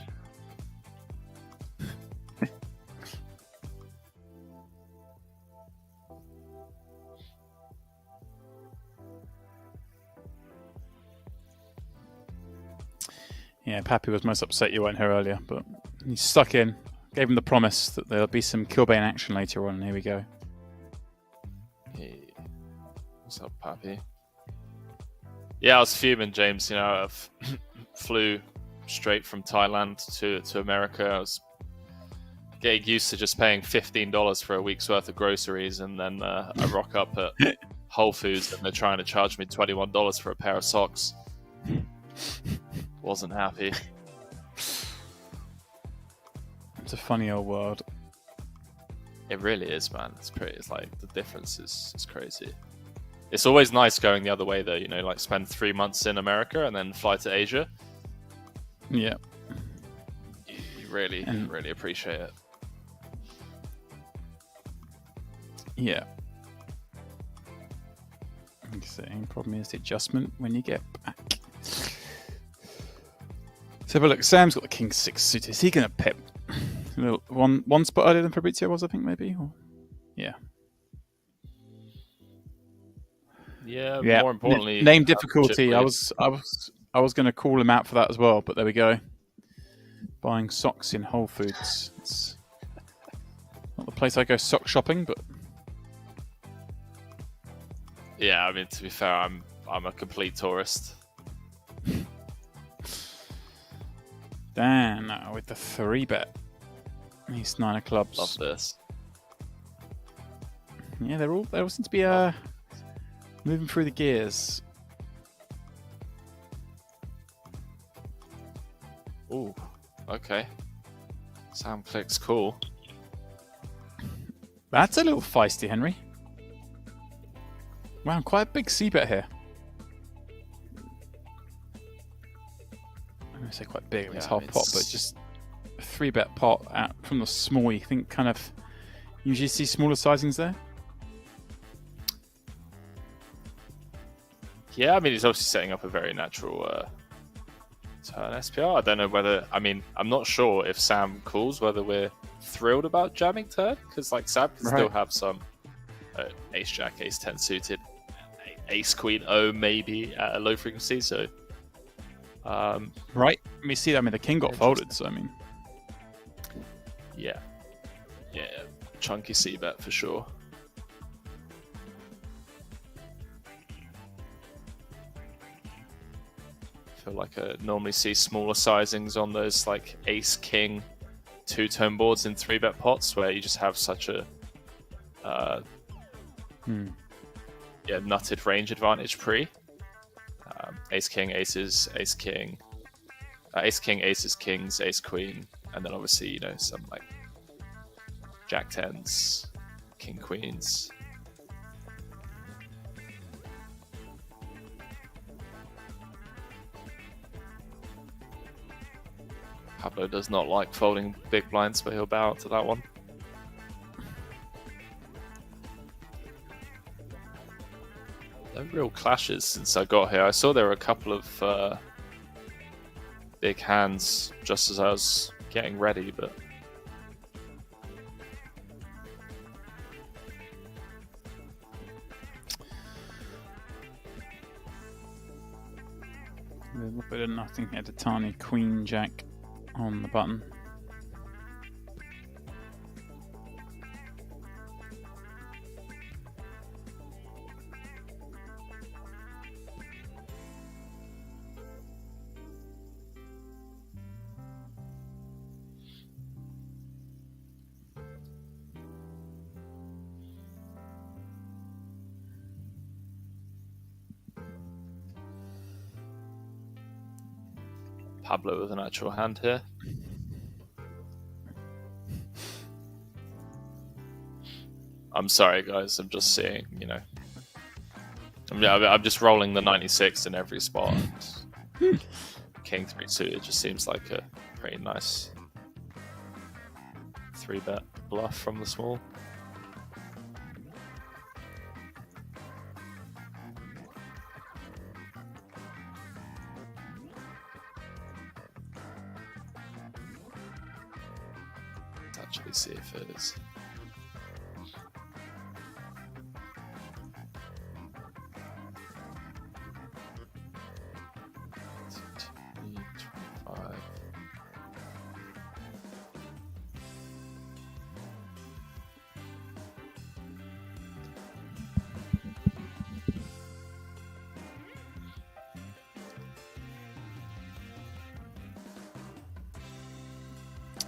Yeah, Pappy was most upset you weren't here earlier, but he stuck in. Gave him the promise that there'll be some Kilbane action later on, and here we go. Hey. What's up, Pappy? Yeah, I was fuming, James. You know, I flew straight from Thailand to America. I was getting used to just paying $15 for a week's worth of groceries, and then I rock up at Whole Foods and they're trying to charge me $21 for a pair of socks. Wasn't happy. It's a funny old world. It really is, man. It's pretty. It's like the difference is crazy. It's always nice going the other way, though. You know, like spend 3 months in America and then fly to Asia. Yeah. You really appreciate it. Yeah. The problem is the adjustment when you get back. So, but look, Sam's got the King 6 suit. Is he going to pip? A little, one spot earlier than Fabrizio was, I think, maybe? Or, yeah. Yeah. More importantly, name difficulty. I was going to call him out for that as well, but there we go. Buying socks in Whole Foods. It's not the place I go sock shopping, but yeah. I mean, to be fair, I'm a complete tourist. Dan with the 3-bet. He's 9 of clubs. Love this. Yeah, they all seem to be moving through the gears. Ooh, okay. Sam Clack's cool. That's a little feisty, Henry. Wow, quite a big C-bet here. I'm going to say quite big. It's half pot, but just a 3-bet pot out from the small. You think kind of usually see smaller sizings there? Yeah, I mean, he's obviously setting up a very natural turn SPR. I don't know whether... I mean, I'm not sure if Sam calls whether we're thrilled about jamming turn, because like Sam can still have some Ace-Jack, Ace-10 suited, Ace-Queen O maybe at a low frequency, so... right. Let me see that. I mean, the king got folded, so I mean... Yeah. Chunky C-bet for sure. I feel like I normally see smaller sizings on those like Ace-King two-tone boards in 3-bet pots where you just have such a nutted range advantage pre. Ace-King, Aces, Ace-King, Ace-King, Aces, Kings, Ace-Queen, and then obviously, you know, some like Jack-10s, King-Queens. Pablo does not like folding big blinds, but he'll bow out to that one. No real clashes since I got here. I saw there were a couple of big hands just as I was getting ready, but a little bit of nothing here to Tani, Queen, Jack on the button. Pablo with an actual hand here. I'm sorry, guys. I'm just seeing, you know. I'm just rolling the 96 in every spot. King 3 suited just seems like a pretty nice 3-bet bluff from the small. is.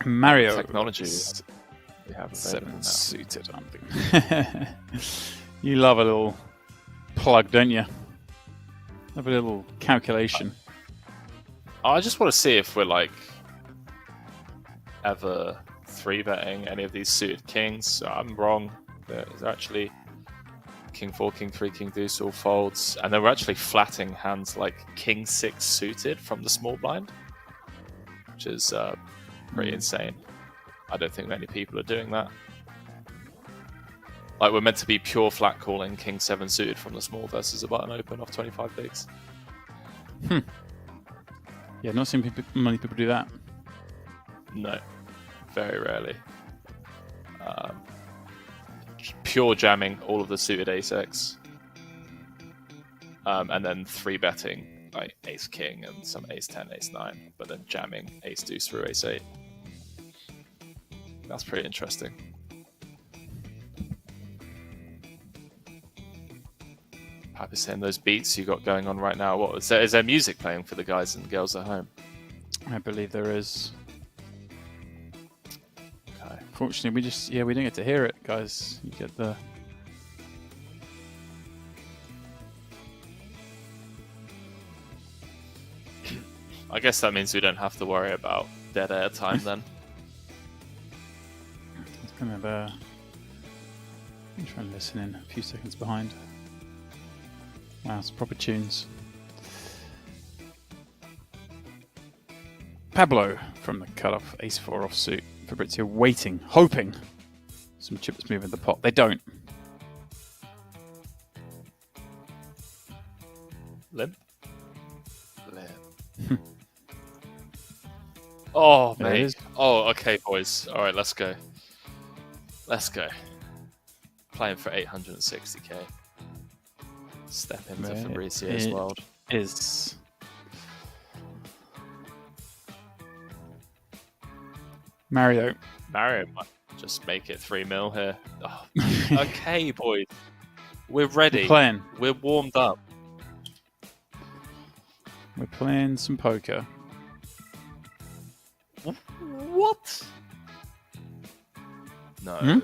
Mario. Technology. We have 7 suited. You love a little plug, don't you? Love a little calculation. I just want to see if we're like ever 3-betting any of these suited kings. I'm wrong. There's actually king 4, king 3, king deuce all folds, and then we're actually flatting hands like king 6 suited from the small blind, which is pretty insane. I don't think many people are doing that. Like, we're meant to be pure flat calling king 7 suited from the small versus a button open off 25 bigs. Yeah, not seeing many people do that. No, very rarely. Pure jamming all of the suited ace-x, and then 3-betting like ace-king and some ace-10, ace-9, but then jamming ace-deuce through ace-8. That's pretty interesting. Happy saying those beats you got going on right now. What is there music playing for the guys and girls at home? I believe there is. Okay. Fortunately, we don't get to hear it, guys. You get the. I guess that means we don't have to worry about dead air time then. It's kind of I'm trying to listen in a few seconds behind. Wow, some proper tunes. Pablo from the cut-off ace-4 offsuit. Fabrizio waiting, hoping some chips move in the pot. They don't. Limp. Oh, There it mate. is. Oh, okay, boys. All right, let's go. Let's go. Playing for 860k. Step into There Fabrizio's it world. Is. Mario. Mario might just make it 3 mil here. Oh, okay, boys. We're ready. We're playing. We're warmed up. We're playing some poker. What? No.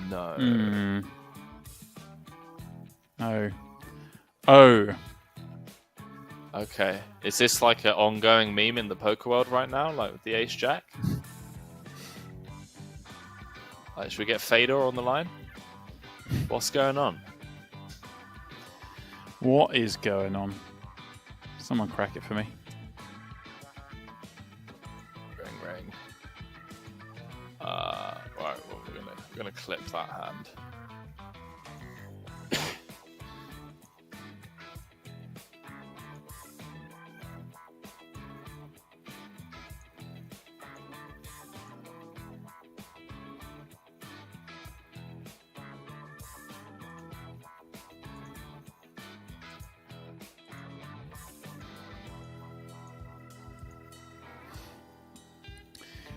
No. Oh. Oh. Okay. Is this like an ongoing meme in the poker world right now? Like with the ace jack? Like, should we get Fedor on the line? What's going on? What is going on? Someone crack it for me. Ring, ring. Right, well, we're gonna clip that hand.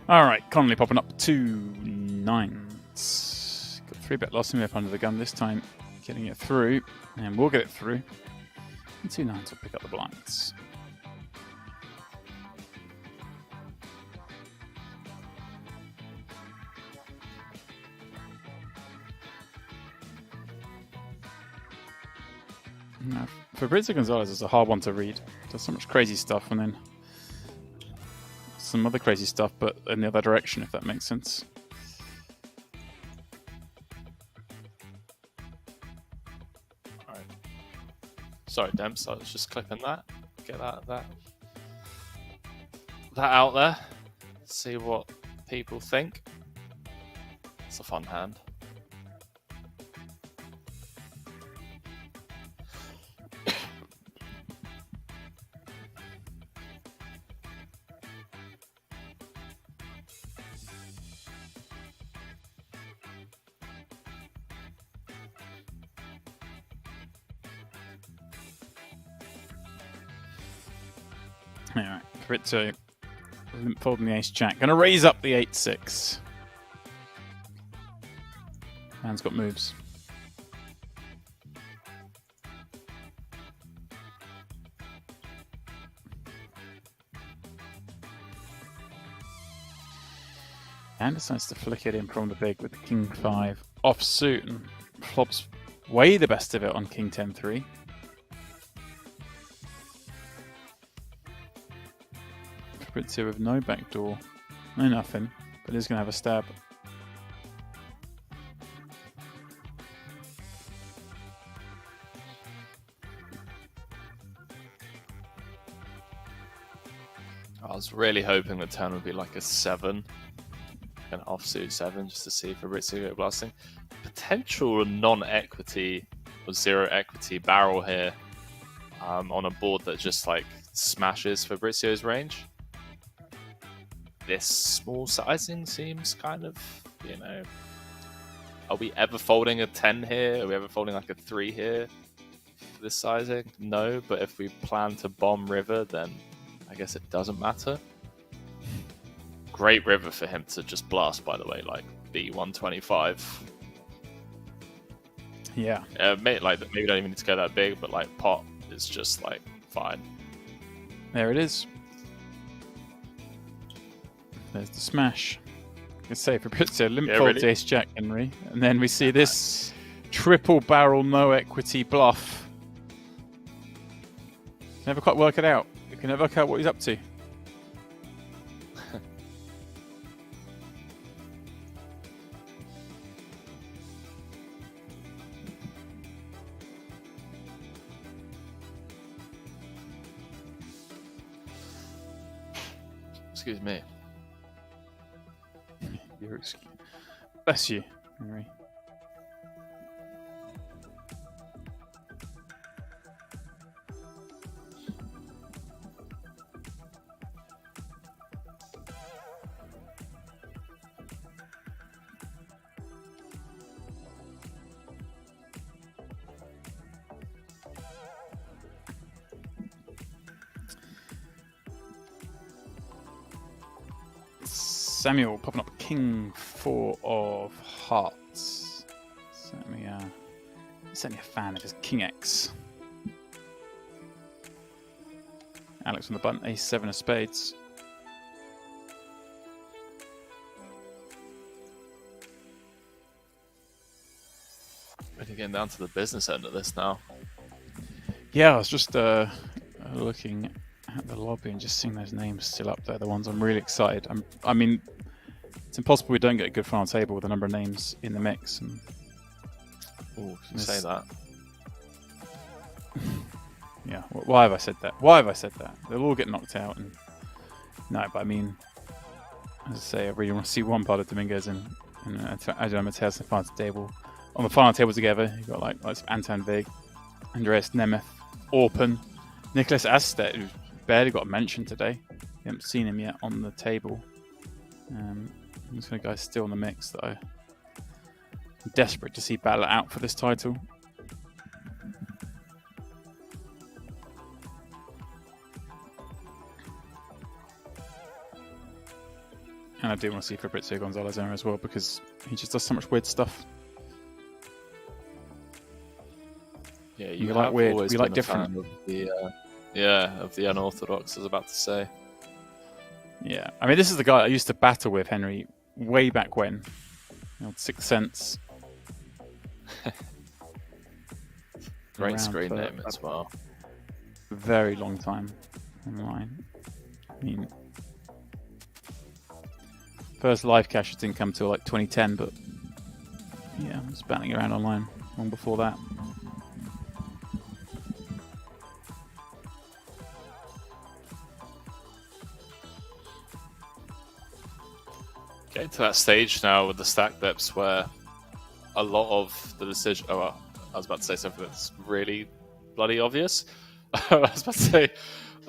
All right, Connolly popping up 2 9s. Got 3-bet loss and up under the gun this time, getting it through, and we'll get it through. And 2 9s will pick up the blinds. Now, Fabrizio Gonzalez is a hard one to read. Does so much crazy stuff, and then some other crazy stuff, but in the other direction, if that makes sense. Alright. Sorry, Demps, I was just clipping that. Get that out there. See what people think. It's a fun hand. Alright, Fabrizio folding the ace-jack. Gonna raise up the 8-6. Man's got moves. And decides to flick it in from the big with the king 5 offsuit and flops way the best of it on king 10-3. Fabrizio with no backdoor, no nothing, but he's going to have a stab. I was really hoping the turn would be like a 7. An offsuit 7 just to see Fabrizio go blasting. Potential non-equity or 0 equity barrel here on a board that just like smashes Fabrizio's range. This small sizing seems kind of, you know, are we ever folding a 10 here? Are we ever folding like a 3 here for this sizing? No, but if we plan to bomb river, then I guess it doesn't matter. Great river for him to just blast, by the way, like B125. Yeah. Maybe don't even need to go that big, but like pot is just like fine. There it is. There's the smash. Let's say Fabrizio limp folds really. ace-jack, Henry, and then we see this triple barrel no equity bluff. Never quite work it out. You can never work out what he's up to. Excuse me. Bless you, Henry. Samuel popping up king 4 of hearts. Certainly a fan of his king X. Alex on the button, ace 7 of spades. Really getting down to the business end of this now. Yeah, I was just looking at the lobby and just seeing those names still up there. The ones I'm really excited. I mean, it's impossible we don't get a good final table with a number of names in the mix. And you say that. Yeah, why have I said that? Why have I said that? They'll all get knocked out. And no, but I mean, as I say, I really want to see one part of Dominguez and Adrian Mateus on the final table. On the final table together, you've got like Anton Vig, Andras Nemeth, Orpen, Nicholas Astedt, who's barely got a mention today. We haven't seen him yet on the table. These kind of guys still in the mix that I'm desperate to see battle it out for this title. And I do want to see Fabrizio Gonzalez there as well because he just does so much weird stuff. Yeah, you like weird. We like different. Of the unorthodox. I was about to say. Yeah, I mean, this is the guy I used to battle with, Henry, way back when. Sixth Sense. Great screen name as well. Very long time online. I mean, first live cache didn't come till like 2010, but yeah, I was battling around online long before that. Getting to that stage now with the stack depths where a lot of the decision. Oh, well, I was about to say something that's really bloody obvious. I was about to say,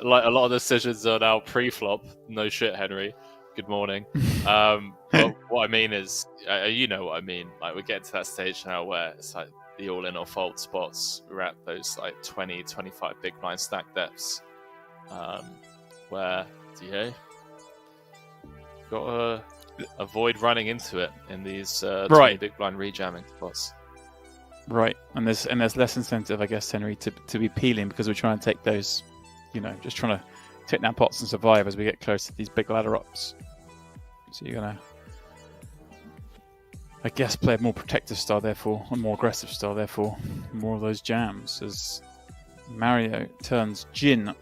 like, a lot of decisions are now pre-flop. No shit, Henry. Good morning. But what I mean is, you know what I mean. Like, we're getting to that stage now where it's like the all-in or fold spots. We're at those like 20, 25 big blind stack depths. where, you know, gotta avoid running into it in these 20 big blind rejamming spots. Right, and there's less incentive, I guess, Henry, to be peeling, because we're trying to take those, you know, just trying to take down pots and survive as we get close to these big ladder ups. So you're gonna, I guess, play a more protective style, therefore, a more aggressive style, therefore, more of those jams as Mario turns gin.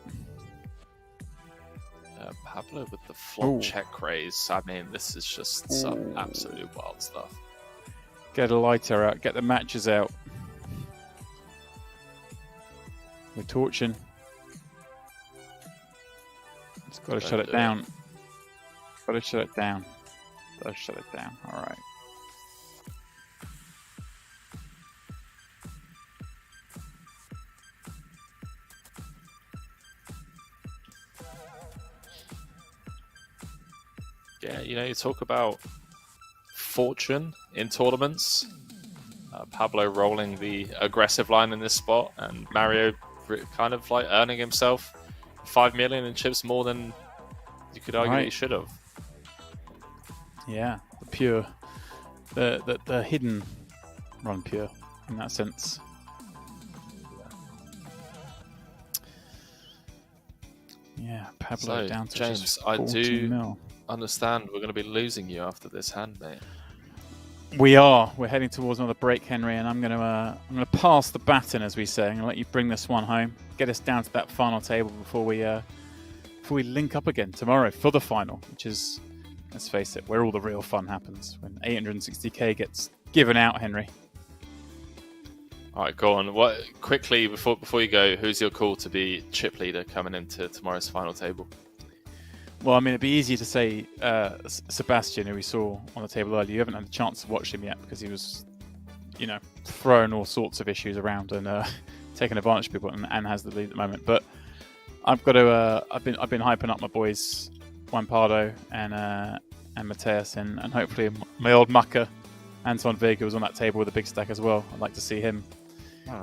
Pablo with the flop check raise. I mean, this is just some absolute wild stuff. Get a lighter out, get the matches out. We're torching. It's got to shut it down. Got to shut it down. Got to shut it down. All right. Yeah, you know, you talk about fortune in tournaments. Pablo rolling the aggressive line in this spot, and Mario kind of like earning himself 5 million in chips more than you could argue he should have. Yeah, the pure, the hidden run pure in that sense. Yeah, Pablo So, down to James, just I 14 do mil. understand we're going to be losing you after this hand, mate. We are. We're heading towards another break, Henry, and I'm gonna pass the baton, as we say. I'm gonna let you bring this one home, get us down to that final table before we link up again tomorrow for the final, which is, let's face it, where all the real fun happens, when 860k gets given out, Henry. All right, go on. What quickly before you go? Who's your call to be chip leader coming into tomorrow's final table? Well, I mean, it'd be easy to say Sebastian, who we saw on the table earlier. You haven't had a chance to watch him yet because he was, you know, throwing all sorts of issues around and taking advantage of people, and has the lead at the moment. But I've got to. I've been hyping up my boys, Juan Pardo and Mateus, and hopefully my old mucker Anton Vega was on that table with a big stack as well. I'd like to see him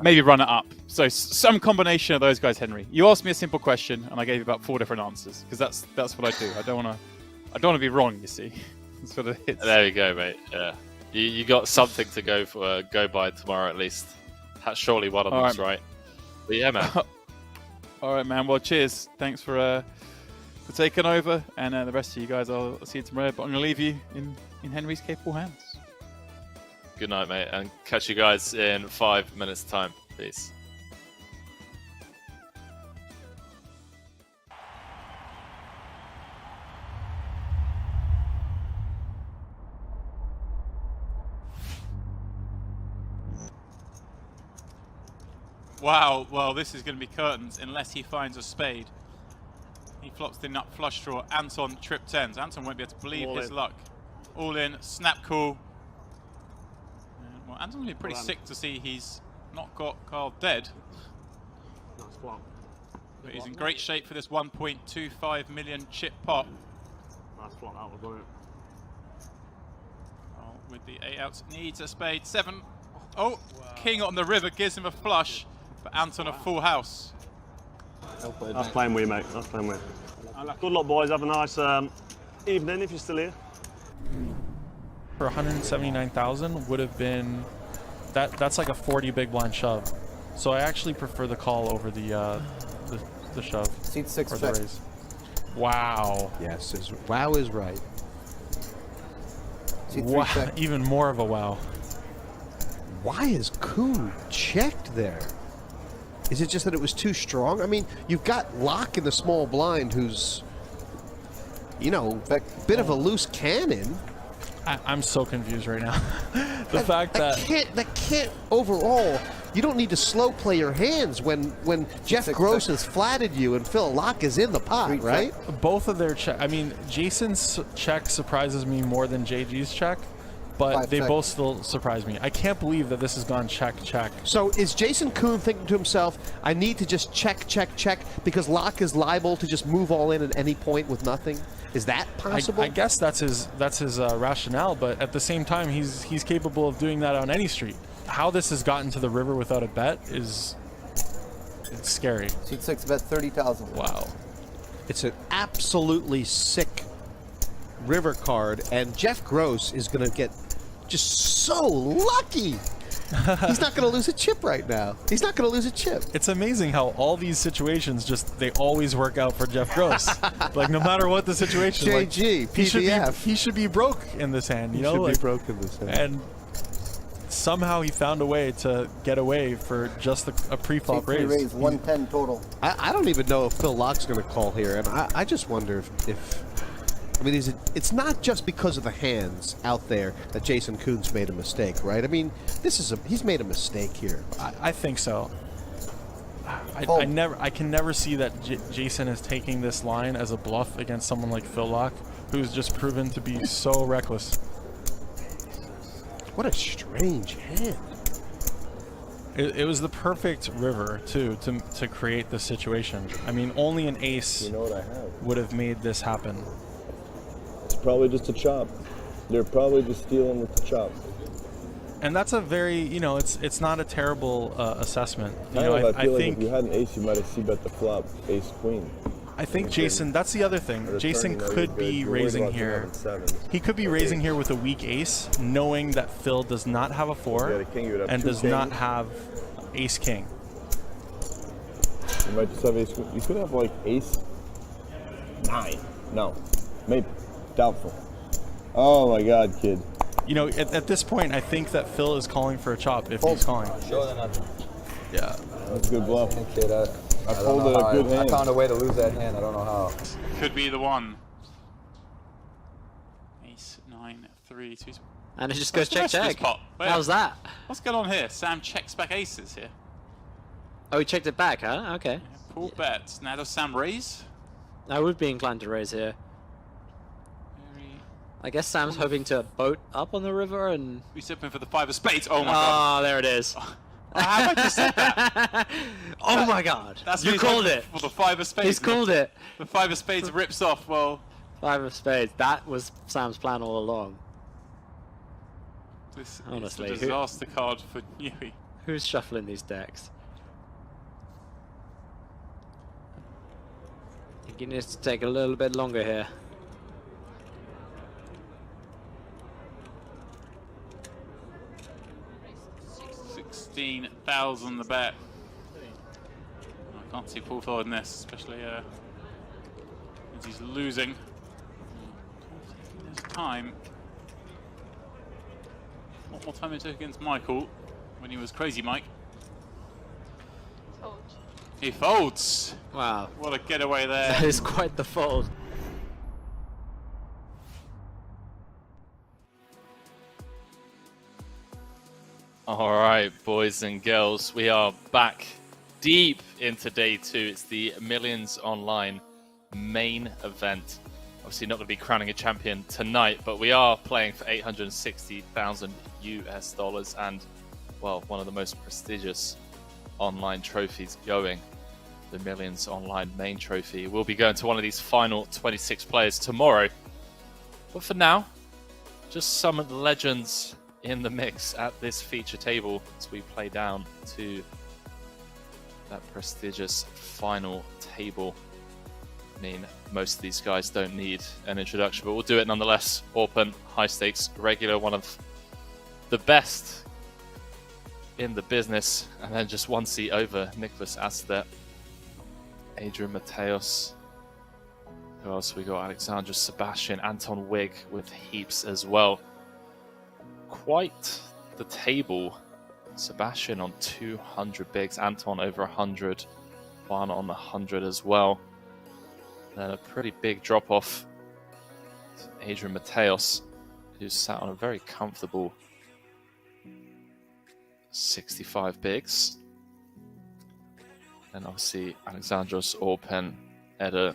maybe run it up. So some combination of those guys, Henry. You asked me a simple question, and I gave you about 4 different answers because that's what I do. I don't want to be wrong. You see, that's what it is. There you go, mate. Yeah, you got something to go by tomorrow at least. That's surely one of them's right. But yeah, man. All right, man. Well, cheers. Thanks for taking over, and the rest of you guys, I'll see you tomorrow. But I'm gonna leave you in Henry's capable hands. Good night, mate, and catch you guys in 5 minutes' time. Peace. Wow, well, this is going to be curtains unless he finds a spade. He flops the nut flush draw. Anton trip tens. Anton won't be able to believe his luck. All in, snap call. Well, Anton's been pretty sick to see he's not got Carl dead. Nice flop. But he's in great shape for this 1.25 million chip pot. Nice flop, that was brilliant. Oh, with the 8 outs, needs a spade. 7. Oh, wow. King on the river gives him a flush, but Anton a full house. That's playing with you, mate. That's playing with you. Good luck, boys. Have a nice evening if you're still here. For 179,000 would have been that's like a 40 big blind shove. So I actually prefer the call over the shove. Seat 6 or check. the raise. Wow. Yes, wow is right. Seat 3 Wow. check. Even more of a wow. Why is Kuhn checked there? Is it just that it was too strong? I mean, you've got Locke in the small blind who's, you know, a bit of a loose cannon. I'm so confused right now. The fact that can't overall. You don't need to slow play your hands when Jeff Gross has flatted you and Phil Locke is in the pot, right? both of their check. I mean, Jason's check surprises me more than JG's check, but they both still surprise me. I can't believe that this has gone check. So is Jason Kuhn thinking to himself, I need to just check because Locke is liable to just move all in at any point with nothing? Is that possible? I guess that's his rationale, but at the same time, he's capable of doing that on any street. How this has gotten to the river without a bet it's scary. Seat 6 bet 30,000. Wow. It's an absolutely sick river card, and Jeff Gross is going to get just so lucky. He's not going to lose a chip right now. He's not going to lose a chip. It's amazing how all these situations they always work out for Jeff Gross. Like no matter what the situation, JG, PBF. He should be broke in this hand. You know, should be broke in this hand. And somehow he found a way to get away for just a pre-flop raise. Raise 110 total. I don't even know if Phil Lock's going to call here, and I just wonder if I mean, it's not just because of the hands out there that Jason Koon's made a mistake, right? I mean, he's made a mistake here. I think so. I can never see that Jason is taking this line as a bluff against someone like Phil Lock, who's just proven to be so reckless. What a strange hand. It was the perfect river too to create this situation. I mean, only an ace would have made this happen. It's probably just a chop. They're probably just stealing with the chop. And that's a very, it's not a terrible assessment. I feel like if you had an ace, you might have c-bet the flop, ace queen. I think Jason, that's the other thing. Jason could be raising here. He could be raising here with a weak ace, knowing that Phil does not have a 4 and does not have ace king. You might just have ace queen. You could have like ace 9. No, maybe. Doubtful. Oh my God, kid. At this point, I think that Phil is calling for a chop if he's calling. Yeah. That's a good bluff. Kid, I folded a good hand. I found a way to lose that hand. I don't know how. Could be the one. Ace 9 3 2. And it just goes check. How's that? What's going on here? Sam checks back aces here. Oh, he checked it back, huh? Okay. Yeah, poor bets. Now does Sam raise? I would be inclined to raise here. I guess Sam's hoping to boat up on the river and... He's hoping for the 5 of spades. Oh my God. Oh, there it is. How have I just said that? Oh my God. You called it. For the 5 of spades. He's called it. The 5 of spades rips off. Well, 5 of spades. That was Sam's plan all along. This honestly is a disaster card for Newey. Who's shuffling these decks? I think he needs to take a little bit longer here. $16,000 the bet. I can't see full forward in this, especially as he's losing. There's time. What more time it took against Michael when he was crazy Mike? He folds. Wow. What a getaway there. That is quite the fold. All right, boys and girls, we are back deep into day 2. It's the Millions Online main event. Obviously not going to be crowning a champion tonight, but we are playing for $860,000 US and, well, one of the most prestigious online trophies going, the Millions Online main trophy. We'll be going to one of these final 26 players tomorrow. But for now, just some legends in the mix at this feature table as we play down to that prestigious final table. I mean, most of these guys don't need an introduction, but we'll do it nonetheless. Open, high stakes, regular, one of the best in the business, and then just one seat over Nicholas Astedt, Adrian Mateos. Who else we got? Alexander Sebastian, Anton Wig with heaps as well. Quite the table. Sebastian on 200 bigs, Anton over 100, Juan on 100 as well. Then a pretty big drop off to Adrian Mateos, who's sat on a very comfortable 65 bigs. And obviously Alexandros Orpen, Edda,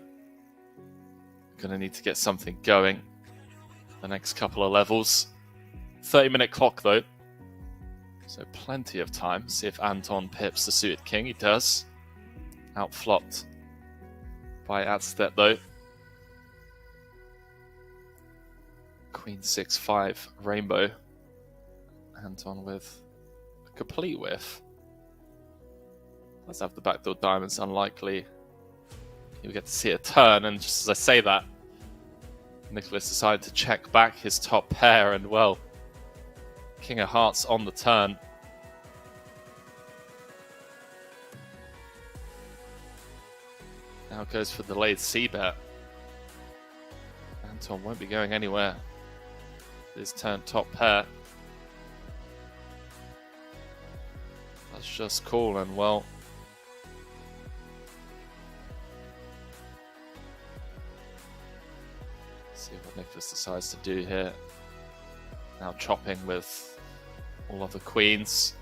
gonna need to get something going the next couple of levels. 30-minute clock though, so plenty of time. See if Anton pips the suited king. He does. Outflopped by Astedt though. Queen 6-5 rainbow. Anton with a complete whiff. Let's have the backdoor diamonds. Unlikely. You get to see a turn, and just as I say that, Nicholas decided to check back his top pair, and well, King of Hearts on the turn. Now goes for the delayed C-bet. Anton won't be going anywhere. His turn top pair. That's just cool, and well, see what Nicholas decides to do here. Now chopping with all of the queens.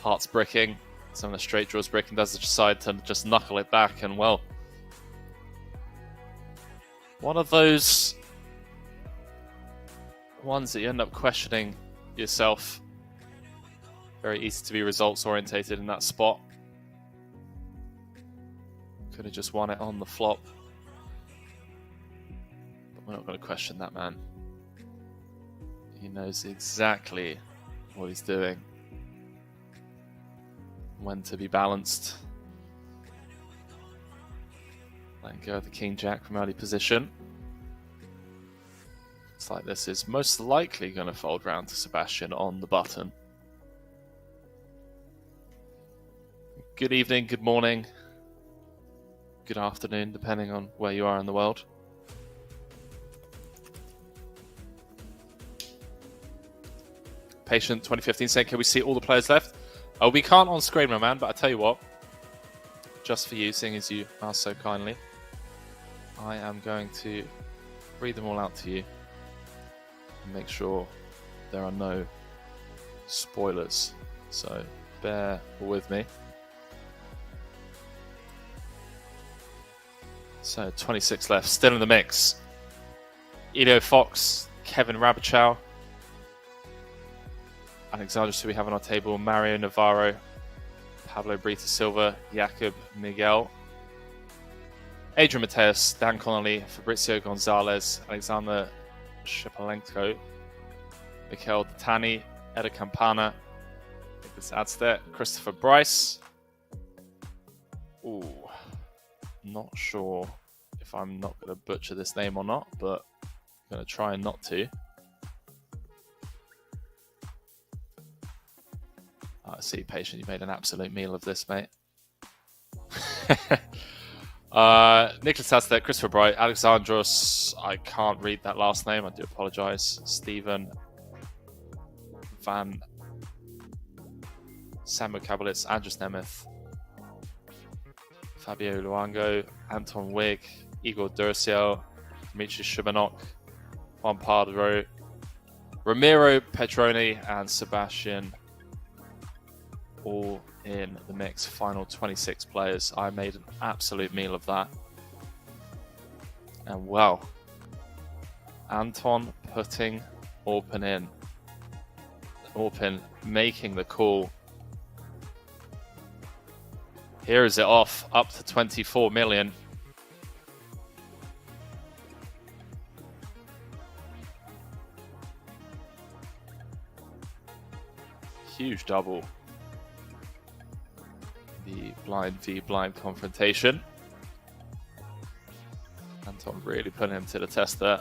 Hearts bricking. Some of the straight draws bricking. Does decide to just knuckle it back, and well, one of those ones that you end up questioning yourself. Very easy to be results orientated in that spot. Could have just won it on the flop. But we're not going to question that man. He knows exactly what he's doing. When to be balanced. Letting go of the King Jack from early position. Looks like this is most likely going to fold round to Sebastian on the button. Good evening, good morning, good afternoon, depending on where you are in the world. Patient 2015 saying, can we see all the players left? Oh, we can't on screen, my man, but I tell you what, just for you, seeing as you asked so kindly, I am going to read them all out to you and make sure there are no spoilers. So bear with me. So 26 left, still in the mix. Edo Fox, Kevin Rabichow, Alexandra, who we have on our table, Mario Navarro, Pablo Brita Silva, Jakub Miguel, Adrian Mateus, Dan Connolly, Fabrizio Gonzalez, Aleksandr Shepelenko, Mikhail Tani, Eda Campana, Nicholas Adstedt, Christopher Bryce. Ooh. Not sure if I'm not going to butcher this name or not, but I'm going to try not to. I see, Patient, you made an absolute meal of this, mate. Nicholas Adstedt, Christopher Bright, Alexandros, I can't read that last name, I do apologise. Stephen Van Samuel Kabelitz, Andras Nemeth, Fabio Luango, Anton Wig, Igor Durciel, Dmitry Shubenok, Juan Pardo, Ramiro Petroni, and Sebastian, all in the mix. Final 26 players. I made an absolute meal of that. And well, Anton putting Orpin in. Orpin making the call. Here is it off, up to 24 million. Huge double. The blind v blind confrontation. Anton really putting him to the test there.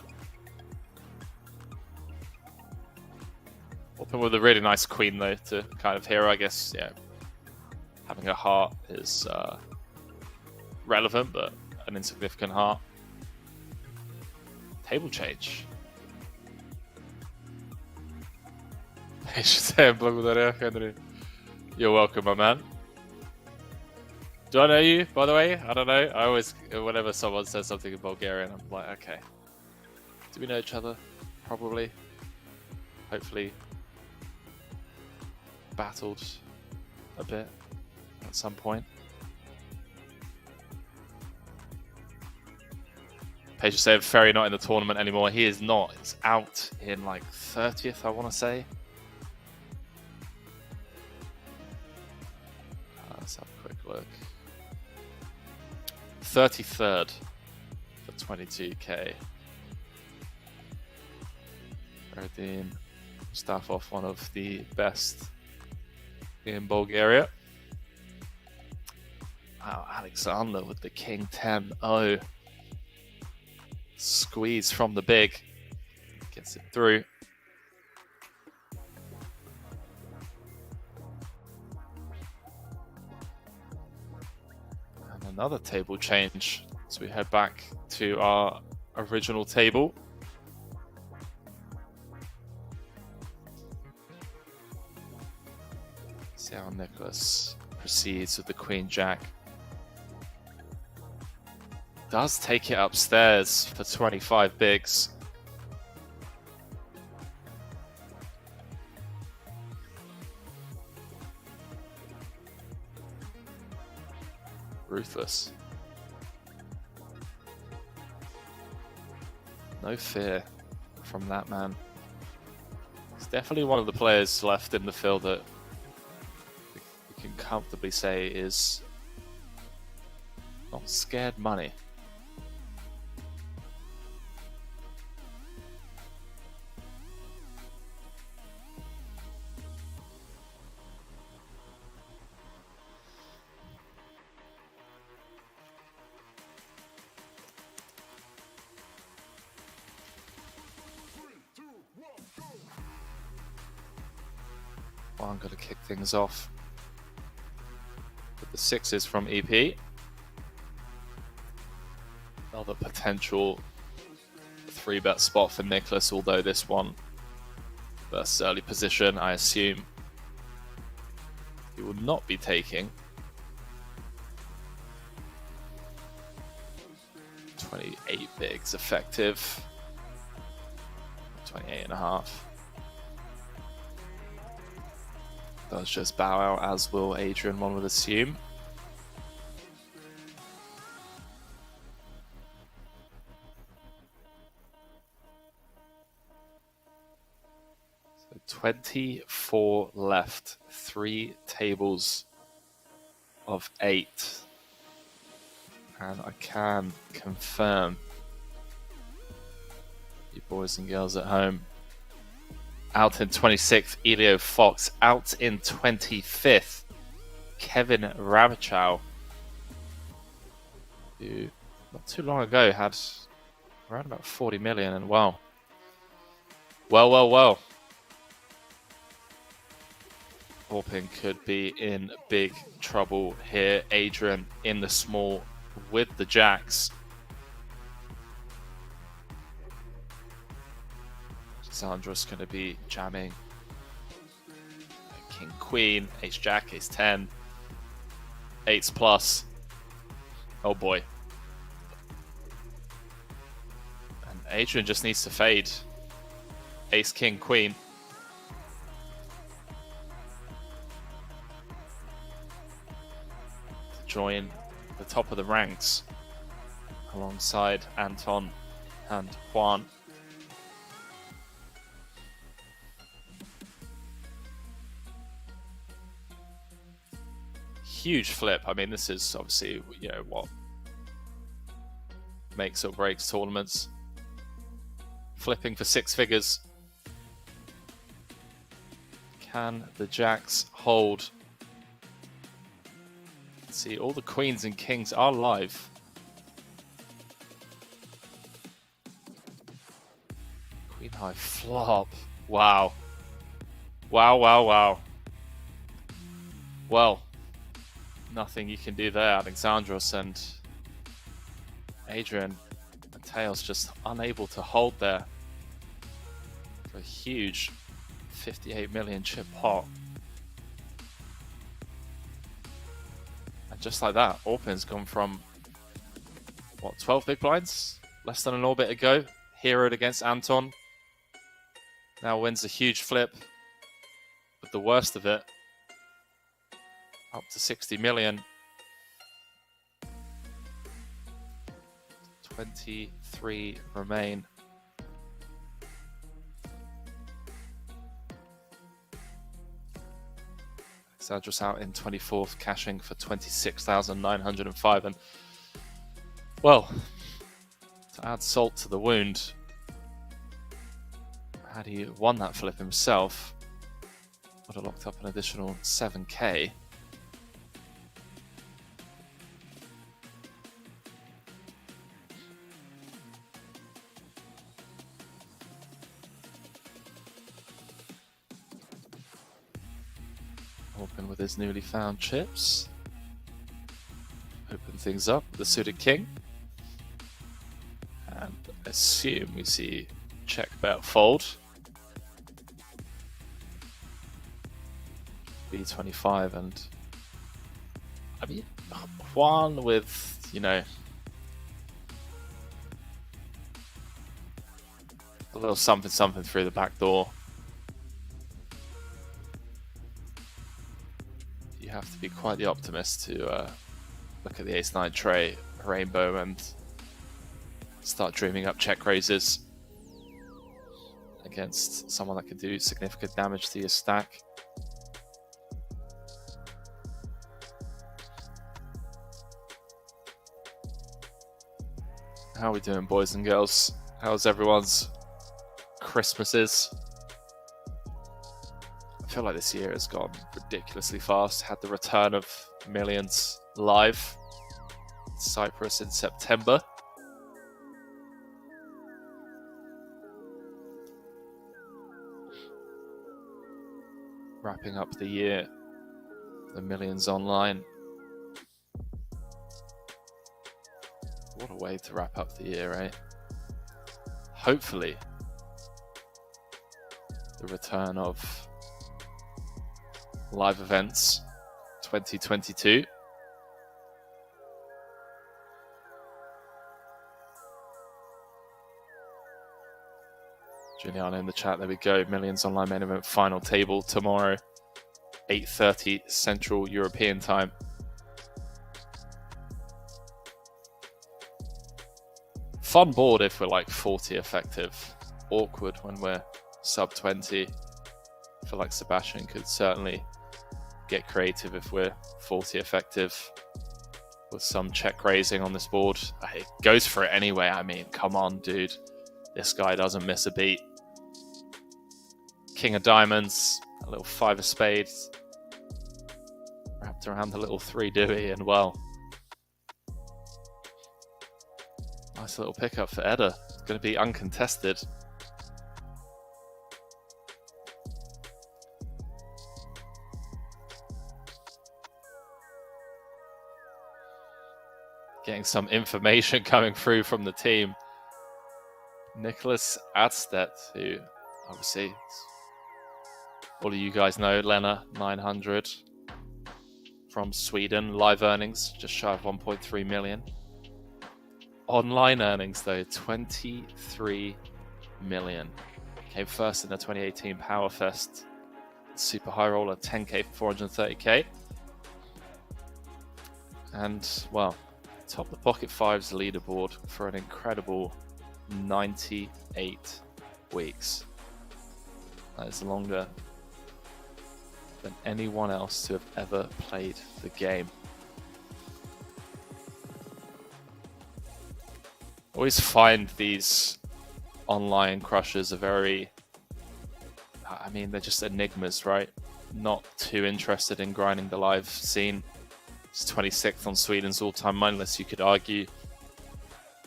Orpin with a really nice queen though to kind of hero, I guess, yeah. Having a heart is relevant, but an insignificant heart. Table change. You're welcome, my man. Do I know you, by the way? I don't know. I always, whenever someone says something in Bulgarian, I'm like, okay. Do we know each other? Probably. Hopefully. Battled a bit. At some point. Page said Ferry not in the tournament anymore. He is not. He's out in like 30th, I want to say. Let's have a quick look. 33rd for 22k. Feridin Mustafov, one of the best in Bulgaria. Wow, Aleksandr with the king 10-0. Squeeze from the big. Gets it through. And another table change as we head back to our original table. See how Nicholas proceeds with the Queen Jack. Does take it upstairs for 25 bigs. Ruthless. No fear from that man. He's definitely one of the players left in the field that we can comfortably say is not scared money. Well, I'm going to kick things off with the sixes from EP. Another potential 3-bet spot for Nicholas, although this one versus early position, I assume he will not be taking. 28 bigs effective. 28.5. Does just bow out, as will Adrian, one would assume. So 24 left, 3 tables of 8. And I can confirm, you boys and girls at home, out in 26th, Elio Fox. Out in 25th, Kevin Ravichow, who not too long ago had around about 40 million. And well. Orpin could be in big trouble here. Adrian in the small with the jacks. Aleksandr's going to be jamming King Queen, Ace Jack, Ace 10, 8s plus. Oh boy. And Adrian just needs to fade Ace King Queen. To join the top of the ranks alongside Anton and Juan. Huge flip. I mean, this is obviously, you know, what makes or breaks tournaments. Flipping for 6 figures. Can the jacks hold? See, all the queens and kings are live. Queen high flop. Wow. Wow. Well, nothing you can do there, Aleksandros, and Adrian and Tails just unable to hold there for a huge 58 million chip pot. And just like that, Orpin's gone from, what, 12 big blinds? Less than an orbit ago. Heroed against Anton. Now wins a huge flip. But the worst of it, up to 60 million. 23 remain. Aleksandros out in 24th, cashing for 26,905. And, well, to add salt to the wound, had he won that flip himself, would have locked up an additional 7k. Open with his newly found chips. Open things up with the suited king. And assume we see check, bet, fold. B25, and I mean, Juan with, you know, a little something through the back door. You have to be quite the optimist to look at the ace-9 tray, rainbow, and start dreaming up check raises against someone that could do significant damage to your stack. How are we doing, boys and girls? How's everyone's Christmases? I feel like this year has gone ridiculously fast. Had the return of Millions live in Cyprus in September. Wrapping up the year, the Millions online. What a way to wrap up the year, eh? Hopefully, the return of live events 2022. Juliana in the chat, there we go. Millions online main event final table tomorrow, 8:30 Central European time. Fun board if we're like 40 effective. Awkward when we're sub 20. I feel like Sebastian could certainly get creative if we're 40 effective with some check raising on this board. It goes for it anyway. I mean, come on, dude. This guy doesn't miss a beat. King of diamonds, a little 5 of spades, wrapped around the little 3 Dewey, and well, nice little pickup for Edda. It's going to be uncontested. Getting some information coming through from the team. Nicholas Adstedt, who obviously all of you guys know, Lena 900 from Sweden. Live earnings just shy of 1.3 million. Online earnings though, 23 million. Came first in the 2018 Powerfest Super High Roller, 10k for 430k. And well, top of the Pocket Fives leaderboard for an incredible 98 weeks. That is longer than anyone else to have ever played the game. Always find these online crushers are very, I mean, they're just enigmas, right? Not too interested in grinding the live scene. It's 26th on Sweden's all-time mindless. You could argue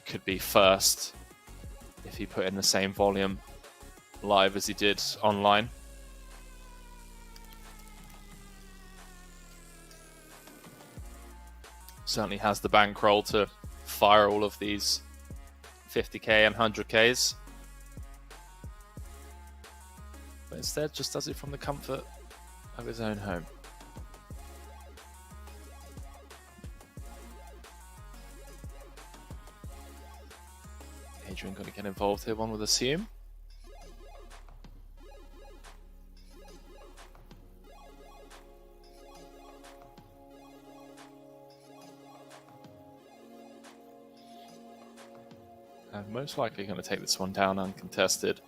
could be first if he put in the same volume live as he did online. Certainly has the bankroll to fire all of these 50k and 100ks. But instead just does it from the comfort of his own home. Adrian going to get involved here, one would assume. And most likely going to take this one down uncontested.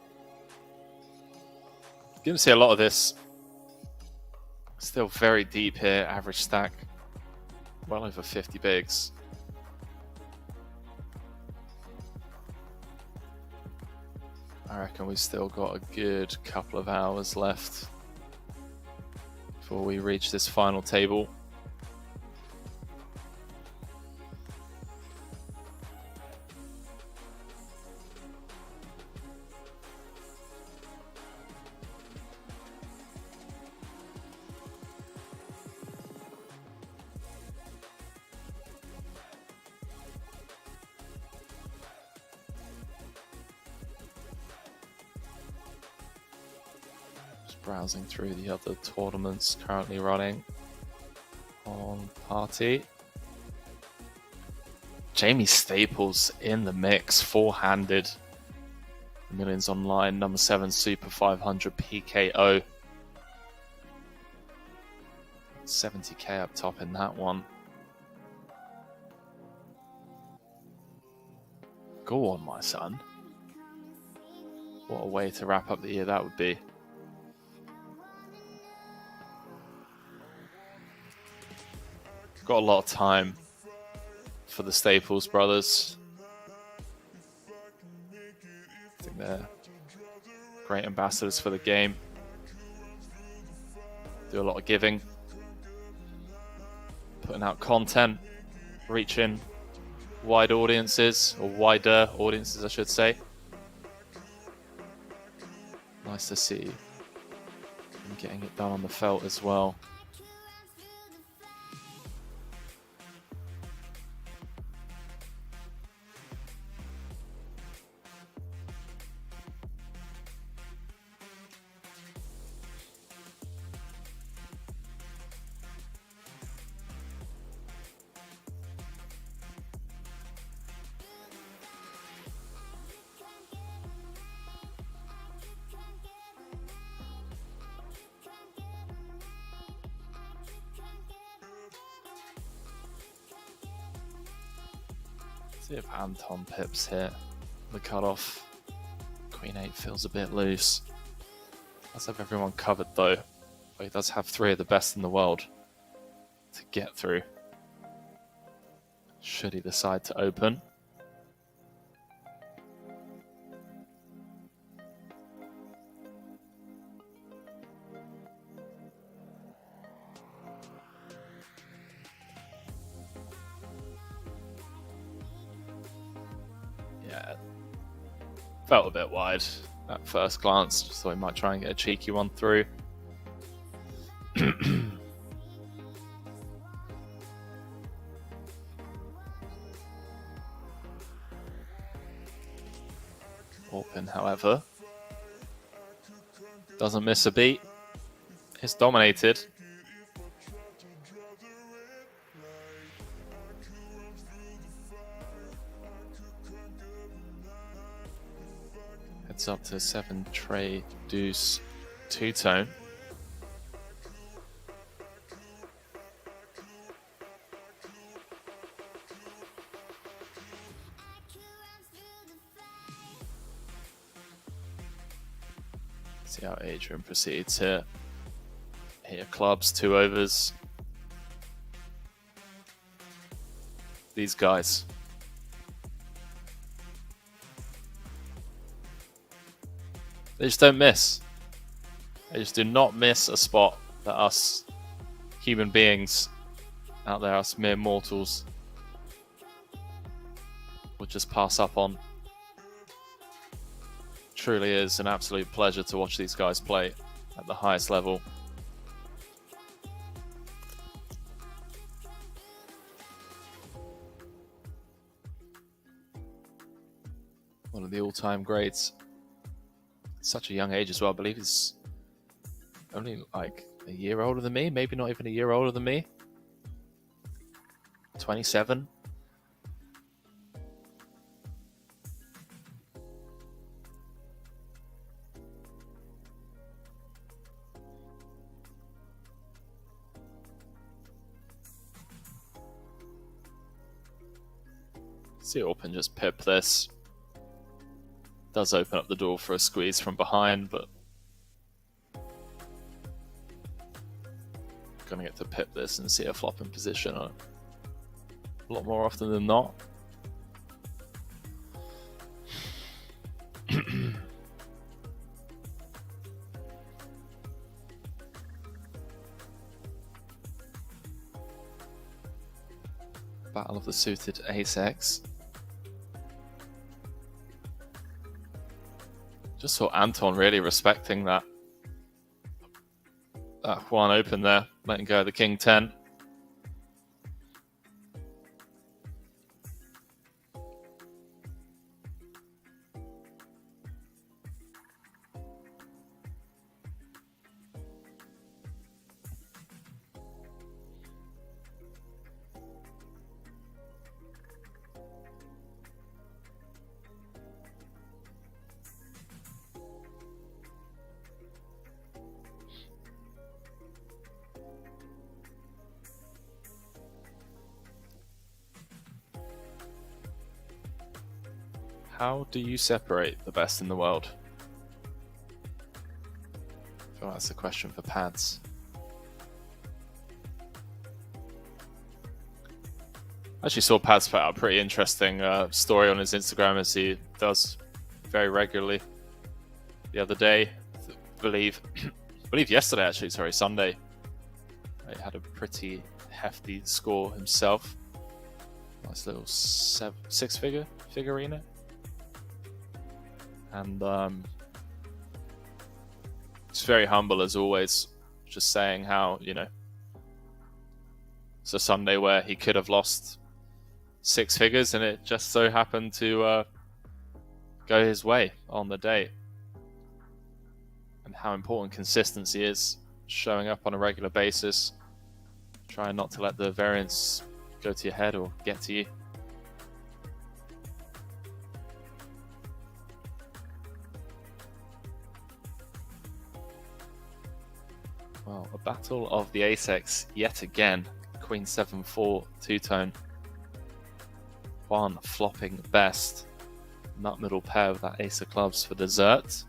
Going to see a lot of this. Still very deep here, average stack. Well over 50 bigs. I reckon we've still got a good couple of hours left before we reach this final table. Browsing through the other tournaments currently running on Party. Jamie Staples in the mix, four-handed. Millions Online, number 7 Super 500 PKO. 70k up top in that one. Go on, my son. What a way to wrap up the year that would be. Got a lot of time for the Staples brothers. I think they're great ambassadors for the game. Do a lot of giving. Putting out content. Reaching wide audiences, or wider audiences I should say. Nice to see them getting it done on the felt as well. See if Anton pips here. The cutoff. Queen 8 feels a bit loose. Does have everyone covered though. But he does have 3 of the best in the world to get through. Should he decide to open. Yeah, felt a bit wide at first glance. Just thought he might try and get a cheeky one through. Open, however, doesn't miss a beat. Is dominated. Heads up to 7 tray deuce 2-tone. See how Adrian proceeds here. Here clubs, 2 overs. These guys. They just don't miss. They just do not miss a spot that us human beings out there, us mere mortals, would just pass up on. Truly is an absolute pleasure to watch these guys play at the highest level. One of the all-time greats. Such a young age as well. I believe he's only like a year older than me, maybe not even a year older than me. 27. See Orpin just pip this. Does open up the door for a squeeze from behind, but gonna get to pip this and see a flop in position a lot more often than not. Battle of the suited ace-x. Just saw Anton really respecting that one open there, letting go of the king 10. How do you separate the best in the world? I feel that's a question for Pads. I actually saw Pads put out a pretty interesting story on his Instagram, as he does very regularly. The other day, I believe yesterday actually, sorry, Sunday. He had a pretty hefty score himself. Nice little six-figure figurine. And it's very humble as always, just saying how, you know, it's a Sunday where he could have lost 6 figures and it just so happened to go his way on the day. And how important consistency is, showing up on a regular basis, trying not to let the variance go to your head or get to you. Well, a battle of the ace-X yet again. Queen 7-4 two-tone. Juan flopping best. Nut middle pair with that ace of clubs for dessert.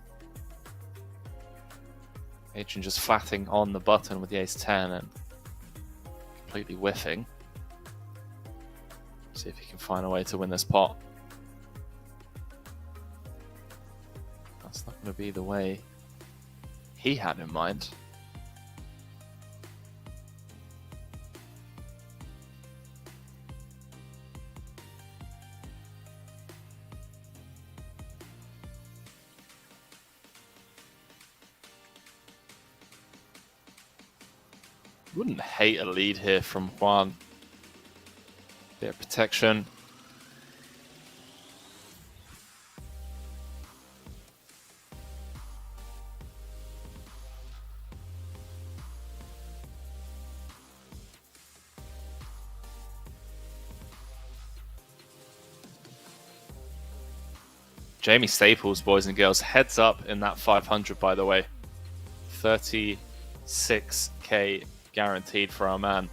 Adrian just flatting on the button with the ace-10 and completely whiffing. See if he can find a way to win this pot. That's not going to be the way he had in mind. Wouldn't hate a lead here from Juan. Bit of protection. Jamie Staples, boys and girls, heads up in that 500, by the way. 36k guaranteed for our man.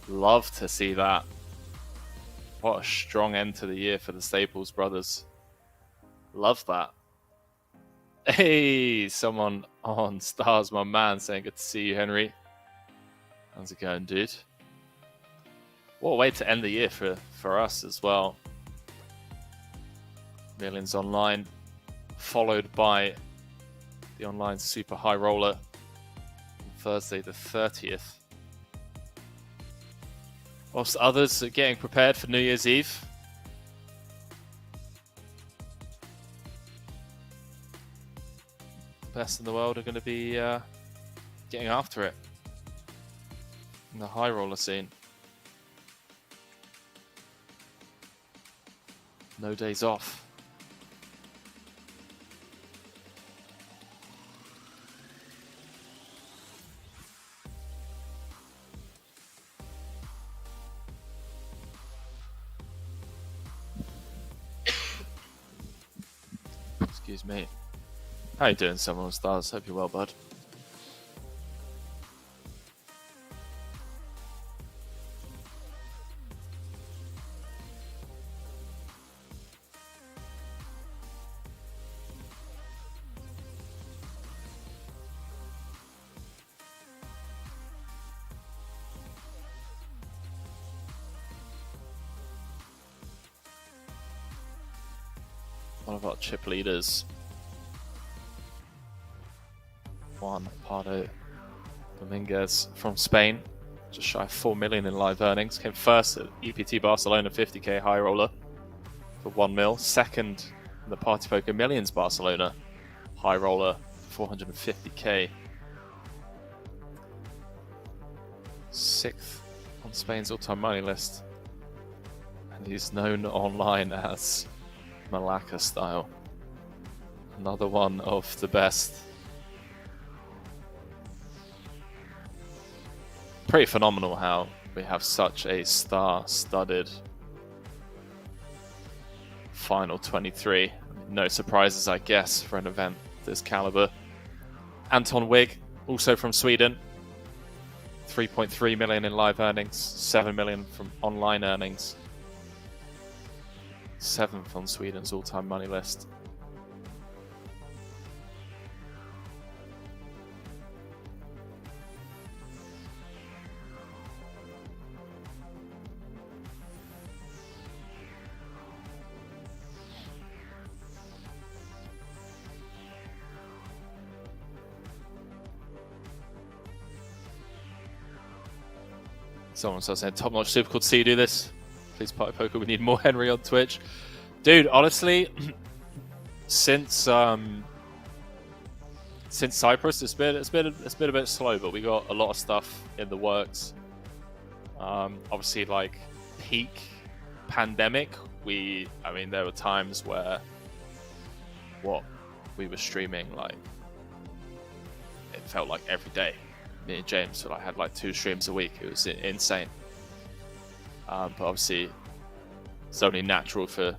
Love to see that. What a strong end to the year for the Staples brothers. Love that. Hey, someone on Stars, my man, saying good to see you, Henry. How's it going, dude? What a way to end the year for us as well. Millions online, followed by the online super high roller on Thursday the 30th. Whilst others are getting prepared for New Year's Eve. The best in the world are going to be getting after it in the high roller scene. No days off. Excuse me. How you doing, Someone Stars? Hope you're well, bud. One of our chip leaders, Juan Pardo Dominguez from Spain, just shy of 4 million in live earnings, came first at EPT Barcelona 50k high roller for 1 mil, second in the Party Poker Millions Barcelona high roller for 450k, sixth on Spain's all-time money list, and he's known online as Malacca style. Another one of the best. Pretty phenomenal how we have such a star-studded final 23. No surprises, I guess, for an event this caliber. Anton Wigg, also from Sweden. 3.3 million in live earnings, 7 million from online earnings. 7th on Sweden's all-time money list. Someone starts saying, top notch, super cool to see you do this. Please, Party Poker, we need more Henry on Twitch. Dude, honestly, since Cyprus, it's been a bit slow, but we got a lot of stuff in the works. Obviously, like peak pandemic, there were times where we were streaming like it felt like every day. Me and James had like 2 streams a week. It was insane. But obviously, it's only natural for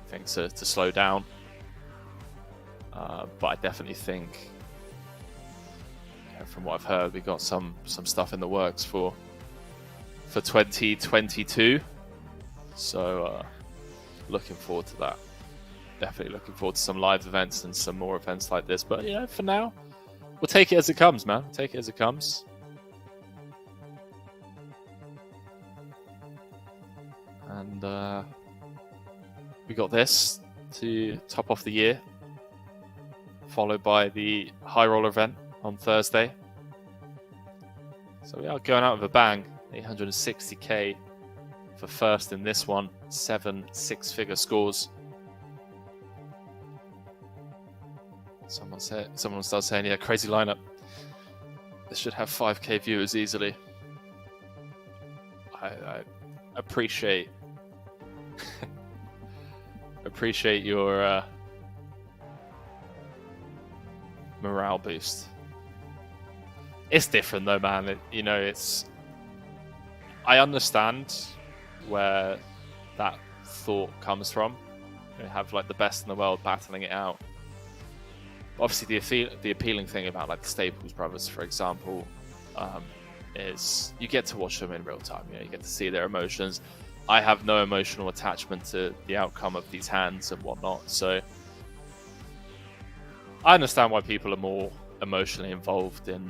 things to slow down. But I definitely think, from what I've heard, we got some stuff in the works for 2022. So looking forward to that. Definitely looking forward to some live events and some more events like this. But for now, we'll take it as it comes, man. Take it as it comes. And we got this to top off the year, followed by the high roller event on Thursday. So we are going out with a bang. 860k for first in this one. 7 6-figure scores. Someone starts saying, yeah, crazy lineup. This should have 5k viewers easily. I appreciate your morale boost. It's different though, man. I understand where that thought comes from. You have like the best in the world battling it out. Obviously, the appealing thing about like the Staples brothers, for example, is you get to watch them in real time. You get to see their emotions. I have no emotional attachment to the outcome of these hands and whatnot, so I understand why people are more emotionally involved in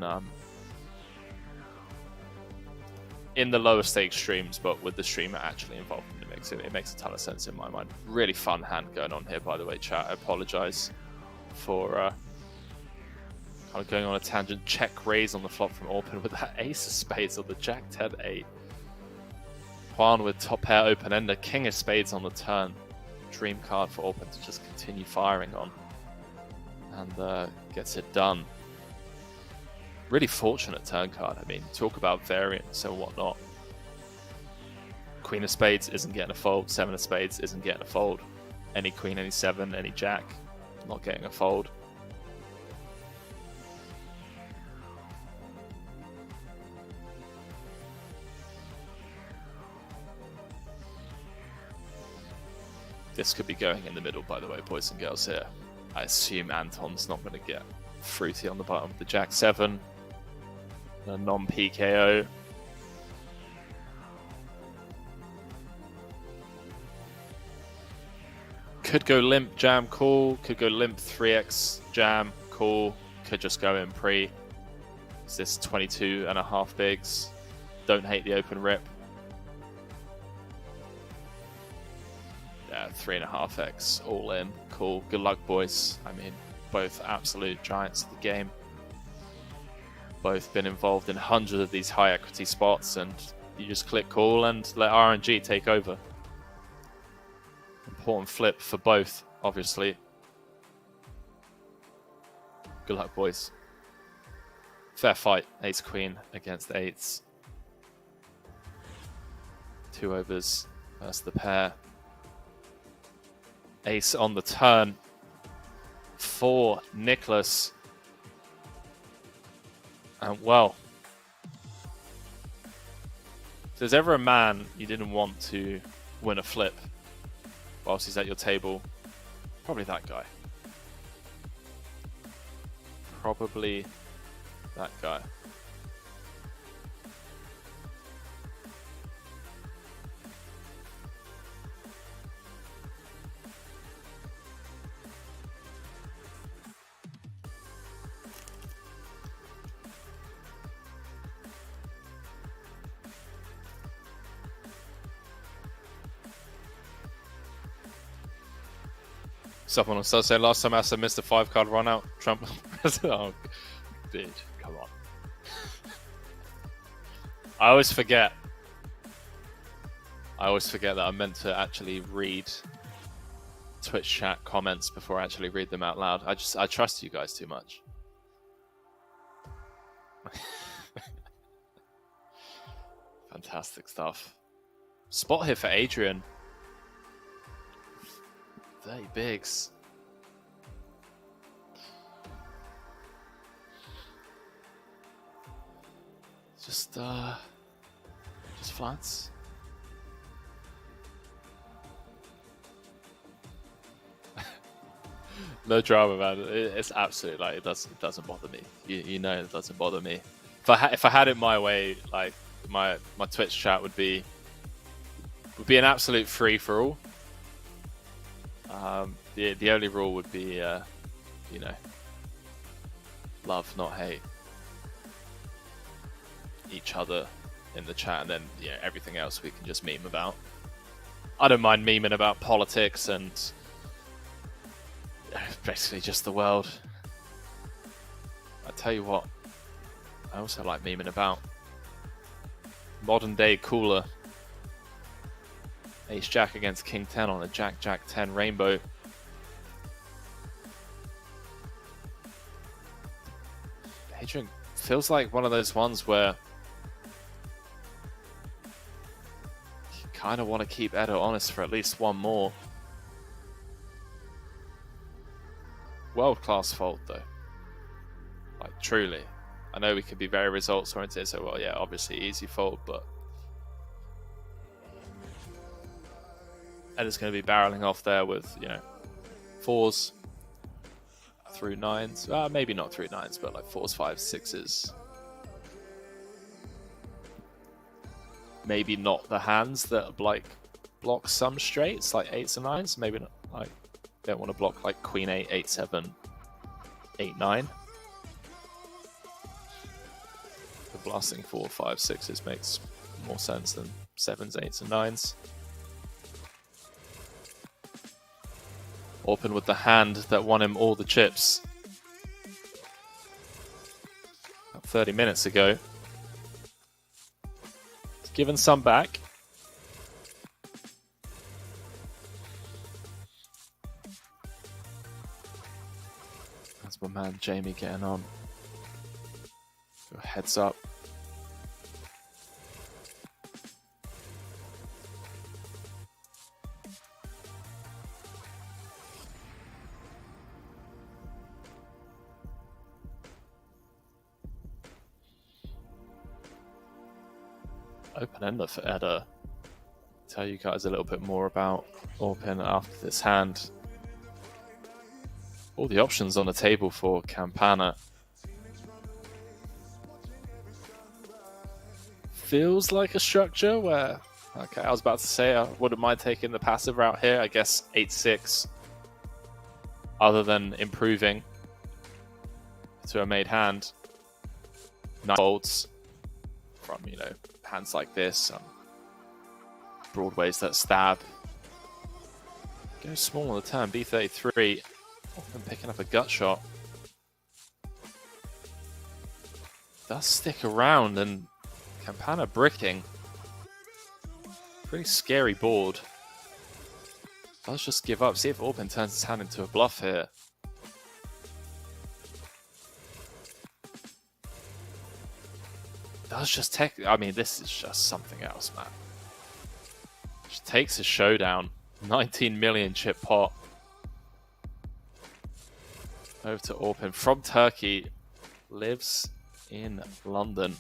the lower stakes streams, but with the streamer actually involved in the mix, it makes a ton of sense in my mind. Really fun hand going on here, by the way, chat. I apologize for kind of going on a tangent. Check raise on the flop from Orpin with that ace of spades on the jack 10-8. Juan with top pair open ender, king of spades on the turn. Dream card for Orpin to just continue firing on, and gets it done. Really fortunate turn card. I mean, talk about variance and whatnot. Queen of spades isn't getting a fold. 7 of spades isn't getting a fold. Any queen, any 7, any jack, not getting a fold. This could be going in the middle, by the way, boys and girls here. I assume Anton's not going to get fruity on the bottom of the jack 7. A non-PKO. Could go limp, jam, call. Could go limp, 3x, jam, call. Could just go in pre. Is this 22.5 bigs? Don't hate the open rip. Yeah, 3.5x, all in. Cool. Good luck, boys. I mean, both absolute giants of the game. Both been involved in hundreds of these high equity spots, and you just click call and let RNG take over. Important flip for both, obviously. Good luck, boys. Fair fight. Ace queen against 8s. 2 overs versus the pair. Ace on the turn for Nicholas. And well, if there's ever a man you didn't want to win a flip whilst he's at your table, probably that guy. Probably that guy. Someone will still say last time I missed a 5-card run out. Trump. Oh, dude, come on. I always forget that I'm meant to actually read Twitch chat comments before I actually read them out loud. I trust you guys too much. Fantastic stuff. Spot here for Adrian. 30 bigs. Just flats. No drama, man. It's absolutely like it doesn't bother me. You know it doesn't bother me. If I had it my way, like my Twitch chat would be an absolute free for all. The only rule would be you know, love not hate each other in the chat, and then everything else we can just meme about. I don't mind memeing about politics and basically just the world. I tell you what, I also like memeing about modern day cooler. Ace Jack against King 10 on a Jack Jack 10 rainbow. Adrian feels like one of those ones where you kind of want to keep Edo honest for at least one more. World-class fold, though. Like, truly. I know we can be very results-oriented, so, well, yeah, obviously easy fold, but Edo's going to be barreling off there with, 4s through 9s. Maybe not through 9s, but like 4s, 5s, 6s. Maybe not the hands that, like, block some straights, like 8s and 9s. Maybe not, like, don't want to block like Queen 8, 8, 7, 8, 9. The blasting 4, 5, 6s makes more sense than 7s, 8s, and 9s. Open with the hand that won him all the chips about 30 minutes ago. He's given some back. That's my man Jamie getting on. Go heads up. Open ender for Eda. Tell you guys a little bit more about open after this hand. All the options on the table for Campana. Feels like a structure where, okay, I was about to say I wouldn't mind taking the passive route here. I guess 8-6, other than improving to a made hand. 9 folds from, hands like this, broadways that stab. Go small on the turn, B33, often picking up a gut shot. Does stick around, and Campana bricking. Pretty scary board. Does just give up. See if Orpin turns his hand into a bluff here. Does just take. I mean, this is just something else, man. Just takes his showdown. 19 million chip pot. Over to Orpin from Turkey. Lives in London.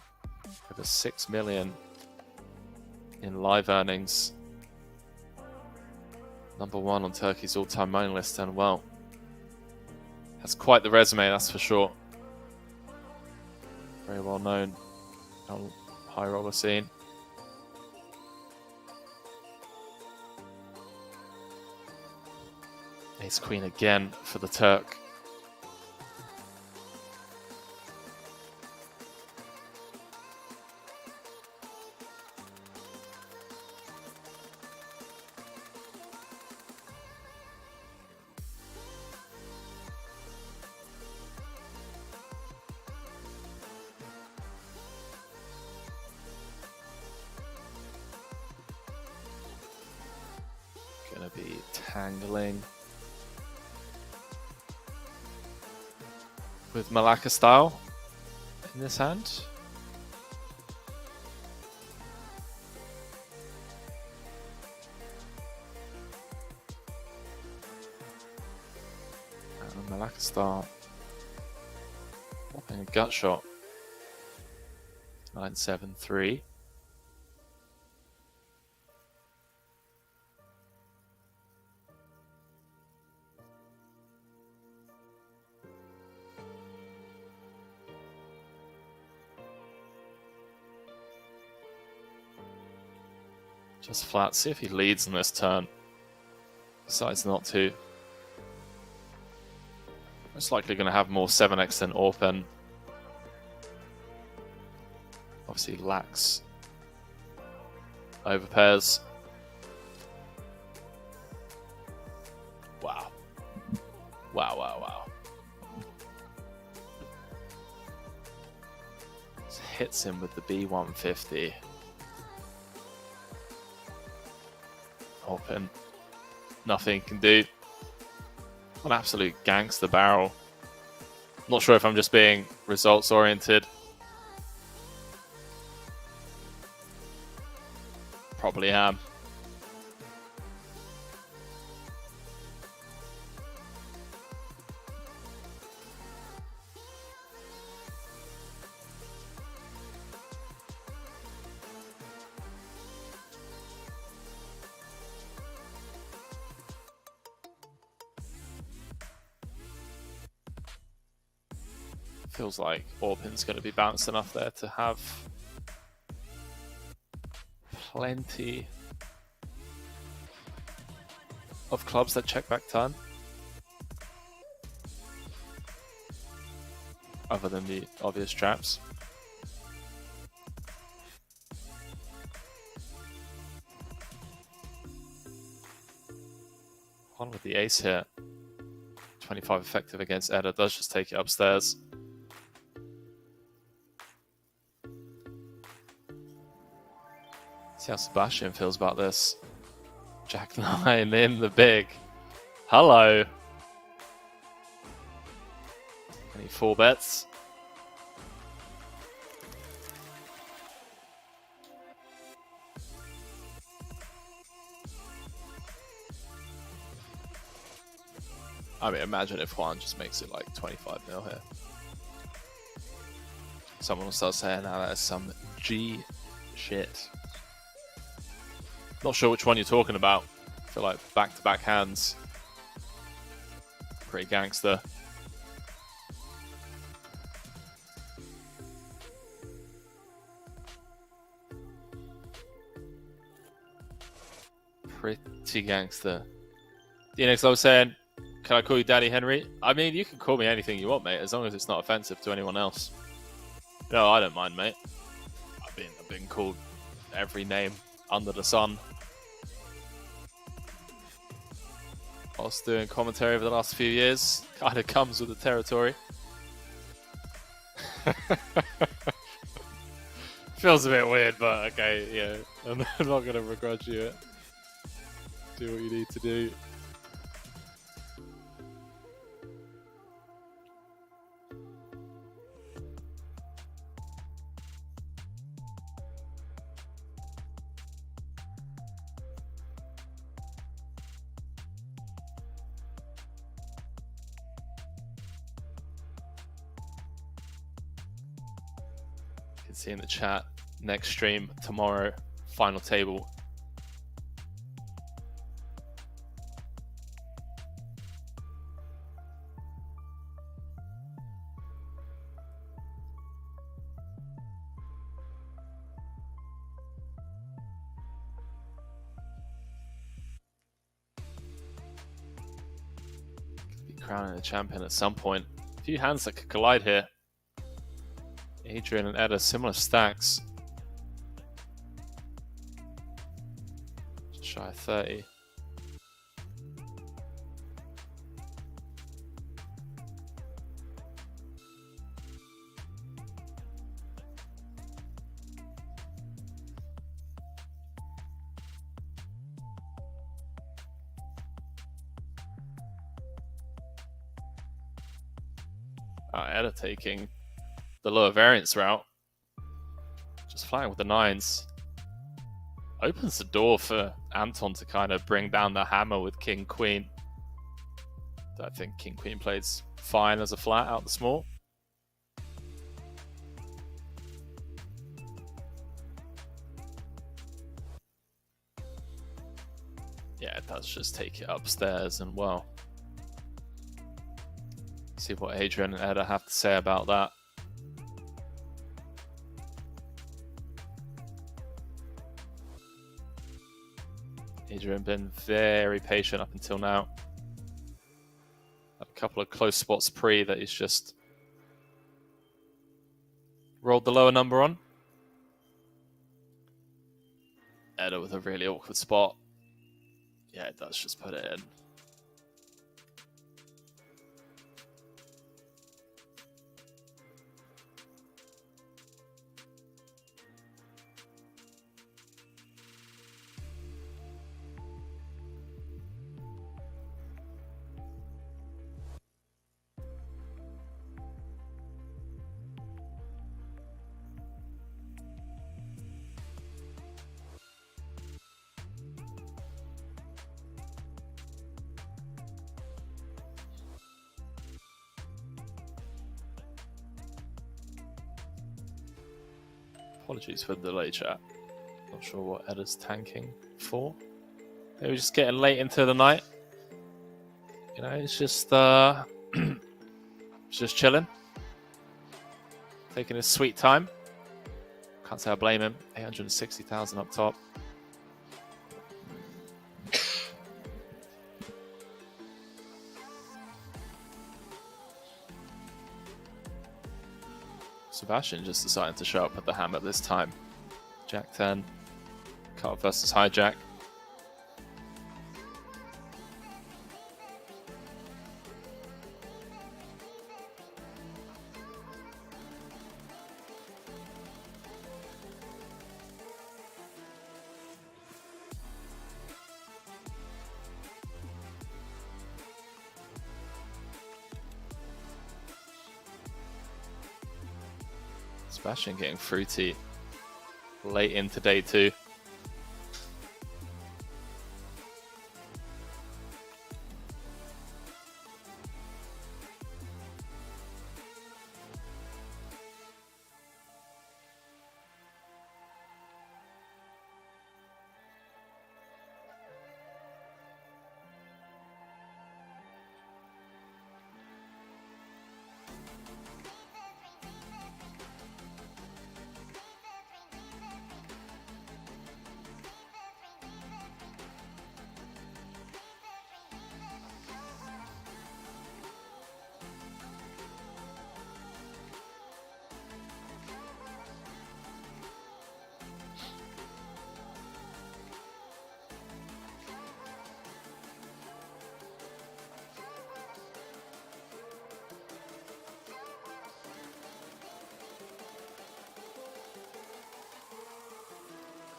Over 6 million in live earnings. Number 1 on Turkey's all-time money list, and well, has quite the resume, that's for sure. Very well known on high roller scene. Ace Queen again for the Turk. be tangling with Malacca style in this hand. And Malacca style and a gut shot. 9-7-3. Just flat. See if he leads in this turn. Decides not to. Most likely going to have more 7x than Orpen. Obviously lacks overpairs. Wow. Wow, wow, wow. Just hits him with the B150. Open. Nothing can do. An absolute gangster barrel. Not sure if I'm just being results oriented. Probably am. Feels like Orpin's going to be balanced enough there to have plenty of clubs that check back turn. Other than the obvious traps. One with the ace here. 25 effective against Edda. Does just take it upstairs. See how Sebastian feels about this. Jack 9 in the big. Hello. Any 4 bets? I mean, imagine if Juan just makes it like 25 mil here. Someone will start saying, now that is some G shit. Not sure which one you're talking about. I feel like back-to-back hands. Pretty gangster. Pretty gangster. DNX, I was saying, can I call you Daddy Henry? I mean, you can call me anything you want, mate, as long as it's not offensive to anyone else. No, I don't mind, mate. I've been called every name under the sun. Whilst doing commentary over the last few years, kind of comes with the territory. Feels a bit weird, but okay, yeah. I'm not going to begrudge you it. Do what you need to do. See in the chat, next stream tomorrow, final table. Could be crowning a champion at some point. A few hands that could collide here. Adrian and Edda, similar stacks. Just shy of 30. Eda taking the lower variance route. Just flying with the 9s. Opens the door for Anton to kind of bring down the hammer with King Queen. I think King Queen plays fine as a flat out the small. Yeah, it does just take it upstairs, and well, see what Adrian and Eda have to say about that. Adrian been very patient up until now. Had a couple of close spots pre that he's just rolled the lower number on. Eda with a really awkward spot. Yeah, it does just put it in. Apologies for the delay, chat. Not sure what Eda's tanking for. Maybe just getting late into the night. You know, it's just just chilling, taking his sweet time. Can't say I blame him. 860,000 up top. Sebastian just decided to show up at the hammer this time. Jack 10. Cut versus hijack. Sebastian getting fruity late into day 2.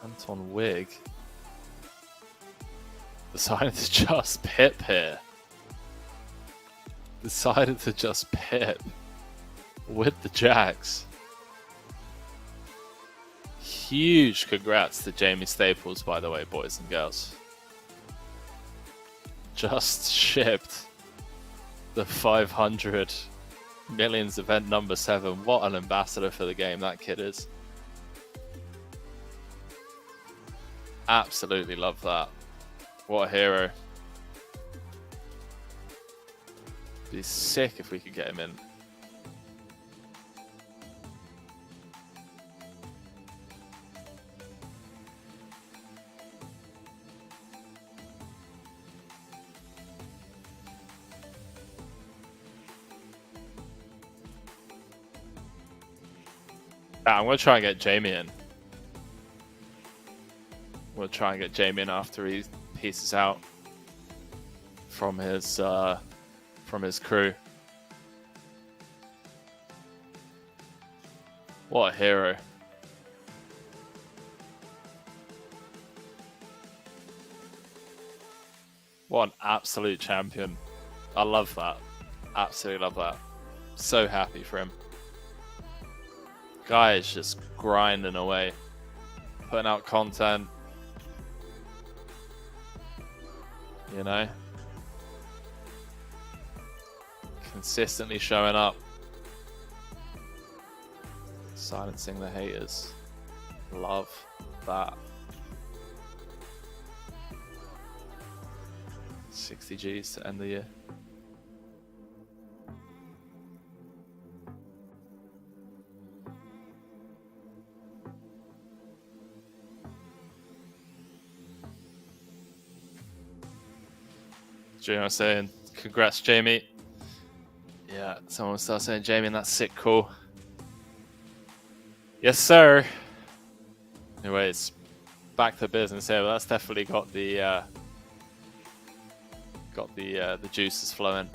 Anton Wig decided to just pip here. Decided to just pip with the jacks. Huge congrats to Jamie Staples, by the way, boys and girls. Just shipped the 500 millions event number 7. What an ambassador for the game that kid is. Absolutely love that. What a hero. Be sick if we could get him in. I'm going to try and get Jamie in. We'll try and get Jamie in after he pieces out from his crew. What a hero. What an absolute champion. I love that. Absolutely love that. So happy for him. Guy is just grinding away, putting out content. You know, consistently showing up, silencing the haters. Love that. 60 G's to end the year. Jamie saying, congrats, Jamie. Yeah, someone starts saying, Jamie, and that's sick, cool. Yes, sir. Anyways, back to business here. But that's definitely got the juices flowing.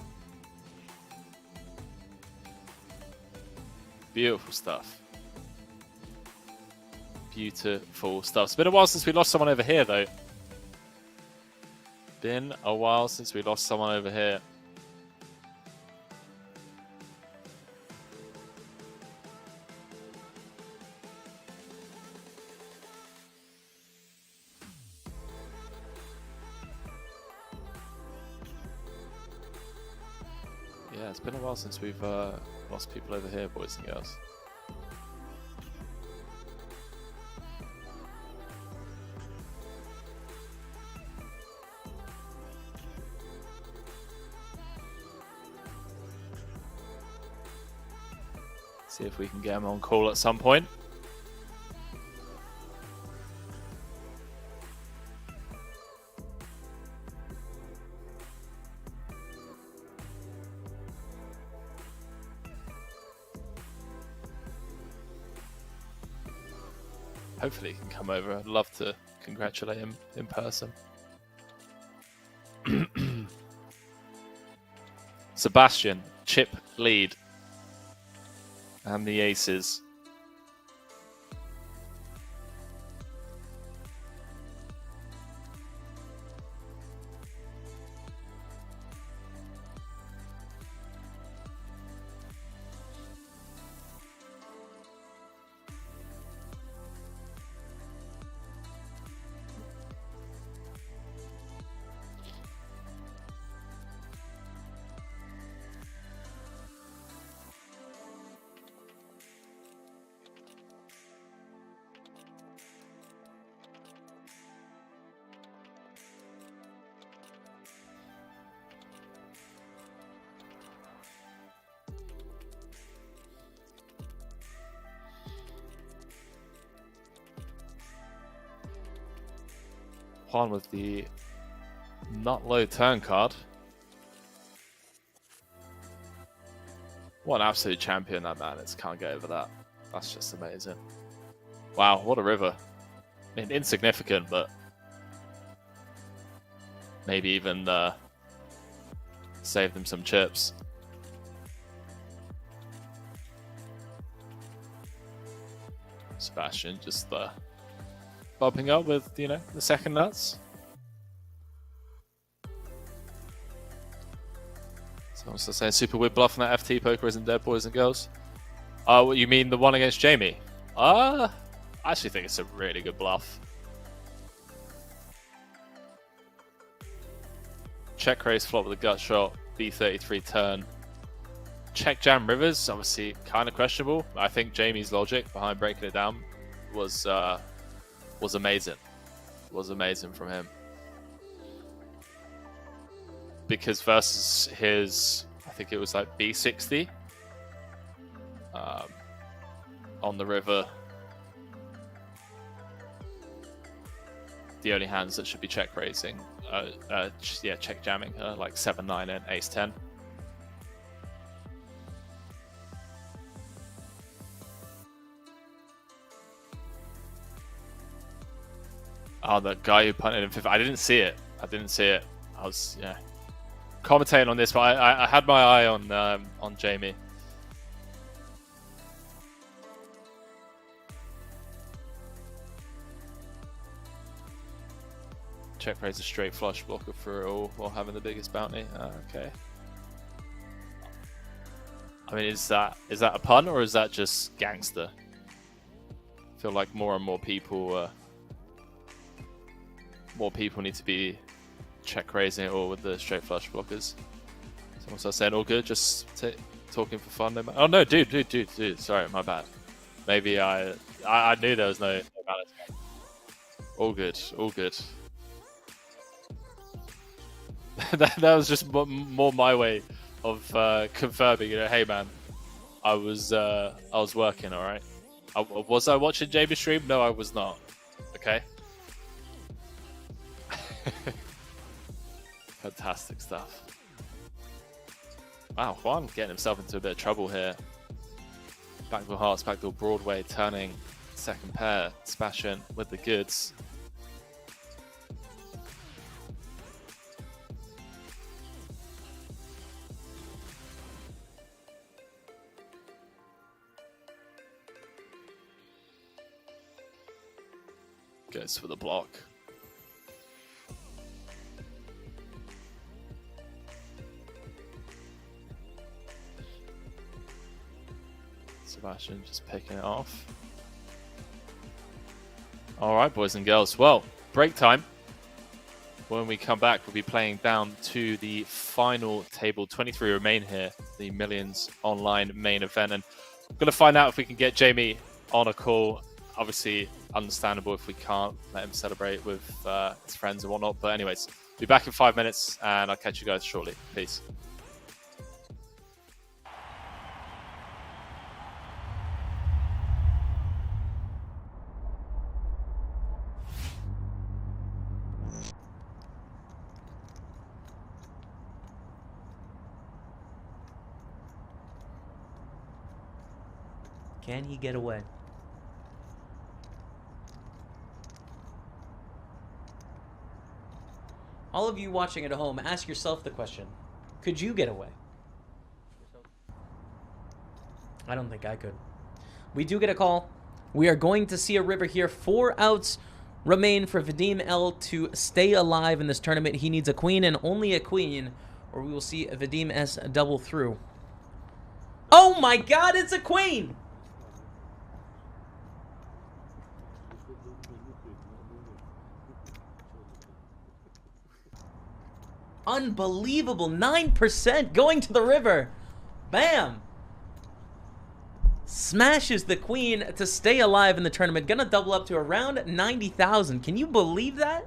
Beautiful stuff. Beautiful stuff. It's been a while since we lost someone over here, though. Been a while since we lost someone over here. Yeah, it's been a while since we've lost people over here, boys and girls. See if we can get him on call at some point. Hopefully he can come over. I'd love to congratulate him in person. Sebastian, chip lead. And the aces. Juan with the not low turn card. What an absolute champion that man is. Can't get over that. That's just amazing. Wow, what a river. I mean, insignificant, but maybe even save them some chips. Sebastian just bumping up with, you know, the second nuts. Someone's still saying super weird bluff on that FT poker isn't dead, boys and girls. What you mean the one against Jamie? I actually think it's a really good bluff. Check raise flop with a gut shot, B33 turn. Check jam rivers, obviously kind of questionable. I think Jamie's logic behind breaking it down was amazing. Was amazing from him. Because versus his, I think it was like B60 on the river. The only hands that should be check raising, check jamming, like 7-9 and Ace-10. Oh, the guy who punted in fifth. I didn't see it. I was commentating on this, but I had my eye on Jamie. Check raise a straight flush blocker for it all while having the biggest bounty. Okay. I mean, is that a pun or is that just gangster? I feel like more and more people need to be check raising it all with the straight flush blockers. Someone starts saying all good, just talking for fun. Oh no, dude. Sorry, my bad. Maybe I knew there was no balance. All good. that was just more my way of confirming. You know, hey man, I was working. All right. Was I watching Jamie stream? No, I was not. Okay. Fantastic stuff. Wow, Juan getting himself into a bit of trouble here. Backdoor Hearts, backdoor Broadway, turning second pair, smashing with the goods. Goes for the block. Sebastian just picking it off. Alright, boys and girls. Well, break time. When we come back, we'll be playing down to the final table. 23 remain here, the Millions Online main event. And we're going to find out if we can get Jamie on a call. Obviously, understandable if we can't let him celebrate with his friends and whatnot. But anyways, be back in 5 minutes, and I'll catch you guys shortly. Peace. Can he get away? All of you watching at home, ask yourself the question. Could you get away? I don't think I could. We do get a call. We are going to see a river here. 4 outs remain for Vadim L to stay alive in this tournament. He needs a queen and only a queen, or we will see Vadim S double through. Oh my god, it's a queen! Unbelievable. 9% going to the river. Bam. Smashes the queen to stay alive in the tournament. Gonna double up to around 90,000. Can you believe that?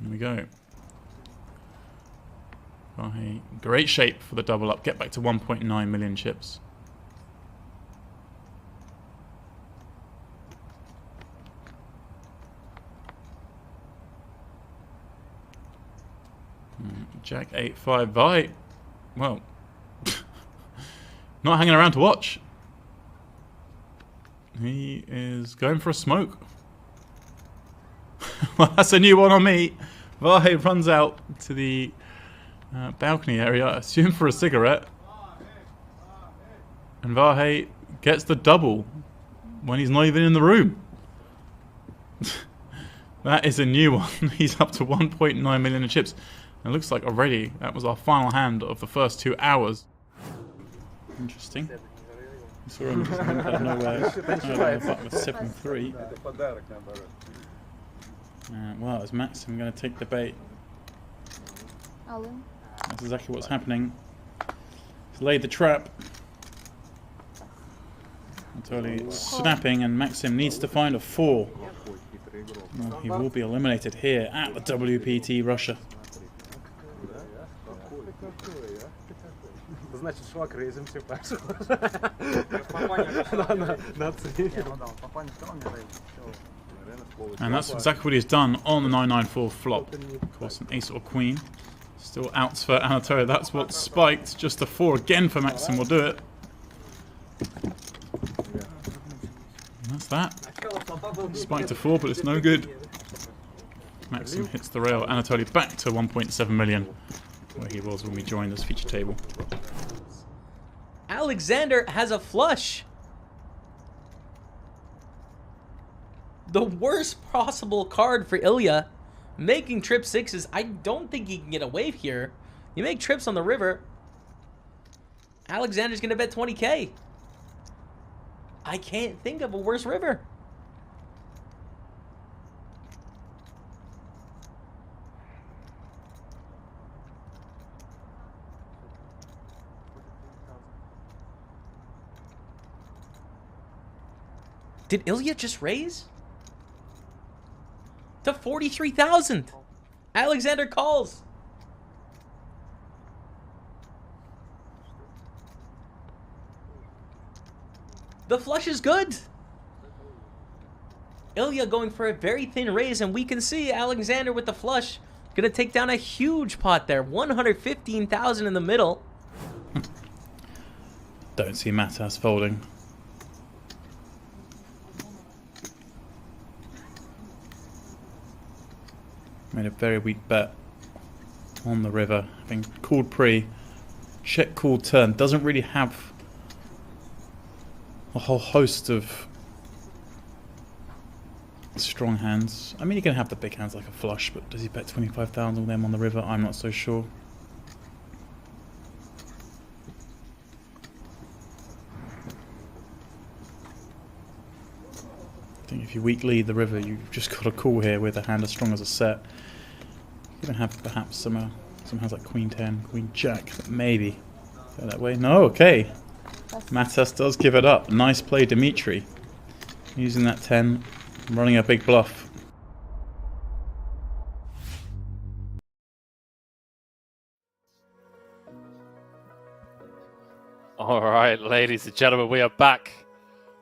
Here we go. Great shape for the double up. Get back to 1.9 million chips. Jack 8-5 by. Well, not hanging around to watch. He is going for a smoke. Well, that's a new one on me. Vahe runs out to the balcony area, I assume for a cigarette. And Vahe gets the double when he's not even in the room. That is a new one. He's up to 1.9 million in chips. It looks like already that was our final hand of the first 2 hours. Interesting. We saw him just out of nowhere with 7-3. Well, is Maxim going to take the bait? That's exactly what's happening. He's laid the trap. Totally snapping, and Maxim needs to find a 4. Well, he will be eliminated here at the WPT Russia. And that's exactly what he's done on the 994 flop. Of course, an ace or queen. Still outs for Anatoly. That's what spiked. Just a 4 again for Maxim will do it. And that's that. Spiked a 4, but it's no good. Maxim hits the rail. Anatoly back to 1.7 million, where he was when we joined this feature table. Aleksandr has a flush. The worst possible card for Ilya. Making trip sixes. I don't think he can get away here. You make trips on the river. Alexander's going to bet 20K. I can't think of a worse river. Did Ilya just raise? To 43,000. Alexander calls. The flush is good. Ilya going for a very thin raise, and we can see Alexander with the flush. Gonna take down a huge pot there. 115,000 in the middle. Don't see Matas folding. Made a very weak bet on the river, having called pre, check call turn. Doesn't really have a whole host of strong hands. I mean, he can have the big hands like a flush, but does he bet 25,000 with them on the river? I'm not so sure. I think if you weak lead the river, you've just got a call here with a hand as strong as a set. You can have perhaps some hands like Queen 10, Queen Jack, but maybe go that way. No, okay. Matas does give it up. Nice play, Dmitry. Using that 10, running a big bluff. All right, ladies and gentlemen, we are back.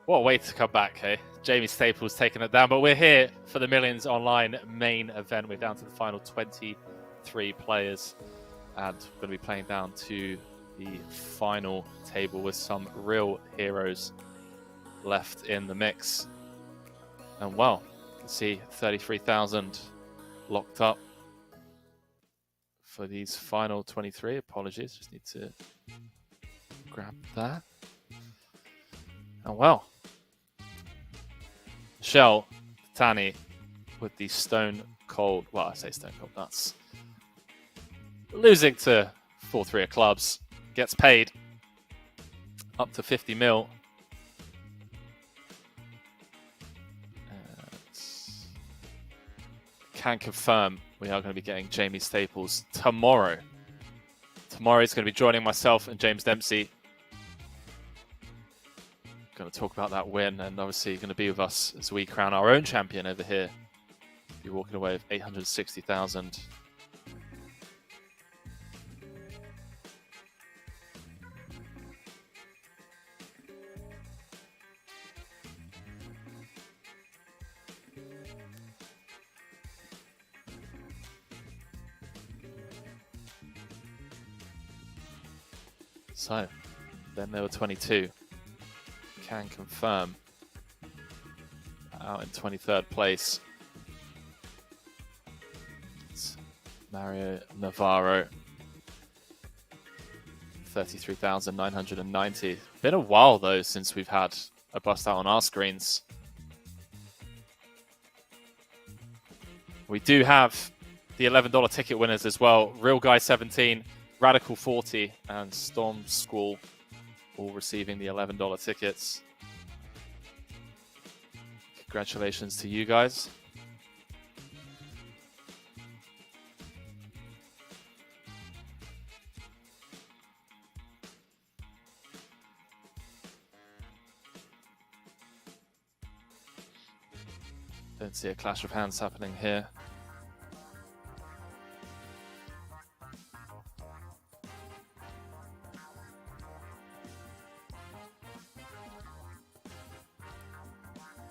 What a way to come back, hey? Jamie Staples taking it down, but we're here for the Millions Online main event. We're down to the final 23 players, and we're going to be playing down to the final table with some real heroes left in the mix. And well, you can see 33,000 locked up for these final 23. Apologies, just need to grab that. And well, Michelle Tani with the stone cold, well, I say stone cold nuts, losing to 4-3 of clubs, gets paid up to 50 mil. Can confirm we are going to be getting Jamie Staples tomorrow. Tomorrow he's going to be joining myself and James Dempsey. Going to talk about that win, and obviously going to be with us as we crown our own champion over here. Be walking away with 860,000. So, then there were 22. Can confirm out in 23rd place. It's Mario Navarro, 33,990. Been a while though since we've had a bust out on our screens. We do have the $11 ticket winners as well. Real Guy 17, Radical 40, and Storm Squall all receiving the $11 tickets. Congratulations to you guys. Don't see a clash of hands happening here.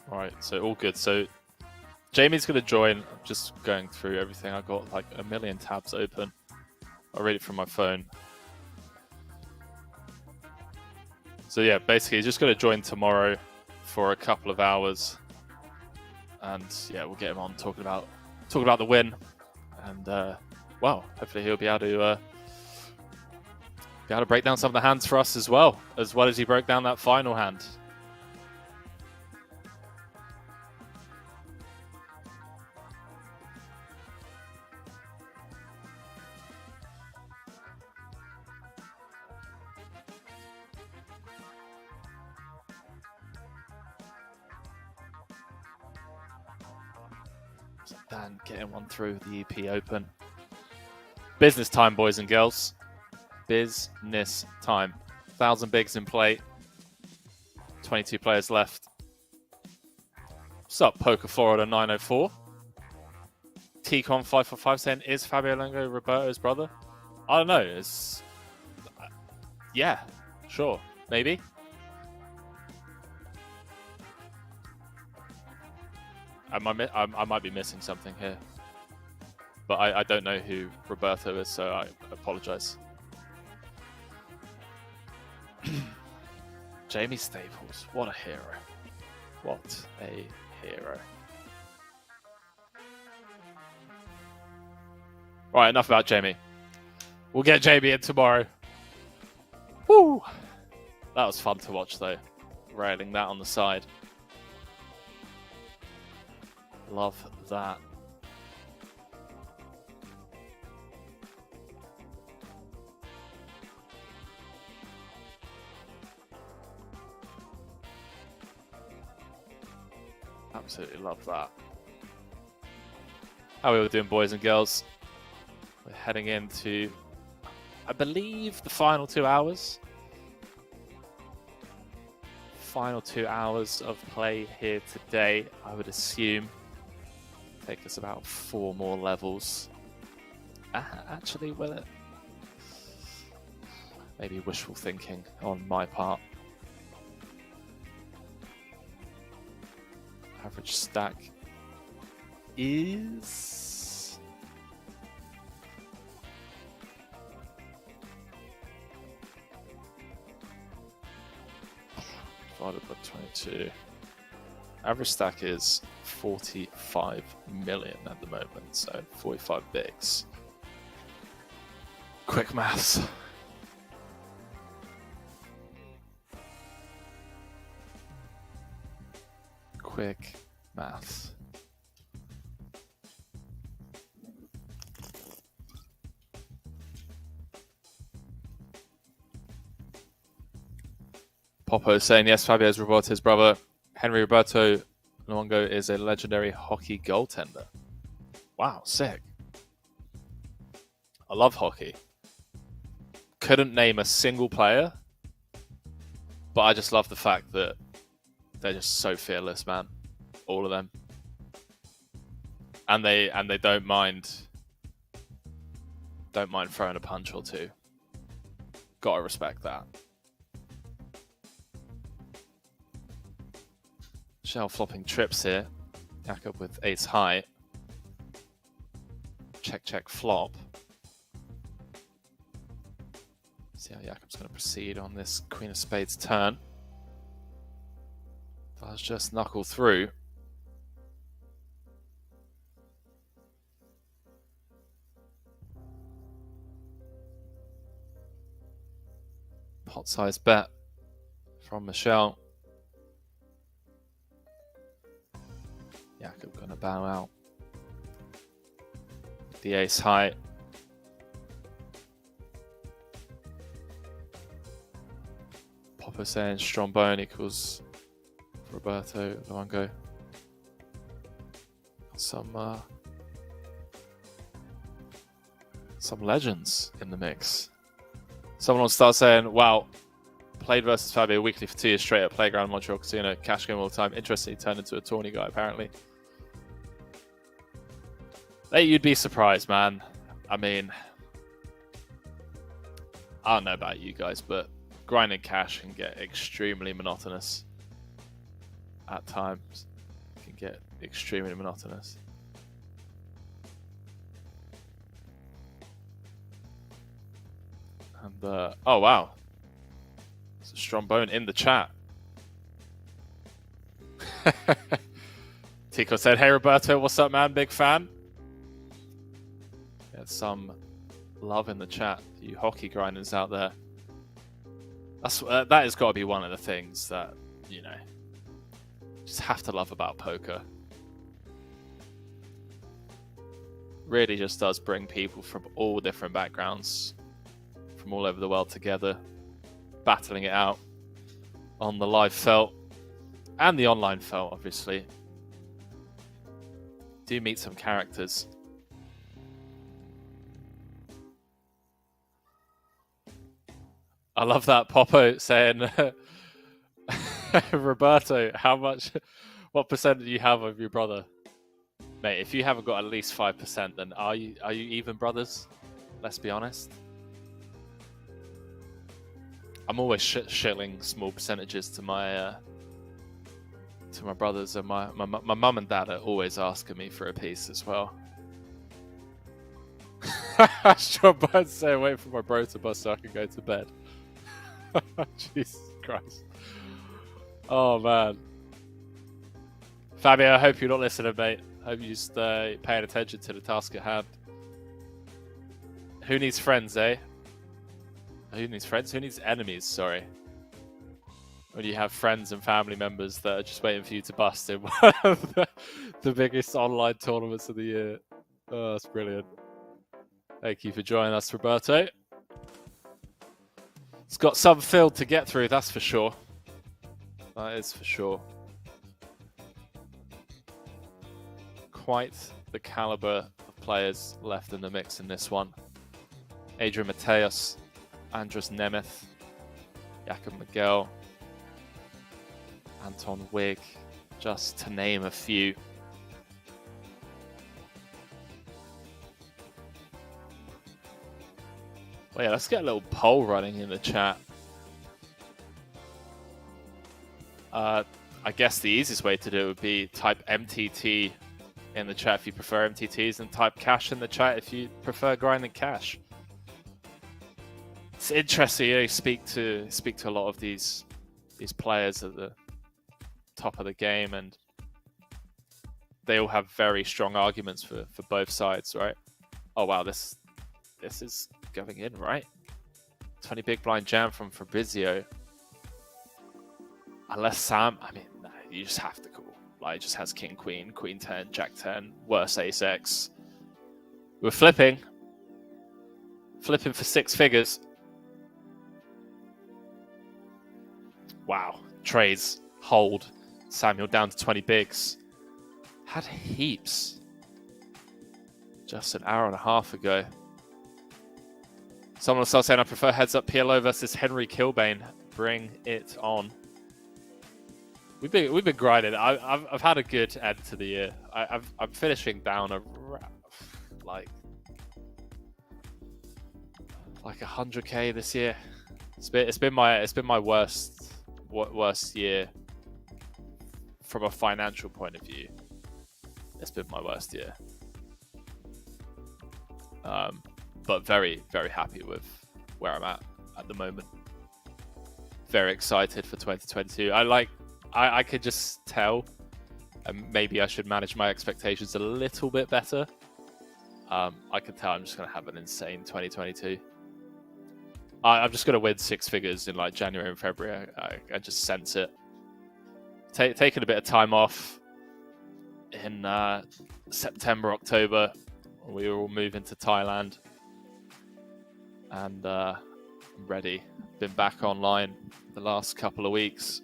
Alright, so all good. So Jamie's going to join. I'm just going through everything. I've got like a million tabs open. I'll read it from my phone. So yeah, basically he's just going to join tomorrow for a couple of hours. And yeah, we'll get him on talking about the win. And well, hopefully he'll be able to break down some of the hands for us as well as he broke down that final hand. Dan getting one through the EP Open. Business time, boys and girls. Business time. 1,000 bigs in play. 22 players left. What's up, Poker Florida 904? T-Con 545 saying, is Fabio Longo Roberto's brother? I don't know. It's yeah, sure, maybe. I might be missing something here, but I don't know who Roberto is, so I apologize. Jamie Staples, what a hero! What a hero! Right, enough about Jamie. We'll get Jamie in tomorrow. Woo! That was fun to watch, though. Railing that on the side. Love that. Absolutely love that. How are we all doing, boys and girls? We're heading into, I believe, the final 2 hours. Final 2 hours of play here today, I would assume. Take us about 4 more levels. Actually, will it? Maybe wishful thinking on my part. Average stack is... divided by 22. Average stack is 45 million at the moment, so 45 bigs. Quick maths. Quick maths. Popo saying, yes, Fabio is Roberto's brother. Henry Roberto Luongo is a legendary hockey goaltender. Wow, sick. I love hockey. Couldn't name a single player, but I just love the fact that they're just so fearless, man. All of them. And they don't mind throwing a punch or two. Gotta respect that. Shell flopping trips here. Jakob with ace high. Check, check, flop. See how Jakob's going to proceed on this Queen of Spades turn. Does just knuckle through. Pot size bet from Michelle. Jakob going to bow out. The ace high. Popper saying Strombone equals Roberto Luongo. Some legends in the mix. Someone will start saying, wow, played versus Fabio weekly for 2 years straight at Playground Montreal Casino, cash game all the time. Interesting, he turned into a tourney guy apparently. Hey, you'd be surprised, man. I mean, I don't know about you guys, but grinding cash can get extremely monotonous. At times, it can get extremely monotonous. And, oh wow. It's a Strombone in the chat. Tico said, hey Roberto, what's up, man? Big fan. Get some love in the chat, you hockey grinders out there. That has got to be one of the things that, you know, just have to love about poker. Really just does bring people from all different backgrounds, from all over the world together, battling it out on the live felt and the online felt, obviously. do meet some characters. I love that Popo saying, Roberto, what percent do you have of your brother? Mate, if you haven't got at least 5%, then are you even brothers? Let's be honest. I'm always shilling small percentages to my brothers, and my mum and dad are always asking me for a piece as well. Sure, but say wait for my bro to bust so I can go to bed. Jesus Christ. Oh man. Fabio, I hope you're not listening, mate. I hope you're just paying attention to the task at hand. Who needs friends, eh? Who needs friends? Who needs enemies, sorry. When you have friends and family members that are just waiting for you to bust in one of the biggest online tournaments of the year. Oh, that's brilliant. Thank you for joining us, Roberto. It's got some field to get through, that's for sure. That is for sure. Quite the caliber of players left in the mix in this one. Adrian Mateos, Andras Nemeth, Jakub Miguel, Anton Wig, just to name a few. Well, yeah, let's get a little poll running in the chat. I guess the easiest way to do it would be type MTT in the chat if you prefer MTTs, and type cash in the chat if you prefer grinding cash. It's interesting, you know, speak to a lot of these players at the top of the game, and they all have very strong arguments for both sides, right? Oh wow, this is going in, right? 20 big blind jam from Fabrizio. Unless Sam, I mean, no, you just have to call. Like, it just has king, queen, queen 10, jack 10, worse ace x. We're flipping for 6 figures. Wow, trades, hold. Samuel down to 20 bigs. Had heaps just an hour and a half ago. Someone will start saying, I prefer heads up PLO versus Henry Kilbane. Bring it on. We've been grinding. I've had a good end to the year. I'm finishing down like 100k this year. It's been my worst year from a financial point of view. It's been my worst year. But very, very happy with where I'm at the moment. Very excited for 2022. I could just tell, and maybe I should manage my expectations a little bit better. I can tell I'm just going to have an insane 2022. I'm just going to win 6 figures in like January and February. I just sense it. Taking a bit of time off in September, October. We will move into Thailand. And I'm ready. Been back online the last couple of weeks.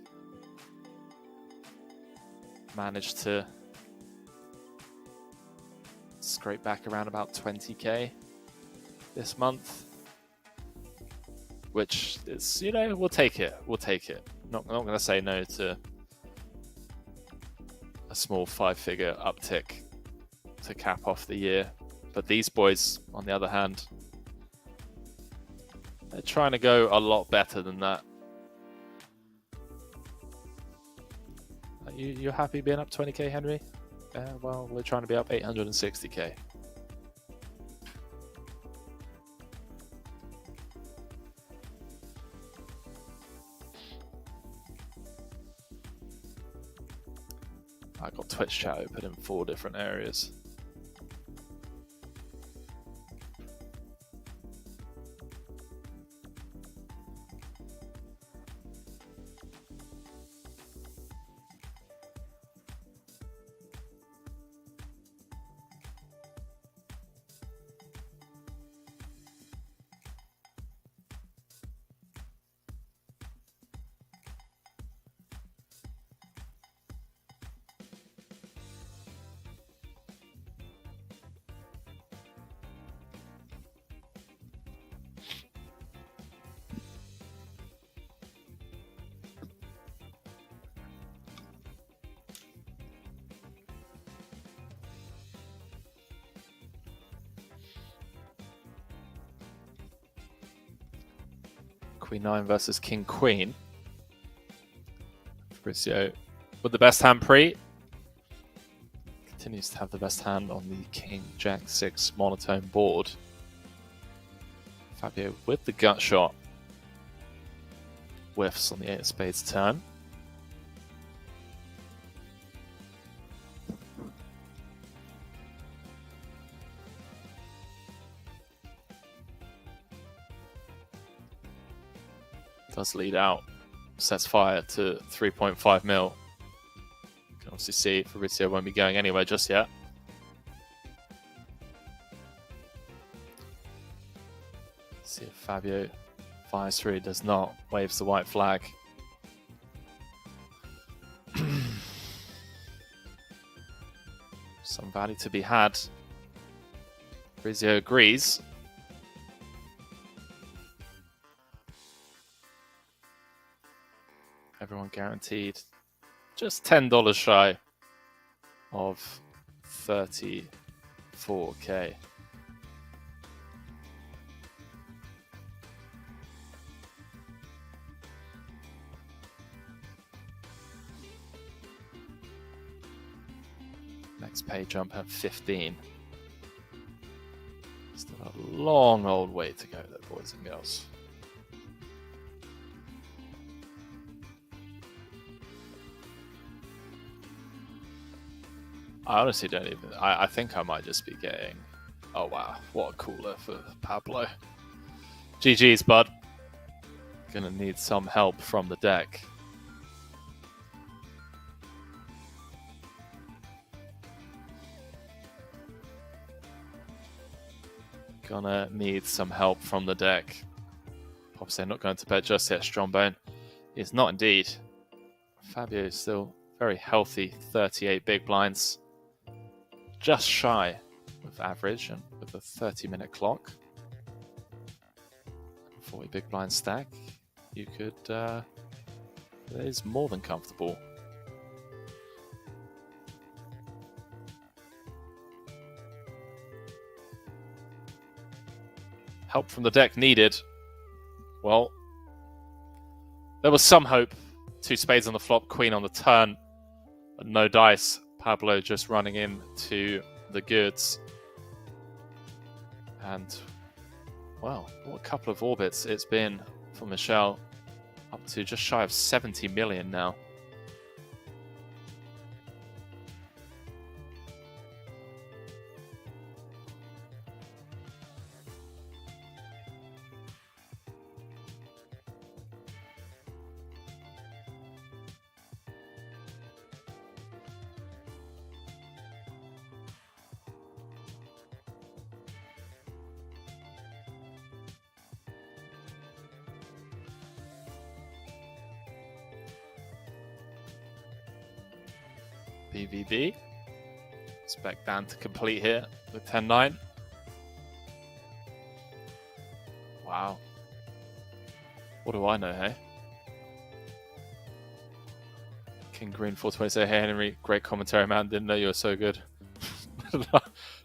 Managed to scrape back around about 20k this month, which is, you know, we'll take it. Not going to say no to a small 5-figure uptick to cap off the year. But these boys, on the other hand, they're trying to go a lot better than that. You happy being up 20k, Henry? Well, we're trying to be up 860k. I got Twitch chat open in 4 different areas. Queen 9 versus King Queen. Fabrizio with the best hand pre. Continues to have the best hand on the King Jack 6 monotone board. Fabio with the gut shot. Whiffs on the 8 of spades turn. Does lead out, sets fire to 3.5 mil. You can obviously see Fabrizio won't be going anywhere just yet. See if Fabio fires through, does not, waves the white flag. Some value to be had. Fabrizio agrees. Everyone guaranteed just $10 shy of 34k. Next pay jump at 15. Still a long old way to go there, boys and girls. I honestly don't even... I think I might just be getting... Oh wow, what a cooler for Pablo. GG's, bud. Gonna need some help from the deck. Gonna need some help from the deck. Obviously, not going to bed just yet, Strongbone. It's not indeed. Fabio is still very healthy, 38 big blinds. Just shy of average and with a 30-minute clock. 40 big blind stack. You could... it is more than comfortable. Help from the deck needed. Well, there was some hope. 2 spades on the flop, queen on the turn, but no dice. Pablo just running in to the goods. And, well, what a couple of orbits it's been for Michel. Up to just shy of 70 million now. BVB. Expect Dan to complete here with 10-9. Wow. What do I know, hey? King Green 420 say, hey Henry, great commentary, man. Didn't know you were so good.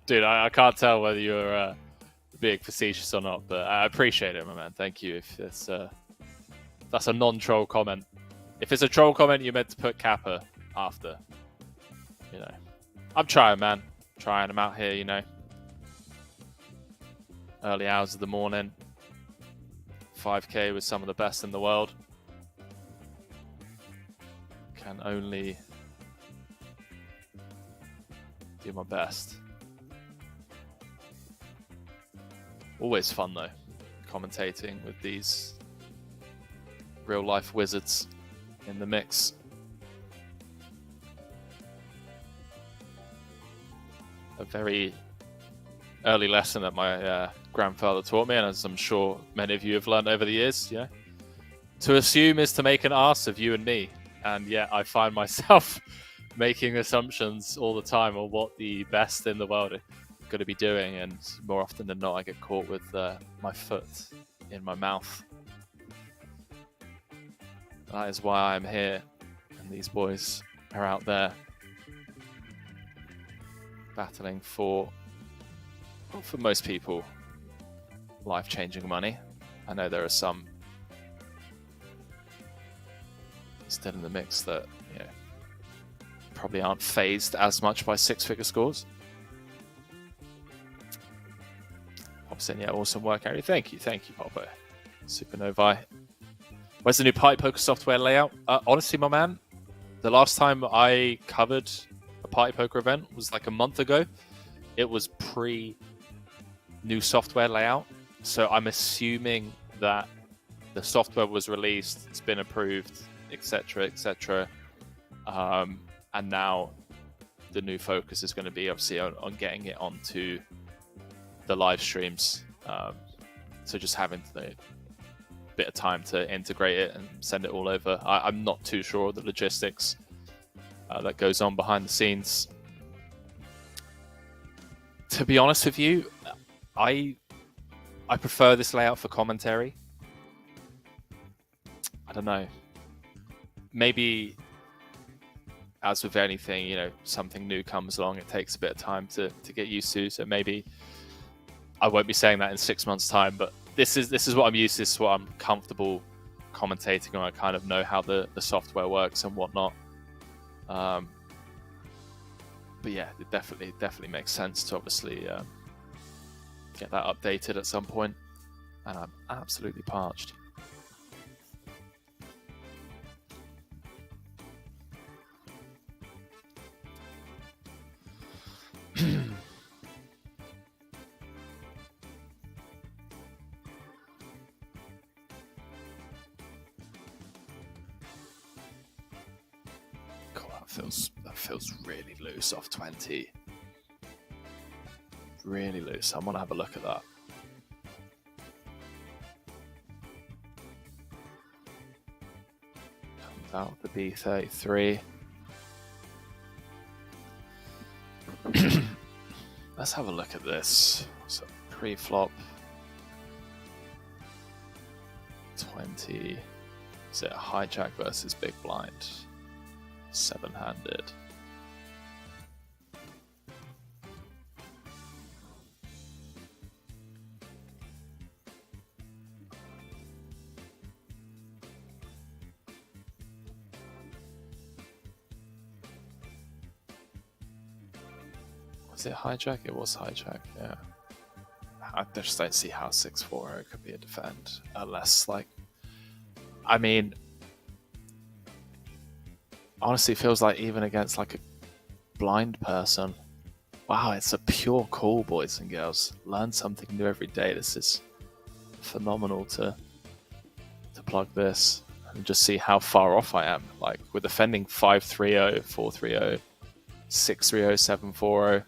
Dude, I can't tell whether you're being facetious or not, but I appreciate it, my man. Thank you. If it's, that's a non-troll comment. If it's a troll comment, you meant to put Kappa after. You know, I'm trying, man. Trying. I'm out here, you know. Early hours of the morning. 5k with some of the best in the world. Can only do my best. Always fun, though, commentating with these real-life wizards in the mix. A very early lesson that my grandfather taught me, and as I'm sure many of you have learned over the years, yeah, to assume is to make an ass of you and me. And yet I find myself making assumptions all the time on what the best in the world going to be doing, and more often than not, I get caught with my foot in my mouth. That is why I'm here, and these boys are out there battling for most people, life-changing money. I know there are some still in the mix that, you know, probably aren't phased as much by six-figure scores. Hobson, yeah, awesome work, Harry. Thank you, Popo. Supernovae. Where's the new partypoker software layout? Honestly, my man, the last time I covered a partypoker event was like a month ago. It was pre-new software layout. So I'm assuming that the software was released, it's been approved, etc., etc. And now the new focus is going to be obviously on getting it onto the live streams. So just having a bit of time to integrate it and send it all over. I'm not too sure of the logistics that goes on behind the scenes. To be honest with you, I prefer this layout for commentary. I don't know. Maybe, as with anything, you know, something new comes along. It takes a bit of time to get used to. So maybe I won't be saying that in 6 months' time. But this is what I'm used to. This is what I'm comfortable commentating on. I kind of know how the software works and whatnot. But yeah, it definitely makes sense to obviously get that updated at some point. And I'm absolutely parched. That feels really loose off 20. Really loose. I want to have a look at that. Comes out the B33. Let's have a look at this. So pre-flop 20. Is it a hijack versus big blind? 7-handed. Was it hijack? It was hijack, yeah. I just don't see how 6-4 could be a defend. Unless, like, I mean, honestly, it feels like even against like a blind person. Wow, it's a pure call, boys and girls. Learn something new every day. This is phenomenal to plug this and just see how far off I am. Like, we're defending 5-3-0, 4-3-0, 6-3-0, 7-4-0.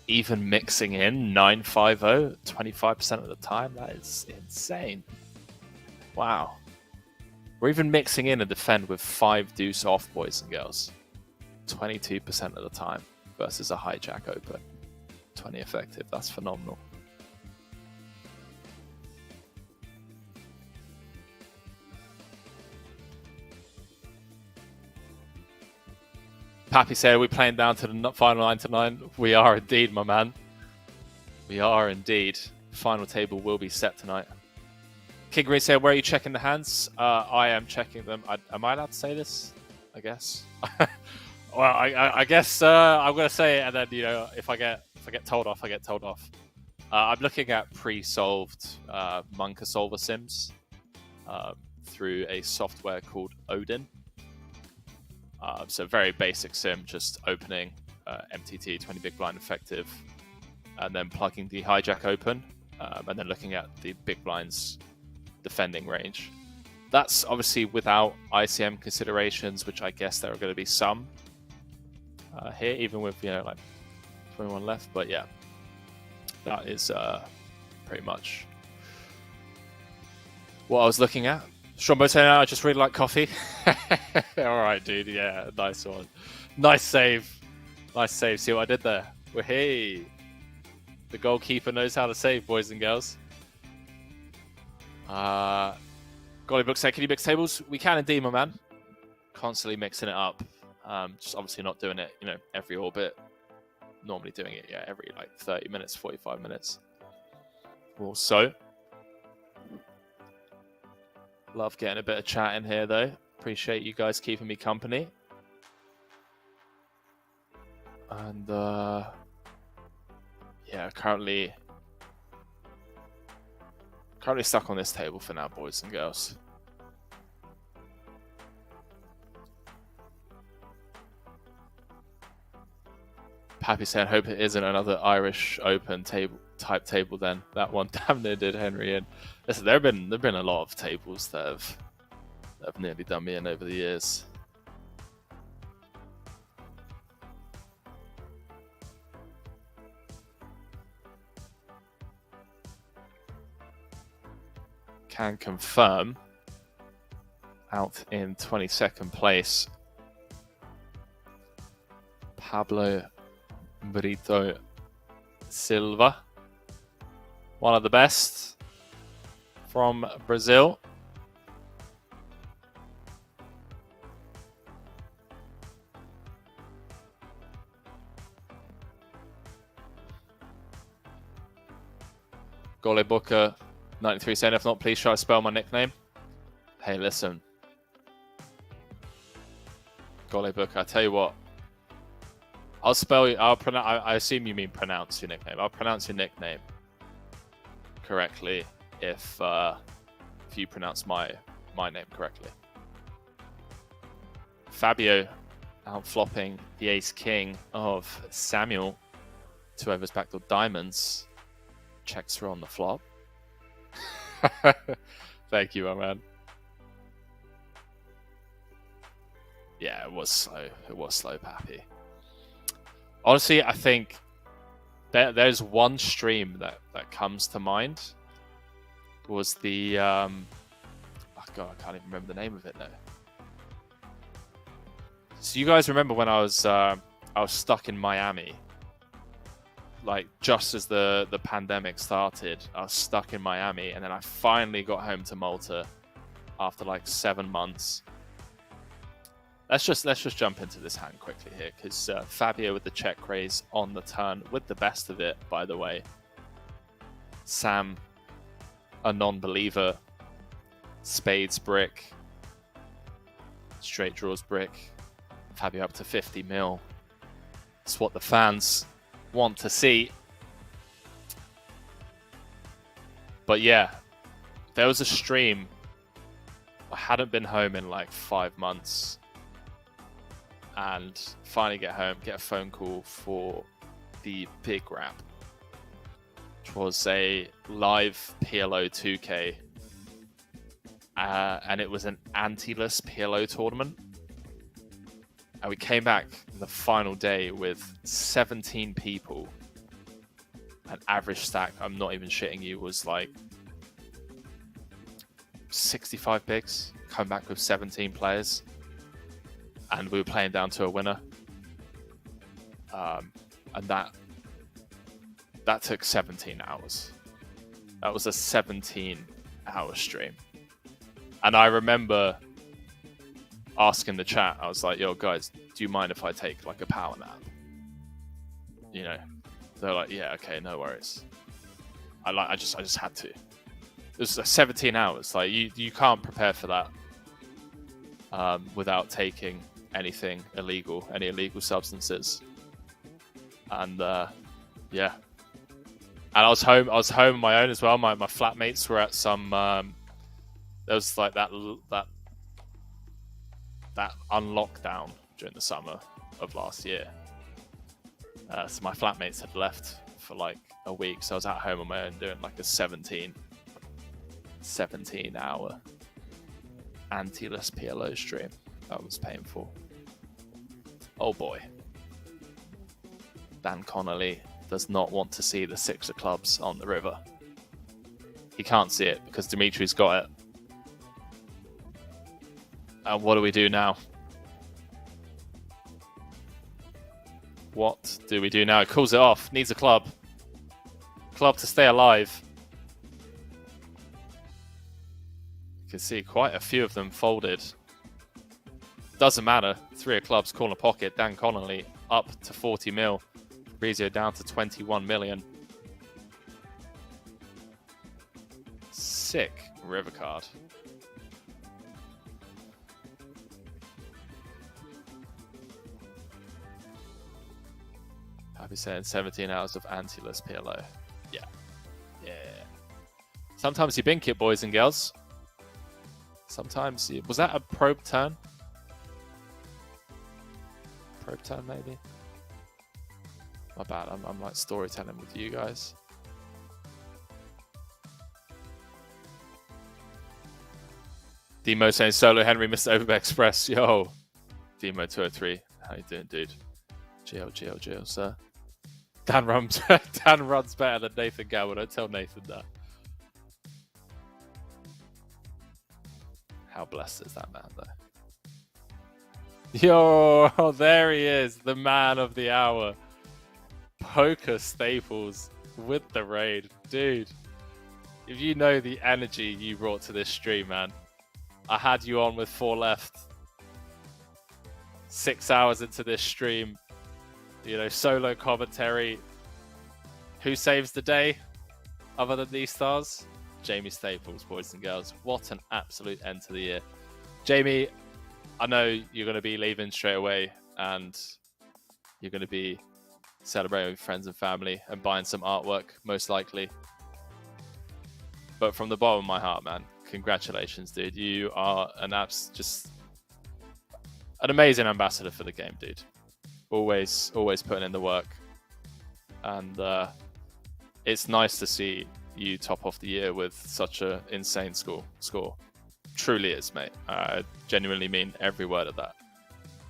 Even mixing in 9-5-0, 25% of the time. That is insane. Wow. We're even mixing in a defend with 5 deuce off, boys and girls. 22% of the time versus a hijack open. 20 effective. That's phenomenal. Pappy said, are we playing down to the final 9-9? We are indeed, my man. We are indeed. Final table will be set tonight. King Green said, where are you checking the hands? I am checking them. Am I allowed to say this? I guess. Well, I guess I'm going to say it, and then, you know, if I get told off, I get told off. I'm looking at pre-solved Monka solver sims through a software called Odin. So very basic sim, just opening MTT 20 big blind effective, and then plugging the hijack open, and then looking at the big blinds defending range. That's obviously without ICM considerations, which I guess there are going to be some here, even with, you know, like 21 left. But yeah, that is pretty much what I was looking at. Strombo saying, I just really like coffee. All right, dude. Yeah, nice one. Nice save. Nice save. See what I did there? Well, hey. The goalkeeper knows how to save, boys and girls. Golly Book said, can you mix tables? We can indeed, my man. Constantly mixing it up. Just obviously not doing it, every orbit. Normally doing it, every 30 minutes, 45 minutes. Also, love getting a bit of chat in here, though. Appreciate you guys keeping me company. And, currently stuck on this table for now, boys and girls. Pappy saying, hope it isn't another Irish Open type table then. That one damn near did Henry in. Listen, there've been a lot of tables that have nearly done me in over the years. Can confirm out in 22nd place, Pablo Brito Silva, one of the best from Brazil. Gole Booker 93 saying, if not, please try to spell my nickname. Hey, listen. Gole Booker, I tell you what. I assume you mean pronounce your nickname. I'll pronounce your nickname correctly if you pronounce my name correctly. Fabio out flopping the ace king of Samuel. 2 overs backdoor diamonds. Checks her on the flop. Thank you, my man. Yeah, it was slow. It was slow, Pappy. Honestly, I think there's one stream that comes to mind. Was the oh god, I can't even remember the name of it now. So you guys remember when I was stuck in Miami? Like just as the pandemic started, I was stuck in Miami, and then I finally got home to Malta after 7 months. Let's just jump into this hand quickly here, because Fabio with the check raise on the turn with the best of it, by the way. Sam, a non-believer. Spades brick. Straight draws brick. Fabio up to 50 mil. It's what the fans want to see. But yeah, there was a stream. I hadn't been home in 5 months. And finally get home, get a phone call for the big wrap, which was a live PLO 2K. And it was an ante-less PLO tournament. And we came back the final day with 17 people. An average stack, I'm not even shitting you, was 65 bigs. Come back with 17 players. And we were playing down to a winner. And that took 17 hours. That was a 17-hour stream. And I remember asking the chat, I was like, yo, guys, do you mind if I take a power nap? They're like, yeah, okay, no worries. I just had to. It was 17 hours. You can't prepare for that without taking anything illegal, any illegal substances. And yeah. And I was home on my own as well. My flatmates were at some there was that unlockdown during the summer of last year. So my flatmates had left for a week, so I was at home on my own doing a 17-hour ante-less PLO stream. That was painful. Oh boy. Dan Connolly does not want to see the 6 of clubs on the river. He can't see it because Dimitri's got it. And what do we do now? What do we do now? It calls it off. Needs a club. Club to stay alive. You can see quite a few of them folded. Doesn't matter. 3 of clubs, corner pocket. Dan Connolly up to 40 mil. Fabrizio down to 21 million. Sick river card. Happy saying 17 hours of antlerless PLO. Yeah. Yeah. Sometimes you bink it, boys and girls. Sometimes you... Was that a probe turn? Probe turn, maybe? My bad. I'm like storytelling with you guys. Demo saying Solo Henry, Mr. Overbeck Express. Yo. Demo 203. How you doing, dude? GL, sir. Dan runs better than Nathan Gower. Don't tell Nathan that. How blessed is that man, though? Yo, there he is, the man of the hour. Poker Staples with the raid. Dude, if you know the energy you brought to this stream, man. I had you on with 4 left. 6 hours into this stream. You know, solo commentary. Who saves the day other than these stars? Jamie Staples, boys and girls. What an absolute end to the year. Jamie, I know you're going to be leaving straight away and you're going to be celebrating with friends and family and buying some artwork, most likely. But from the bottom of my heart, man, congratulations, dude. You are just an amazing ambassador for the game, dude. Always putting in the work. And it's nice to see you top off the year with such an insane score. Truly is, mate. I genuinely mean every word of that.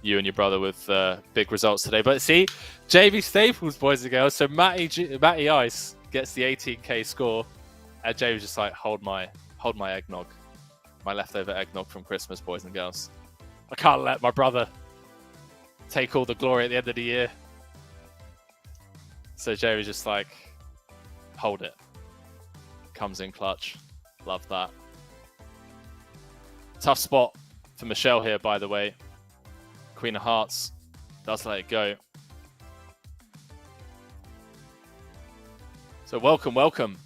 You and your brother with big results today. But see, JV Staples, boys and girls. So Matty Ice gets the 18k score. And Jay was just like, hold my eggnog. My leftover eggnog from Christmas, boys and girls. I can't let my brother take all the glory at the end of the year. So Jay was just like, hold it. Comes in clutch. Love that. Tough spot for Michelle here, by the way. Queen of Hearts does let it go. So welcome,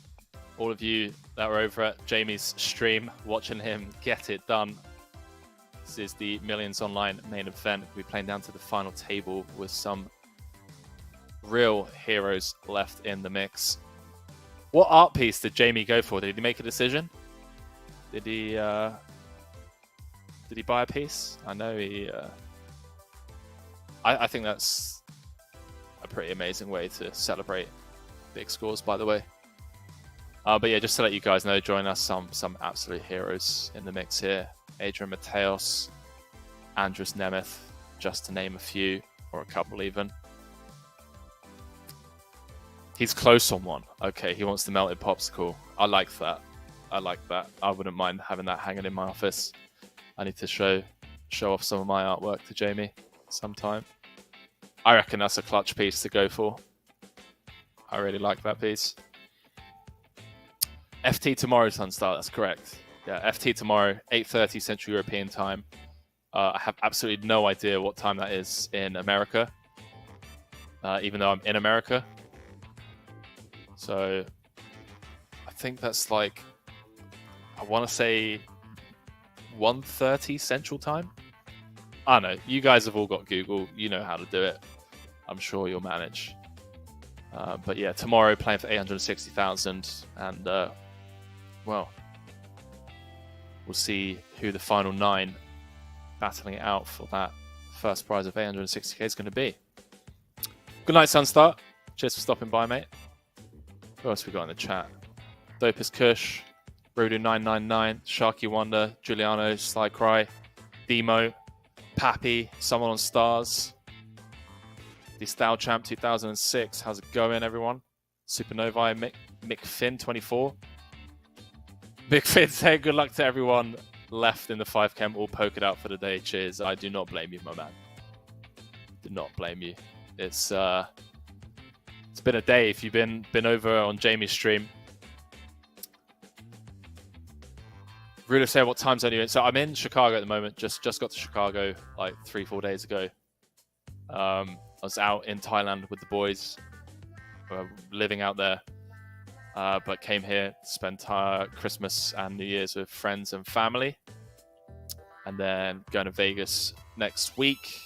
all of you that were over at Jamie's stream, watching him get it done. This is the Millions Online main event. We're playing down to the final table with some real heroes left in the mix. What art piece did Jamie go for? Did he make a decision? Did he buy a piece? I know he... I think that's a pretty amazing way to celebrate big scores, by the way. But yeah, just to let you guys know, join us some absolute heroes in the mix here. Adrian Mateos, Andras Nemeth, just to name a few, or a couple even. He's close on one. Okay, he wants the melted popsicle. I like that. I wouldn't mind having that hanging in my office. I need to show off some of my artwork to Jamie sometime. I reckon that's a clutch piece to go for. I really like that piece. FT tomorrow, Sunstar, that's correct. Yeah, FT tomorrow, 8:30 Central European time. I have absolutely no idea what time that is in America, even though I'm in America. So I think that's like, I want to say 1:30 Central time. I don't know. You guys have all got Google. You know how to do it. I'm sure you'll manage. But yeah, tomorrow playing for 860,000 and well, we'll see who the final 9 battling it out for that first prize of 860k is going to be. Good night, Sunstar. Cheers for stopping by, mate. Who else we got in the chat? Dopest Kush, Rudu999, Sharky Wonder, Giuliano, Sly Cry, Demo, Pappy, Someone on Stars, the Style Champ 2006. How's it going, everyone? Supernovae, Mick Finn 24. Mick Finn saying good luck to everyone left in the 5Chem, all pokered out for the day. Cheers. I do not blame you, my man. Do not blame you. It's been a day. If you've been over on Jamie's stream, really say what time zone are you in? So I'm in Chicago at the moment. Just got to Chicago like 3-4 days ago. I was out in Thailand with the boys, living out there, but came here to spend Christmas and New Year's with friends and family, and then going to Vegas next week.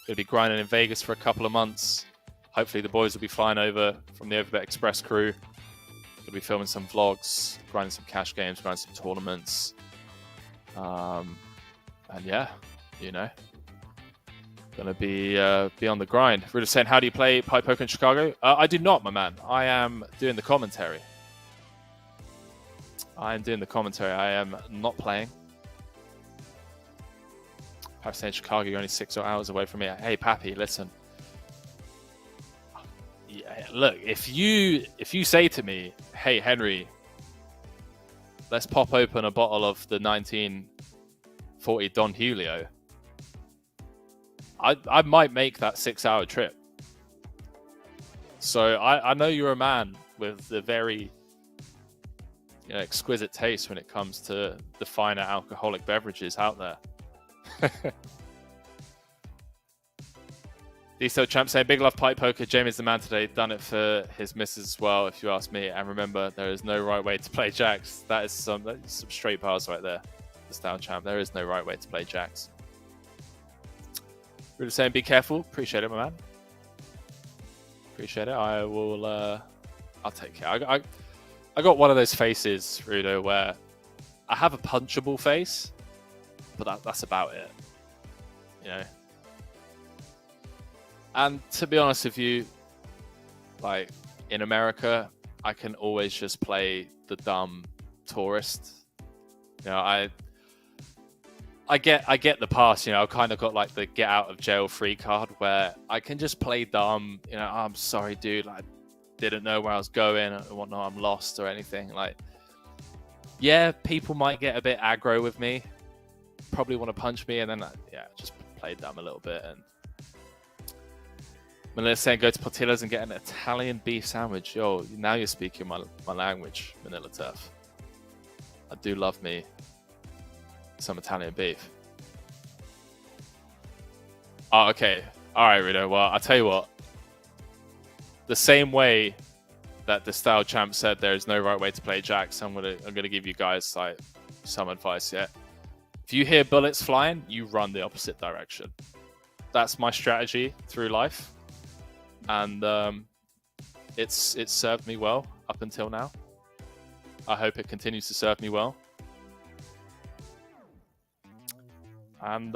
Going to be grinding in Vegas for a couple of months. Hopefully the boys will be flying over from the Overbet Express crew. We'll be filming some vlogs, grinding some cash games, grinding some tournaments. And yeah, you know, gonna be on the grind. We're just saying, how do you play pipe poker in Chicago? I do not, my man. I am doing the commentary. I am not playing. Pappy saying Chicago, you're only 6 hours away from me. Hey, Pappy, listen. Yeah, look, if you say to me, hey, Henry, let's pop open a bottle of the 1940 Don Julio, I might make that 6-hour trip. So I know you're a man with the very exquisite taste when it comes to the finer alcoholic beverages out there. Diesel Champ saying, big love pipe poker. Jamie's the man today. Done it for his missus as well, if you ask me. And remember, there is no right way to play jacks. That's some straight bars right there. The Style Champ. There is no right way to play jacks. Really saying, be careful. Appreciate it, my man. Appreciate it. I will. I'll take care. I got one of those faces, Rudo, where I have a punchable face, but that's about it. You know. And to be honest with you, like in America, I can always just play the dumb tourist. You know, I get the pass. You know, I've kind of got like the get out of jail free card where I can just play dumb. You know, oh, I'm sorry, dude. I didn't know where I was going and whatnot. I'm lost or anything. Like, yeah, people might get a bit aggro with me. Probably want to punch me, and then just play dumb a little bit. And Manila's saying, go to Portillo's and get an Italian beef sandwich. Yo, now you're speaking my language, Manila Turf. I do love me some Italian beef. Oh, okay. All right, Rito. Well, I'll tell you what. The same way that the Style Champ said there is no right way to play jacks, I'm gonna give you guys like some advice. Yeah. If you hear bullets flying, you run the opposite direction. That's my strategy through life. And it's served me well up until now. I hope it continues to serve me well. And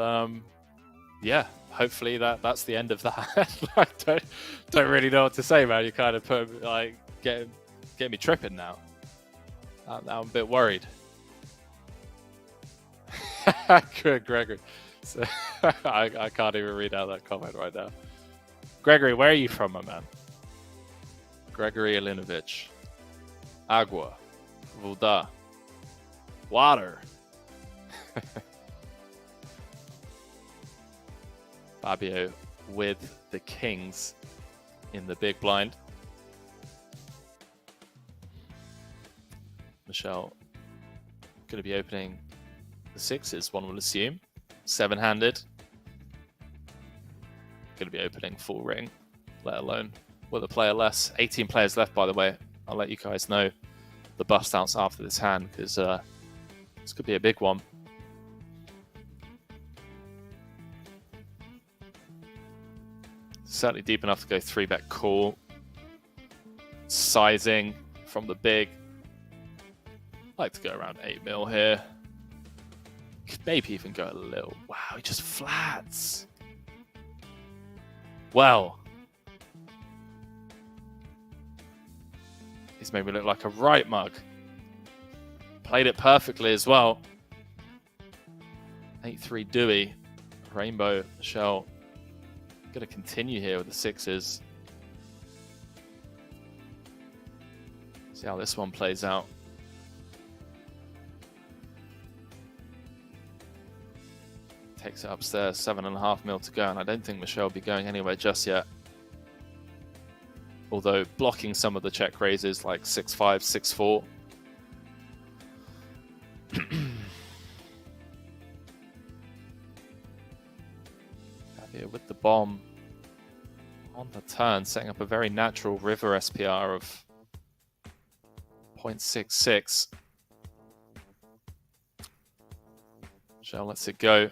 yeah, hopefully that's the end of that. I don't really know what to say, man. You kind of put like get me tripping now. I'm a bit worried. Gregory, so, I can't even read out that comment right now. Gregory, where are you from, my man? Gregory Alinovich. Agua. Voda. Water. Fabio with the Kings in the big blind. Michelle going to be opening the sixes, one will assume. 7-handed. Going to be opening full ring, let alone with a player less. 18 players left, by the way. I'll let you guys know the bust outs after this hand, because this could be a big one. Certainly deep enough to go 3-bet call. Sizing from the big. I'd like to go around 8 mil here. Could maybe even go a little. Wow, he just flats. Well, he's made me look like a right mug. Played it perfectly as well. 8-3 Dewey. Rainbow Shell. Going to continue here with the sixes. See how this one plays out. Takes it upstairs, 7.5 mil to go, and I don't think Michelle will be going anywhere just yet. although blocking some of the check raises like 6-5, 6-4. Here with the bomb on the turn, setting up a very natural river SPR of 0.66. Shell lets it go.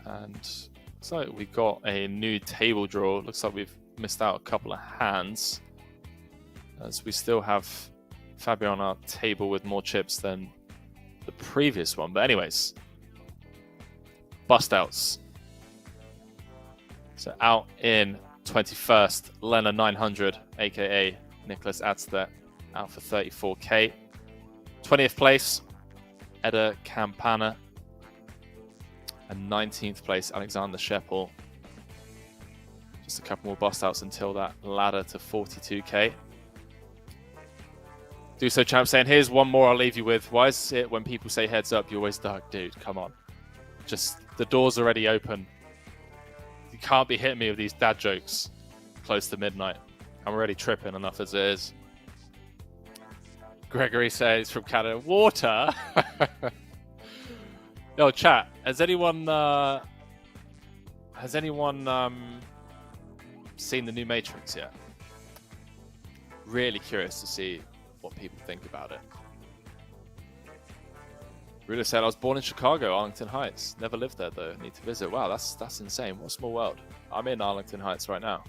And looks like we got a new table draw. Looks like we've missed out a couple of hands, as we still have Fabio on our table with more chips than the previous one. But anyways, bust outs. So out in 21st, Lena 900, aka Nicholas Adstedt, out for 34k. 20th place, Eda Campana. And 19th place, Aleksandr Shepel. Just a couple more bust outs until that ladder to 42k. Do so, champ, saying, here's one more I'll leave you with. Why is it when people say heads up, you always duck? Dude, come on. Just, the door's already open. You can't be hitting me with these dad jokes close to midnight. I'm already tripping enough as it is. Gregory says from Canada, water? Yo, chat, has anyone seen the new Matrix yet? Really curious to see what people think about it. Ruda said, I was born in Chicago, Arlington Heights. Never lived there though. Need to visit. Wow, that's insane. What a small world. I'm in Arlington Heights right now.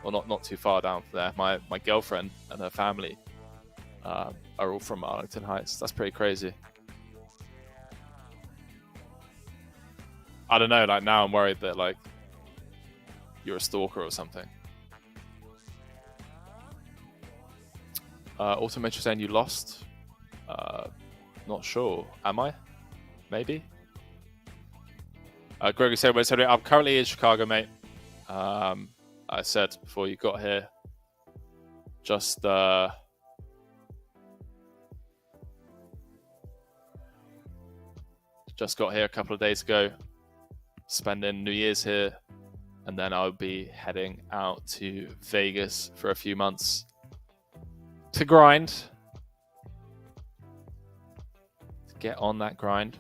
Well, not too far down from there. My girlfriend and her family are all from Arlington Heights. That's pretty crazy. I don't know, like now I'm worried that like you're a stalker or something. Autometro saying you lost. Not sure. Am I? Maybe. Gregory said, I'm currently in Chicago, mate. I said before you got here. Just got here a couple of days ago. Spending New Year's here, and then I'll be heading out to Vegas for a few months to grind. To get on that grind.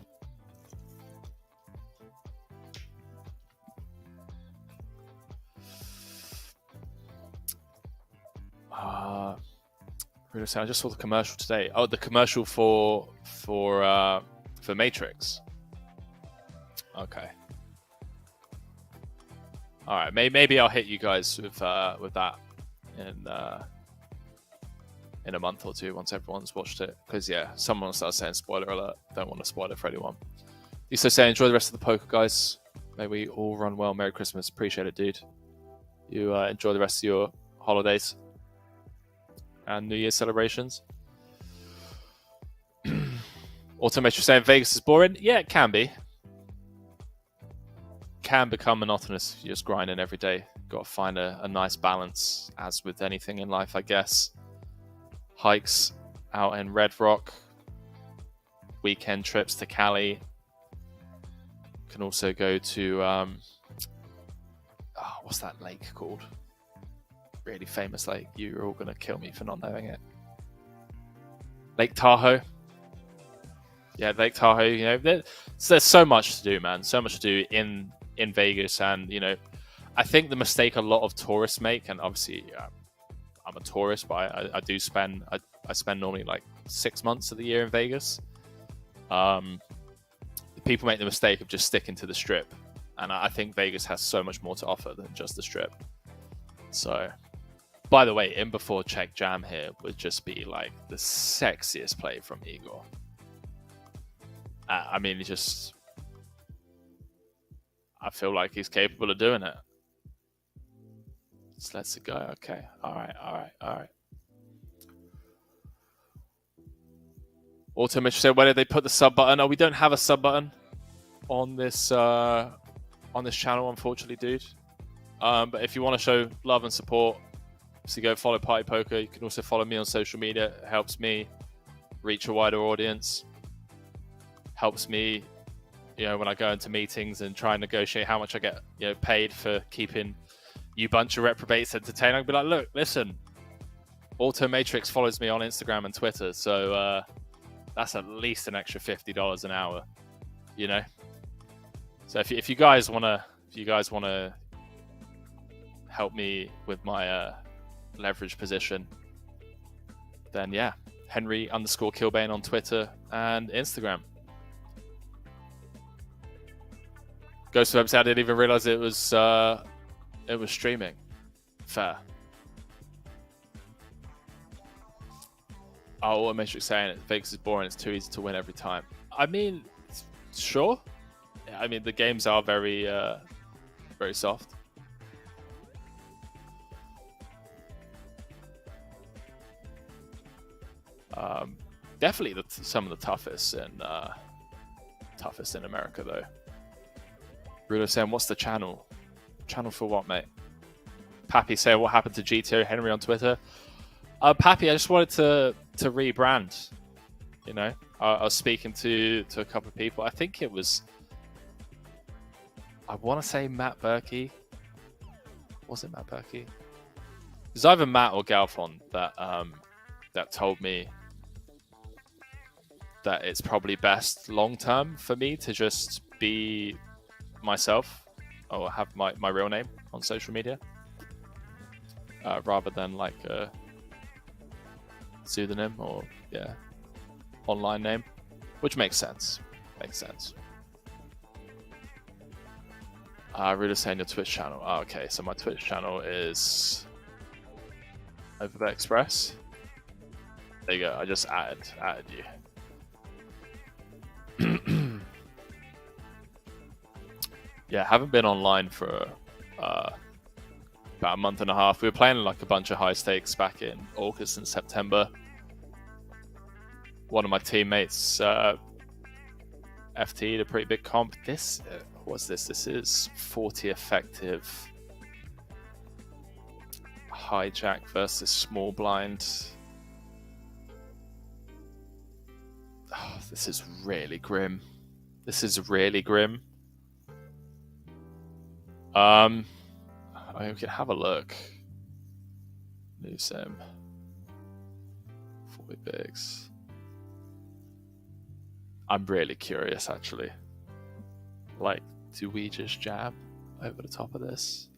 I just saw the commercial today. Oh, the commercial for Matrix. Okay. All right, maybe I'll hit you guys with that in a month or two once everyone's watched it. Because yeah, someone starts saying spoiler alert. Don't want to spoil it for anyone. You so say enjoy the rest of the poker, guys. May we all run well. Merry Christmas. Appreciate it, dude. You enjoy the rest of your holidays and New Year's celebrations. Autometro saying Vegas is boring. Yeah, it can be. Can become monotonous if you're just grinding every day. Got to find a nice balance, as with anything in life, I guess. Hikes out in Red Rock, weekend trips to Cali. Can also go to what's that lake called? Really famous lake. You're all gonna kill me for not knowing it. Lake Tahoe. Yeah, Lake Tahoe. You know, there's so much to do, man. So much to do in Vegas, and you know, I think the mistake a lot of tourists make, and obviously I'm a tourist, but I do spend I spend normally like 6 months of the year in Vegas. People make the mistake of just sticking to the Strip, and I think Vegas has so much more to offer than just the Strip. So, by the way, in before check jam here would just be like the sexiest play from Igor. I mean, I feel like he's capable of doing it. Just lets it go. Okay. All right. Automitch said, where did they put the sub button? Oh, we don't have a sub button on this channel, unfortunately, dude. But if you want to show love and support, obviously go follow Party Poker. You can also follow me on social media. It helps me reach a wider audience. Helps me, you know, when I go into meetings and try and negotiate how much I get, you know, paid for keeping you bunch of reprobates entertain. I'd be like, look, listen, Automatrix follows me on Instagram and Twitter, so that's at least an extra $50 an hour, you know. So if you guys wanna help me with my leverage position, then yeah, Henry_Kilbane on Twitter and Instagram. Ghost of Dempsey, I didn't even realize it was streaming. Fair. Oh, Matrix saying Vegas is boring. It's too easy to win every time. I mean, sure. I mean, the games are very soft. Definitely some of the toughest in America, though. Rudo saying, "What's the channel? Channel for what, mate?" Pappy saying, "What happened to GTO Henry on Twitter?" Pappy, I just wanted to rebrand. You know, I was speaking to a couple of people. I think it was, I want to say Matt Berkey. Was it Matt Berkey? It was either Matt or Galfon that told me that it's probably best long term for me to just be myself or have my real name on social media rather than like a pseudonym or online name, which makes sense. Ruda saying your Twitch channel. Oh, okay, so my Twitch channel is Over Express. There you go. I just added you. Yeah, haven't been online for about a month and a half. We were playing like a bunch of high stakes back in August and September. One of my teammates FT'd a pretty big comp. What's this? This is 40 effective hijack versus small blind. Oh, this is really grim. We can have a look. New sim. 40 bigs. I'm really curious, actually. Like, do we just jab over the top of this?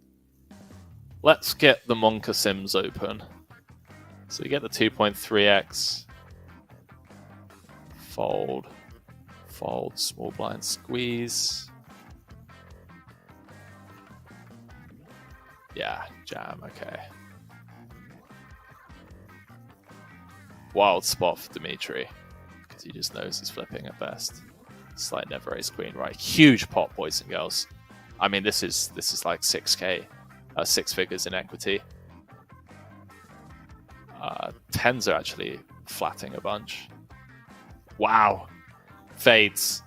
Let's get the Monka sims open. So we get the 2.3x. Fold, small blind squeeze. Yeah, jam, okay. Wild spot for Dmitry, because he just knows he's flipping at best. Slight never ace queen, right? Huge pot, boys and girls. I mean, this is like 6k, 6 figures in equity. 10s are actually flatting a bunch. Wow. Fades.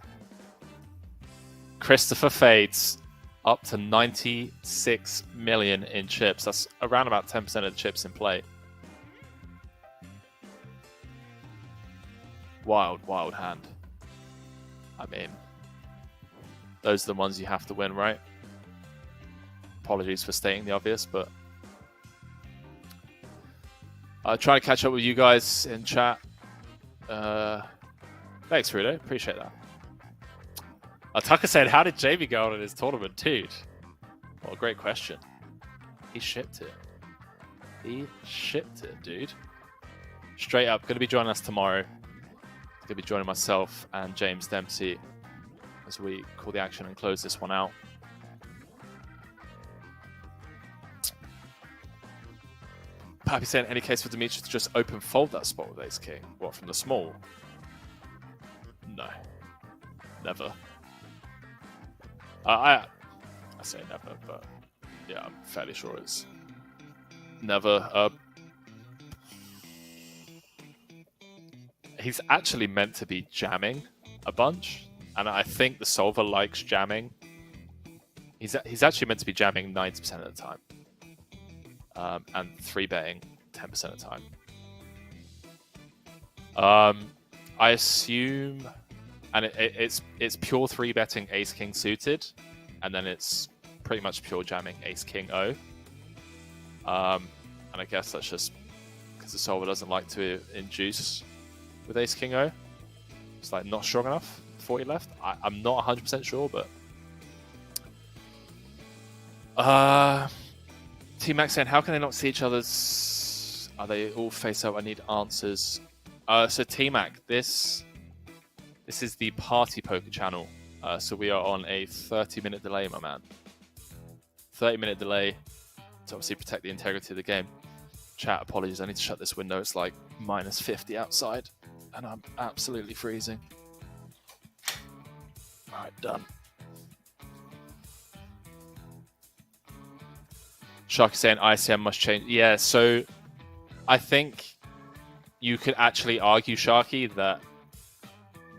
Christopher fades up to 96 million in chips. That's around about 10% of the chips in play. Wild hand. I mean, those are the ones you have to win, right? Apologies for stating the obvious, but I'll try to catch up with you guys in chat. Thanks, Rudo. Appreciate that. Tucker said, how did Jamie go on in his tournament, dude? Well, great question. He shipped it. Dude. Straight up. Going to be joining us tomorrow. Going to be joining myself and James Dempsey as we call the action and close this one out. Pappy saying, any case for Dmitry to just open fold that spot with ace king? What, from the small? No. Never. I say never, but yeah, I'm fairly sure it's never. He's actually meant to be jamming a bunch, and I think the solver likes jamming. He's actually meant to be jamming 90% of the time, and 3-betting 10% of the time. I assume, and it's pure 3-betting ace king suited, and then it's pretty much pure jamming ace king O. And I guess that's just because the solver doesn't like to induce with Ace King O. It's like not strong enough. 40 left. I'm not 100% sure, but T-Max saying, how can they not see each other's? Are they all face up? I need answers. So T-Mac, this is the Party Poker channel. So we are on a 30-minute delay, my man. 30-minute delay to obviously protect the integrity of the game. Chat, apologies, I need to shut this window. It's like minus 50 outside, and I'm absolutely freezing. Alright, done. Sharky saying ICM must change. Yeah, so I think you could actually argue, Sharky, that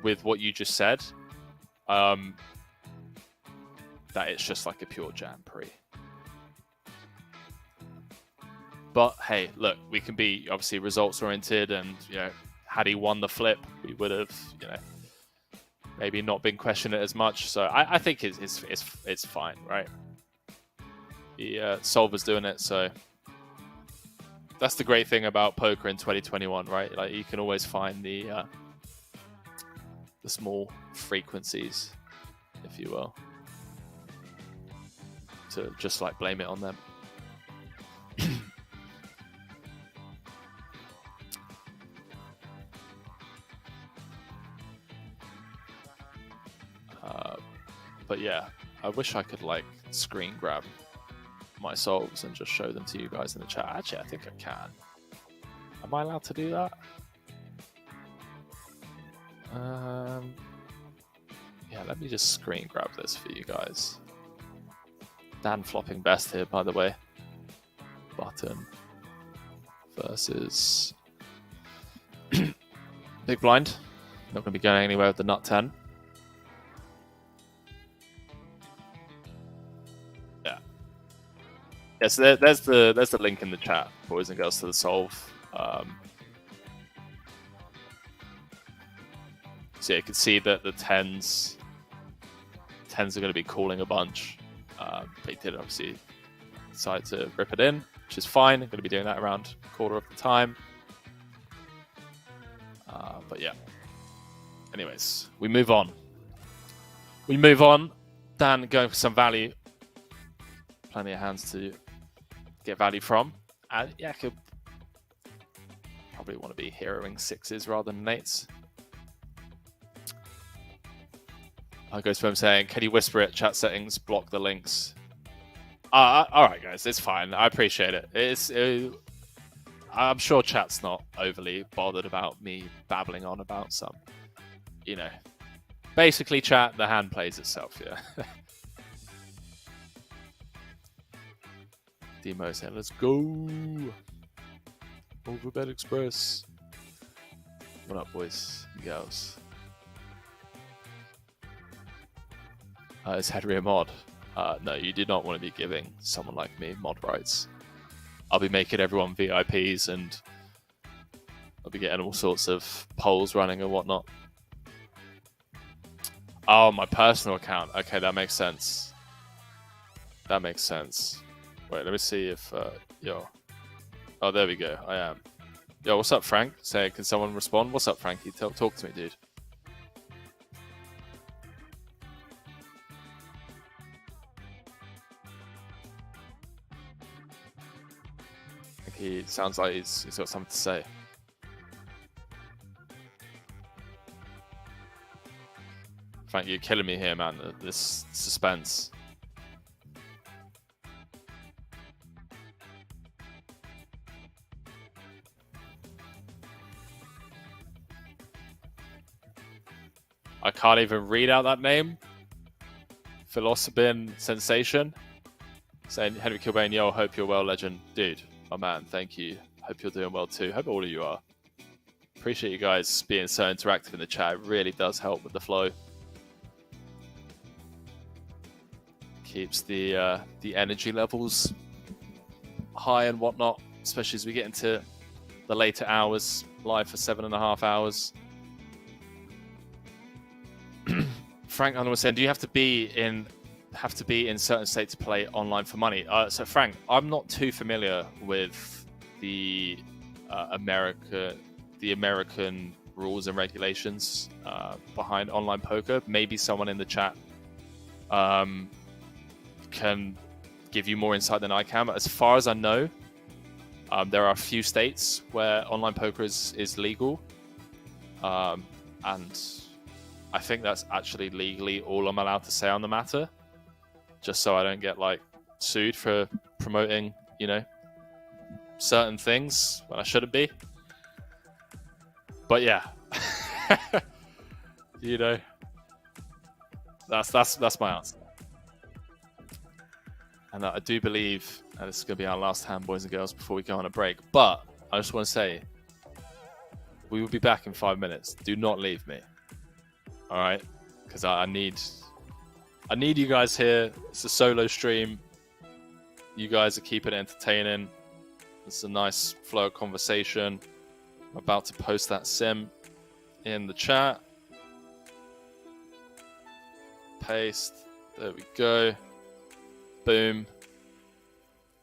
with what you just said, that it's just like a pure jam pre. But hey, look, we can be obviously results oriented, and had he won the flip, we would have maybe not been questioned it as much. So I think it's fine, right? The solver's doing it, so that's the great thing about poker in 2021, right? Like you can always find the small frequencies, if you will, to just like blame it on them. But yeah, I wish I could like screen grab my solves and just show them to you guys in the chat. Actually, I think I can. Am I allowed to do that? Yeah, let me just screen grab this for you guys. Dan flopping best here, by the way. Button versus Big Blind. Not going to be going anywhere with the nut 10. Yeah, so there's the link in the chat, boys and girls, to the solve. So you can see that the tens are going to be calling a bunch. They did obviously decide to rip it in, which is fine. I'm going to be doing that around a quarter of the time. But yeah. Anyways, we move on. Dan going for some value. Plenty of hands to get value from. And yeah, I could probably want to be heroing sixes rather than eights. I go to him saying, can you whisper it? Chat settings, block the links. Alright guys, it's fine. I appreciate it. I'm sure chat's not overly bothered about me babbling on about some, basically chat, the hand plays itself, yeah. Demo saying, let's go. Overbet Express. What up, boys and girls? Is Henry a mod? No, you do not want to be giving someone like me mod rights. I'll be making everyone VIPs, and I'll be getting all sorts of polls running and whatnot. Oh, my personal account. Okay, that makes sense. That makes sense. Wait, let me see if oh, there we go. I am. Yo, what's up, Frank? Say, can someone respond? What's up, Frankie? Talk to me, dude. I think he sounds like he's got something to say. Frank, you're killing me here, man. This suspense. I can't even read out that name. Philosophin Sensation. Saying, Henry Kilbane, yo, hope you're well, legend. Dude, my man, thank you. Hope you're doing well too. Hope all of you are. Appreciate you guys being so interactive in the chat. It really does help with the flow. Keeps the energy levels high and whatnot, especially as we get into the later hours, live for 7.5 hours. Frank Hunter was saying, do you have to be in have to be in certain states to play online for money. So Frank, I'm not too familiar with the American rules and regulations behind online poker. Maybe someone in the chat can give you more insight than I can. But as far as I know, there are a few states where online poker is legal, and I think that's actually legally all I'm allowed to say on the matter, just so I don't get like sued for promoting, you know, certain things when I shouldn't be. But yeah, you know, that's my answer. And I do believe, and this is going to be our last hand, boys and girls, before we go on a break. But I just want to say, we will be back in 5 minutes. Do not leave me. All right? Because I need you guys here. It's a solo stream. You guys are keeping it entertaining. It's a nice flow of conversation. I'm about to post that sim in the chat. Paste. There we go. Boom.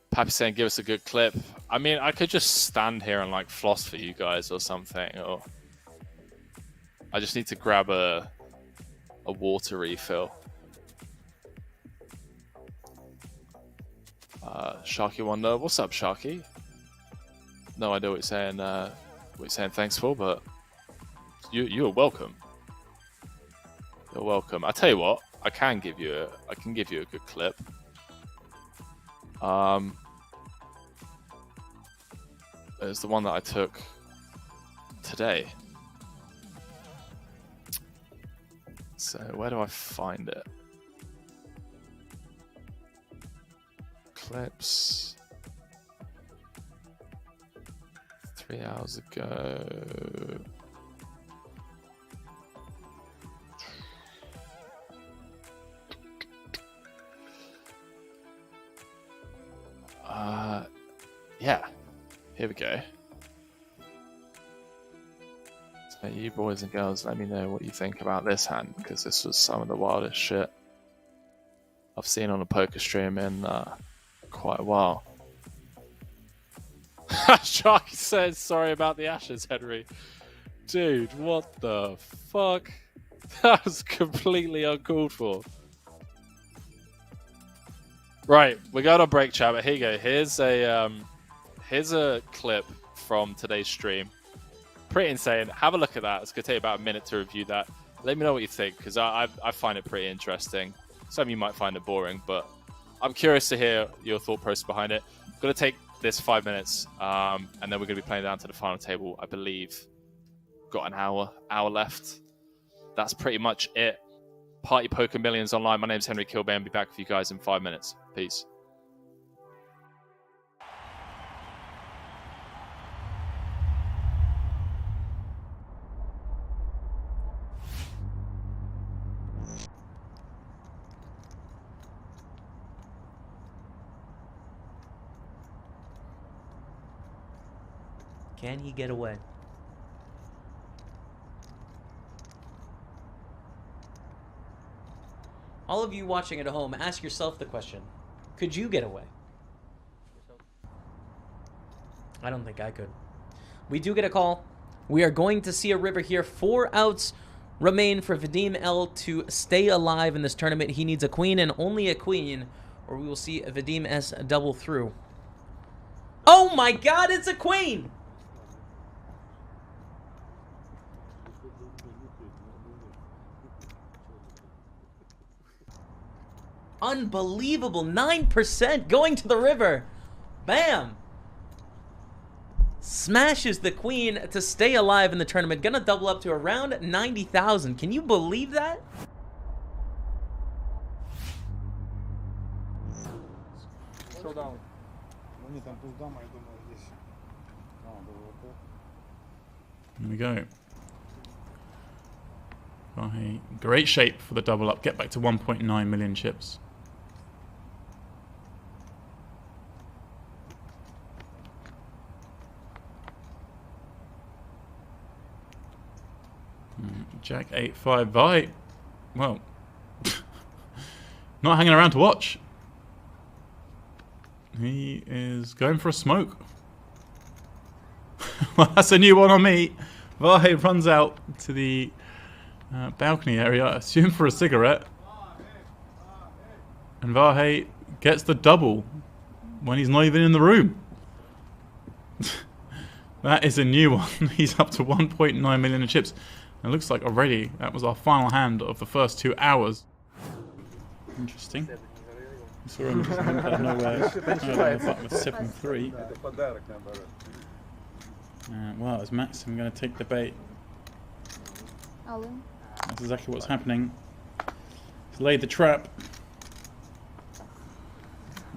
Pappy saying, give us a good clip. I mean, I could just stand here and like floss for you guys or something. Or I just need to grab a water refill. Sharky Wonder, what's up, Sharky? No idea what you're saying thanks for, but you're welcome. You're welcome. I tell you what, I can give you a good clip. It's the one that I took today. So where do I find it? Clips. 3 hours ago. Yeah, here we go. So you boys and girls, let me know what you think about this hand, because this was some of the wildest shit I've seen on a poker stream in quite a while. Sharky says, sorry about the ashes, Henry. Dude, what the fuck? That was completely uncalled for. Right, we're going on break, chat, but here you go. Here's a clip from today's stream. Pretty insane. Have a look at that. It's going to take about a minute to review that. Let me know what you think, because I find it pretty interesting. Some of you might find it boring, but I'm curious to hear your thought process behind it. I'm going to take this 5 minutes, and then we're going to be playing down to the final table, I believe. Got an hour left. That's pretty much it. Party Poker Millions Online. My name's Henry Kilbane. I'll be back with you guys in 5 minutes. Peace. Can he get away? All of you watching at home, ask yourself the question, could you get away? I don't think I could. We do get a call. We are going to see a river here. 4 outs remain for Vadim L to stay alive in this tournament. He needs a queen and only a queen, or we will see Vadim S double through. Oh my god, it's a queen! Unbelievable. 9% going to the river. Bam. Smashes the queen to stay alive in the tournament. Gonna double up to around 90,000. Can you believe that? Here we go. Great shape for the double up. Get back to 1.9 million chips. Jack 8-5 bite. Well, Not hanging around to watch. He is going for a smoke. Well, that's a new one on me. Vahe runs out to the balcony area, I assume for a cigarette. And Vahe gets the double when he's not even in the room. That is a new one. He's up to 1.9 million in chips. It looks like already that was our final hand of the first 2 hours. Interesting. Saw him out of nowhere. With 7-3. Well, is Maxim going to take the bait? That's exactly what's happening. He's laid the trap.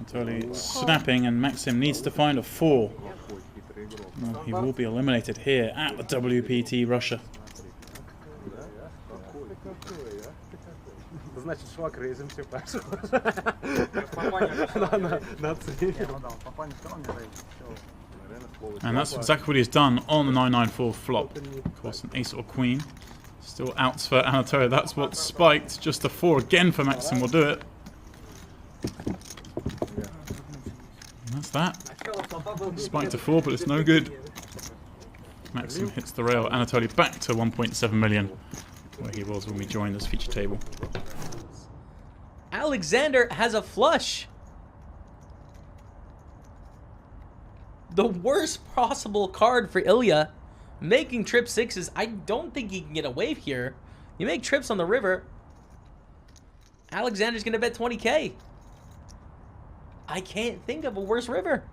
Totally snapping, and Maxim needs to find a 4. Well, he will be eliminated here at the WPT Russia. And that's exactly what he's done on the 994 flop. Of course, an ace or queen. Still outs for Anatoly. That's what spiked. Just a 4 again for Maxim will do it. And that's that. Spiked a 4, but it's no good. Maxim hits the rail. Anatoly back to 1.7 million, where he was when we joined this feature table. Aleksandr has a flush. The worst possible card for Ilya. Making trip 6s. I don't think he can get a wave here. You make trips on the river. Aleksandr's going to bet 20k. I can't think of a worse river.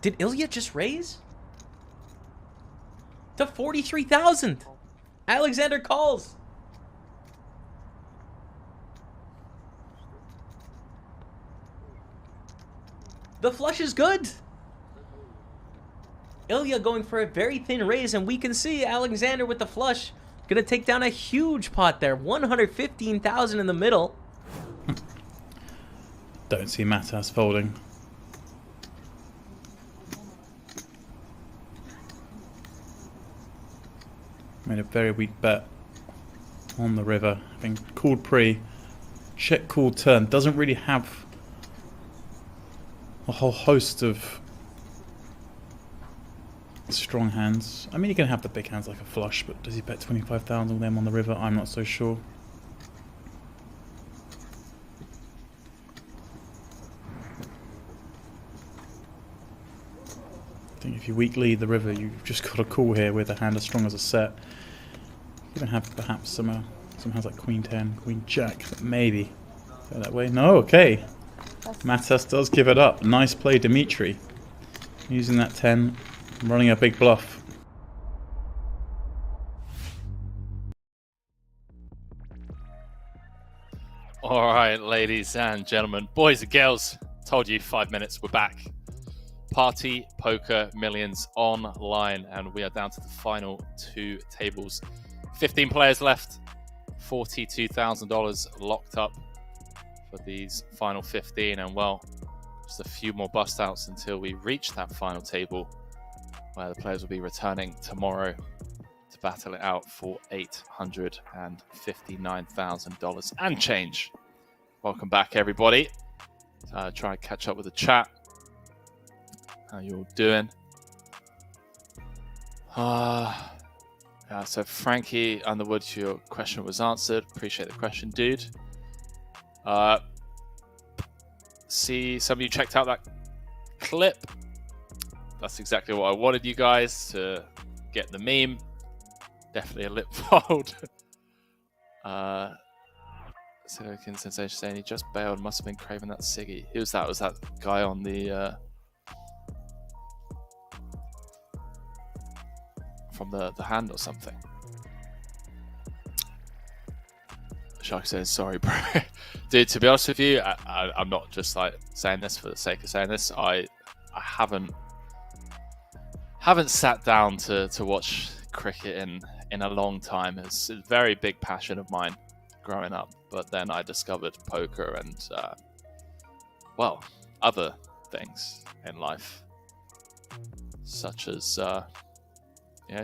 Did Ilya just raise? To 43,000. Aleksandr calls. The flush is good. Ilya going for a very thin raise, and we can see Aleksandr with the flush. Gonna take down a huge pot there. 115,000 in the middle. Don't see Matas folding. Made a very weak bet on the river, having called pre, check call turn. Doesn't really have a whole host of strong hands. I mean, you can have the big hands like a flush, but does he bet 25,000 of them on the river? I'm not so sure. I think if you weak lead the river, you've just got a call here with a hand as strong as a set. You can have perhaps some hands like Queen 10, Queen Jack, but maybe go that way. No, okay. Matas does give it up. Nice play, Dmitry. Using that 10, running a big bluff. Alright, ladies and gentlemen, boys and girls, told you 5 minutes, we're back. Party Poker Millions online, and we are down to the final 2 tables. 15 players left, $42,000 locked up for these final 15, and well, just a few more bust outs until we reach that final table, where the players will be returning tomorrow to battle it out for $859,000 and change. Welcome back, everybody. Try and catch up with the chat. How you all doing? So Frankie Underwood, your question was answered. Appreciate the question, dude. See, some of you checked out that clip. That's exactly what I wanted you guys to get the meme. Definitely a lip fold. Silicon Sensation saying he just bailed. Must have been craving that ciggy. Who was that? Was that guy on the from the hand or something? Shark says, sorry, bro. Dude, to be honest with you, I'm not just like saying this for the sake of saying this. I haven't sat down to watch cricket in a long time. It's a very big passion of mine growing up. But then I discovered poker, and well, other things in life, such as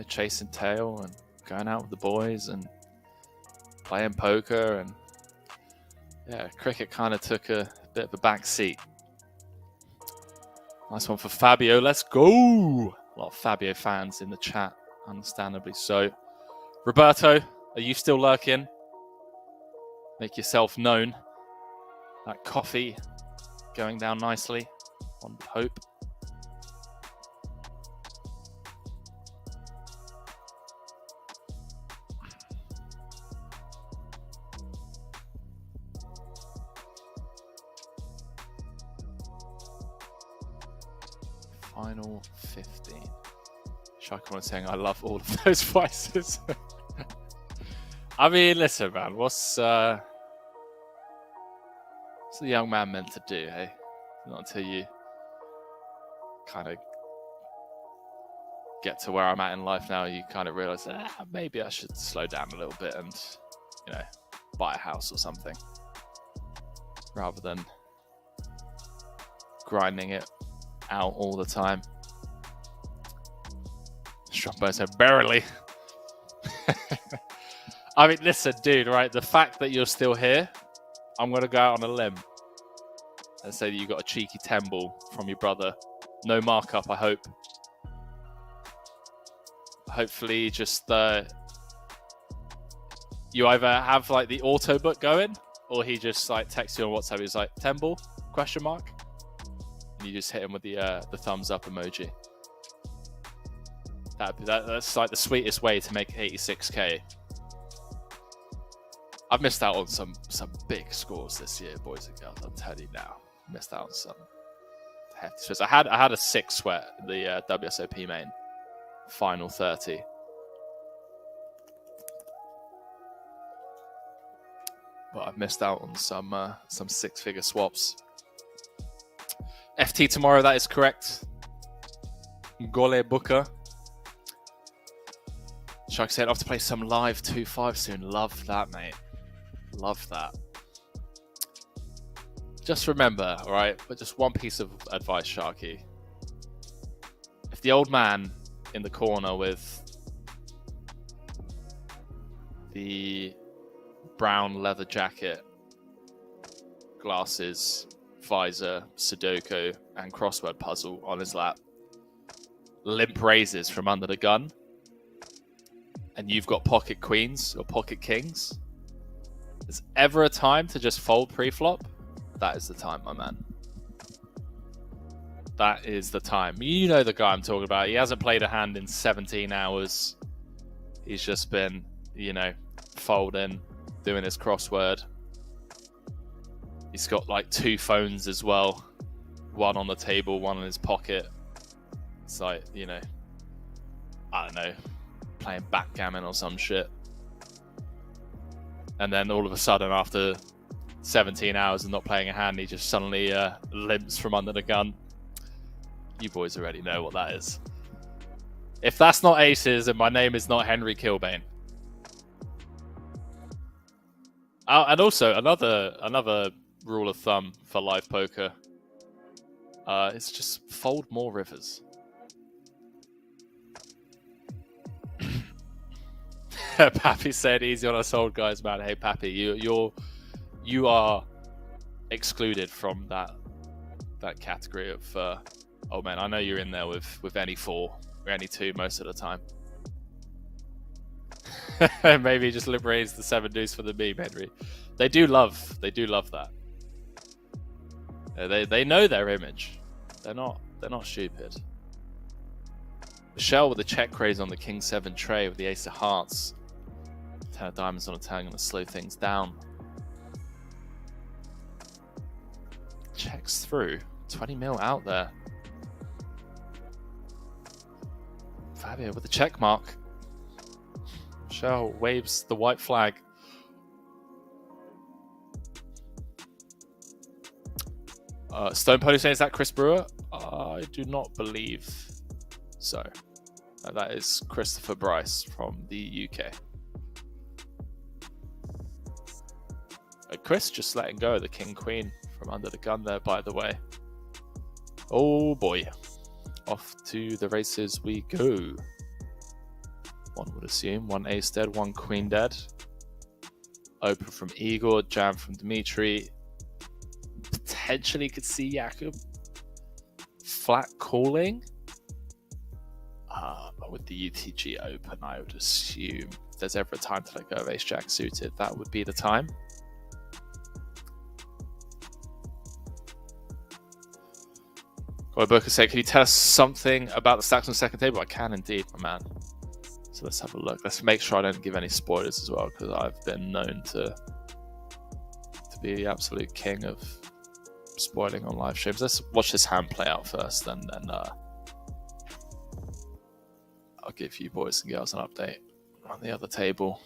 chasing tail and going out with the boys and playing poker, and cricket kind of took a bit of a back seat. Nice one for Fabio. Let's go! A lot of Fabio fans in the chat, understandably so. Roberto, are you still lurking? Make yourself known. That coffee going down nicely on Hope. Final 15. Shakan was saying, I love all of those vices. I mean, listen, man, what's the young man meant to do, hey? Not until you kind of get to where I'm at in life now, you kind of realize, maybe I should slow down a little bit and, buy a house or something, rather than grinding it out all the time. Strongbow said, barely. I mean, listen, dude, right? The fact that you're still here, I'm going to go out on a limb and say that you got a cheeky 10 ball from your brother. No markup, I hope. Hopefully, just you either have like the auto book going, or he just like texts you on WhatsApp. He's like, 10 ball? Question mark. And you just hit him with the thumbs up emoji. That's like the sweetest way to make 86k. I've missed out on some big scores this year, boys and girls. I'm telling you now, missed out on some hefty scores. I had a 6 sweat in the WSOP main final 30. But I've missed out on some 6-figure swaps. FT tomorrow, that is correct. Gole Booker. Shark said, off to play some live 2-5 soon. Love that, mate. Love that. Just remember, all right, but just one piece of advice, Sharky. If the old man in the corner with the brown leather jacket, glasses, visor, Sudoku, and crossword puzzle on his lap limp raises from under the gun, and you've got pocket queens or pocket kings, there's ever a time to just fold pre-flop, that is the time, my man. That is the time. You know the guy I'm talking about. He hasn't played a hand in 17 hours. He's just been, folding, doing his crossword. He's got like 2 phones as well. One on the table, one in his pocket. It's like, I don't know, playing backgammon or some shit. And then all of a sudden, after 17 hours of not playing a hand, he just suddenly limps from under the gun. You boys already know what that is. If that's not aces, then my name is not Henry Kilbane. And also, another rule of thumb for live poker is just fold more rivers. Pappy said, "Easy on us old guys, man." Hey, Pappy, you are excluded from that category of. Oh man, I know you're in there with any 4 or any 2 most of the time. Maybe just liberates the 7 deuce for the meme, Henry. They do love that. They know their image. They're not stupid. Michelle with the check raise on the King 7 tray with the Ace of Hearts. 10 of diamonds on a turn, gonna slow things down. Checks through. 20 mil out there. Fabio with the check mark. Michelle waves the white flag. Stone Pony saying, is that Chris Brewer? I do not believe so. No, that is Christopher Bryce from the UK. Chris just letting go of the King Queen from under the gun there, by the way. Oh boy. Off to the races we go. One would assume. One ace dead, one queen dead. Open from Igor, jam from Dmitry. Potentially could see Jakub flat calling. But with the UTG open, I would assume if there's ever a time to let go of ace-jack suited, that would be the time. Booker said, can you tell us something about the stacks on the second table? I can indeed, my man. So let's have a look. Let's make sure I don't give any spoilers as well, because I've been known to be the absolute king of spoiling on live streams. Let's watch this hand play out first, and then I'll give you boys and girls an update on the other table.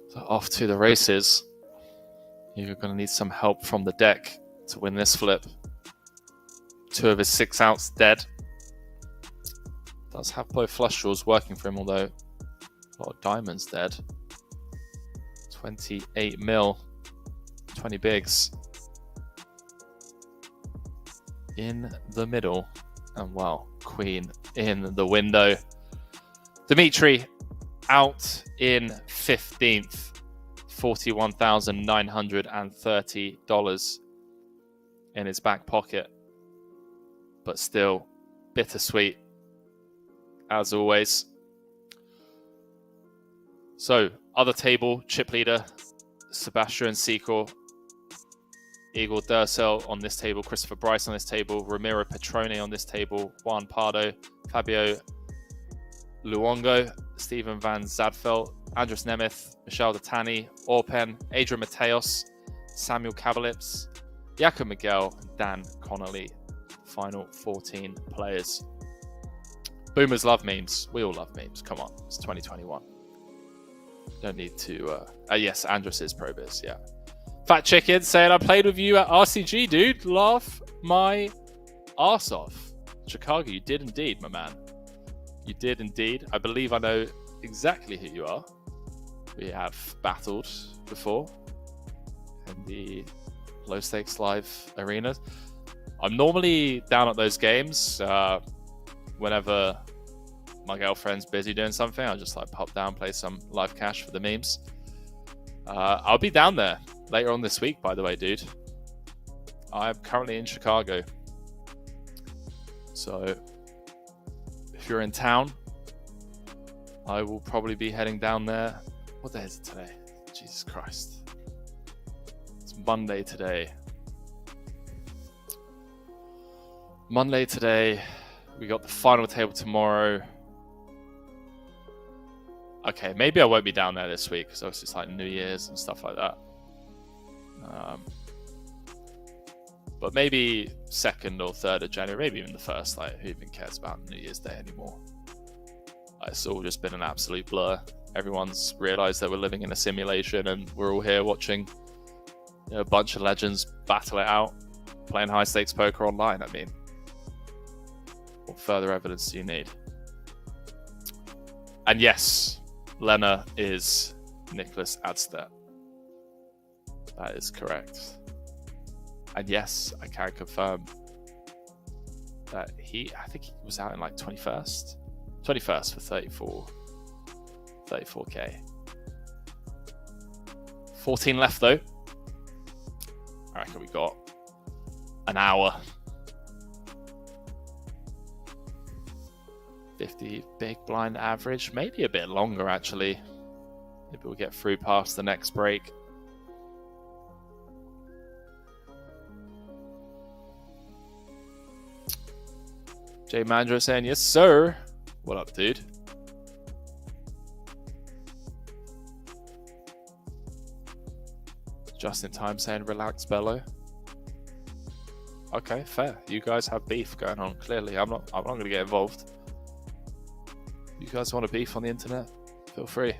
So off to the races. You're going to need some help from the deck to win this flip. 2 of his 6 outs dead. Does have both flush draws working for him, although a lot of diamonds dead. 28 mil. 20 bigs. In the middle. And well, queen in the window. Dmitry out in 15th. $41,930 in his back pocket, but still bittersweet as always. So other table, chip leader Sebastian Secor, Igor Dursel on this table, Christopher Bryce on this table, Ramiro Petrone on this table, Juan Pardo, Fabio Luongo, Stephen Van Zadfeld, Andras Nemeth, Michel Datani, Orpen, Adrian Mateos, Samuel Kavalips, Jakub Miguel, and Dan Connolly. Final 14 players. Boomers love memes. We all love memes. Come on, it's 2021. Don't need to... yes, Andras is Pro Biz, yeah. Fat Chicken saying, I played with you at RCG, dude. Laugh my arse off. Chicago, you did indeed, my man. You did indeed. I believe I know exactly who you are. We have battled before in the low stakes live arenas. I'm normally down at those games whenever my girlfriend's busy doing something. I'll just like pop down, play some live cash for the memes. I'll be down there later on this week, by the way, dude. I'm currently in Chicago. So if you're in town, I will probably be heading down there. What day is it today? Jesus Christ. It's Monday today. Monday today. We got the final table tomorrow. Okay, maybe I won't be down there this week because obviously it's like New Year's and stuff like that. But maybe 2nd or 3rd of January, maybe even the 1st. Like, who even cares about New Year's Day anymore? It's all just been an absolute blur. Everyone's realized that we're living in a simulation and we're all here watching a bunch of legends battle it out, playing high stakes poker online. I mean, what further evidence do you need? And yes, Lena is Nicholas Adstedt. That is correct. And yes, I can confirm that I think he was out in like 21st for 34k. 14 left though. I reckon we got an hour. 50 big blind average, maybe a bit longer actually. Maybe we'll get through past the next break. Jay Mandro saying, yes, sir. What up, dude? Just in time saying, relax, Bello. Okay, fair. You guys have beef going on. Clearly, I'm not going to get involved. You guys want to beef on the internet? Feel free.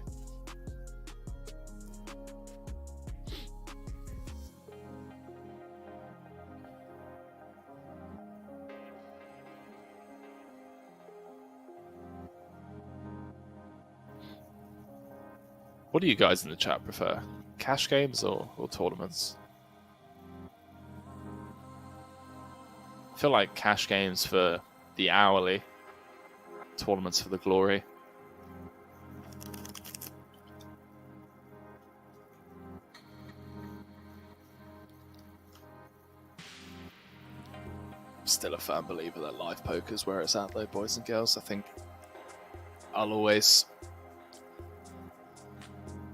What do you guys in the chat prefer? Cash games or tournaments? I feel like cash games for the hourly, tournaments for the glory. Still a firm believer that live poker is where it's at though, boys and girls. I think I'll always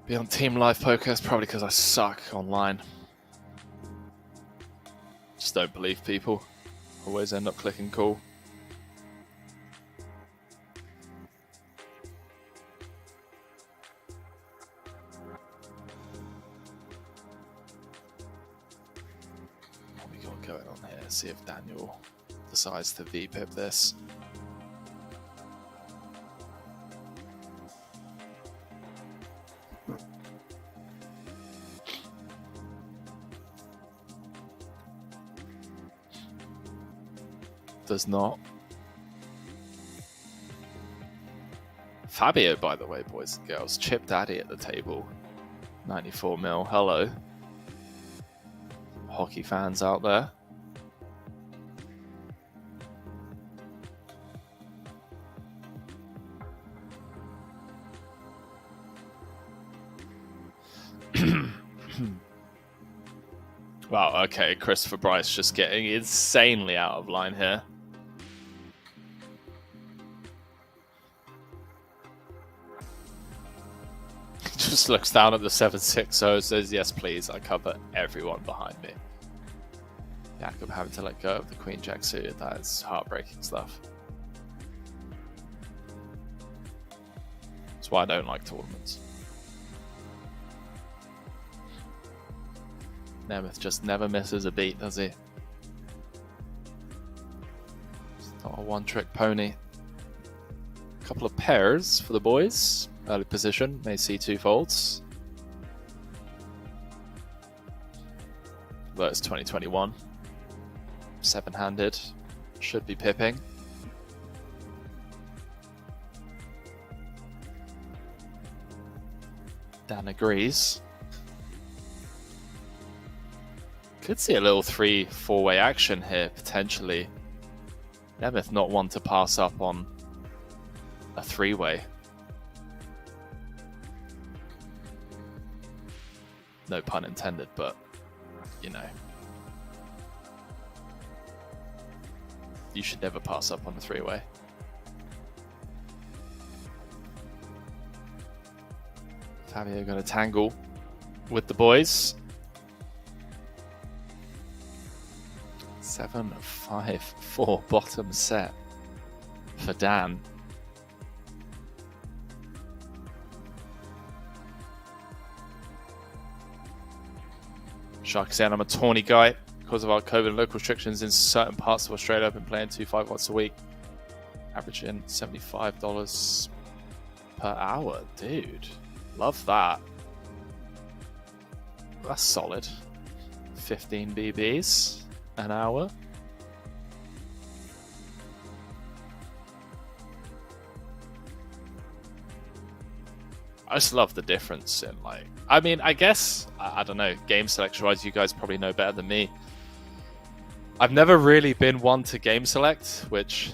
be on team live poker. It's probably because I suck online. Just don't believe people. Always end up clicking cool. What we got going on here? See if Daniel decides to V-pip this. Does not. Fabio, by the way, boys and girls, Chip Daddy at the table. 94 mil. Hello. Hockey fans out there. Wow, okay, Christopher Bryce just getting insanely out of line here. Just looks down at the 7-6-0, says, yes please, I cover everyone behind me. Jakob having to let go of the Queen Jack suited, that is heartbreaking stuff. That's why I don't like tournaments. Nemeth just never misses a beat, does he? It's not a one-trick pony. A couple of pairs for the boys. Early position, may see two folds. Although it's 2021. Seven-handed. Should be pipping. Dan agrees. Could see a little 3-4-way action here, potentially. Nemeth not one to pass up on a three-way. No pun intended, but, you know. You should never pass up on a three-way. Fabio going to tangle with the boys. 7-5-4 bottom set for Dan. Shark saying I'm a tawny guy because of our COVID and local restrictions in certain parts of Australia. I've been playing 2-5 watts a week, averaging $75 per hour. Dude, love that. That's solid. 15 BBs an hour. I just love the difference in, like, I mean, I guess, I don't know, game selection wise, you guys probably know better than me. I've never really been one to game select, which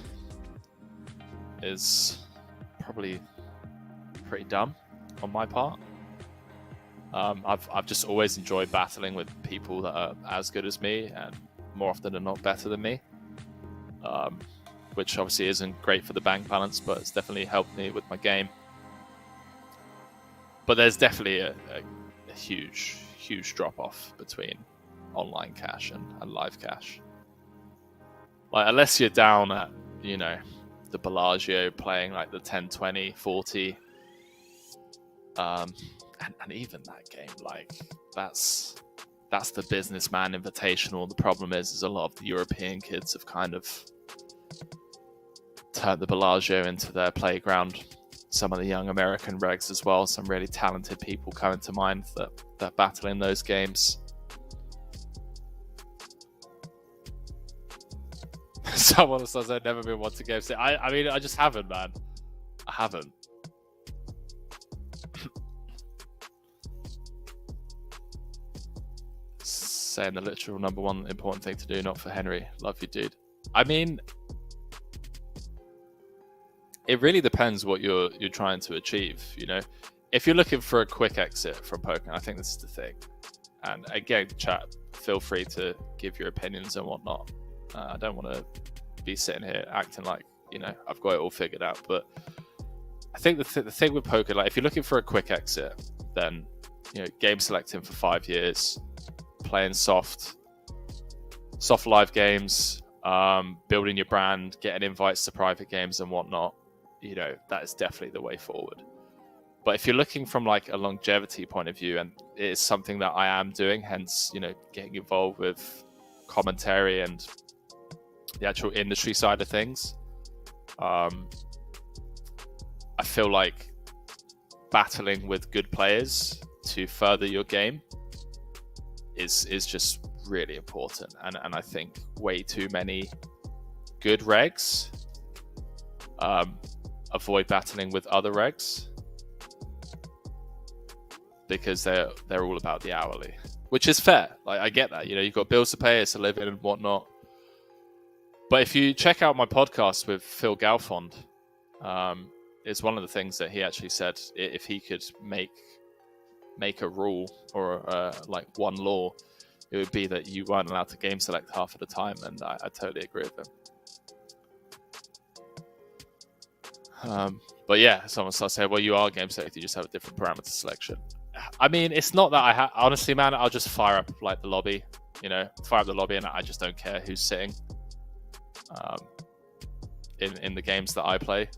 is probably pretty dumb on my part. I've just always enjoyed battling with people that are as good as me and more often than not better than me, which obviously isn't great for the bank balance, but it's definitely helped me with my game. But there's definitely a huge drop-off between online cash and live cash. Like, unless you're down at, you know, the Bellagio playing like the 10, 20, 40, and even that game, like, that's the businessman invitational. The problem is a lot of the European kids have kind of turned the Bellagio into their playground. Some of the young American regs as well. Some really talented people coming to mind that battle in those games. Someone says I've never been one to game. I mean, I just haven't, man. I haven't. saying the literal number one important thing to do, not for Henry. Love you, dude. I mean, it really depends what you're trying to achieve, you know? If you're looking for a quick exit from poker, I think this is the thing. And again, chat, feel free to give your opinions and whatnot. I don't want to be sitting here acting like, you know, I've got it all figured out. But I think the thing with poker, like if you're looking for a quick exit, then, you know, game selecting for 5 years, playing soft live games, building your brand, getting invites to private games and whatnot, you know, that is definitely the way forward. But if you're looking from like a longevity point of view, and it is something that I am doing, hence, you know, getting involved with commentary and the actual industry side of things, I feel like battling with good players to further your game is just really important. And I think way too many good regs avoid battling with other regs because they're all about the hourly, which is fair. Like, I get that, you know, you've got bills to pay, it's a living and whatnot. But if you check out my podcast with Phil Galfond, it's one of the things that he actually said, if he could make a rule or like one law, it would be that you weren't allowed to game select half of the time, and I totally agree with him. But yeah, someone starts saying, well, you are game select, you just have a different parameter selection. I mean, it's not that honestly, man, I'll just fire up like the lobby, you know, and I just don't care who's sitting in the games that I play.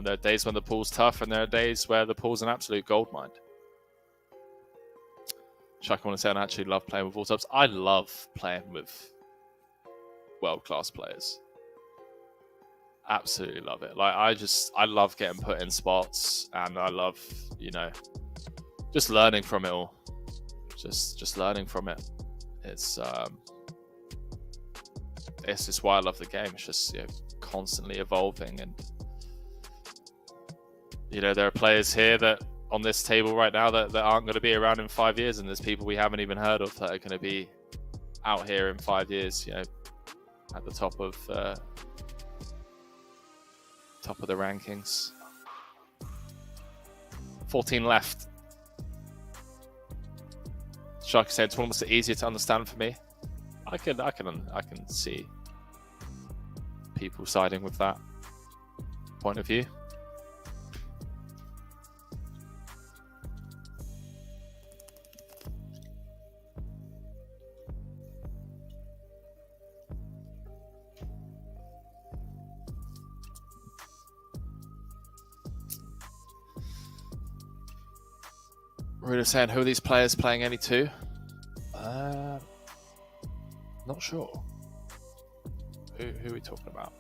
There are days when the pool's tough, and there are days where the pool's an absolute goldmine. Chuck, I want to say I actually love playing with all subs. I love playing with world-class players. Absolutely love it. Like, I love getting put in spots, and I love, you know, just learning from it all. Just learning from it. It's just why I love the game. It's just, you know, constantly evolving, and you know, there are players here that on this table right now that aren't going to be around in 5 years, and there's people we haven't even heard of that are going to be out here in 5 years, you know, at the top of the rankings. 14 left. Sharky said tournaments are easier to understand for me. I can see people siding with that point of view. Ruda saying, who are these players playing any two? Not sure. Who are we talking about?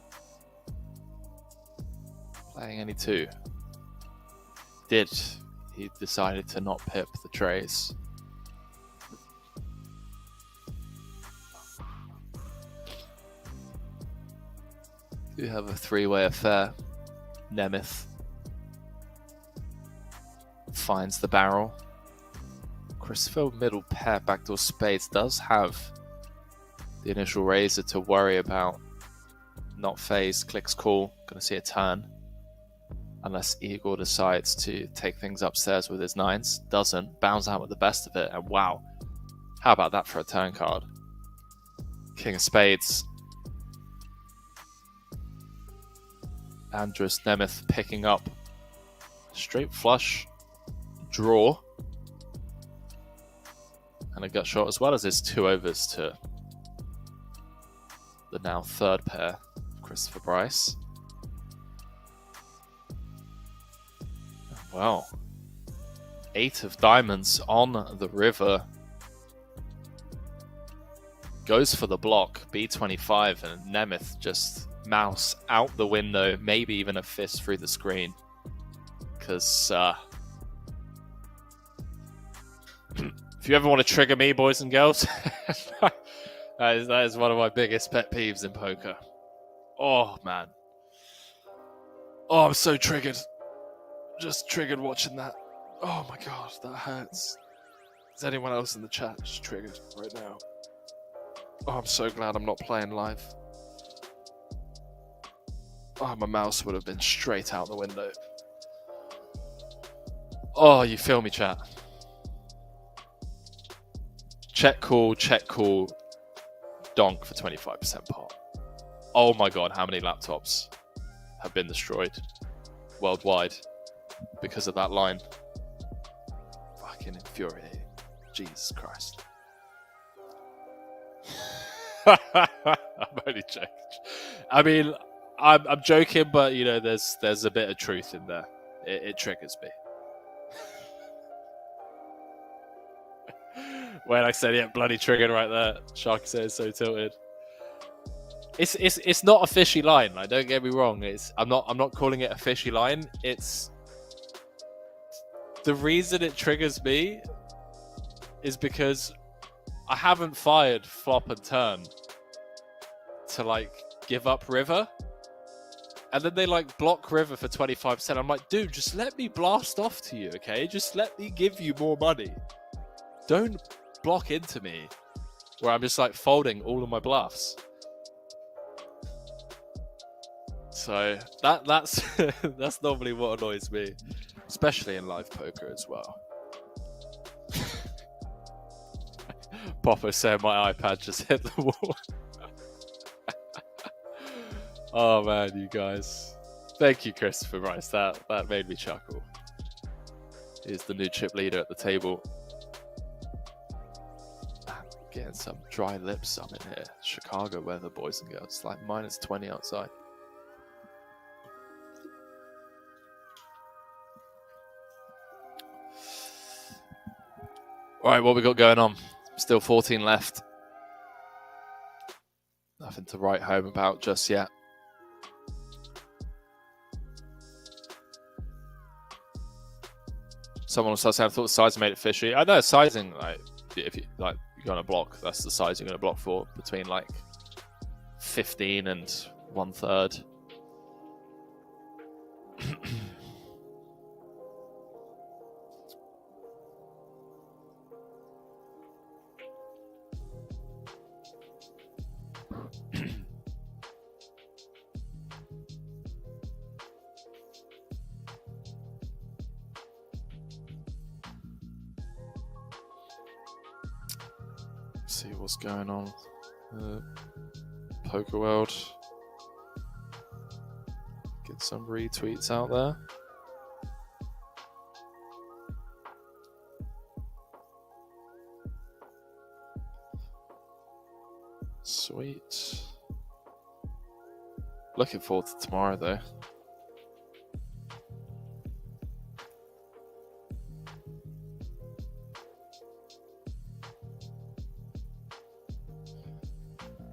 Playing any two? He decided to not pip the trays. Do have a three-way affair. Nemeth finds the barrel. Christopher middle pair backdoor spades does have the initial raiser to worry about. Not phased, clicks call, gonna see a turn. Unless Igor decides to take things upstairs with his nines. Doesn't, bounds out with the best of it, and wow. How about that for a turn card? King of spades. Andras Nemeth picking up straight flush draw. And a gut shot, as well as his 2 overs to the now third pair, Christopher Bryce. Well, 8 of diamonds on the river. Goes for the block, B25, and Nemeth just mouse out the window, maybe even a fist through the screen. Because if you ever want to trigger me, boys and girls, that is one of my biggest pet peeves in poker. Oh, man. Oh, I'm so triggered. Just triggered watching that. Oh, my God, that hurts. Is anyone else in the chat just triggered right now? Oh, I'm so glad I'm not playing live. Oh, my mouse would have been straight out the window. Oh, you feel me, chat? Check call, donk for 25% part. Oh my god, how many laptops have been destroyed worldwide because of that line? Fucking infuriating. Jesus Christ. I'm only joking. I mean, I'm joking, but you know, there's a bit of truth in there. It triggers me. When I said, yeah, bloody triggered right there. Sharky says so tilted. It's not a fishy line. Like, don't get me wrong. I'm not calling it a fishy line. It's the reason it triggers me is because I haven't fired flop and turn to like give up river, and then they like block river for 25%. I'm like, dude, just let me blast off to you, okay? Just let me give you more money. Don't block into me where I'm just like folding all of my bluffs. So that's that's normally what annoys me, especially in live poker as well. Popper said my iPad just hit the wall. Oh man, you guys. Thank you, Christopher Rice. That made me chuckle. He's the new chip leader at the table. Getting some dry lips some in here. Chicago weather, boys and girls. It's like -20 outside. Alright, what we got going on? Still 14 left. Nothing to write home about just yet. Someone was saying I thought the sizing made it fishy. I know sizing, like, if you like, you're gonna block, that's the size you're gonna block for, between like 15 and 1/3. See what's going on. Poker World. Get some retweets out there. Sweet. Looking forward to tomorrow though.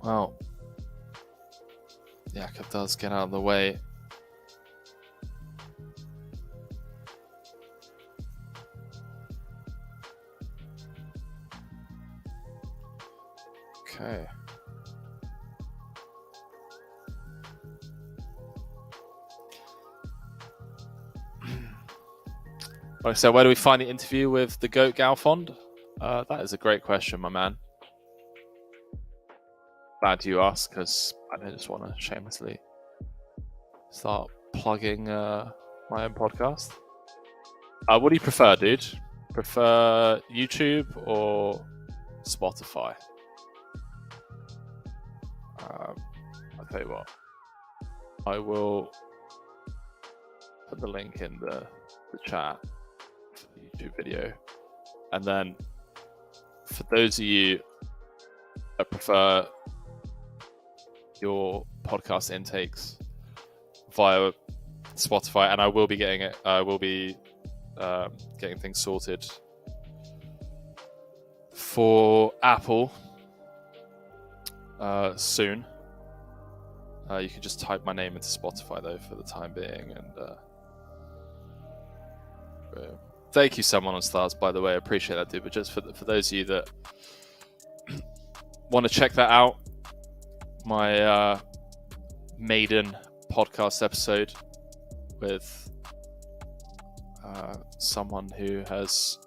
Well, Jakub does get out of the way. Okay. Right, so where do we find the interview with the GOAT Galfond? That is a great question, my man. Glad you asked, because I don't just want to shamelessly start plugging my own podcast. What do you prefer, dude? Prefer YouTube or Spotify? I'll tell you what. I will put the link in the chat for the YouTube video. And then for those of you that prefer your podcast intakes via Spotify, and I will be getting it. I will be getting things sorted for Apple soon. You can just type my name into Spotify though for the time being, and thank you, someone on Stars, by the way. I appreciate that, dude. But just for those of you that want to check that out, my maiden podcast episode with someone who has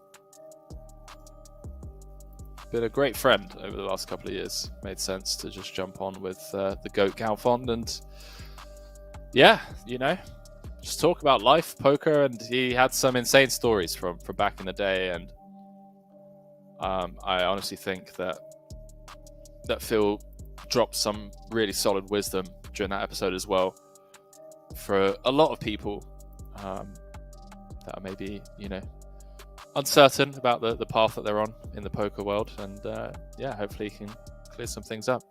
been a great friend over the last couple of years. Made sense to just jump on with the GOAT Galfond and yeah, you know, just talk about life, poker, and he had some insane stories from back in the day, and I honestly think that Phil dropped some really solid wisdom during that episode as well for a lot of people that are maybe, you know, uncertain about the path that they're on in the poker world, and yeah, hopefully he can clear some things up.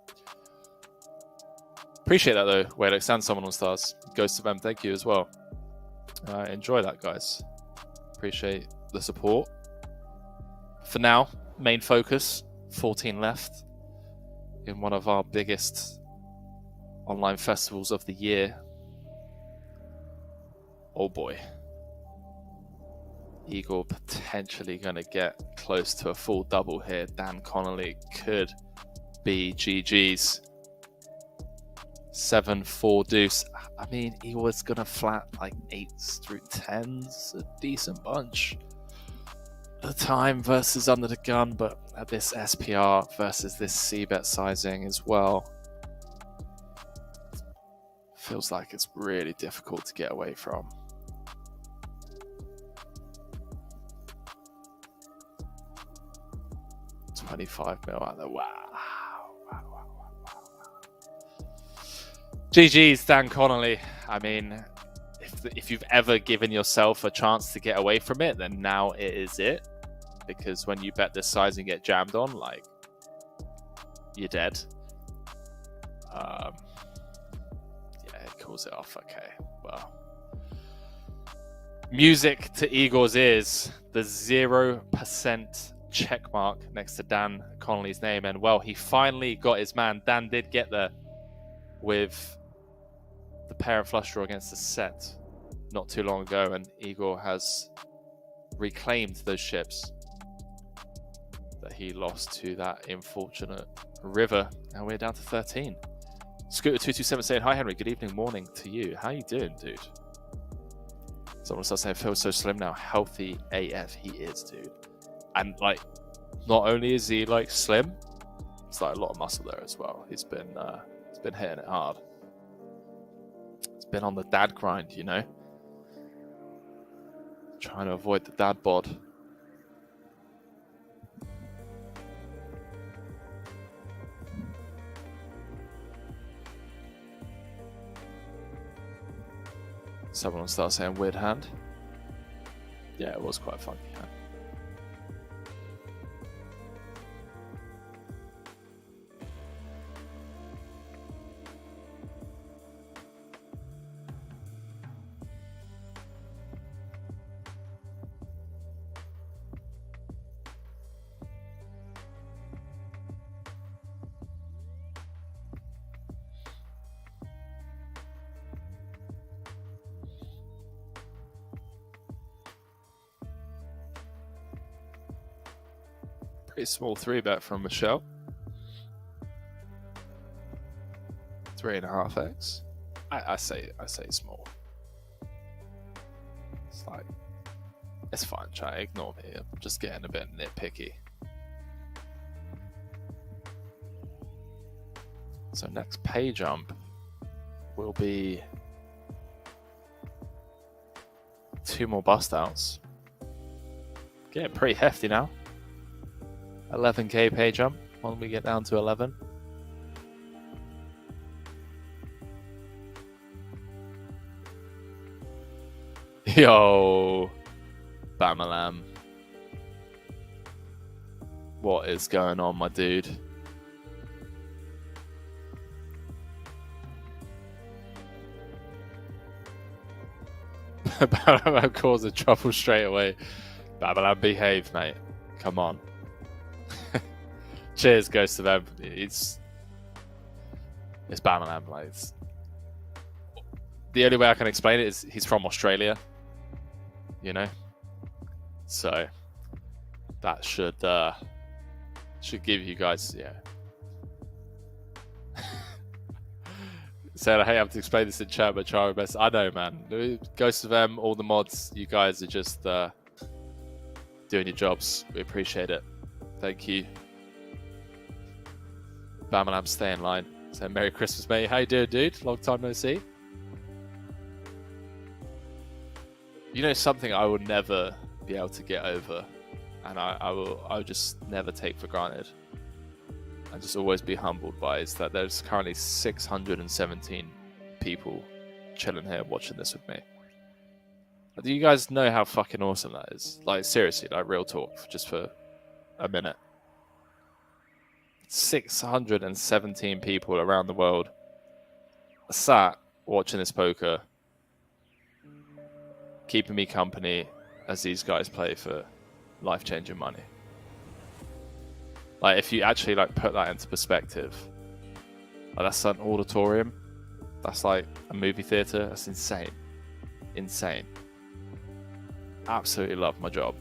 Appreciate that though, Alex, and someone on stars. Ghost of M, thank you as well. Enjoy that, guys. Appreciate the support. For now, main focus, 14 left in one of our biggest online festivals of the year. Oh boy. Igor potentially going to get close to a full double here. Dan Connolly could be GG's. 7-4 deuce. I mean, he was going to flat like 8s through 10s, a decent bunch at the time versus under the gun, but at this SPR versus this C-bet sizing as well, feels like it's really difficult to get away from. $25 mil out there. Wow. GG's, Dan Connolly. I mean, if you've ever given yourself a chance to get away from it, then now it is it. Because when you bet this size and get jammed on, like, you're dead. Yeah, it calls it off. Okay, well. Music to Igor's ears. The 0% check mark next to Dan Connolly's name. And, well, he finally got his man. Dan did get there with the pair and flush draw against the set not too long ago, and Igor has reclaimed those chips that he lost to that unfortunate river, and we're down to 13. Scooter227 saying, hi Henry, good evening, morning to you. How you doing, dude? Someone starts saying, Phil's so slim now. Healthy AF, he is, dude. And like, not only is he like slim, it's like a lot of muscle there as well. He's been hitting it hard. It's been on the dad grind, you know? Trying to avoid the dad bod. Someone will start saying weird hand. Yeah, it was quite a funky hand. Pretty small 3-bet from Michelle. 3.5x. I say small. It's like, it's fine, try ignore me. I'm just getting a bit nitpicky. So next pay jump will be 2 more bust outs. Getting pretty hefty now. 11k pay jump when we get down to 11. Yo, Bamalam. What is going on, my dude? Bamalam causing trouble straight away. Bamalam, behave, mate. Come on. Cheers, Ghost of M. It's Bamalam. Like, the only way I can explain it is he's from Australia, you know. So that should give you guys, yeah. Said I have to explain this in chat, but try my best. I know, man. Ghost of M, all the mods, you guys are just doing your jobs. We appreciate it. Thank you. Bamalam, stay in line. So Merry Christmas, mate. How you doing, dude? Long time no see. You know something I will never be able to get over, and I will just never take for granted, and just always be humbled by, is that there's currently 617 people chilling here watching this with me. Do you guys know how fucking awesome that is? Like, seriously, like, real talk, just for a minute. 617 people around the world sat watching this poker, keeping me company as these guys play for life-changing money. Like, if you actually like put that into perspective, like, that's an auditorium, that's like a movie theater. That's insane. Absolutely love my job.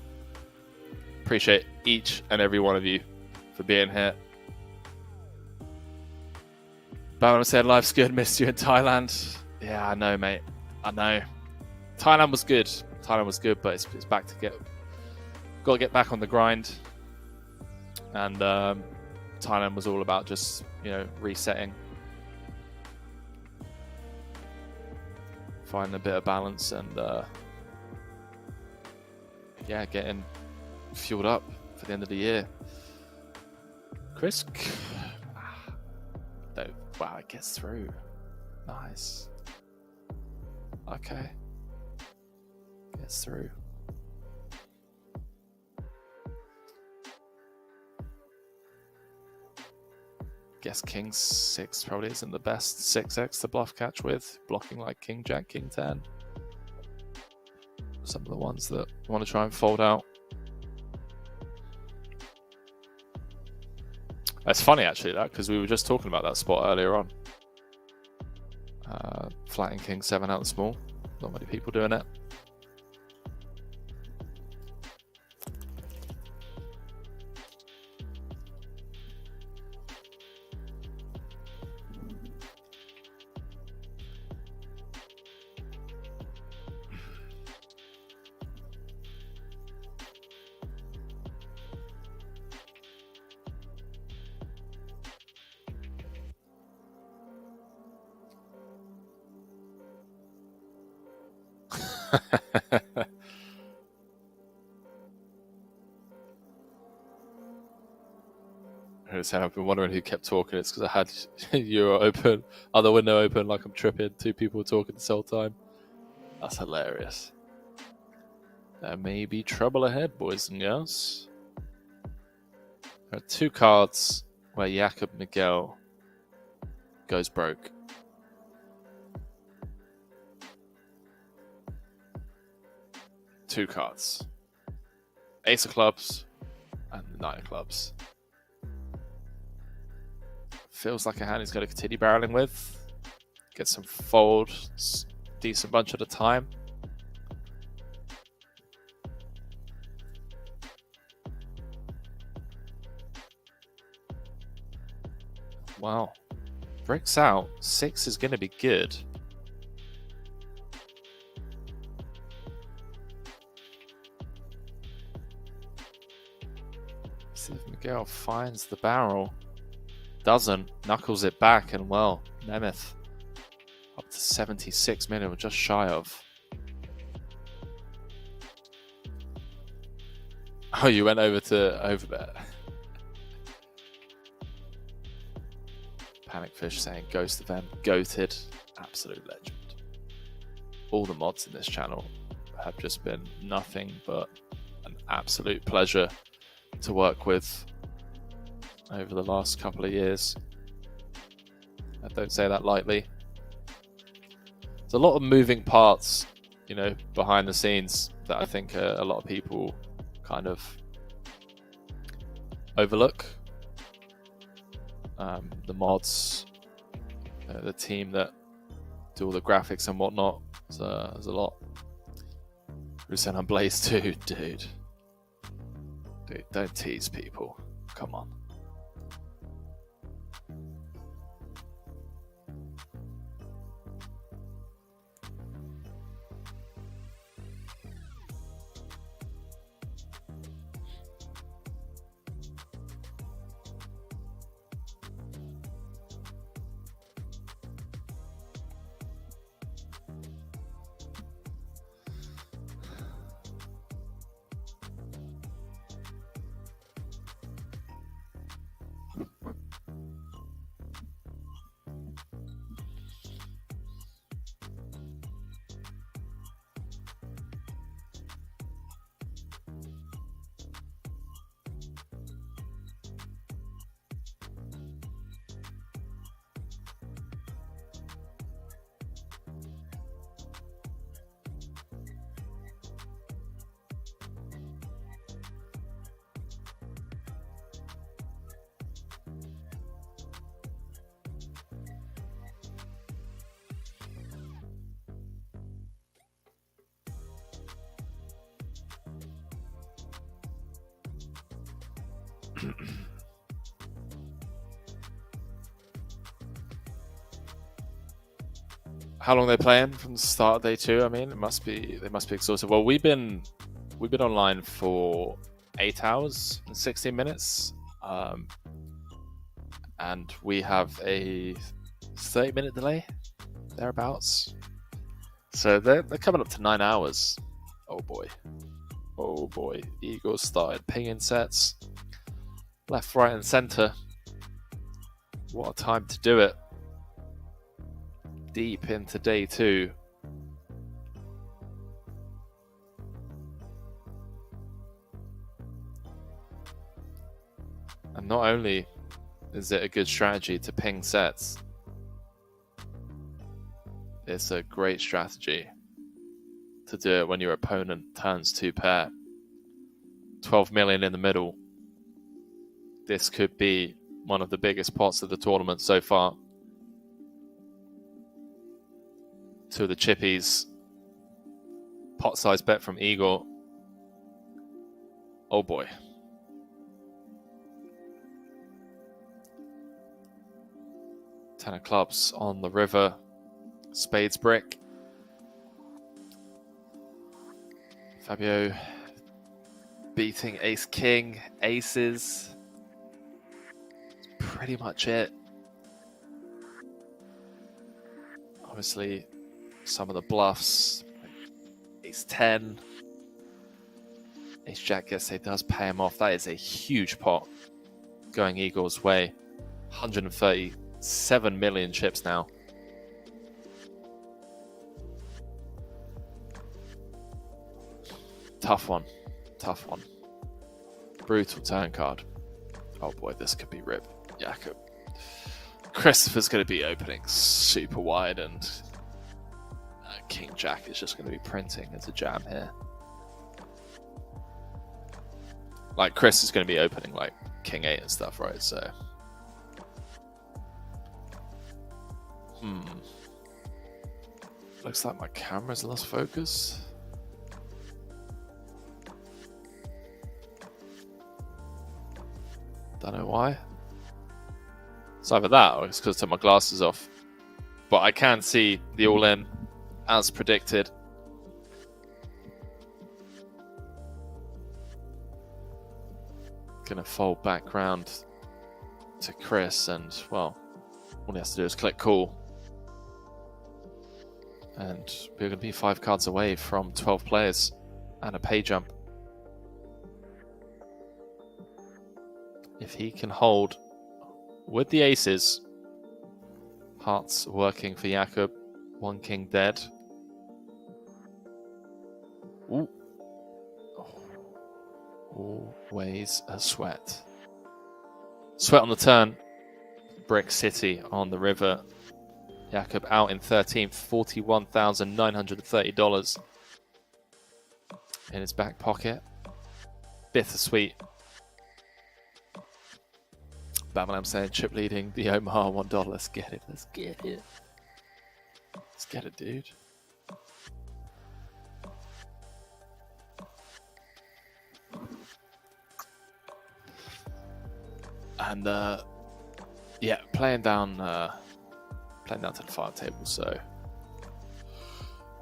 Appreciate each and every one of you for being here. Bamalam said, life's good, missed you in Thailand. Yeah, I know, mate. I know. Thailand was good, but it's back to got to get back on the grind. And Thailand was all about just, resetting, finding a bit of balance, and getting fueled up for the end of the year. Chris, wow, it gets through. Nice. Okay. Gets through. Guess King 6 probably isn't the best 6x to bluff catch with, blocking like King Jack, King 10. Some of the ones that want to try and fold out. It's funny actually, that, because we were just talking about that spot earlier on. Flatting King 7 out small. Not many people doing it. I've been wondering who kept talking. It's because I had Euro open, other window open, like I'm tripping. 2 people talking this whole time. That's hilarious. There may be trouble ahead, boys and girls. There are 2 cards where Jakob Miguel goes broke. Two cards. Ace of clubs and the 9 of clubs. Feels like a hand he's going to continue barreling with. Get some folds, decent bunch at a time. Wow. Bricks out. 6 is going to be good. See if Miguel finds the barrel. Doesn't. Knuckles it back, and well, Nemeth up to 76 million, just shy of. Oh, you went over to overbet. Panicfish saying Ghost event, goated, absolute legend. All the mods in this channel have just been nothing but an absolute pleasure to work with over the last couple of years. I don't say that lightly. There's a lot of moving parts, behind the scenes that I think a lot of people kind of overlook. The mods, the team that do all the graphics and whatnot. There's a lot. Rusen and Blaze too, dude. Dude, don't tease people. Come on. How long they playing from the start of day 2? I mean, they must be exhausted. Well, we've been online for 8 hours and 16 minutes, and we have a 30-minute delay thereabouts. So they're coming up to 9 hours. Oh boy. Eagles started pinging sets left, right, and center. What a time to do it. Deep into day 2. And not only is it a good strategy to ping sets, it's a great strategy to do it when your opponent turns 2 pair. 12 million in the middle. This could be one of the biggest pots of the tournament so far. 2 of the chippies. Pot size bet from Igor. Oh boy. Ten of clubs on the river. Spades brick. Fabio beating ace king, aces. That's pretty much it. Obviously, some of the bluffs, like ace 10, ace jack, yes, it does pay him off. That is a huge pot going Igor's way. 137 million chips now. Tough one. Brutal turn card. Oh boy, this could be rip. Jakob. Christopher's going to be opening super wide, and King Jack is just going to be printing as a jam here. Like, Chris is going to be opening like King 8 and stuff, right? So, looks like my camera's lost focus. Don't know why. It's either that or it's because I took my glasses off. But I can see the all-in as predicted. Gonna fold back round to Chris, and well, all he has to do is click call. And we're gonna be 5 cards away from 12 players and a pay jump. If he can hold with the aces, hearts working for Jakob, 1 king dead. Ooh. Always a sweat. Sweat on the turn. Brick City on the river. Jakob out in 13th, $41,930 in his back pocket. Bittersweet. Babylon saying chip leading the Omaha $1. Let's get it. Let's get it. Let's get it, dude. And yeah, playing down to the 5 table. So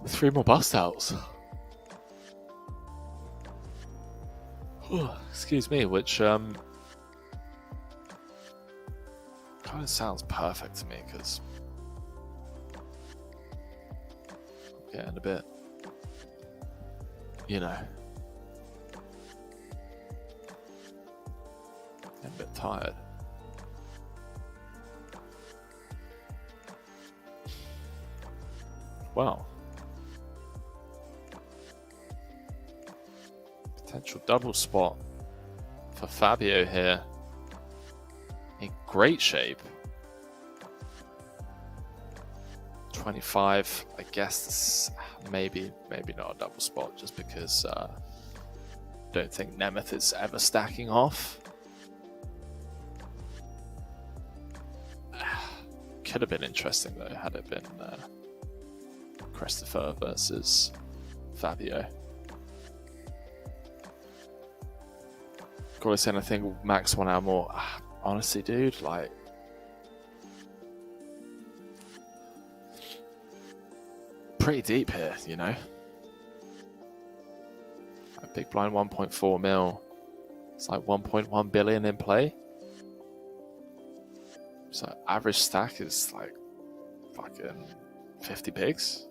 3 more bust outs. Excuse me, which kind of sounds perfect to me, because I'm getting a bit, you know, getting a bit tired. Wow. Potential double spot for Fabio here. In great shape. 25, I guess maybe not a double spot, just because I don't think Nemeth is ever stacking off. Could have been interesting though, had it been Christopher versus Fabio. Gotta say anything max 1 hour more. Honestly, dude, like, pretty deep here, you know. A big blind 1.4 mil. It's like 1.1 billion in play. So average stack is like fucking 50 pigs.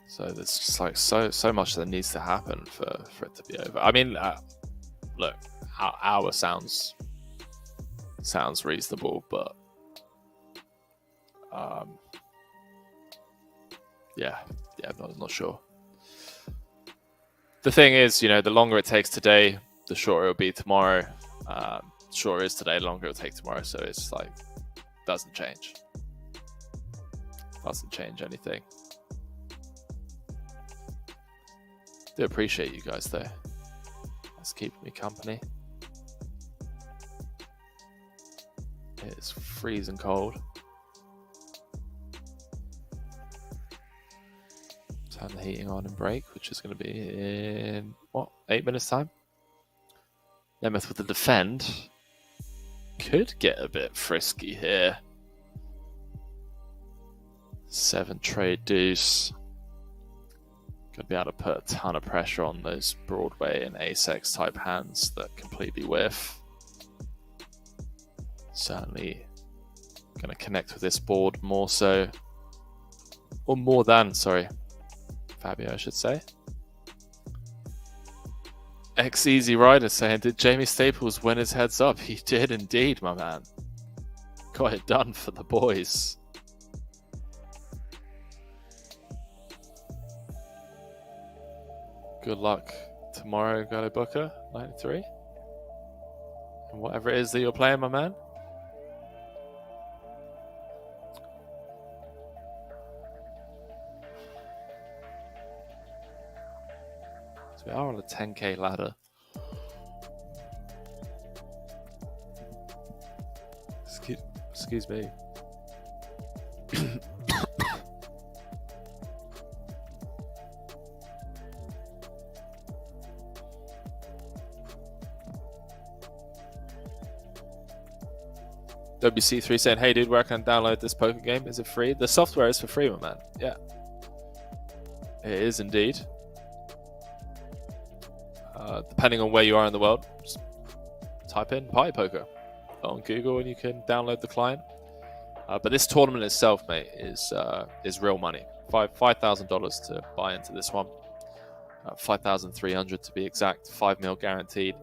So there's just like so much that needs to happen for it to be over. I mean, look, hour sounds reasonable, but yeah, I'm not sure. The thing is, you know, the longer it takes today, the shorter it'll be tomorrow. Shorter is today, the longer it'll take tomorrow. So it's like, doesn't change anything. Do appreciate you guys though. It's keeping me company. It's freezing cold. Turn the heating on and break, which is going to be in, what, 8 minutes time? Nemeth with the defend. Could get a bit frisky here. 7 trade deuce. Going to be able to put a ton of pressure on those Broadway and Ace-X type hands that completely whiff. Certainly going to connect with this board more so. Or more than, sorry. Fabio, I should say. Easy Rider saying, did Jamie Staples win his heads up? He did indeed, my man. Got it done for the boys. Good luck tomorrow, Gully Booker, 93. And whatever it is that you're playing, my man. We are on a 10k ladder. Excuse me. WC3 saying, hey dude, where can I download this poker game? Is it free? The software is for free, my man. Yeah. It is indeed. Depending on where you are in the world, just type in partypoker on Google and you can download the client. But this tournament itself, mate, is real money. $5,000 to buy into this one. 5,300 to be exact. 5 mil guaranteed.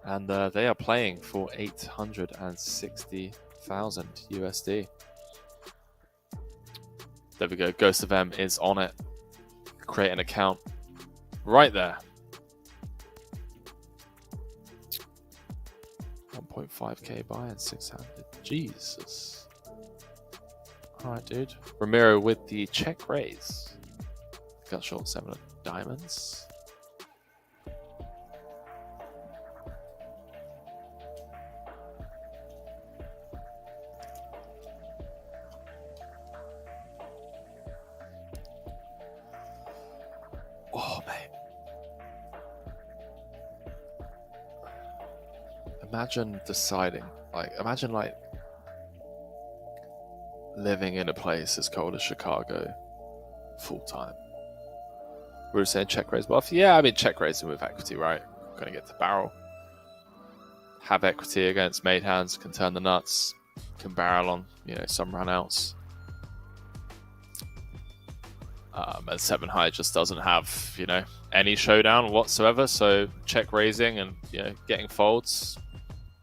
And they are playing for 860,000 USD. There we go. Ghost of M is on it. Create an account right there. 1.5k buy and 600. Jesus. Alright, dude. Ramiro with the check raise. Got short 7 of diamonds. Oh, mate. Imagine deciding, imagine living in a place as cold as Chicago full time. We were saying check raise buff. Yeah, I mean check raising with equity, right? Gonna get to barrel. Have equity against made hands, can turn the nuts, can barrel on, some runouts. And 7 high just doesn't have, any showdown whatsoever. So check raising and getting folds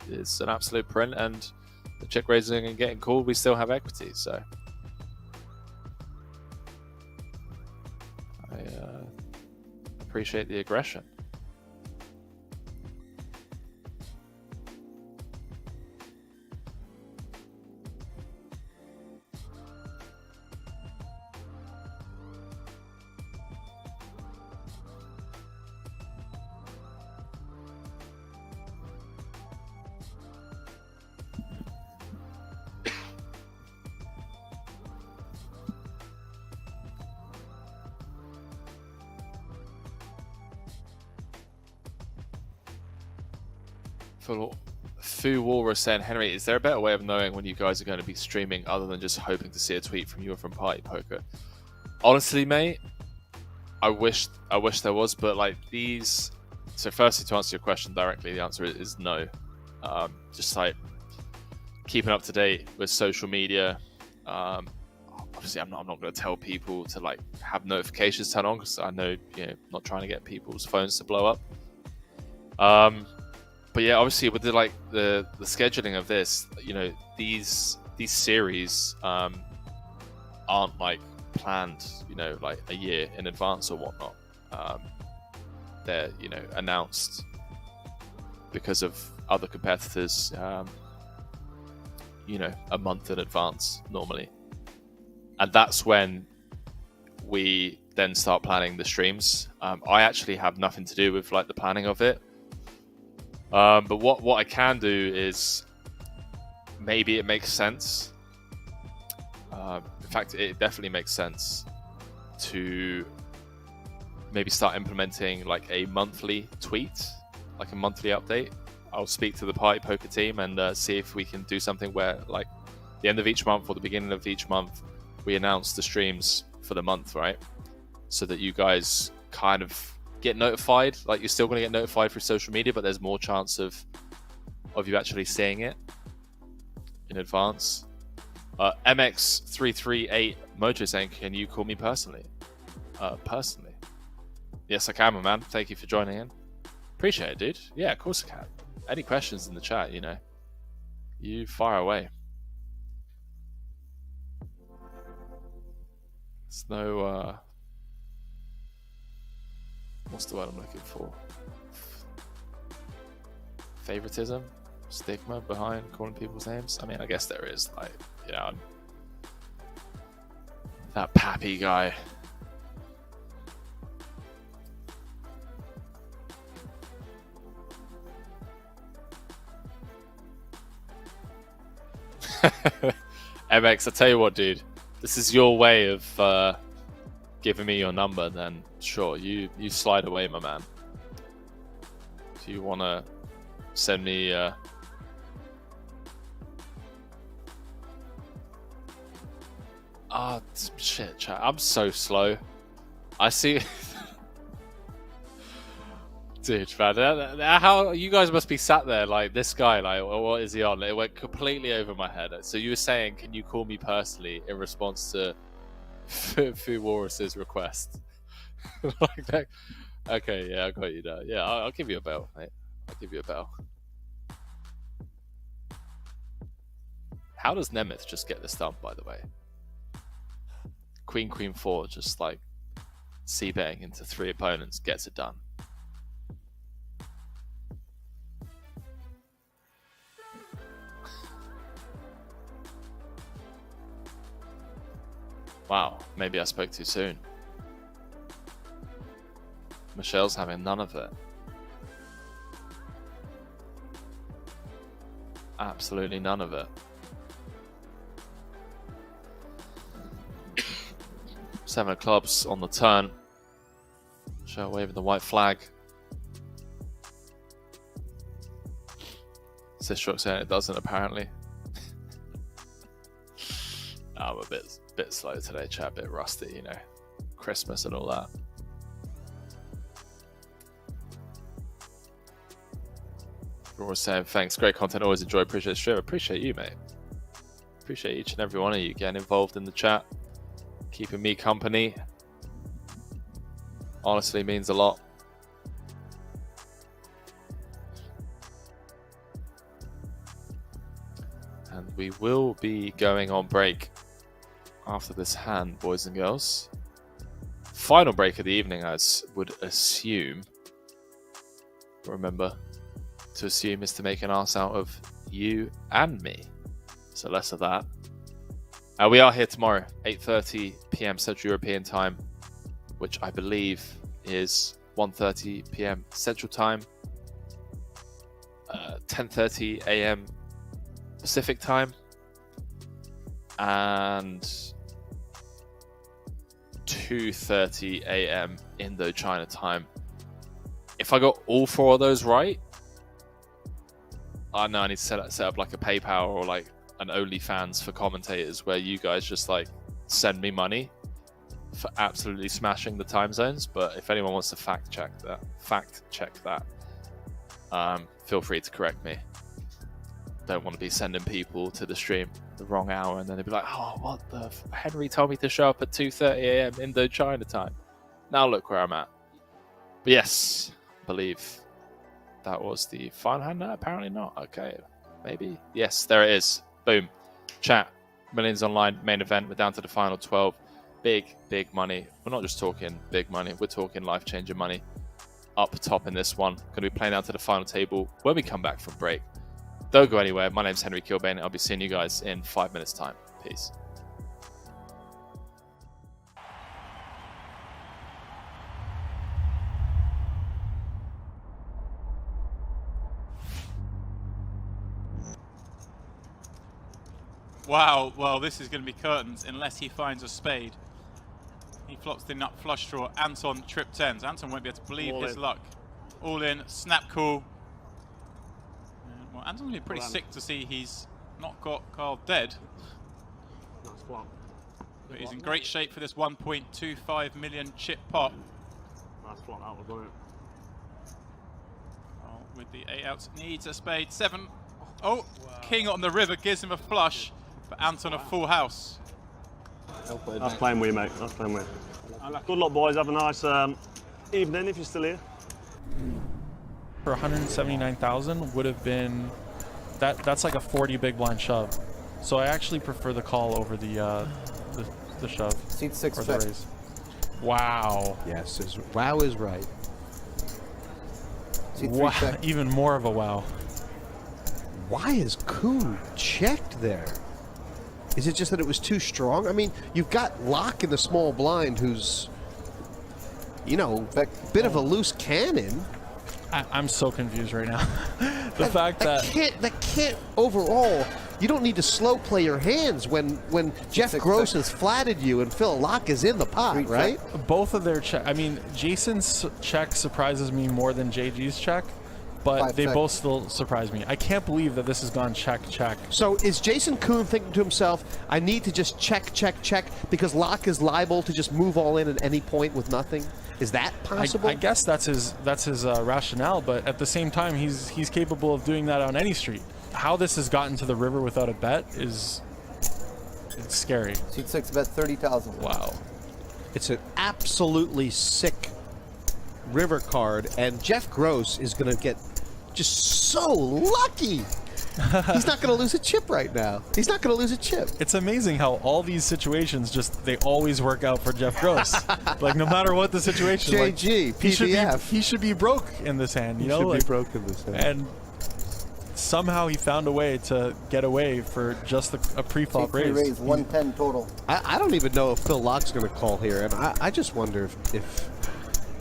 is an absolute print, and the check raising and getting called, we still have equity. So I appreciate the aggression. Fu Walrus saying, Henry, is there a better way of knowing when you guys are going to be streaming other than just hoping to see a tweet from you or from Party Poker? Honestly, mate, I wish there was, but like these. So, firstly, to answer your question directly, the answer is no. Just like keeping up to date with social media. Obviously, I'm not going to tell people to like have notifications turned on because I know, you know, not trying to get people's phones to blow up. But yeah, obviously with the scheduling of this, you know, these series aren't like planned, you know, like a year in advance or whatnot. They're, you know, announced because of other competitors, you know, a month in advance normally. And that's when we then start planning the streams. I actually have nothing to do with like the planning of it. But what I can do is maybe it makes sense. In fact, it definitely makes sense to maybe start implementing like a monthly tweet, like a monthly update. I'll speak to the Party Poker team and see if we can do something where like the end of each month or the beginning of each month, we announce the streams for the month, right? So that you guys kind of get notified. Like you're still going to get notified through social media, but there's more chance of you actually seeing it in advance. MX338 Mojo saying, can you call me personally? Personally? Yes, I can, my man. Thank you for joining in. Appreciate it, dude. Yeah, of course I can. Any questions in the chat, you know, you fire away. There's no, what's the word I'm looking for? Favoritism? Stigma behind calling people's names? I mean, I guess there is, like, you know, that Pappy guy. MX, I tell you what, dude, this is your way of giving me your number, then sure, you slide away, my man. If you want to send me shit, chat, I'm so slow. I see. Dude, man, how you guys must be sat there like this guy, like, what is he on? It went completely over my head. So you were saying, can you call me personally in response to Fu Walrus's request? Like that. Okay, yeah, I got you there. Yeah, I'll give you a bell, mate. I'll give you a bell. How does Nemeth just get this done, by the way? Queen, Queen 4, just like c-betting into 3 opponents, gets it done. Wow, maybe I spoke too soon. Michelle's having none of it. Absolutely none of it. 7 of clubs on the turn. Michelle waving the white flag. Sistrok saying it doesn't, apparently. I'm a bit slow today, chat, a bit rusty, you know, Christmas and all that. We're all saying thanks, great content, always enjoy, appreciate the stream. Appreciate you, mate. Appreciate each and every one of you getting involved in the chat, keeping me company. Honestly means a lot. And we will be going on break after this hand, boys and girls. Final break of the evening, I would assume. Remember, to assume is to make an ass out of you and me. So less of that. We are here tomorrow, 8:30 p.m. Central European Time, which I believe is 1:30 p.m. Central Time, 10:30 a.m. Pacific Time, and 2:30 a.m. Indochina Time. If I got all 4 of those right, I know I need to set up like a PayPal or like an OnlyFans for commentators where you guys just like send me money for absolutely smashing the time zones. But if anyone wants to fact check that, feel free to correct me. Don't want to be sending people to the stream the wrong hour and then they'd be like, oh, what the Henry told me to show up at 2:30 a.m. Indochina time. Now look where I'm at. But yes, I believe that was the final hand. No, apparently not. Okay, maybe. Yes, there it is. Boom. Chat. Millions online main event. We're down to the final 12. Big money. We're not just talking big money. We're talking life-changing money. Up top in this one. Going to be playing down to the final table when we come back from break. Don't go anywhere. My name's Henry Kilbane. I'll be seeing you guys in 5 minutes' time. Peace. Wow, well, this is going to be curtains unless he finds a spade. He flops the nut flush draw. Anton trip tens. Anton won't be able to believe his luck. All in, snap call. Well, Anton's going to be pretty sick to see he's not got Carl dead. Nice flop. But he's in great shape for this 1.25 million chip pot. Nice flop, that was, wasn't it? Oh, with the 8 outs, needs a spade. 7. Oh, wow. King on the river gives him a flush. But Anton a full house. That's playing with you, mate. That's playing with you. Good luck, boys. Have a nice evening if you're still here. For 179,000 would have been that's like a 40 big blind shove. So I actually prefer the call over the shove. Seat 6 or the raise. Wow. Yes, wow is right. Seat 3 wow. check. Even more of a wow. Why is Kuhn checked there? Is it just that it was too strong? I mean, you've got Locke in the small blind who's, you know, a bit of a loose cannon. I'm so confused right now. The fact that can't overall, you don't need to slow play your hands when Jeff Gross has flatted you and Phil Locke is in the pot, right? Both of their check. I mean, Jason's check surprises me more than JG's check. But they both still surprise me. I can't believe that this has gone check. So is Jason Kuhn thinking to himself, I need to just check, because Locke is liable to just move all in at any point with nothing? Is that possible? I guess that's his rationale, but at the same time, he's capable of doing that on any street. How this has gotten to the river without a bet it's scary. Seat 6 bet 30,000. Wow. It's an absolutely sick river card, and Jeff Gross is going to get just so lucky. He's not going to lose a chip right now. He's not going to lose a chip. It's amazing how all these situations they always work out for Jeff Gross. Like no matter what the situation. JG, like, PBF. He should be broke in this hand. You know, should be broke in this hand. And somehow he found a way to get away for just a pre-flop raise. 110 total. I don't even know if Phil Locke's going to call here, and I just wonder if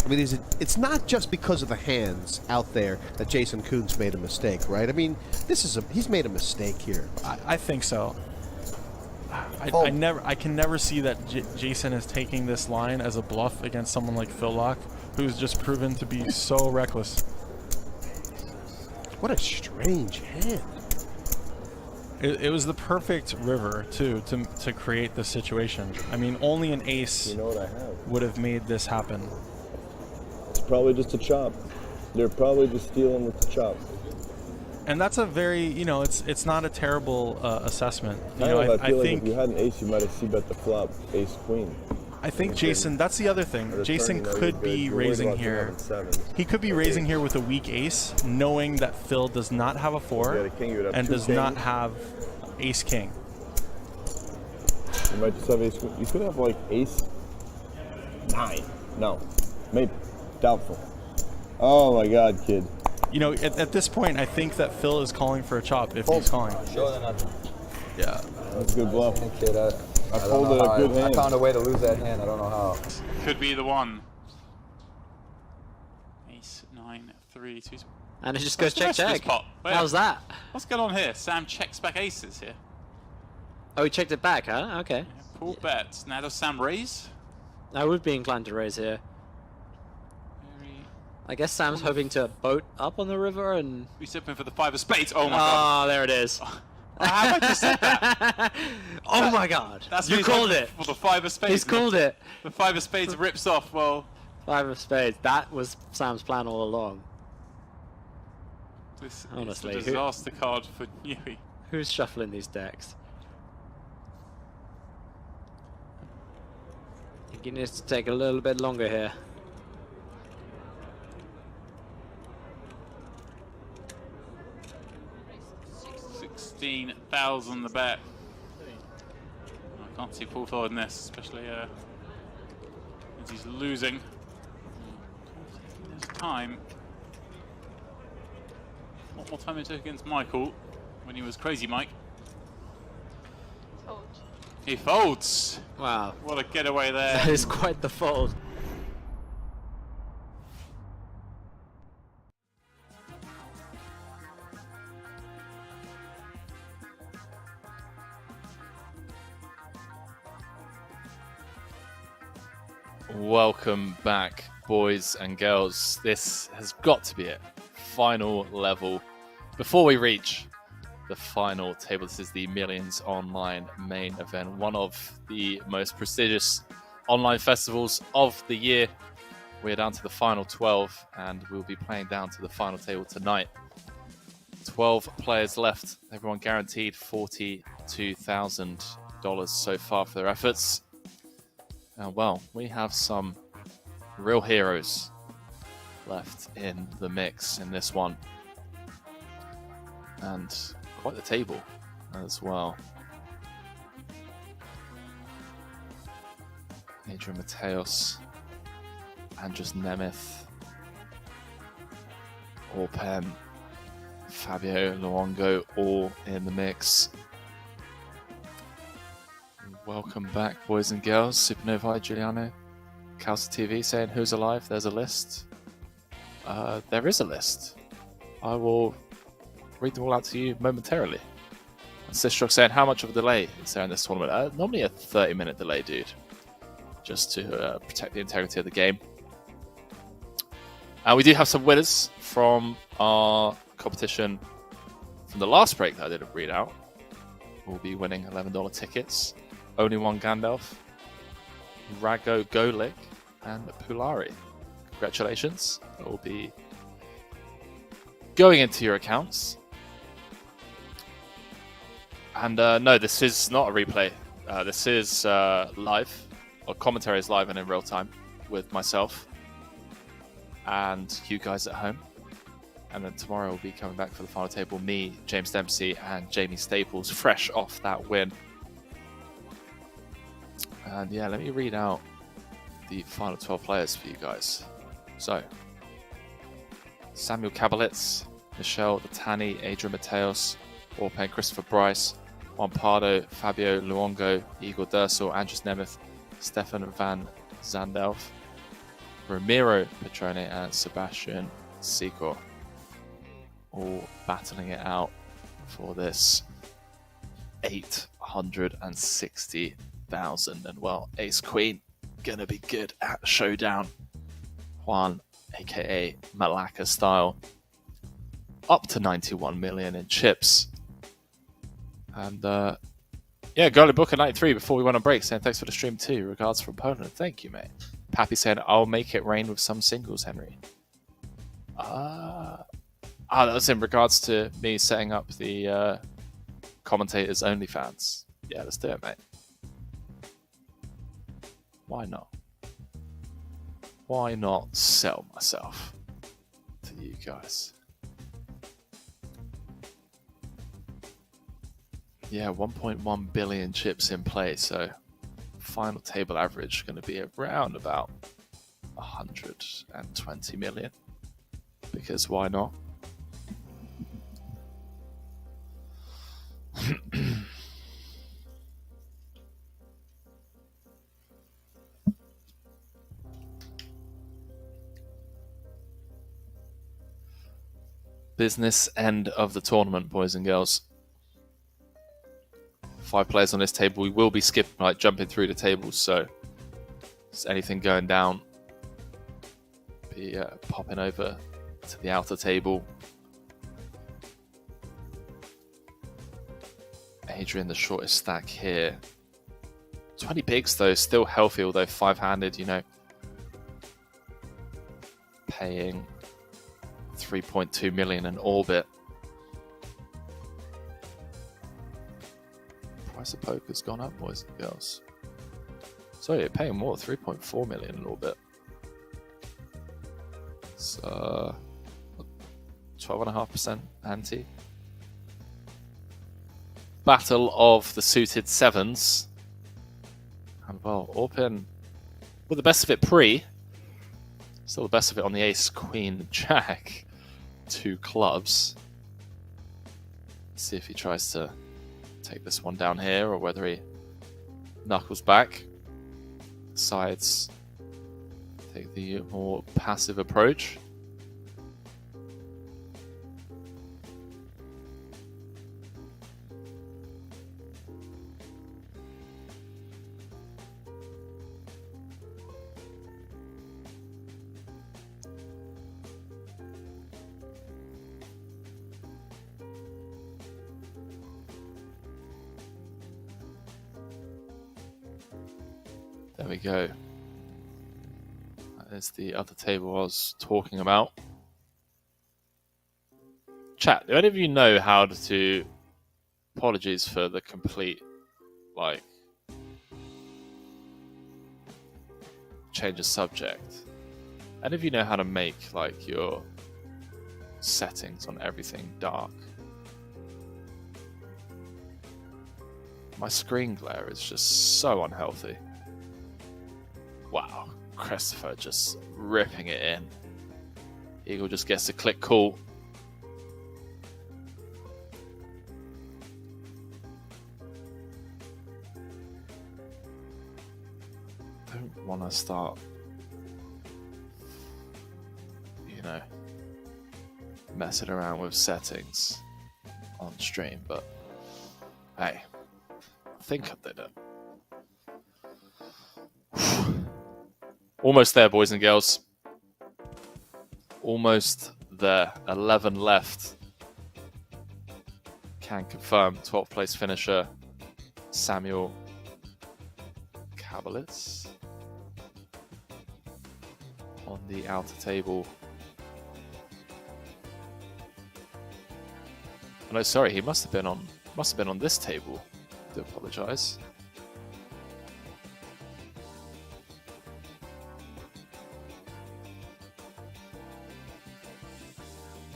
I mean, it's not just because of the hands out there that Jason Kuhn's made a mistake, right? I mean, he's made a mistake here. I think so. I can never see that Jason is taking this line as a bluff against someone like Phil Locke, who's just proven to be so reckless. What a strange hand. It was the perfect river too to create this situation. I mean, only an ace would have made this happen. It's probably just a chop. They're probably just stealing with the chop. And that's a very, it's not a terrible assessment. I feel like if you had an ace, you might have c-bet the flop, ace-queen. I think Jason, that's the other thing. Jason could be raising here. He could be raising here with a weak ace, knowing that Phil does not have a 4 and does not have ace-king. You might just have ace-queen. You could have like ace-9. No, maybe. Doubtful. Oh my God, kid. At this point, I think that Phil is calling for a chop if he's calling. Yeah. That's a good bluff. I folded a good hand. I found a way to lose that hand. I don't know how. Could be the one. Ace, 9, 3, 2. And it just goes check. How's that? What's going on here? Sam checks back aces here. Oh, he checked it back, huh? Okay. Yeah, pool bets. Now does Sam raise? I would be inclined to raise here. I guess Sam's hoping to boat up on the river and... He's hoping for the 5 of spades. Oh my god. Oh, there it is. How have I just said that? Oh my god. That's You called it. For the 5 of spades. He's called it. The 5 of spades rips off. Well, 5 of spades. That was Sam's plan all along. this Honestly, is a disaster card for Newey. Who's shuffling these decks? I think he needs to take a little bit longer here. $16,000 the bet. I can't see pull forward in this, especially as he's losing. There's time. What more time it took against Michael when he was crazy Mike? He folds. Wow. What a getaway there. That is quite the fold. Welcome back, boys and girls. This has got to be it. Final level. Before we reach the final table, this is the Millions Online main event, one of the most prestigious online festivals of the year. We're down to the final 12, and we'll be playing down to the final table tonight. 12 players left. Everyone guaranteed $42,000 so far for their efforts. Well, we have some real heroes left in the mix in this one. And quite the table as well. Mateusz, Andras Nemeth, Orpen, Fabio Luongo, all in the mix. Welcome back, boys and girls. Supernova, Giuliano, Calsa TV saying, who's alive? There's a list. There is a list. I will read them all out to you momentarily. Sistrok saying, how much of a delay is there in this tournament? Normally a 30-minute delay, dude. Just to protect the integrity of the game. We do have some winners from our competition from the last break that I didn't read out. We'll be winning $11 tickets. Only One Gandalf, Rago Golik, and Pulari. Congratulations. That will be going into your accounts. And no, this is not a replay. This is live. Our commentary is live and in real time with myself and you guys at home. And then tomorrow we'll be coming back for the final table. Me, James Dempsey, and Jamie Staples, fresh off that win. And yeah, let me read out the final 12 players for you guys. So, Samuel Kabalitz, Michelle Latani, Adrian Mateos, Orpen, Christopher Bryce, Juan Pardo, Fabio Luongo, Igor Dursel, Andras Nemeth, Stefan van Zandelf, Ramiro Petrone, and Sebastian Sikor. All battling it out for this 860,000. And well, Ace Queen gonna be good at showdown. Juan, aka Malacca style, up to 91 million in chips. And yeah, Golden Booker 93 before we went on break saying thanks for the stream too. Regards from Poland. Thank you, mate. Pappy saying I'll make it rain with some singles, Henry. That was in regards to me setting up the commentators OnlyFans. Yeah, let's do it, mate. Why not? Why not sell myself to you guys? Yeah, 1.1 billion chips in play, so final table average going to be around about 120 million. Because why not? Business end of the tournament, boys and girls. 5 players on this table. We will be jumping through the tables, so if there's anything going down, be popping over to the outer table. Adrian, the shortest stack here. 20 bigs though, still healthy, although 5-handed, you know. Paying 3.2 million in orbit. Price of poker's gone up, boys and girls. Sorry, you're paying more, 3.4 million in orbit. It's 12.5% ante. Battle of the suited sevens. And well, Orpin with the best of it pre. Still the best of it on the ace, queen, jack. 2 clubs. Let's see if he tries to take this one down here or whether he knuckles back. Sides take the more passive approach. There we go. That is the other table I was talking about. Chat, do any of you know how to... Apologies for the complete, like... change of subject. Any of you know how to make, like, your settings on everything dark? My screen glare is just so unhealthy. Wow, Christopher just ripping it in. Eagle just gets to click call. Don't want to start, you know, messing around with settings on stream, but hey, I think I did it. Almost there, boys and girls. Almost there. 11 left. Can confirm 12th place finisher Samuel Kabalitz on the outer table. Oh, no, sorry, he must have been on this table. I do apologise.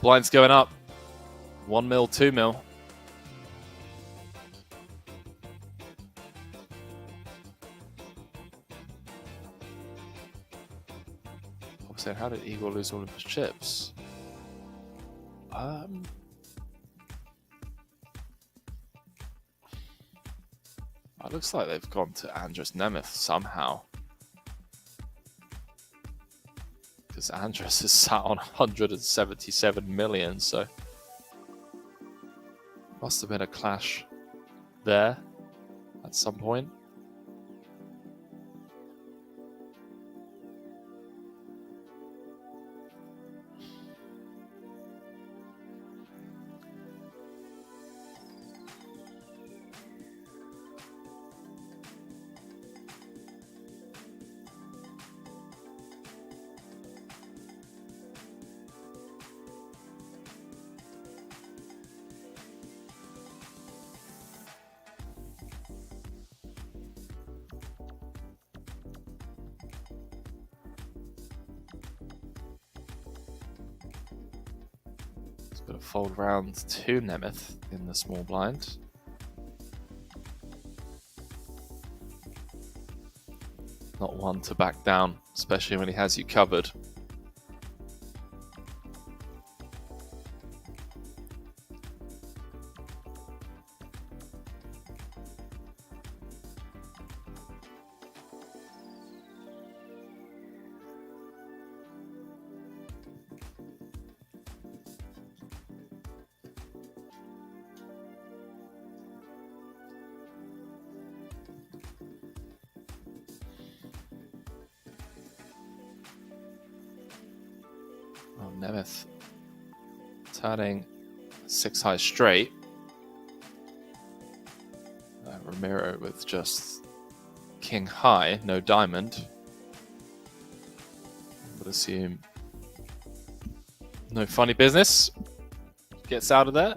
Blinds going up. 1 mil, 2 mil. I was saying, how did Eagle lose all of his chips? It looks like they've gone to Andras Nemeth somehow. Because Andras is sat on 177 million, so must have been a clash there at some point. Got to fold round to Nemeth in the small blind. Not one to back down, especially when he has you covered. Nemeth turning 6 high straight. Ramiro with just king high, no diamond. Would assume no funny business. Gets out of there.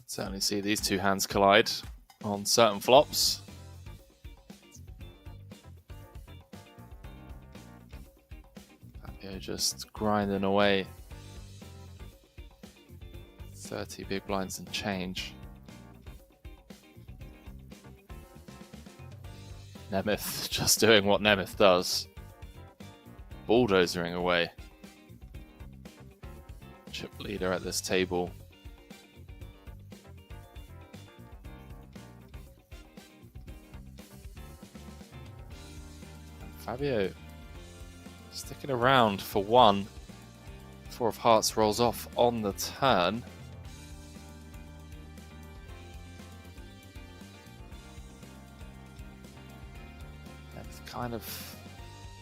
Certainly see these two hands collide on certain flops. Fabio just grinding away. 30 big blinds and change. Nemeth just doing what Nemeth does. Bulldozering away. Chip leader at this table. Fabio sticking around for one. 4 of hearts rolls off on the turn. That's kind of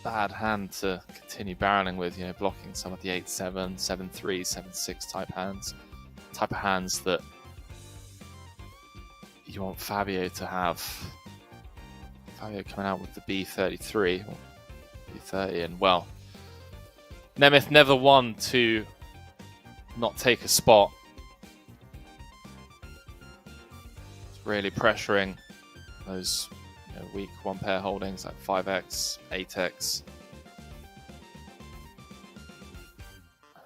bad hand to continue barreling with, you know, blocking some of the 8-7, 7-3, 7-6 type hands. Type of hands that you want Fabio to have. Fabio coming out with the B33, or B30, and well, Nemeth never one to not take a spot. It's really pressuring those, you know, weak one pair holdings like 5x, 8x.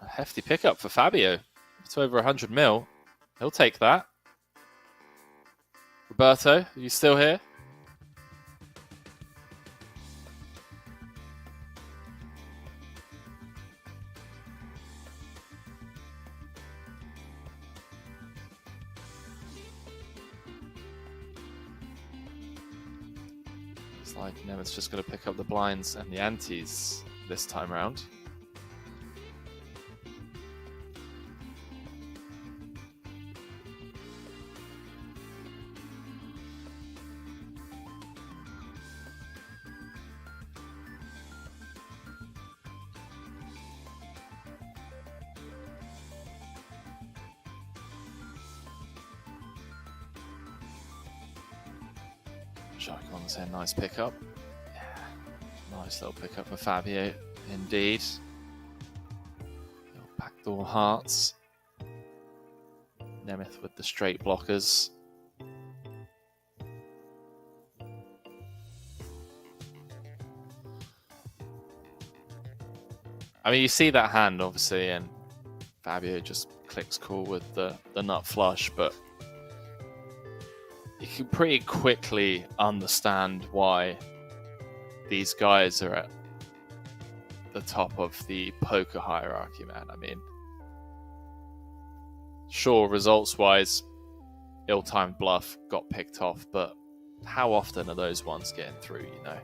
A hefty pickup for Fabio. It's over 100 mil. He'll take that. Roberto, are you still here? Like Nemeth's just going to pick up the blinds and the antes this time around. Oconnor's here, nice pickup. Yeah, nice little pickup for Fabio, indeed. Little backdoor hearts. Nemeth with the straight blockers. I mean, you see that hand, obviously, and Fabio just clicks cool with the nut flush, but you can pretty quickly understand why these guys are at the top of the poker hierarchy, man. I mean, sure, results-wise, ill-timed bluff got picked off, but how often are those ones getting through, you know?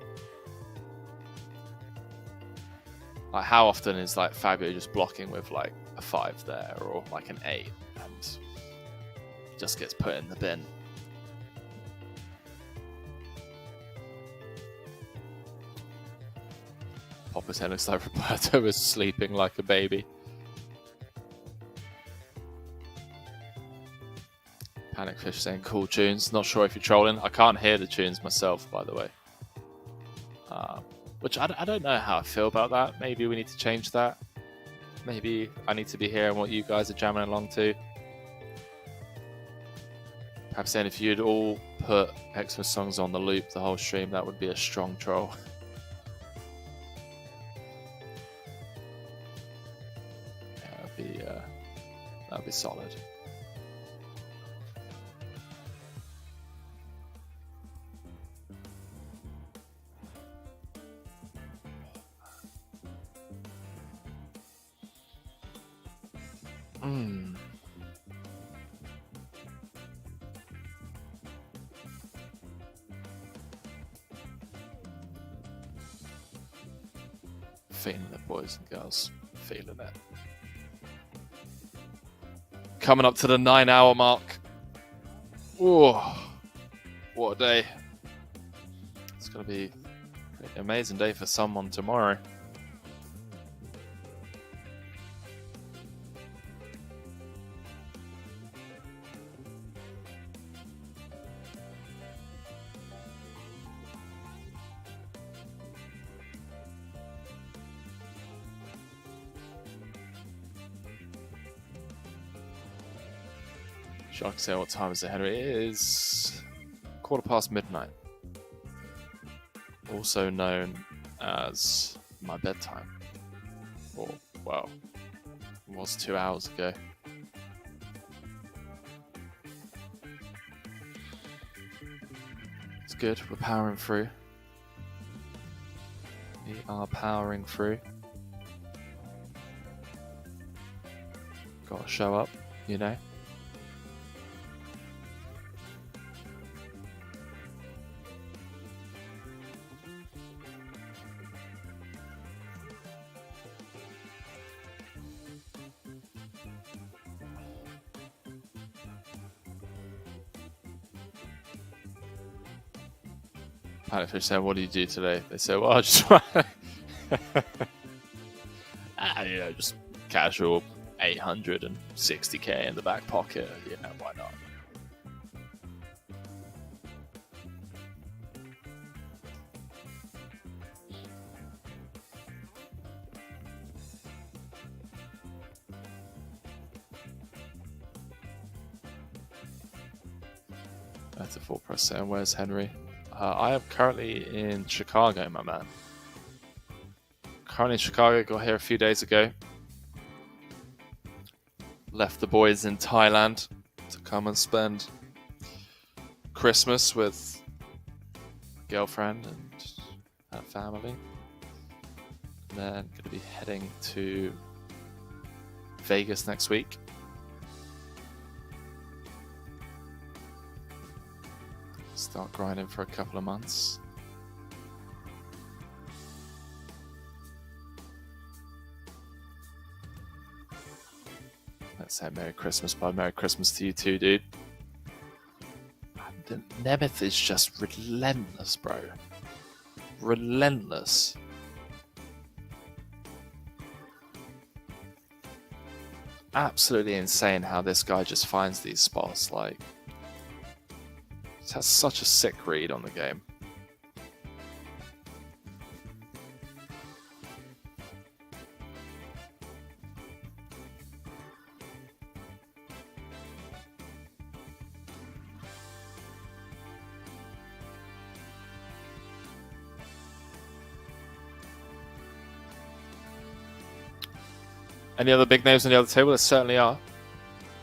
Like, how often is, like, Fabio just blocking with, like, a 5 there, or, like, an 8, and just gets put in the bin? Popper's head looks like Roberto is sleeping like a baby. Panicfish saying cool tunes. Not sure if you're trolling. I can't hear the tunes myself, by the way. Which I don't know how I feel about that. Maybe we need to change that. maybe I need to be hearing what you guys are jamming along to. Perhaps then if you'd all put Xmas songs on the loop the whole stream, that would be a strong troll. Yeah, that'd be solid. Feeling it, boys and girls. Feeling it. Coming up to the 9-hour mark. Oh, what a day. It's going to be an amazing day for someone tomorrow. I can say what time is it, Henry? It is midnight. Also known as my bedtime. Or, well, it was 2 hours ago. It's good, we're powering through. We are powering through. Gotta show up, you know. Fish said, "What do you do today?" They say, "Well, I just just casual 860k in the back pocket. You know, why not?" That's a full press saying, "Where's Henry?" I am currently in Chicago, my man. Currently in Chicago, got here a few days ago. Left the boys in Thailand to come and spend Christmas with a girlfriend and her family. And then going to be heading to Vegas next week. Start grinding for a couple of months. Let's say Merry Christmas, bud. Merry Christmas to you too, dude. And Nemeth is just relentless, bro. Relentless. Absolutely insane how this guy just finds these spots, like... has such a sick read on the game. Any other big names on the other table? There certainly are.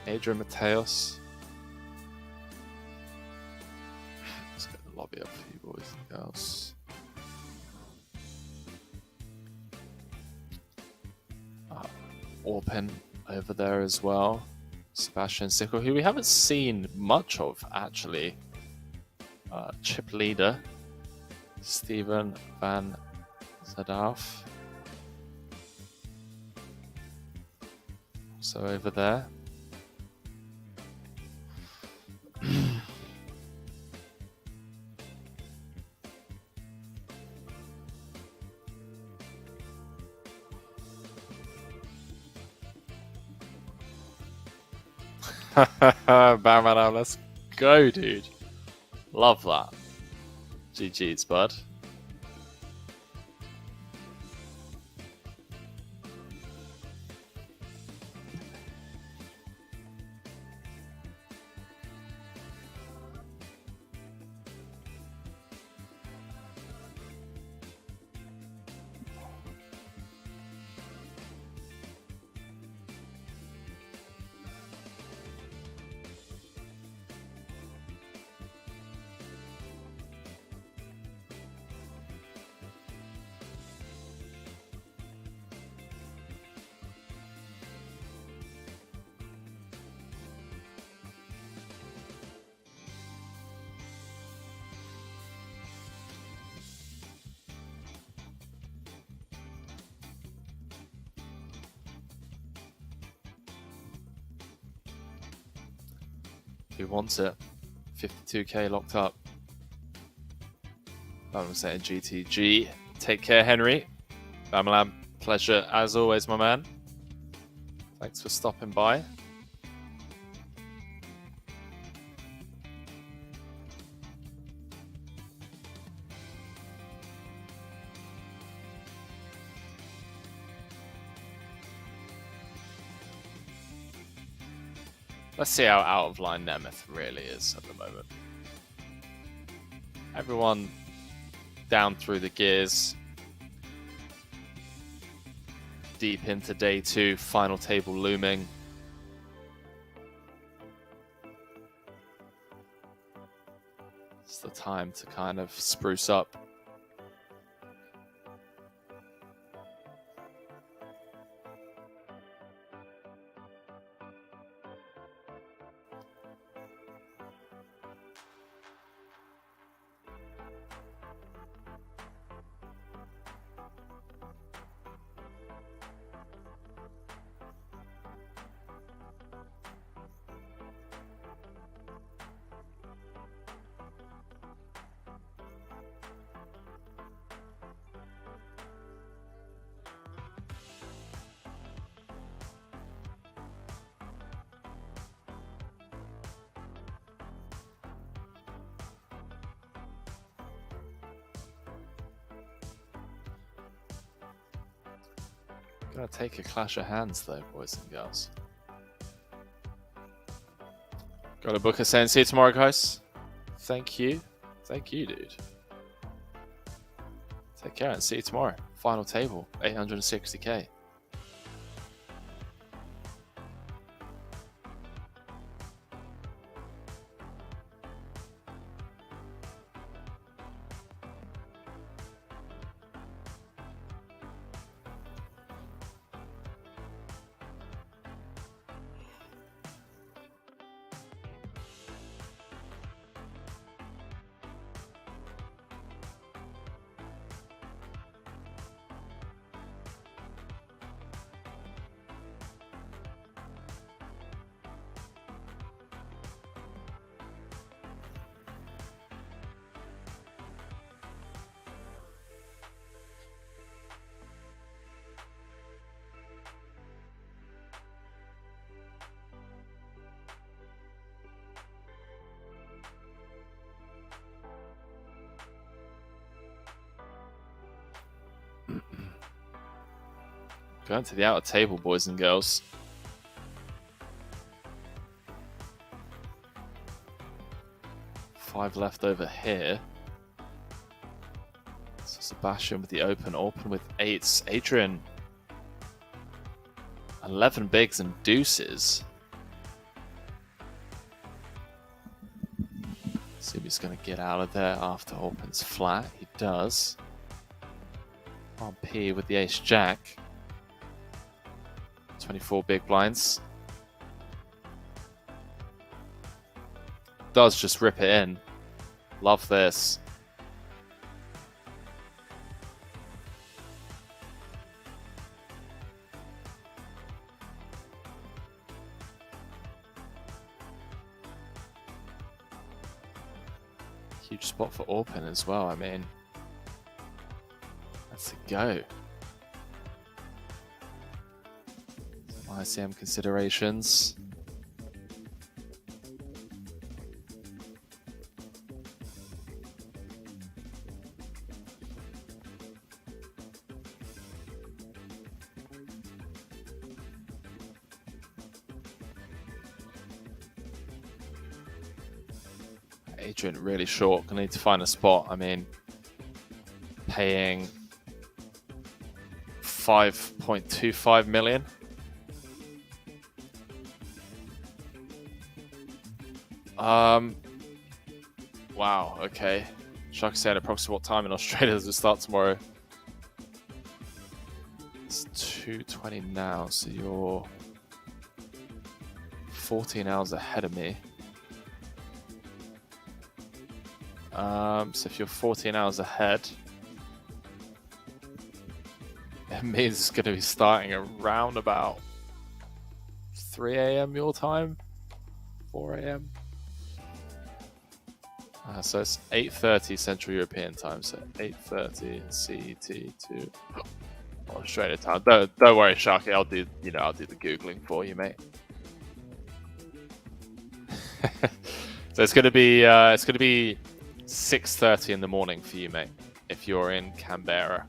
Adrian Mateos. Let's get the lobby up for you boys and girls. Orpin over there as well. Sebastian Sickle, who we haven't seen much of actually. Chip leader. Steven van Zadaf. So over there. Barman, let's go, dude. Love that. GG's, bud. Who wants it? 52k locked up. I'm saying GTG. Take care, Henry. Bamalam, pleasure as always, my man. Thanks for stopping by. Let's see how out of line Nemeth really is at the moment. Everyone down through the gears. Deep into day 2, final table looming. It's the time to kind of spruce up. Gonna take a clash of hands though, boys and girls. Got a book a saying see you tomorrow, guys. Thank you. Thank you, dude. Take care and see you tomorrow. Final table, 860k. Going to the outer table, boys and girls. Five left over here. So Sebastian with the open with eights. Adrian, 11 bigs and deuces. See if he's going to get out of there after opens flat. He does. On P with the ace jack. 24 big blinds. Does just rip it in. Love this. Huge spot for open as well. I mean, that's a go. ICM considerations. Adrian really short. Gonna need to find a spot. I mean, paying 5.25 million. Wow, okay. Chuck said approximately what time in Australia does it start tomorrow? It's 2:20 now, so you're 14 hours ahead of me. So if you're 14 hours ahead, it means it's going to be starting around about 3 a.m. your time, 4 a.m. So it's 8:30 Central European time, so 8:30 CET to Australia time. Don't worry, Sharky. I'll do the googling for you, mate. So it's gonna be 6:30 in the morning for you, mate, if you're in Canberra.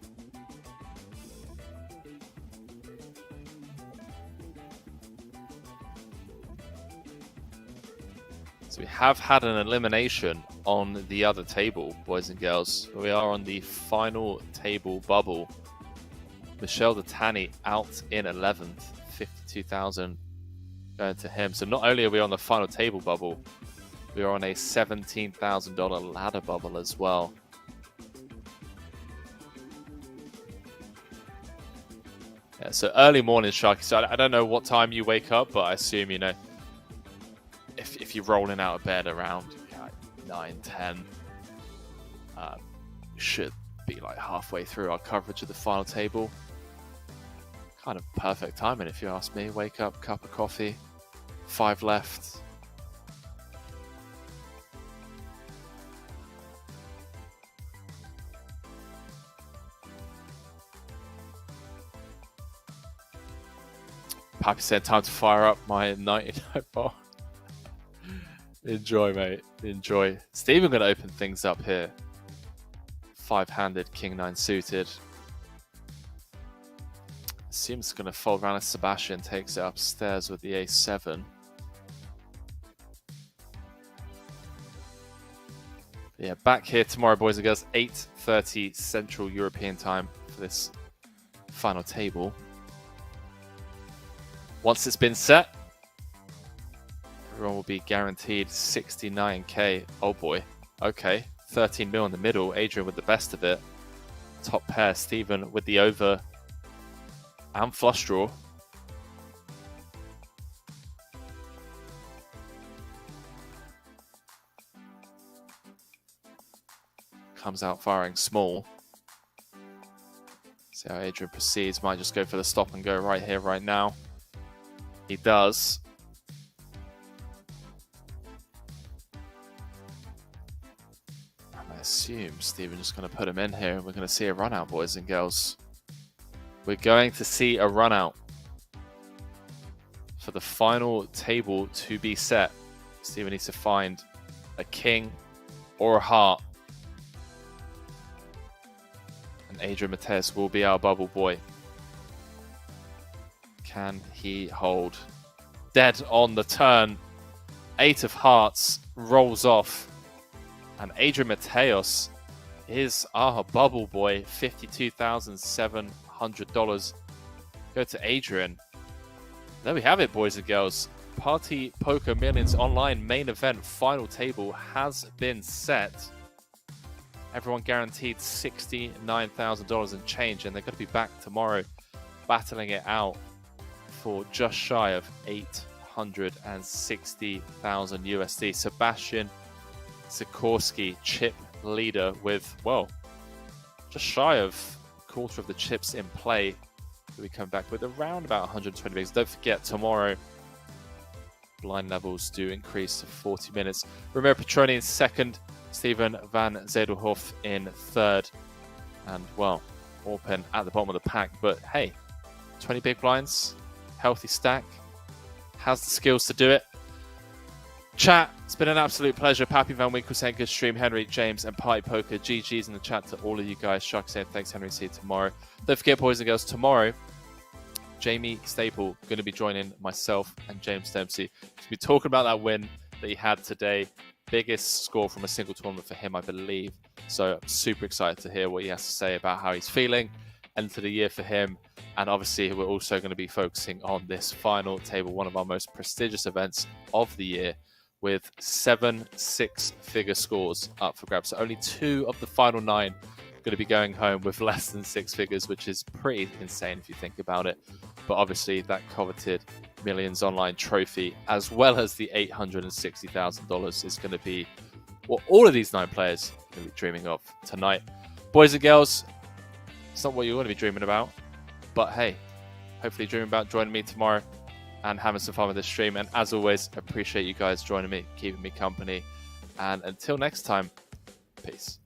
So we have had an elimination on the other table, boys and girls. We are on the final table bubble. Michel Detani out in 11th, 52,000 going to him. So not only are we on the final table bubble, we are on a $17,000 ladder bubble as well. Yeah, so early morning, Sharky. So I don't know what time you wake up, but I assume, if you're rolling out of bed around 9, 10, should be like halfway through our coverage of the final table. Kind of perfect timing, if you ask me. Wake up, cup of coffee, 5 left. Pappy said, time to fire up my 99 bar. Enjoy, mate. Enjoy. Stephen going to open things up here. 5-handed, king 9 suited. Assumes it's going to fold around as Sebastian takes it upstairs with the ace-7. Yeah, back here tomorrow, boys and girls. 8:30 Central European time for this final table. Once it's been set, everyone will be guaranteed 69k. Oh boy. Okay. 13 mil in the middle. Adrian with the best of it. Top pair. Stephen with the over and flush draw. Comes out firing small. See how Adrian proceeds. Might just go for the stop and go right here, right now. He does. I assume Stephen's just going to put him in here and we're going to see a run out, boys and girls. We're going to see a run out for the final table to be set. Stephen needs to find a king or a heart. And Adrian Mateus will be our bubble boy. Can he hold? Dead on the turn. 8 of hearts rolls off. And Adrian Mateus is our bubble boy. $52,700. Go to Adrian. There we have it, boys and girls. Party Poker Millions Online main event final table has been set. Everyone guaranteed $69,000 and change. And they're going to be back tomorrow battling it out for just shy of 860,000 USD. Sebastian Sikorsky, chip leader with, well, just shy of a quarter of the chips in play. We come back with around about 120 bigs. Don't forget, tomorrow blind levels do increase to 40 minutes. Romero Petroni in second, Stephen Van Zedelhoff in third, and, well, Orpen at the bottom of the pack. But hey, 20 big blinds, healthy stack, has the skills to do it. Chat, it's been an absolute pleasure. Pappy Van Winkle saying good stream. Henry, James, and Party Poker. GG's in the chat to all of you guys. Shark saying thanks, Henry. See you tomorrow. Don't forget, boys and girls, tomorrow, Jamie Staple going to be joining myself and James Dempsey to be talking about that win that he had today. Biggest score from a single tournament for him, I believe. So I'm super excited to hear what he has to say about how he's feeling, end of the year for him. And obviously, we're also going to be focusing on this final table, one of our most prestigious events of the year, with 7 six-figure scores up for grabs. So only 2 of the final 9 going to be going home with less than 6 figures, which is pretty insane if you think about it. But obviously, that coveted Millions Online trophy, as well as the $860,000, is going to be what all of these 9 players are going to be dreaming of tonight. Boys and girls, it's not what you're going to be dreaming about, but hey, hopefully dreaming about joining me tomorrow and having some fun with this stream. And as always, appreciate you guys joining me, keeping me company. And until next time, peace.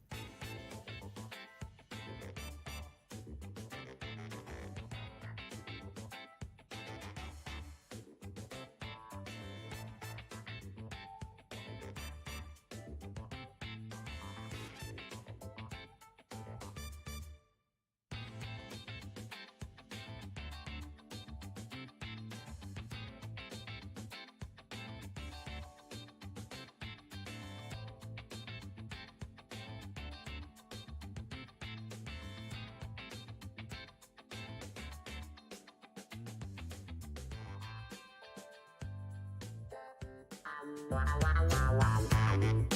Wow.